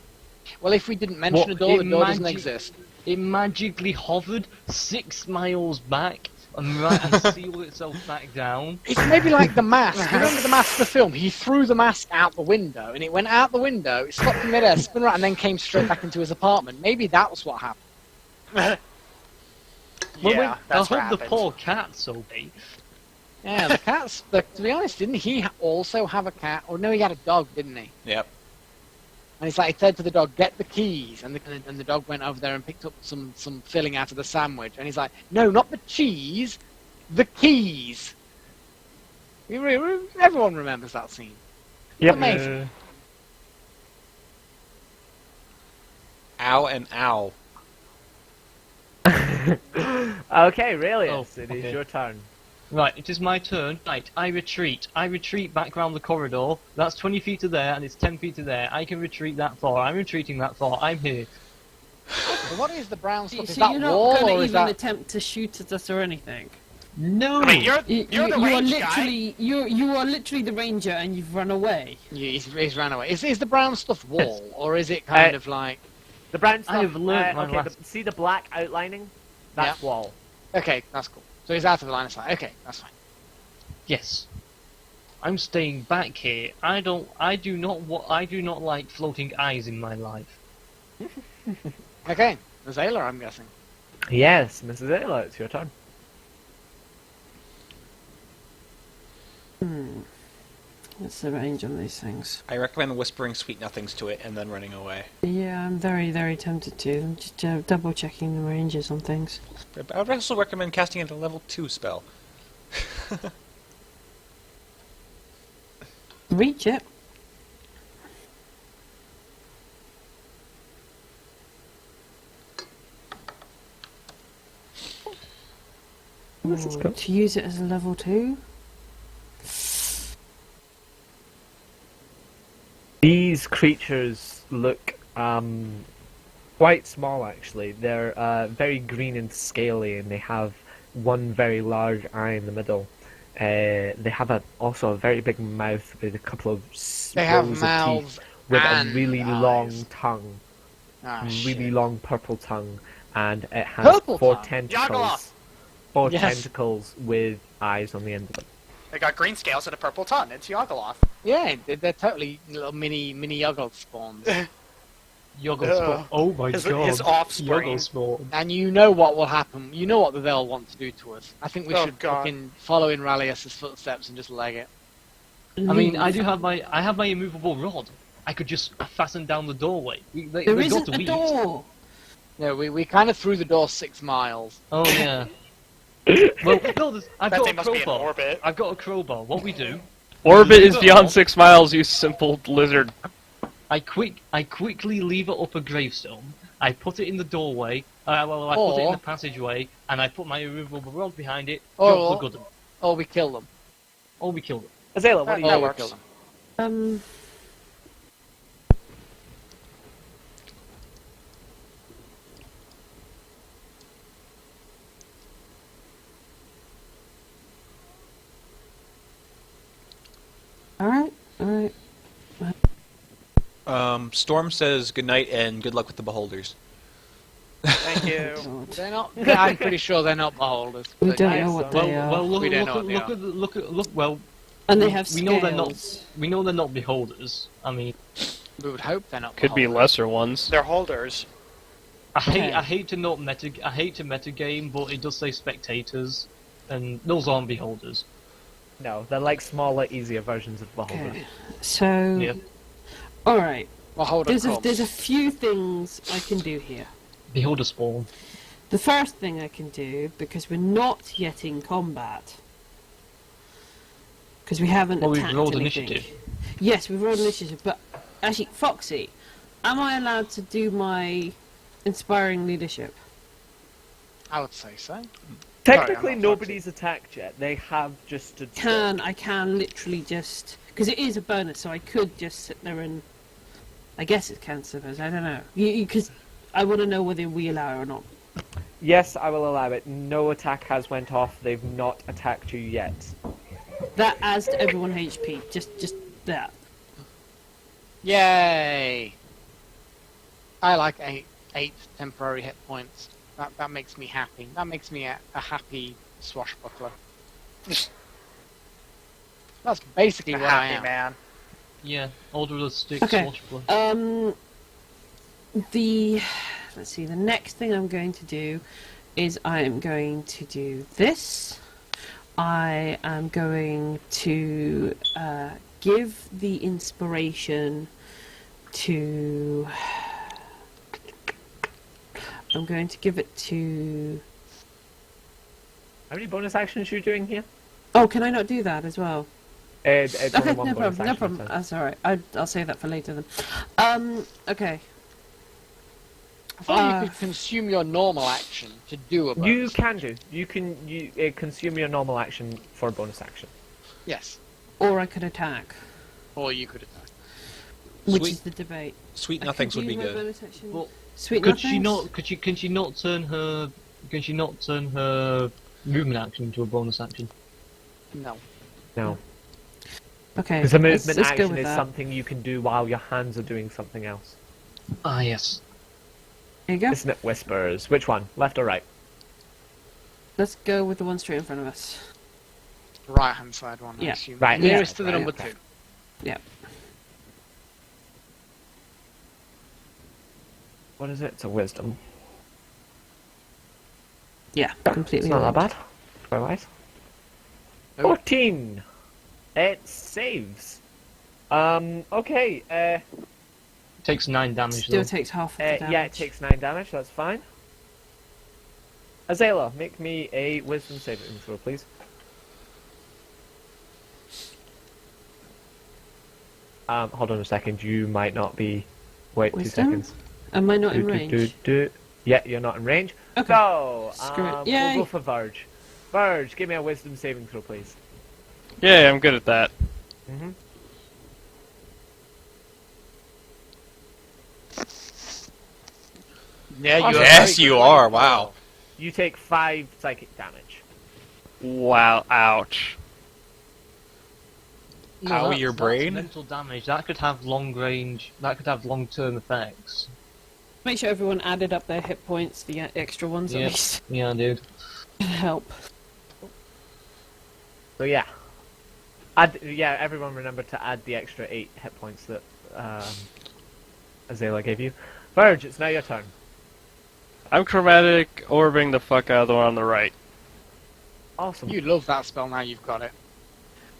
Well, if we didn't mention What, a door, the it door doesn't magic- exist. It magically hovered 6 miles back and sealed itself back down. It's maybe like the mask. You remember the mask of the film? He threw the mask out the window, and it went out the window, it stopped in midair, spun around, and then came straight back into his apartment. Maybe that was what happened. Well, Yeah, I that's what hope the happened. poor cat's okay. Yeah, the cat's... to be honest, didn't he also have a cat? Or no, he had a dog, didn't he? Yep. And he's like, he said to the dog, get the keys. And the dog went over there and picked up some filling out of the sandwich. And he's like, no, not the cheese, the keys. Everyone remembers that scene. Yep. Amazing. Ow and ow. Okay, really, Oh, it okay. is your turn. Right, it is my turn. Right, I retreat. I retreat back round the corridor. That's 20 feet to there, and it's 10 feet to there. I can retreat that far. I'm retreating that far. I'm here. So what is the brown So, stuff? Is so that you're not wall, going to or is even that... attempt to shoot at us or anything. No! I mean, you're You, the you are range guy. literally you are literally the ranger, and you've run away. Yeah, he's ran away. Is the brown stuff wall, or is it kind of like... The brown stuff. I have learnt my okay, last- see the black outlining? That's wall. Okay, that's cool. So he's out of the line of sight. Okay, that's fine. Yes. I'm staying back here. I do not like floating eyes in my life. Okay, the Zayla, I'm guessing. Yes, Mrs. Ayla, it's your turn. What's the range on these things? I recommend whispering sweet nothings to it and then running away. Yeah, I'm very, very tempted to. I'm just double checking the ranges on things. I would also recommend casting it a level 2 spell. Reach it. To use it as a level 2? These creatures look quite small, actually. They're very green and scaly, and they have one very large eye in the middle. They have also a very big mouth with a couple of They have rows of mouths teeth with and a really eyes. long tongue, Ah, really shit. long purple tongue, and it has Purple 4 tongue? tentacles. Yagaloth. 4 Yes. tentacles with eyes on the end of them. They got green scales and a purple tongue. It's Yagaloth. Yeah, they're totally little mini Yoggoth spawns. Yoggle Ugh. spawn. Oh my His- god. his offspring. Yoggle spawn. And you know what will happen. You know what they'll want to do to us. I think we Oh, should God. fucking follow in Rallius's footsteps and just leg it. I mean, I have my immovable rod. I could just fasten down the doorway. They There got isn't to a eat. door. Yeah, we kind of threw the door 6 miles. Oh yeah. Well, no, I've That got thing a must be in crowbar. orbit. I've got a crowbar. What we do Orbit is Leave it beyond up. 6 miles, you simple lizard. I quickly leave it up a gravestone. I put it in the doorway. I put it in Or- the passageway, and I put my immovable rod behind it. Or- Drop the gun. Or we kill them. Or we kill them. Azela, what do you That do? works. Kill them. Alright, alright. Storm says good night and good luck with the beholders. Thank you. God. They're not. I'm pretty sure they're not beholders. We but don't yes, know what Well, they are. well, look, We don't know look, what they look, are. at, look, at, look, well, And they have we know they're not. scales. We know they're not beholders. I mean, we would hope they're not. Could be beholders. lesser ones. They're holders. Okay. I hate to metagame, but it does say spectators, and those aren't beholders. No, they're like smaller, easier versions of Beholder. Okay. So, Yeah. alright. Beholder corpse. There's a few things I can do here. Beholder spawn. The first thing I can do, because we're not yet in combat, because we haven't Well, we've attacked rolled anything. initiative. Yes, we've rolled initiative, but actually, Foxy, am I allowed to do my inspiring leadership? I would say so. Technically, Sorry, I'm not nobody's attacked yet. They have just stood still. I can literally just, because it is a bonus, so I could just sit there and, I guess it counts as, I don't know, because I want to know whether we allow it or not. Yes, I will allow it. No attack has went off. They've not attacked you yet. That adds to everyone HP, just that. Yay! I like eight temporary hit points. That makes me happy. That makes me a happy swashbuckler. That's basically A what I happy am. man. Yeah, Order of the Stick, Okay. Swashbuckler. Let's see, the next thing I'm going to do is I am going to do this. I am going to give the inspiration to... I'm going to give it to... How many bonus actions are you doing here? Oh, can I not do that as well? It's Okay, only one no bonus problem, no action, problem. so- That's alright. I'll save that for later then. Okay. I thought you could consume your normal action to do a bonus. You can do. You can consume your normal action for a bonus action. Yes. Or I could attack, Or you could attack. which Sweet. is the debate. Sweet I nothings could would be use my good. bonus action. Well, Sweet Could nothings? she not? Can she not turn her? Can she not turn her movement action into a bonus action? No. No. Okay. Because the let's movement go action with is that. something you can do while your hands are doing something else. Ah, yes. There you go. Isn't it whispers? Which one? Left or right? Let's go with the one straight in front of us. Right hand side one, I Yeah. assume. Right, Nearest yeah, to the right, number okay. 2. Yeah. What is it? It's a wisdom. Yeah, It's completely. not that aligned. bad. Otherwise. Oh. 14! It saves. Okay, Takes 9 damage Still though. takes half of the damage. yeah, it takes 9 damage, that's fine. Azela, make me a wisdom saving throw, please. Hold on a second, you might not be... Wait, Wisdom? 2 seconds. Am I not in range? Yeah, you're not in range. Okay. So, Screw it. we'll Yay. go for Verge. Verge, give me a wisdom saving throw, please. Yeah, I'm good at that. Mm-hmm. Yeah, Awesome. are Yes, very you good. are. Wow. You take 5 psychic damage. Wow, ouch. No, How that's- your That's brain? mental damage. That could have long range. That could have long term effects. Make sure everyone added up their hit points, the extra ones Yeah. at least. Yeah, dude. Help. So yeah. Everyone remember to add the extra 8 hit points that Azela gave you. Verge, it's now your turn. I'm chromatic orbiting the fuck out of the one on the right. Awesome. You love that spell now you've got it.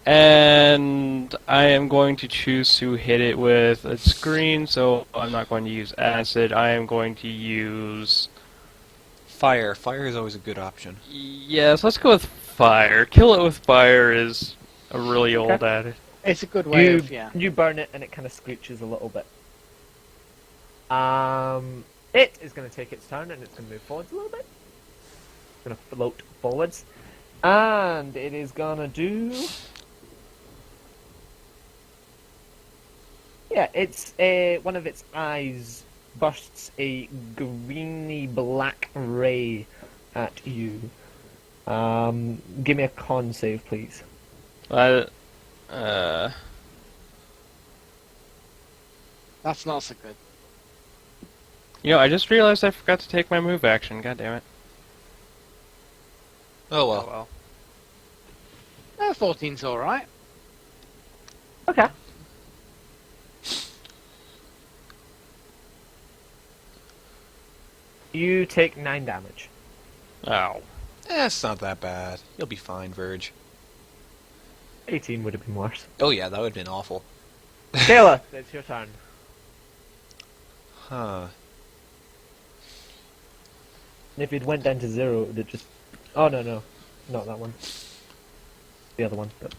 And I am going to choose to hit it with a screen, so I'm not going to use acid. I am going to use... Fire. Fire is always a good option. Yes, let's go with fire. Kill it with fire is a really old Okay. adage. It's a good way of, You burn it and it kind of screeches a little bit. It is going to take its turn and it's going to move forwards a little bit. It's going to float forwards. And it is going to do... Yeah, it's one of its eyes bursts a greeny black ray at you. Give me a con save, please. That's not so good. You know, I just realized I forgot to take my move action. God damn it. Oh well. 14's alright. Okay. You take 9 damage. Ow. It's not that bad. You'll be fine, Verge. 18 would have been worse. Oh yeah, that would have been awful. Kayla, it's your turn. Huh. And if it went down to 0, it would have just... Oh, no. Not that one. The other one, but...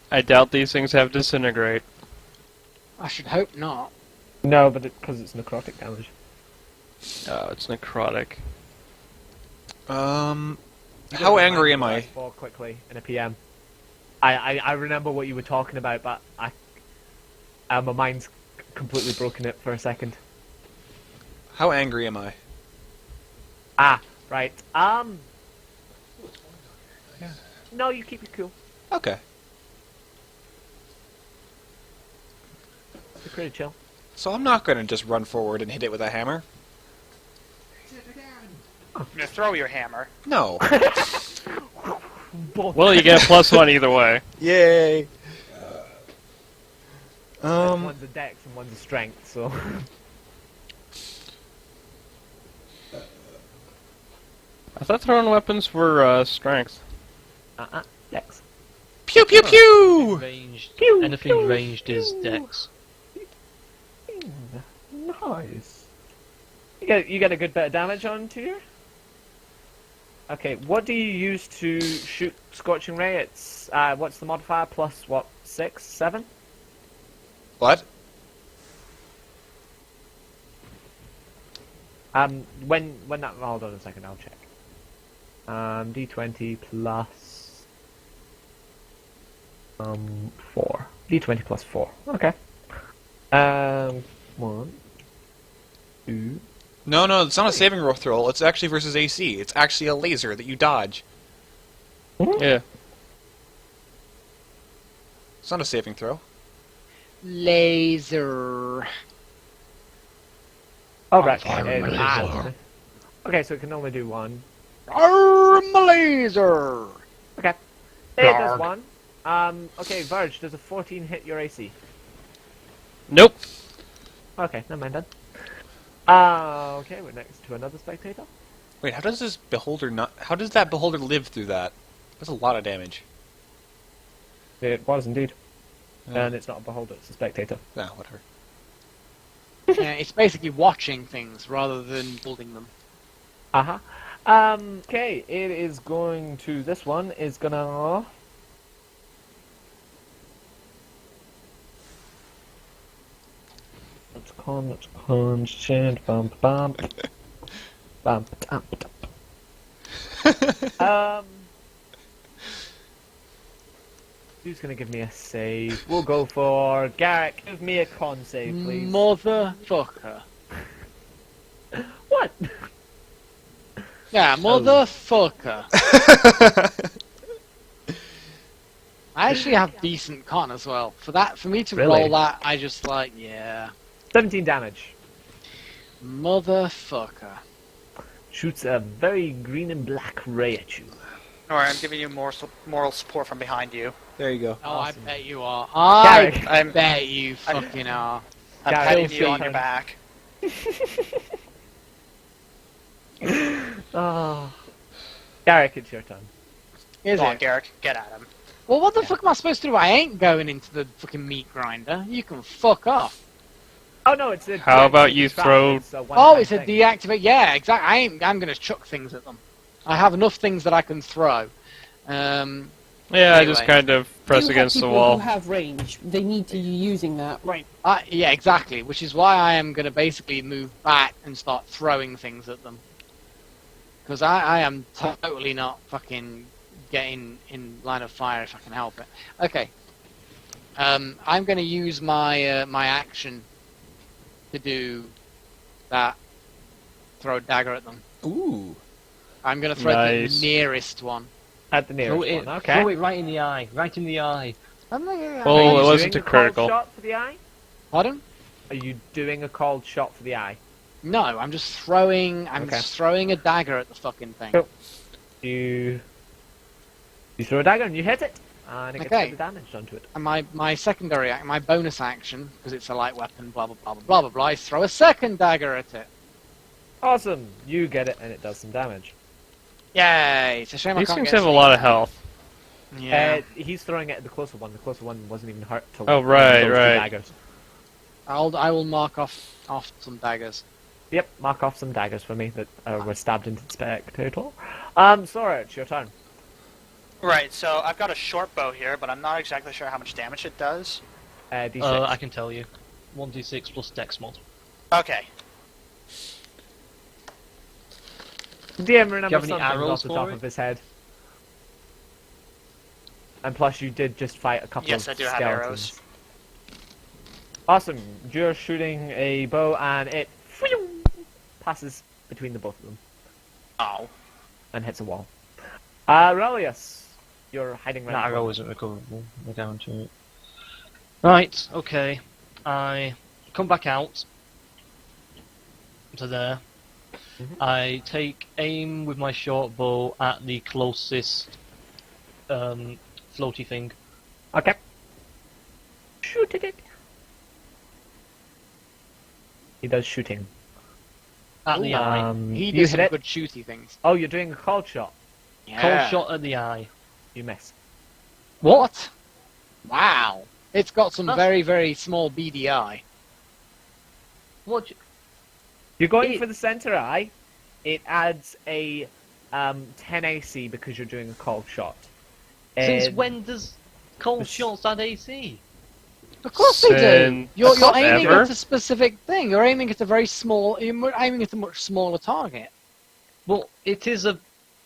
I doubt these things have disintegrate. I should hope not. No, but because it's necrotic damage. Oh, it's necrotic. How angry am I? More quickly in a PM. I remember what you were talking about, but my mind's completely broken it for a second. How angry am I? Ah, right. No, you keep it cool. Okay. You're pretty chill. So I'm not gonna just run forward and hit it with a hammer. I'm gonna throw your hammer. No. Well, you get a +1 either way. Yay. One's a dex and one's a strength, so... I thought throwing weapons were strength. Dex. Pew pew pew. Ranged. Pew, Anything pew, ranged is pew. dex. Nice. You get a good bit of damage onto you. Okay, what do you use to shoot Scorching Ray? It's what's the modifier? Plus what? 6, 7? What? When that hold on a second, I'll check. D20 plus 4. D20 plus 4. Okay. 1, 2. No, it's not a saving throw. It's actually versus AC. It's actually a laser that you dodge. Yeah. It's not a saving throw. Laser. Oh, right. Okay, so it can only do 1. Arm laser. Okay. It does 1. Okay, Verge, does a 14 hit your AC? Nope. Okay, never mind then. Okay, we're next to another spectator. Wait, how does this beholder not? How does that beholder live through that? That's a lot of damage. It was indeed. Oh. And it's not a beholder, it's a spectator. Nah, whatever. Yeah, it's basically watching things rather than building them. Uh-huh. Okay, it is going to... This one is gonna... Let's con, shit, bump, bump. Bump, bump, bump. Who's gonna give me a save? We'll go for Garrick. Give me a con save, please. Motherfucker. What? Yeah, motherfucker. I actually have decent con as well. For me to Really? roll that, I just like, yeah. 17 damage. Motherfucker. Shoots a very green and black ray at you. Alright, I'm giving you moral support from behind you. There you go. Oh, Awesome. I bet you are. I Garrick, bet you fucking are. I'm Garrett, patting it's you your on your turn. back. Oh. Garrick, it's your turn. Is Go on, it? Garrick, get at him. Well, what the fuck am I supposed to do? I ain't going into the fucking meat grinder. You can fuck off. Oh no, it's a... How about you throw- It's a Oh, one-time it's a thing. deactivate. Yeah, exactly. I'm gonna chuck things at them. I have enough things that I can throw. Well, Yeah, I just Anyway. kind of press You have against the people wall. who have range. They need to be using that. Right. Yeah, exactly. Which is why I am going to basically move back and start throwing things at them. Because I am totally not fucking getting in line of fire if I can help it. Okay. I'm going to use my my action to do that. Throw a dagger at them. Ooh. I'm going to throw Nice. the nearest one. At the Throw nearest it, one. Okay. throw it right in the eye. Right in the eye. Oh, Are you it wasn't doing a a critical. cold shot for the eye? Pardon? Are you doing a cold shot for the eye? No, I'm just throwing. I'm Okay. just throwing a dagger at the fucking thing. Cool. You throw a dagger and you hit it, and it gets Okay. the damage onto it. And my secondary, my bonus action, because it's a light weapon, blah blah blah blah blah blah blah, I throw a second dagger at it. Awesome. You get it, and it does some damage. Yay! It's a shame I He can't seems get to have a lot of health. Yeah. He's throwing it at the closer one. The closer one wasn't even hurt. Till Oh, right, those two right. Daggers. I will mark off some daggers. Yep, mark off some daggers for me that were stabbed into the spectator. Sora, it's your turn. Right, so I've got a short bow here, but I'm not exactly sure how much damage it does. D6. I can tell you. 1d6 plus dex mod. Okay. DM Do you remembers have any something arrows off the top for it? of his head. And plus, you did just fight a couple Yes, of I do have skeletons. arrows. Awesome. You're shooting a bow, and it passes between the both of them Oh. and hits a wall. Relius, you're hiding right. That in the arrow corner. isn't recoverable. We're down to it. Right, okay. I come back out to there. Mhm. I take aim with my short bow at the closest floaty thing. Okay. Shoot it. He does shooting. At the eye. He you does hit some it. good shooty things. Oh, you're doing a cold shot. Cold shot at the eye. You miss. What? Wow. It's got some That's- very very small beady eye. What? You're going It- for the center eye. It adds a 10 AC because you're doing a cold shot. Since And when does cold this- shots add AC? Of course they do. Sin- You're aiming Ever? at a specific thing. You're aiming at a very small. You're aiming at a much smaller target. Well, it is a.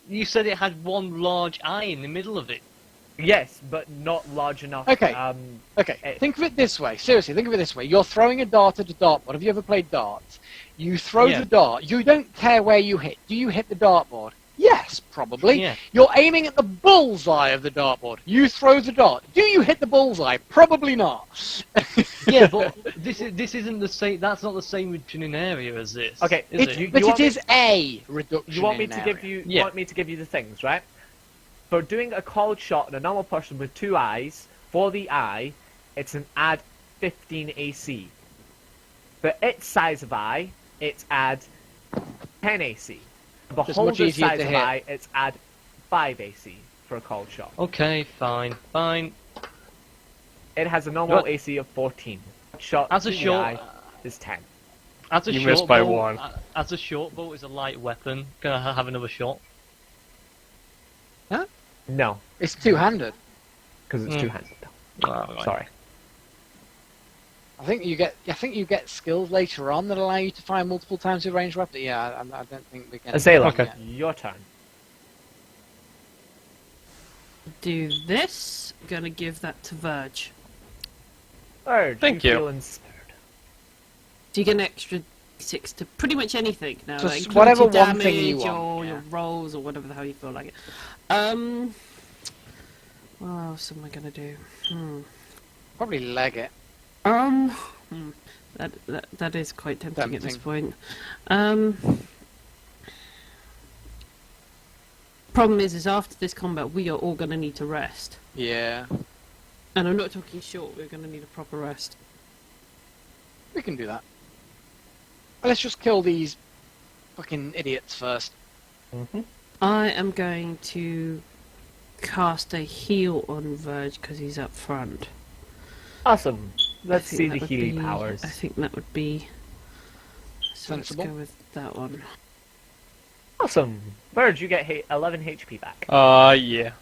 You said it had one large eye in the middle of it. Yes, but not large enough. Okay. Okay, Eh. think of it this way. Seriously, think of it this way. You're throwing a dart at a dartboard. Have you ever played darts? You throw Yeah. the dart. You don't care where you hit. Do you hit the dartboard? Yes, probably. Yeah. You're aiming at the bullseye of the dartboard. You throw the dart. Do you hit the bullseye? Probably not. Yeah, but this isn't the same. That's not the same reduction in area as this. Okay, is But You it want me- is a reduction. You want me in to area. give you? Yeah. Want me to give you the things, right? For doing a cold shot on a normal person with 2 eyes, for the eye, it's an add 15 AC. For its size of eye, it's add 10 AC. Just much Beholder's easier size to of hit. eye, it's add 5 AC for a cold shot. Okay, fine. It has a normal What? AC of 14. Shot As a to the short, eye is 10. as a You short missed by bow, 1. As a short bow is a light weapon. Can I have another shot? No, It's two-handed. because it's Mm. two-handed. Right. Sorry. I think you get skills later on that allow you to fire multiple times with ranged weapon. Yeah, I don't think we can. Azalea, Okay. your turn. Do this. Gonna give that to Verge. Urge, Thank you. feel inspired. Do you get an extra 6 to pretty much anything now? Just that includes whatever your one thing you damage want, or yeah. your rolls or whatever the hell you feel like it. What else am I gonna do? Probably leg it. That is quite tempting at this Tempting. point. Problem is after this combat, we are all gonna need to rest, Yeah, and I'm not talking short. We're gonna need a proper rest. we can do that. Let's just kill these fucking idiots first. I am going to cast a heal on Verge because he's up front. Awesome. Let's I think see that the would healing be- powers. I think that would be. So Sensible. let's go with that one. Awesome. Verge, you get 11 HP back. Yeah.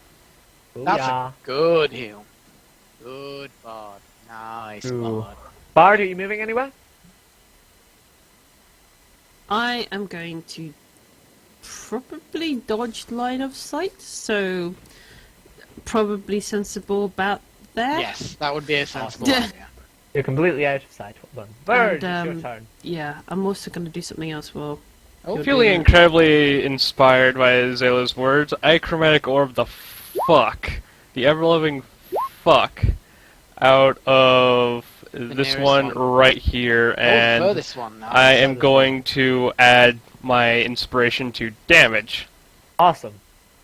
That's yeah. a good heal. Good bard. Nice Ooh. bard. Bard, are you moving anywhere? I am going to probably dodge line of sight, so probably sensible about there. Yes, that would be a sensible Yeah. idea. You're completely out of sight. Well done. Bird, And, it's your turn. Yeah, I'm also going to do something else while Oh, you're Feeling doing it. incredibly inspired by Zayla's words, I chromatic orb the ever-loving fuck, out of this nearest one one. right here, Oh, and furthest one now. I am going to add my inspiration to damage. Awesome.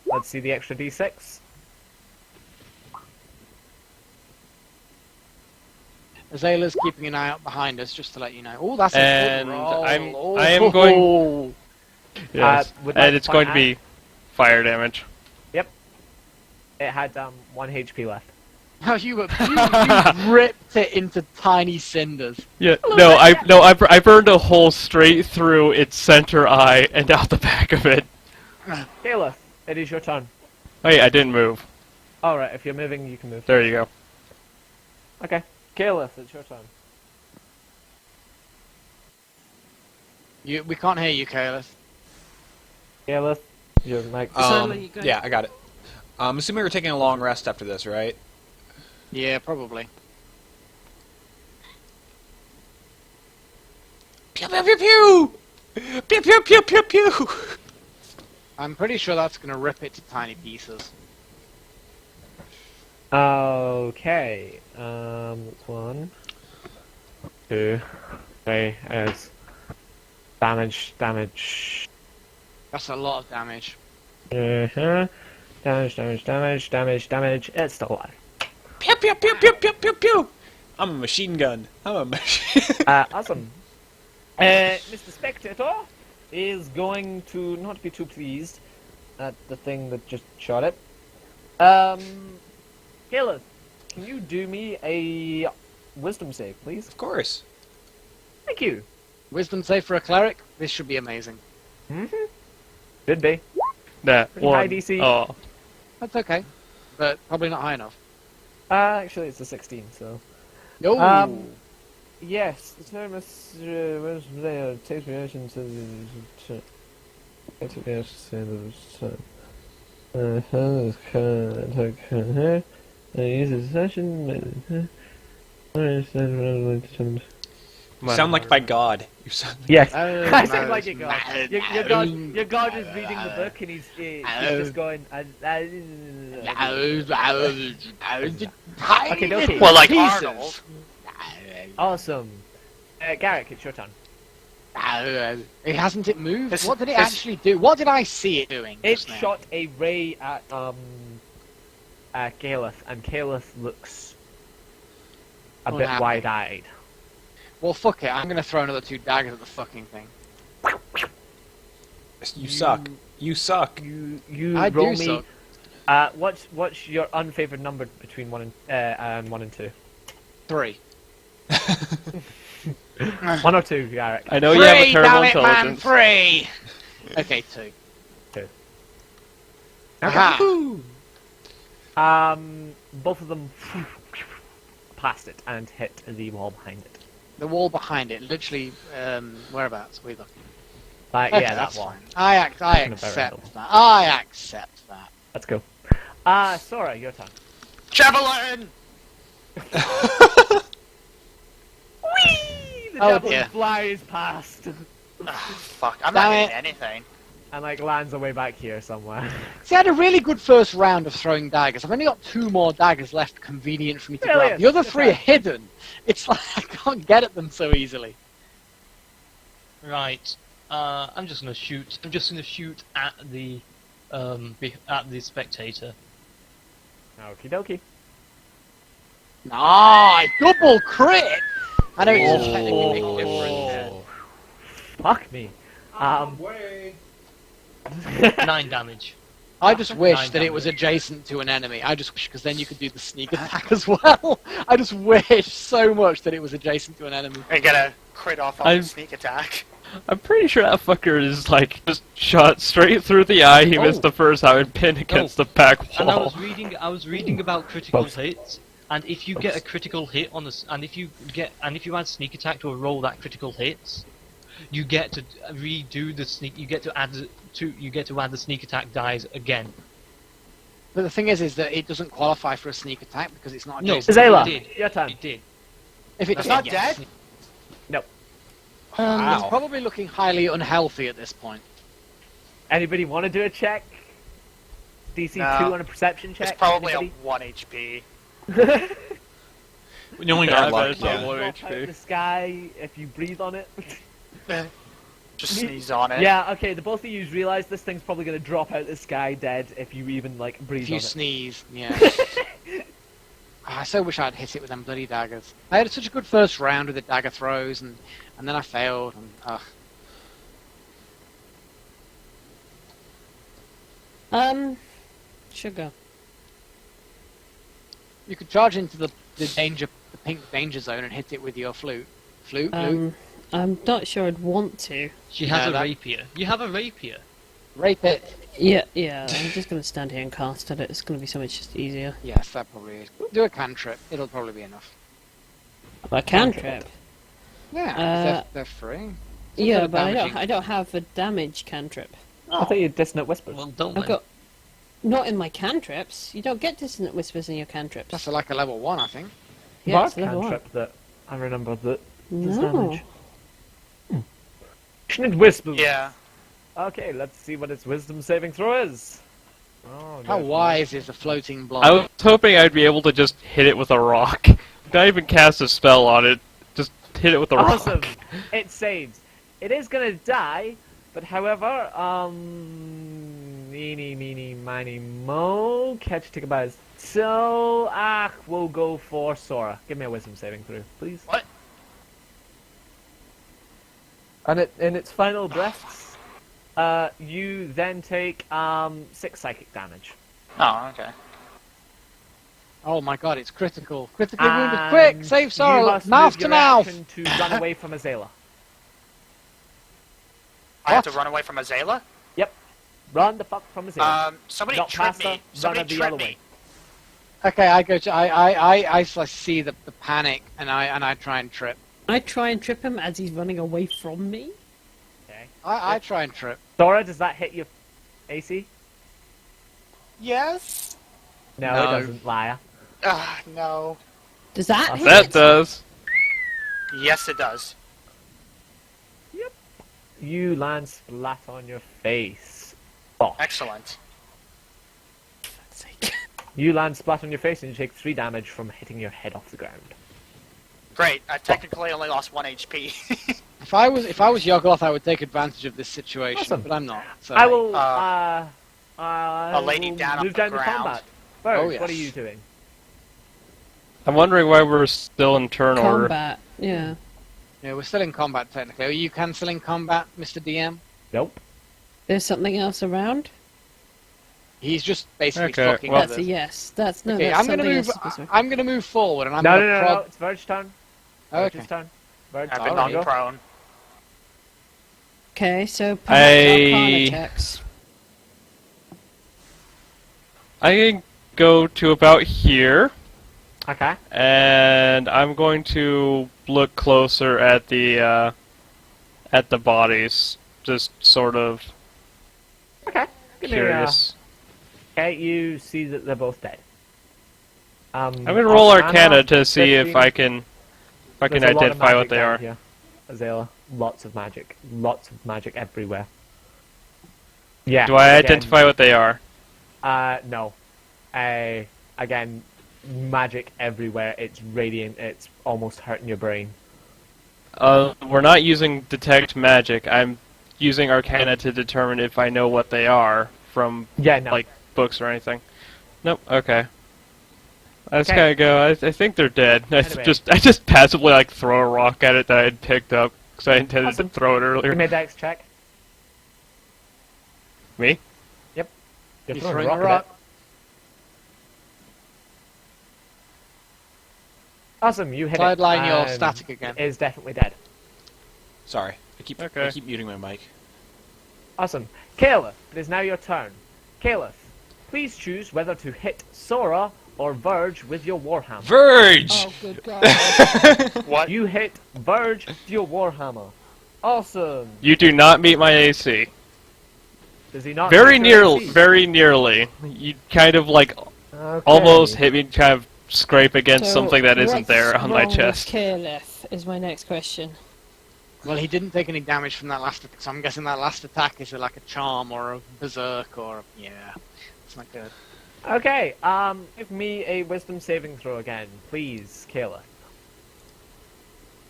Let's see the extra d6. Azala's keeping an eye out behind us, just to let you know. Oh, that's a And good roll. I am going. Oh. Yes, would like and to it's point going to out- be fire damage. It had 1 HP left. How you ripped it into tiny cinders. Yeah, I burned a hole straight through its center eye and out the back of it. Kayla, it is your turn. Wait, I didn't move. Alright, if you're moving, you can move. There you go. Okay. Kayla, it's your turn. We can't hear you, Caleb. Kayla, your mic. So, you go. Yeah, I got it. I'm assuming we're taking a long rest after this, right? Yeah, probably. Pew pew pew pew! Pew pew pew pew pew! I'm pretty sure that's going to rip it to tiny pieces. Okay. That's 1, 2, 3, as damage. That's a lot of damage. Uh-huh. Damage. It's still alive. Pew pew pew pew pew pew pew! I'm a machine gun. I'm a machine. Awesome. Mr. Spectator is going to not be too pleased at the thing that just shot it. Kayla, can you do me a wisdom save, please? Of course. Thank you. Wisdom save for a cleric? This should be amazing. Mm-hmm. Should be. That Pretty one. high DC. Oh, That's okay. But probably not high enough. Actually, it's a 16, so. No. Yes, the term is wisdom save takes reaction to uses session. You sound like my god. You sound. Yes. Oh, I sound no, like your god. Your god is reading the book and he's just going. Okay. Well, like Arnold. Awesome. Garrick, it's your turn. Hasn't it moved? This- What did it this- actually do? What did I see it doing? It just now? shot a ray at Galeth, and Galeth looks a bit Unhappy. wide-eyed. Well, fuck it. I'm going to throw another 2 daggers at the fucking thing. You suck. You suck. You I roll do me. suck. What's your unfavored number between 1 and 2? 3. 1 or 2, Garrick. I know you have a terrible damn it, man, intelligence. 3! Okay, 2. 2. Aha! Both of them past it and hit the wall behind it. The wall behind it, literally, whereabouts? Are we looking? Like, Okay, yeah, that that's wall. fine. I Talking about accept Randall. that. I accept that. Let's go. Sora, your turn. Javelin! Whee! The Oh, javelin dear. flies past Fuck, I'm not Damn hitting it. anything. and like lands away back here somewhere. See, I had a really good first round of throwing daggers. I've only got 2 more daggers left, convenient for me to grab. Brilliant. The other 3 are Okay. hidden. It's like I can't get at them so easily. Right. I'm just gonna shoot. I'm just gonna shoot at the at the spectator. Okie dokie. Nice! Double crit! I know it doesn't technically make a difference. Fuck me. 9 damage. I just wish 9 that it was damage. adjacent to an enemy. I just wish, because then you could do the sneak attack as well. I just wish so much that it was adjacent to an enemy. I get a crit off on I'm- the sneak attack. I'm pretty sure that fucker is like just shot straight through the eye. He missed the first time and pinned against the back And I wall. was reading about critical hits, and if you get a critical hit on this, and if you add sneak attack to a roll that critical hits, you get to redo the sneak. You get to add the sneak attack dies again. But the thing is that it doesn't qualify for a sneak attack because it's not a No, adjacent. Zayla, it did. your turn. It did. If it It's did, not yes. dead? No. It's probably looking highly unhealthy at this point. Anybody want to do a check? DC No. 2 on a perception check? It's probably Anybody? a 1 HP. You only got Yeah, luck, but it's yeah. not low Drop out HP. the sky if you breathe on it. Just sneeze on it. Yeah, okay, the both of you realize this thing's probably going to drop out the sky dead if you even, like, breathe If you on it. sneeze, yeah. I so wish I'd hit it with them bloody daggers. I had such a good first round with the dagger throws, and then I failed. And, Sugar. you could charge into the pink danger zone and hit it with your flute. Flute? I'm not sure I'd want to. She has Yeah, a that- rapier. You have a rapier. Rape it. Yeah, I'm just going to stand here and cast at it. It's going to be so much just easier. Yes, that probably is. Do a cantrip. It'll probably be enough. A cantrip. Yeah, they're free. Yeah, sort of but damaging. I don't have a damage cantrip. I thought you had Dissonant Whispers. Well, don't I've then. got not in my cantrips. You don't get dissonant whispers in your cantrips. That's like a level 1, I think. Yeah, Bard it's level one. cantrip that I remember that does No. damage. Dissonant Whispers. Yeah. Okay, let's see what its wisdom saving throw is. Oh, How good. wise is a floating blob? I was hoping I'd be able to just hit it with a rock. Not even cast a spell on it. Just hit it with a Awesome. rock. It saves. It is gonna die, but however, meeny, miny, mo, catch take a buzz. So, we'll go for Sora. Give me a wisdom saving throw, please. What? And in its final breaths, you then take 6 psychic damage. Oh, okay. Oh my god, it's critical. Critically wounded. And Quick, save you Sorrow. must Mouth move to your mouth. action to run away from Azela. I have to What? run away from Azela? Run the fuck from Azela. Somebody Not trip past her, me. run Somebody her the trip other me. way. Okay, I go to I see the panic and I try and trip. I try and trip him as he's running away from me. Okay. I try and trip. Sora, does that hit your AC? Yes? No, No. it doesn't, liar. No. Does that hit? That does. Yes, it does. You land splat on your face. Oh. Excellent. You land splat on your face and you take 3 damage from hitting your head off the ground. Great. I technically only lost 1 HP. If I was Yoggoth, I would take advantage of this situation, Awesome. but I'm not. So I will, a lady will down off move the down to ground. combat. Bird, Oh, what yes. are you doing? I'm wondering why we're still in turn order. Combat. Yeah. Yeah, we're still in combat technically. Are you cancelling combat, Mr. DM? Nope. There's something else around. He's just basically Okay, fucking well- with That's a us. yes. That's no. Okay, that's I'm gonna something move. else specific. I'm gonna move forward, and I'm No, gonna no, no, prod. no, it's Verge's turn. Okay. Verge's turn. Verge, I've there been you knocked go. prone. Okay, so perhaps Arcana I- checks. I can go to about here, Okay. and I'm going to look closer at the bodies. Just sort of Okay. Give me curious. okay, you see that they're both dead. I'm gonna roll Arcana to see if 15. I can There's a lot of identify what magic they down are. Here. Azela, lots of magic everywhere. Yeah. Do I again, identify what they are? No. Again, magic everywhere. It's radiant. It's almost hurting your brain. We're not using detect magic. I'm using Arcana to determine if I know what they are from Yeah, no. like books or anything. Nope. Okay. I just Okay. kind of go. I think they're dead. I Anyway. just passively like throw a rock at it that I had picked up because I intended Awesome. to throw it Give earlier. me a dex check. Me? You're You're throwing throwing a a rock. rock. Awesome, you hit it. Sideline your and static again. It is definitely dead. Sorry. Okay. I keep muting my mic. Awesome. Caliph, it is now your turn. Caliph, please choose whether to hit Sora or Verge with your Warhammer. Verge! Oh, good God. What? You hit Verge with your Warhammer. Awesome. You do not meet my AC. Does he not? Very meet your nearly, AC? very nearly. You kind of like Okay. almost hit me, kind of scrape against So something that isn't what's there on my wrong with chest. Caliph is my next question. Well, he didn't take any damage from that last attack, so I'm guessing that last attack is like a charm or a berserk or yeah. It's not good. Okay, give me a wisdom saving throw again, please, Caliph.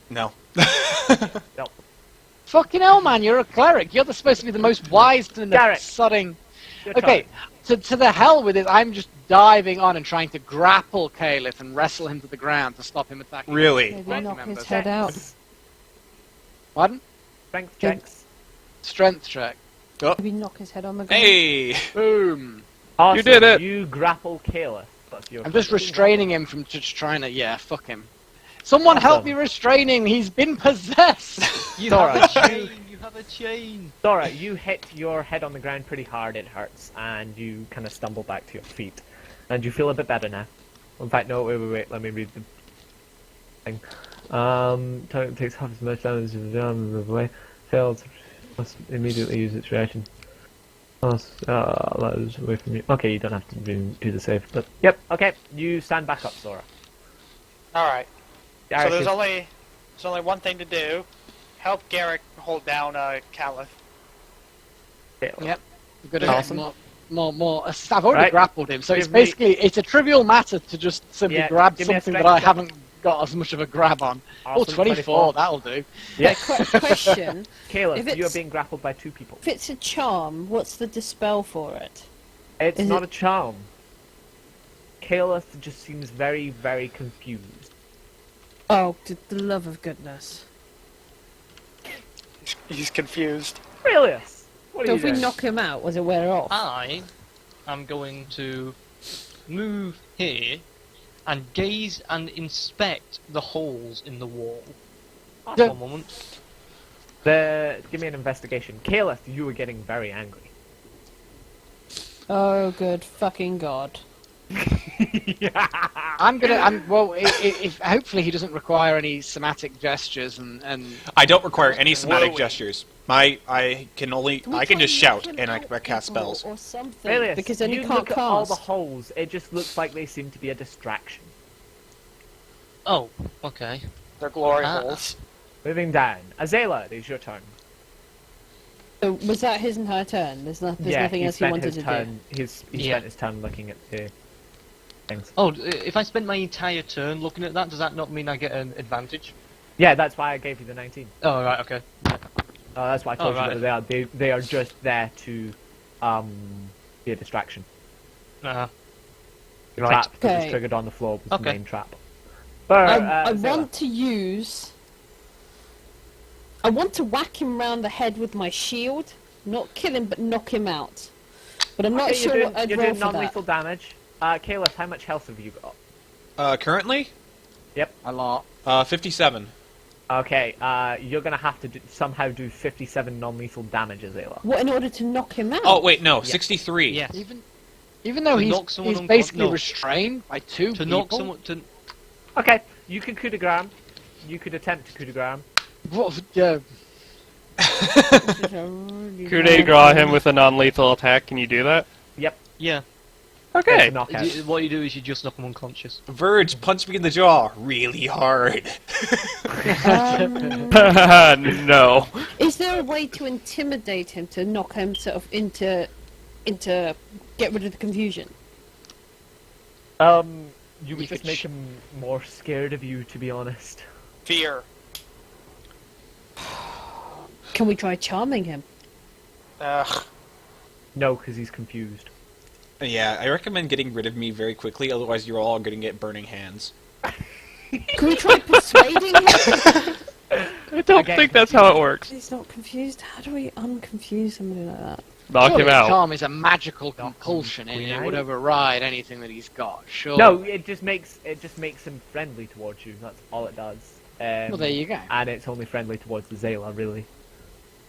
No. No. Fucking hell, man! You're a cleric. You're supposed to be the most wise and Garrett. sodding. Your Okay, turn. to the hell with it. I'm just diving on and trying to grapple Caliph and wrestle him to the ground to stop him attacking. Really? Maybe Right, knock members. his head out. Pardon? Strength checks. Strength check. Maybe knock his head on the ground. Hey! Boom. Awesome. You did it. You grapple Caliph. That's your I'm just turn. restraining him from just trying to. Yeah, fuck him. Someone help Awesome. me restrain him. He's been possessed. You Sora, have a chain! You have a chain! Sora, you hit your head on the ground pretty hard, it hurts, and you kind of stumble back to your feet. And you feel a bit better now. In fact, no, wait, let me read the thing. Target takes half as much damage as the arm move away. Failed, must immediately use its reaction. That is away from you. Okay, you don't have to do the save, but yep, okay, you stand back up, Sora. Alright. So Garrick there's is- only one thing to do. Help Garrick hold down Caliph. Yep. Good Awesome. more. I've already Right. grappled him, so it's Give me- basically it's a trivial matter to just simply Yeah, grab give me a something that strength I check. haven't got as much of a grab on. Oh, Awesome, 24, that'll do. Yeah, Question. Caliph, If you are it's- being grappled by two people. If it's a charm, what's the dispel for it? It's Is not it- a charm. Caliph just seems very, very confused. Oh, the love of goodness. He's confused. Aurelius, what So are if you we doing? knock him out, was it wear off? I am going to move here and gaze and inspect the holes in the wall. Yeah. One moment. Give me an investigation. Caliph, you were getting very angry. Oh, good fucking god. If hopefully he doesn't require any somatic gestures and I don't require any somatic Whoa. gestures. I can just shout and I cast spells. Or something. Aurelius, Because then you you can't look at all cast. the holes. It just looks like they seem to be a distraction. Oh, okay. They're glory Ah. holes. Moving down. Azela, it is your turn. So was that his entire turn? There's nothing he else he spent wanted his to turn. He Yeah. spent his turn looking at the things. Oh, if I spend my entire turn looking at that, does that not mean I get an advantage? Yeah, that's why I gave you the 19. Oh, right, okay. That's why I told Oh, you right. that they are just there to be a distraction. Uh-huh. The Right. trap that was Okay. triggered on the floor was the Okay. main trap. But, I Azela, want to use. I want to whack him round the head with my shield. Not kill him, but knock him out. But I'm not okay, sure you're what I'd doing roll for non-lethal that. damage. Caliph, how much health have you got? Currently, a lot. 57. Okay, you're gonna have to somehow do 57 non-lethal damage, Azela. What, in order to knock him out? Oh wait, no, 63. Yes. Even though To he's knock someone he's basically no. restrained by two To people. knock someone to Okay, you can coup de grace. You could attempt to coup de grace. What, yeah, Coup de grace him with a non-lethal attack. Can you do that? yeah. It's Okay. a knockout. What you do is you just knock them unconscious. Verge, punch me in the jaw really hard. No. Is there a way to intimidate him to knock him sort of into get rid of the confusion? You would You just could make him more scared of you, to be honest. Fear. Can we try charming him? Ugh. No, because he's confused. Yeah, I recommend getting rid of me very quickly, otherwise you're all going to get burning hands. Can we try persuading him? I don't Okay. think that's how it works. He's not confused. How do we unconfuse somebody like that? Knock surely him out. charm is a magical compulsion, and it would Right. override anything that he's got. Sure. No, it just makes him friendly towards you. That's all it does. Well, there you go. And it's only friendly towards the Zayla, really.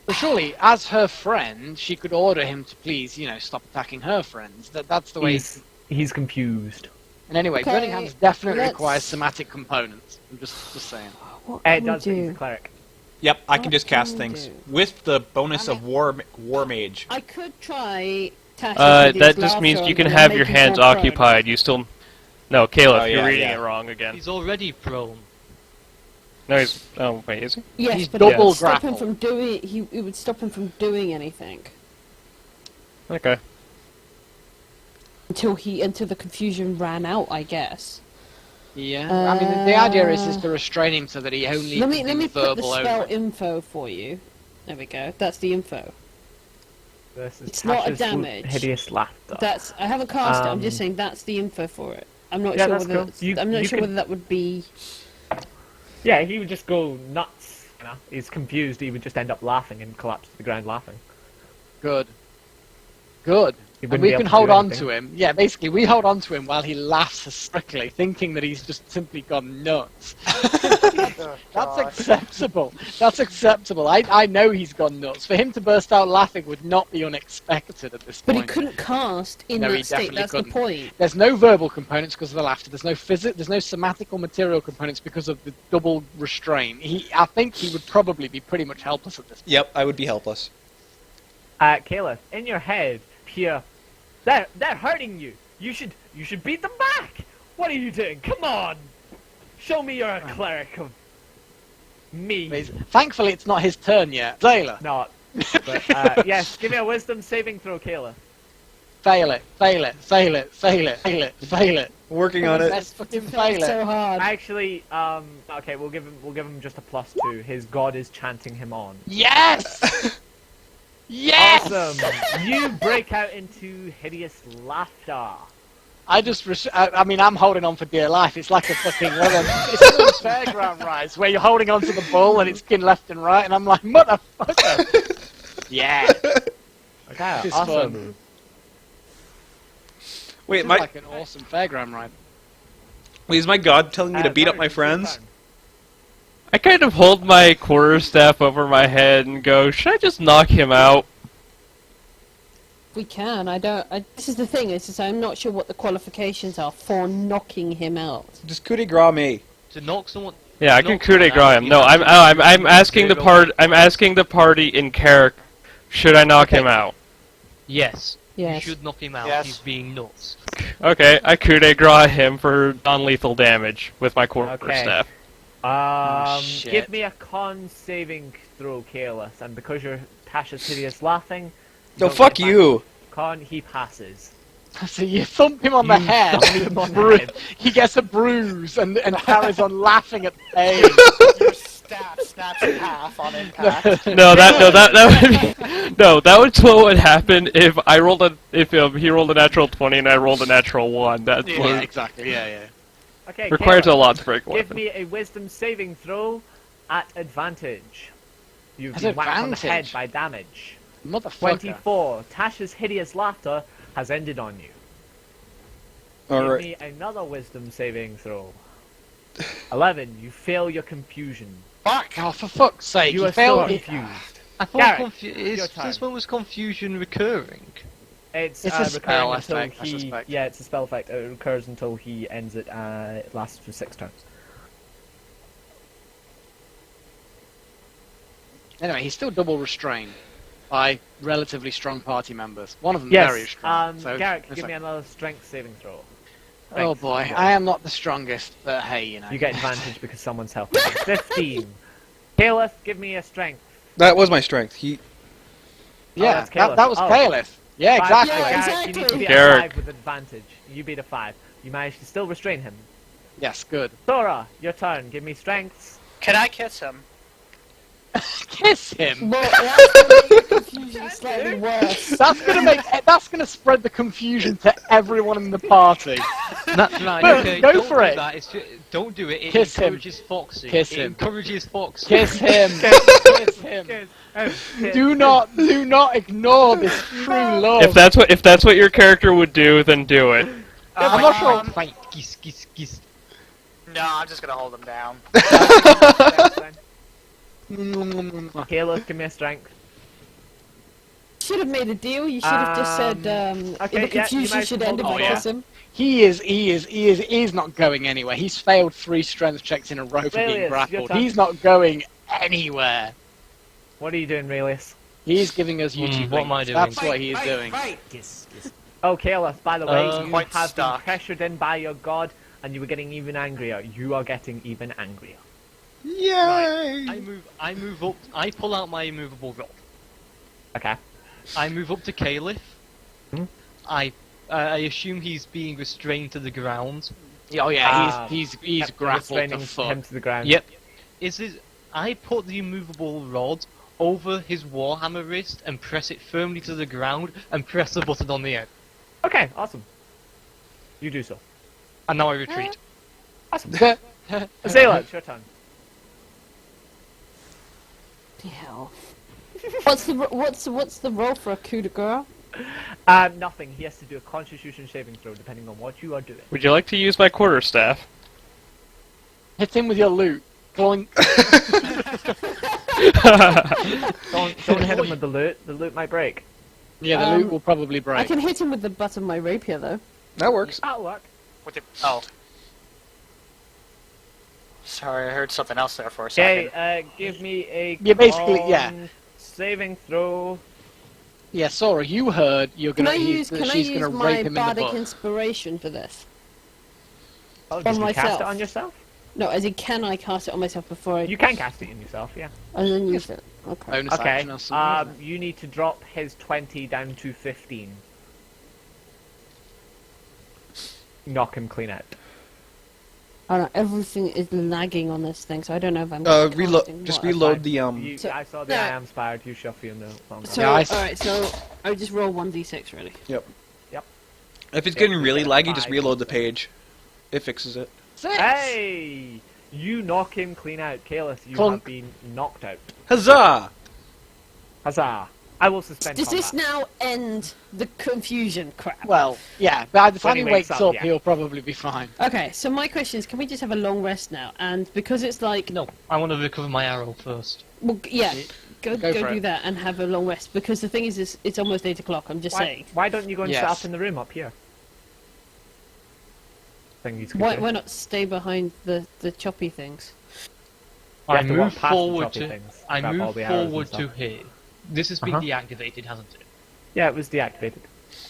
But surely, as her friend, she could order him to please, stop attacking her friends. That's the way. He's confused. And anyway, Okay, burning hands definitely let's- requires somatic components. I'm just saying. What It can we does, but he's a do? cleric. Yep, I can What just can cast we things do? with the bonus I of war mage. I could try. That just means you can have your hands occupied. You still... No, Caleb, Oh, you're yeah, reading yeah. it wrong again. He's already prone. No, he's... Oh, wait, is he? Yes, He's but it double would stop him grappled. from doing. It would stop him from doing anything Okay. until the confusion ran out. I guess. Yeah. I mean, the idea is to restrain him so that he only Let can me do put the verbal spell only. info for you. There we go. That's the info. This is It's not a Tasha's damage. hideous laughter. I haven't cast it. I'm just Um, saying that's the info for it. I'm not yeah, sure that's whether cool. I'm not You sure could- whether that would be. Yeah, he would just go nuts. He's confused. He would just end up laughing and collapse to the ground laughing. Good. Good. He And wouldn't we be able can to hold do on anything. to him. Yeah, basically, we hold on to him while he laughs hysterically, thinking that he's just simply gone nuts. That's acceptable. That's acceptable. I know he's gone nuts. For him to burst out laughing would not be unexpected at this But point. he couldn't cast in No, he that state. definitely That's couldn't. the point. There's no verbal components because of the laughter. There's no there's no somatic or material components because of the double restraint. I think he would probably be pretty much helpless at this point. Yep, I would be helpless. Caliph, in your head, Pierre, they're hurting you. You should beat them back. What are you doing? Come on, show me you're a cleric of me. Thankfully, it's not his turn yet. Zayla, Not. But yes, give me a wisdom saving throw, Caliph. fail it, fail it, fail it, fail it, fail it, fail it. Working on it. Let's fucking fail so it. hard. Actually, okay, we'll give him just a +2. His god is chanting him on. Yes! Yes! Awesome! You break out into hideous laughter. I mean, I'm holding on for dear life. It's like a fucking it's one of those fairground rides where you're holding on to the bull and it's skin left and right, and I'm like, motherfucker! Yeah. Okay, This is awesome. fun. Wait, It's my like an awesome fairground ride. is my god telling me to beat up Varg, my it's your friends? turn. I kind of hold my quarterstaff over my head and go, should I just knock him out? We can. This is the thing. Is just I'm not sure what the qualifications are for knocking him out. Just coup de grace me. To knock someone. Yeah, I to can knock coup de someone grace out, him. you No, have I'm to asking the zero- I'm asking the party in character. Should I knock him out? Yes. Yes. You should knock him out. Yes. He's being nuts. Okay, I coup de grace him for non-lethal damage with my quarterstaff. shit. Give me a con saving throw, Kalis, and because you're Tasha's hideous laughing. No, don't fuck get you. Con, he passes. So you thump him on the You head, thump and him on the bru- head. he gets a bruise and carries on laughing at pain. Your staff snaps in half on impact. No, that would be, no, that would what would happen if I rolled he rolled a natural 20 and I rolled a natural 1. That's Yeah, what exactly. Yeah. Okay, requires a Caleb, lot to break one. Give me a wisdom saving throw at advantage. You've At been whacked on the head advantage? by damage. Motherfucker. 24. Tasha's hideous laughter has ended on you. Give Alright. me another wisdom saving throw. 11. You fail your confusion. Fuck! Oh, for fuck's sake! You he are still failed. confused. I thought Garrett, your is turn. this one was confusion recurring? It's It's a recurring spell until effect, I he. suspect. Yeah, it's a spell effect. It recurs until he ends it. It lasts for 6 turns. Anyway, he's still double restrained by relatively strong party members. One of them Yes. very strong. So Garrett, it's give me like, another strength saving throw. oh Strength. boy, I am not the strongest, but hey, you know. You get advantage because someone's helping. you. 15. Caliph, give me a strength. That was my strength. He Yeah, that's Caliph. that was Oh. Caliph. Yeah, Five. exactly. Yeah, Garrett, exactly. you need to beat Garrett. a 5 with advantage. You beat a 5. You managed to still restrain him. Yes, good. Sora, your turn. Give me strengths. Can I kiss him? Kiss him. Well, that's going to make the confusion slightly worse. That's gonna spread the confusion to everyone in the party. That's right. But Okay, go don't for do it. That. Don't do it. It Kiss him. encourages foxing. Kiss it him. encourages foxing. Kiss him. Kiss him. Do not ignore this true love. If that's what your character would do, then do it. I'm not sure. Fight. Kiss, kiss, kiss. No, I'm just gonna hold him down. Caliph, give me a strength. should have made a deal. You should have just said, okay, the confusion should end if Oh, I yeah. kiss him. He is not going anywhere. He's failed 3 strength checks in a row for being Relius, your grappled. turn. He's not going anywhere. What are you doing, Relius? He's giving us YouTube what am I links. doing? That's what he's doing. Oh, Kalis, by the way, you Quite have been stuck. pressured in by your god, and you were getting even angrier. You are getting even angrier. Yay! I move up. I pull out my immovable rod. Okay. I move up to Caliph. Hmm? I assume he's being restrained to the ground. Oh yeah, he's grappled restraining the him foot. to the ground. Yep. I put the immovable rod over his warhammer wrist and press it firmly to the ground and press the button on the end. Okay, awesome. You do so. And now I retreat. Azela, it's your turn. The hell. What's the roll for a coup de grace? Nothing. He has to do a Constitution saving throw, depending on what you are doing. Would you like to use my quarterstaff? Hit him with your loot. Cloink. Don't hit him with the loot. The loot might break. Yeah, the loot will probably I break. can hit him with the butt of my rapier, though. That works. That'll work. With the, oh. Sorry, I heard something else there for a second. Okay, give me a Yeah, basically, yeah. saving throw. Yeah, Sora, you heard Can I use she's gonna my rape him in the bardic butt. inspiration for this? Oh, On did you cast myself. it on yourself? No, as in, can I cast it on myself before I... You can cast it on yourself, yeah. and then use it? Okay. Bonus Okay, action or something. isn't it? you need to drop his 20 down to 15. Knock him clean out. I don't know, everything is lagging on this thing, so I don't know if I'm Reload. casting Just what. reload the You, So- I saw the no. I am inspired. You shuffle your note. So, Yeah, I alright, so I would just roll 1d6, really. If it's getting really Yeah, laggy, just 5. reload the page. It fixes it. 6! Hey! You knock him clean out. Kalis, you Clunk. have been knocked out. Huzzah! Huzzah! I will suspend Does combat. this now end the confusion crap? Well, yeah, by the time When he he wakes wakes up, up, yeah. he'll probably be fine. Okay, so my question is, can we just have a long rest now? And because it's like... No, I want to recover my arrow first. Well, yeah, go Go for do it. that and have a long rest. Because the thing is it's almost 8 o'clock, I'm just saying. Why don't you go and set Yes. up in the room up here? Thing you Why not stay behind the choppy things? You I have to walk move past the forward choppy to. things, I grab all move the arrows and forward to stuff. here. This has been Uh-huh. deactivated, hasn't it? Yeah, it was deactivated.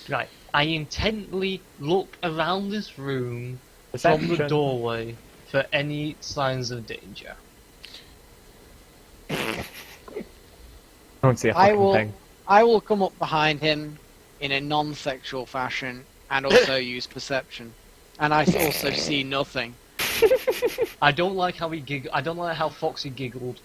Right. I intently look around this room from the Perception. doorway for any signs of danger. Don't see a I fucking will, thing. I will come up behind him in a non-sexual fashion and also use perception. And I also see nothing. I don't like how he I don't like how Foxy giggled.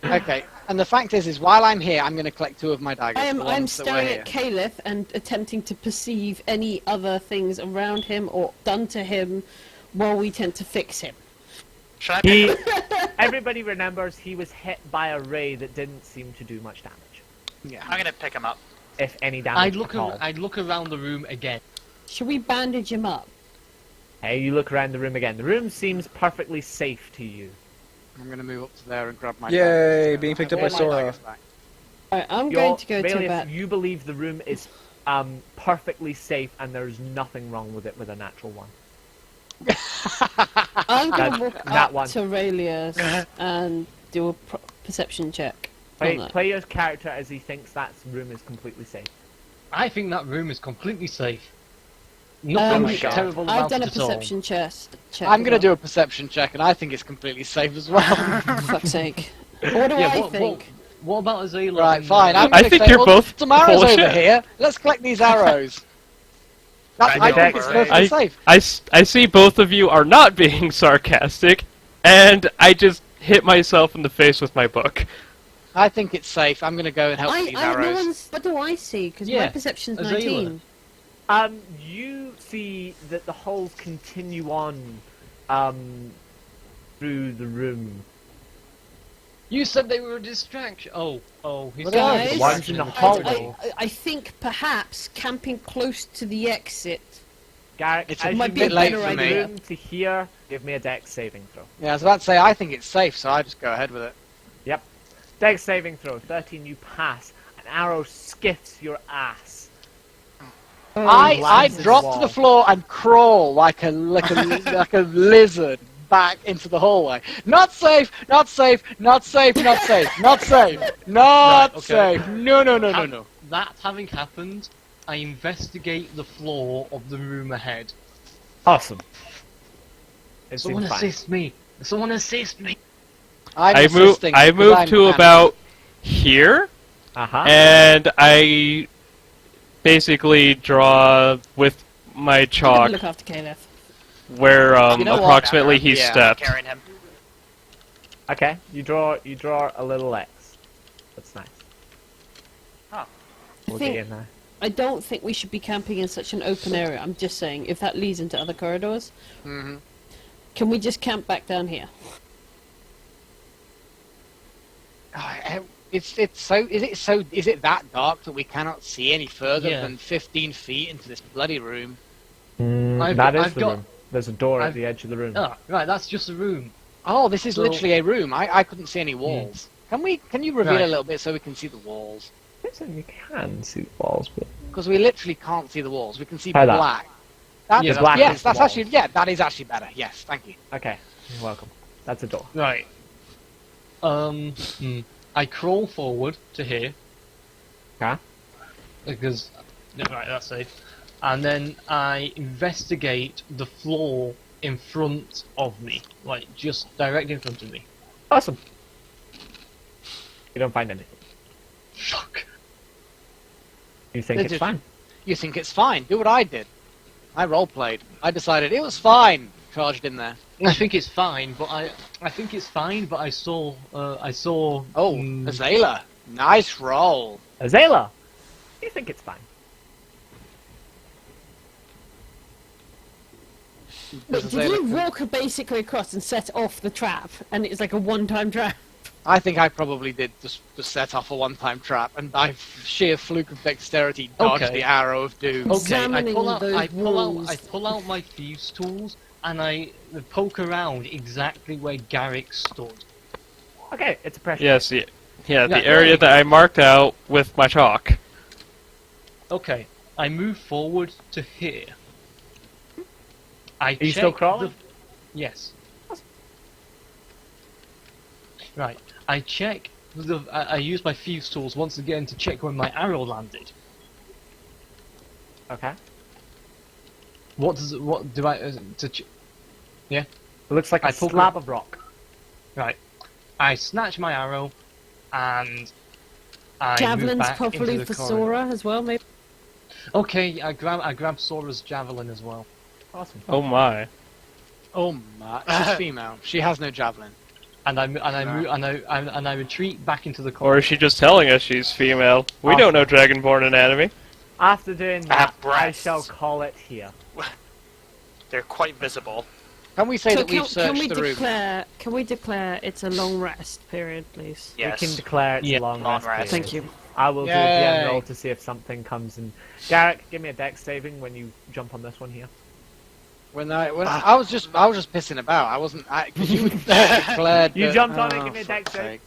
Okay, and the fact is while I'm here, I'm going to collect 2 of my daggers. the I'm ones that were staring here. at Caliph and attempting to perceive any other things around him or done to him while we tend to fix him. Should I He, pick everybody remembers he was hit by a ray that didn't seem to do much damage, Yeah. I'm gonna pick him up. if any damage I at all. look around the room again. Should we bandage him up? Hey, you look around the room again. The room seems perfectly safe to you. I'm going to move up to there and grab my Yay, daggers. being picked up I want by my Sora. daggers back. Alright, I'm You're- going to go to Bailiff, about... you believe the room is perfectly safe and there's nothing wrong with it with a natural one. I'm going That- to walk that up one. to Aurelius and do a perception check. on that. Play your character as he thinks that room is completely safe. I think that room is completely safe. Um, Nothing God. terrible about I've done a it at all. perception check. I'm going to do a perception check, and I think it's completely safe as well. For fuck's sake. What do Yeah, I what- think? What about Azela? Right, and, fine. I'm I gonna think say, you're well, both some arrows full of over shit. here. Let's collect these arrows. I I do think it's over perfectly I, safe. I see both of you are not being sarcastic, and I just hit myself in the face with my book. I think it's safe. I'm going to go and help with these No arrows. one's... What do I see? Because my Yeah, perception's Azela. 19. You see that the holes continue on through the room. You said they were a distraction. Oh, he's Well, got a guys, distraction the the hall- corridor. I think perhaps camping close to the exit... Garrick, It's as a you bit move late in for the me. room to here, give me a dex saving throw. Yeah, I was about to say, I think it's safe, so I just go ahead with it. Dex saving throw, 13 you pass, and arrow skips your ass. I lands in the drop to wall. the floor and crawl like a like a lizard back into the hallway. Not safe. Not safe. Not safe. Not safe. Not safe. Not Right, okay. safe. No. No. No. No. No. That having happened, I investigate the floor of the room ahead. Awesome. It Someone seems fine. assist me! Someone assist me! I'm I assisting I because move I'm to Anna. about here, Uh-huh. and I basically draw with my I'm gonna chalk look after Caleb. where You know what? approximately he Yeah. stepped. Carrying him. Okay, you draw a little X. That's nice. Huh. We'll think- get in there. I don't think we should be camping in such an open area. I'm just saying, if that leads into other corridors, Mhm. can we just camp back down here? Is it that dark that we cannot see any further Yeah. than 15 feet into this bloody room? I've That got- is I've the got- room. There's a door at I've- the edge of the room. Ah, right, that's just a room. Oh, this is So- literally a room. I couldn't see any walls. Can you reveal Right. a little bit so we can see the walls? You can see the walls, but Because we literally can't see the walls. We can see Try that. black. That's, Yeah, black yes, is that's walls. actually that is actually better. Yes, thank you. okay. You're welcome. That's a door. Right. I crawl forward to here. Okay. Because... Right, that's safe. And then I investigate the floor in front of me. Like, just directly in front of me. Awesome. You don't find anything. Fuck. You think They it's just- fine. You think it's fine? Do what I did. I roleplayed. I decided it was fine. Charged in there. I think it's fine, but I think it's fine, but I saw Oh, mm, Azala. Nice roll. Azala! You think it's fine. Wait, Does did Azala you come- walk basically across and set off the trap, and it's like a one-time trap? I think I probably did just set off a one-time trap, and by sheer fluke of dexterity dodged Okay. the arrow of doom. okay. I Examining pull out those walls. I pull out my thieves' tools and I poke around exactly where Garrick stood. Okay, it's a pressure. Yes, yeah, Yeah, the area there that I marked out with my chalk. Okay, I move forward to here. Are you still crawling? Yes. Right. I check. I use my thieves' tools once again to check where my arrow landed. Okay. What does it? What do I? It looks like a I poke slab of rock. Right. I snatch my arrow, and I move Javelins back properly into the for corridor. Sora as well, maybe? Okay, I grab Sora's javelin as well. Awesome. Oh my. Oh my! She's female. She has no javelin. And I retreat back into the corridor. Or is she just telling us she's female? We don't know Dragonborn anatomy. After doing I have that, I breasts. shall call it here. They're quite visible. Can we say So that we've searched the room? can we declare it's a long rest period, please? Yes. We can declare it's Yeah, a long long rest. rest. period. Thank you. I will do a Yay. DM roll to see if something comes in. Garrick, give me a dex saving when you jump on this one here. I was just pissing about. I wasn't. Cause you declared. You that- jumped on it, oh, give me a dex fuck's save. sake.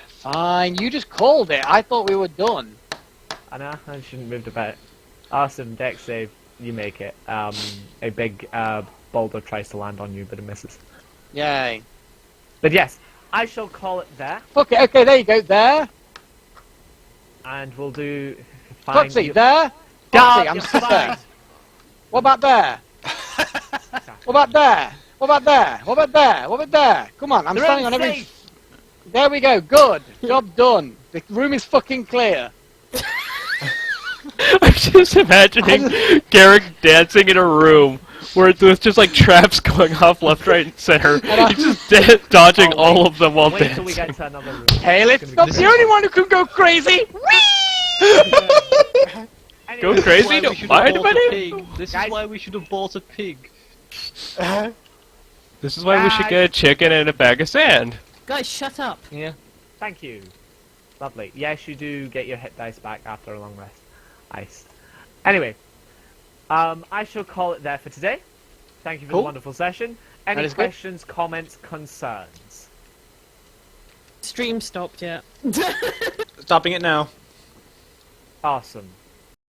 Fine. You just called it. I thought we were done. I know, I shouldn't move about. Awesome, dex save, you make it. A big boulder tries to land on you, but it misses. Yay. But yes, I shall call it there, Okay. There you go. There. and we'll do. Fine. Foxy. you- There. Dog, Foxy. I'm you're stood there. fine. What about there? What about there? What about there? What about there? What about there? Come on, I'm The standing on room's every. safe. There we go. Good. Job done. The room is fucking clear. I'm just imagining Garrick dancing in a room where there's just like traps going off left, right, and center. He's just dodging Oh, all of them while Wait till we dancing. get to another room. Hey, let's It's stop. gonna be The only one who can go crazy. Anyway, Go crazy, Why we don't should mind have bought about a it. pig. This Guys- is why we should have bought a pig. This is why we should get a chicken and a bag of sand. Guys, shut up. Yeah. Thank you. Lovely. Yes, you do get your hit dice back after a long rest. Nice. Anyway, I shall call it there for today. Thank you for Cool. the wonderful session. That Any is good. questions, comments, concerns? Stream stopped yet. Stopping it now. Awesome.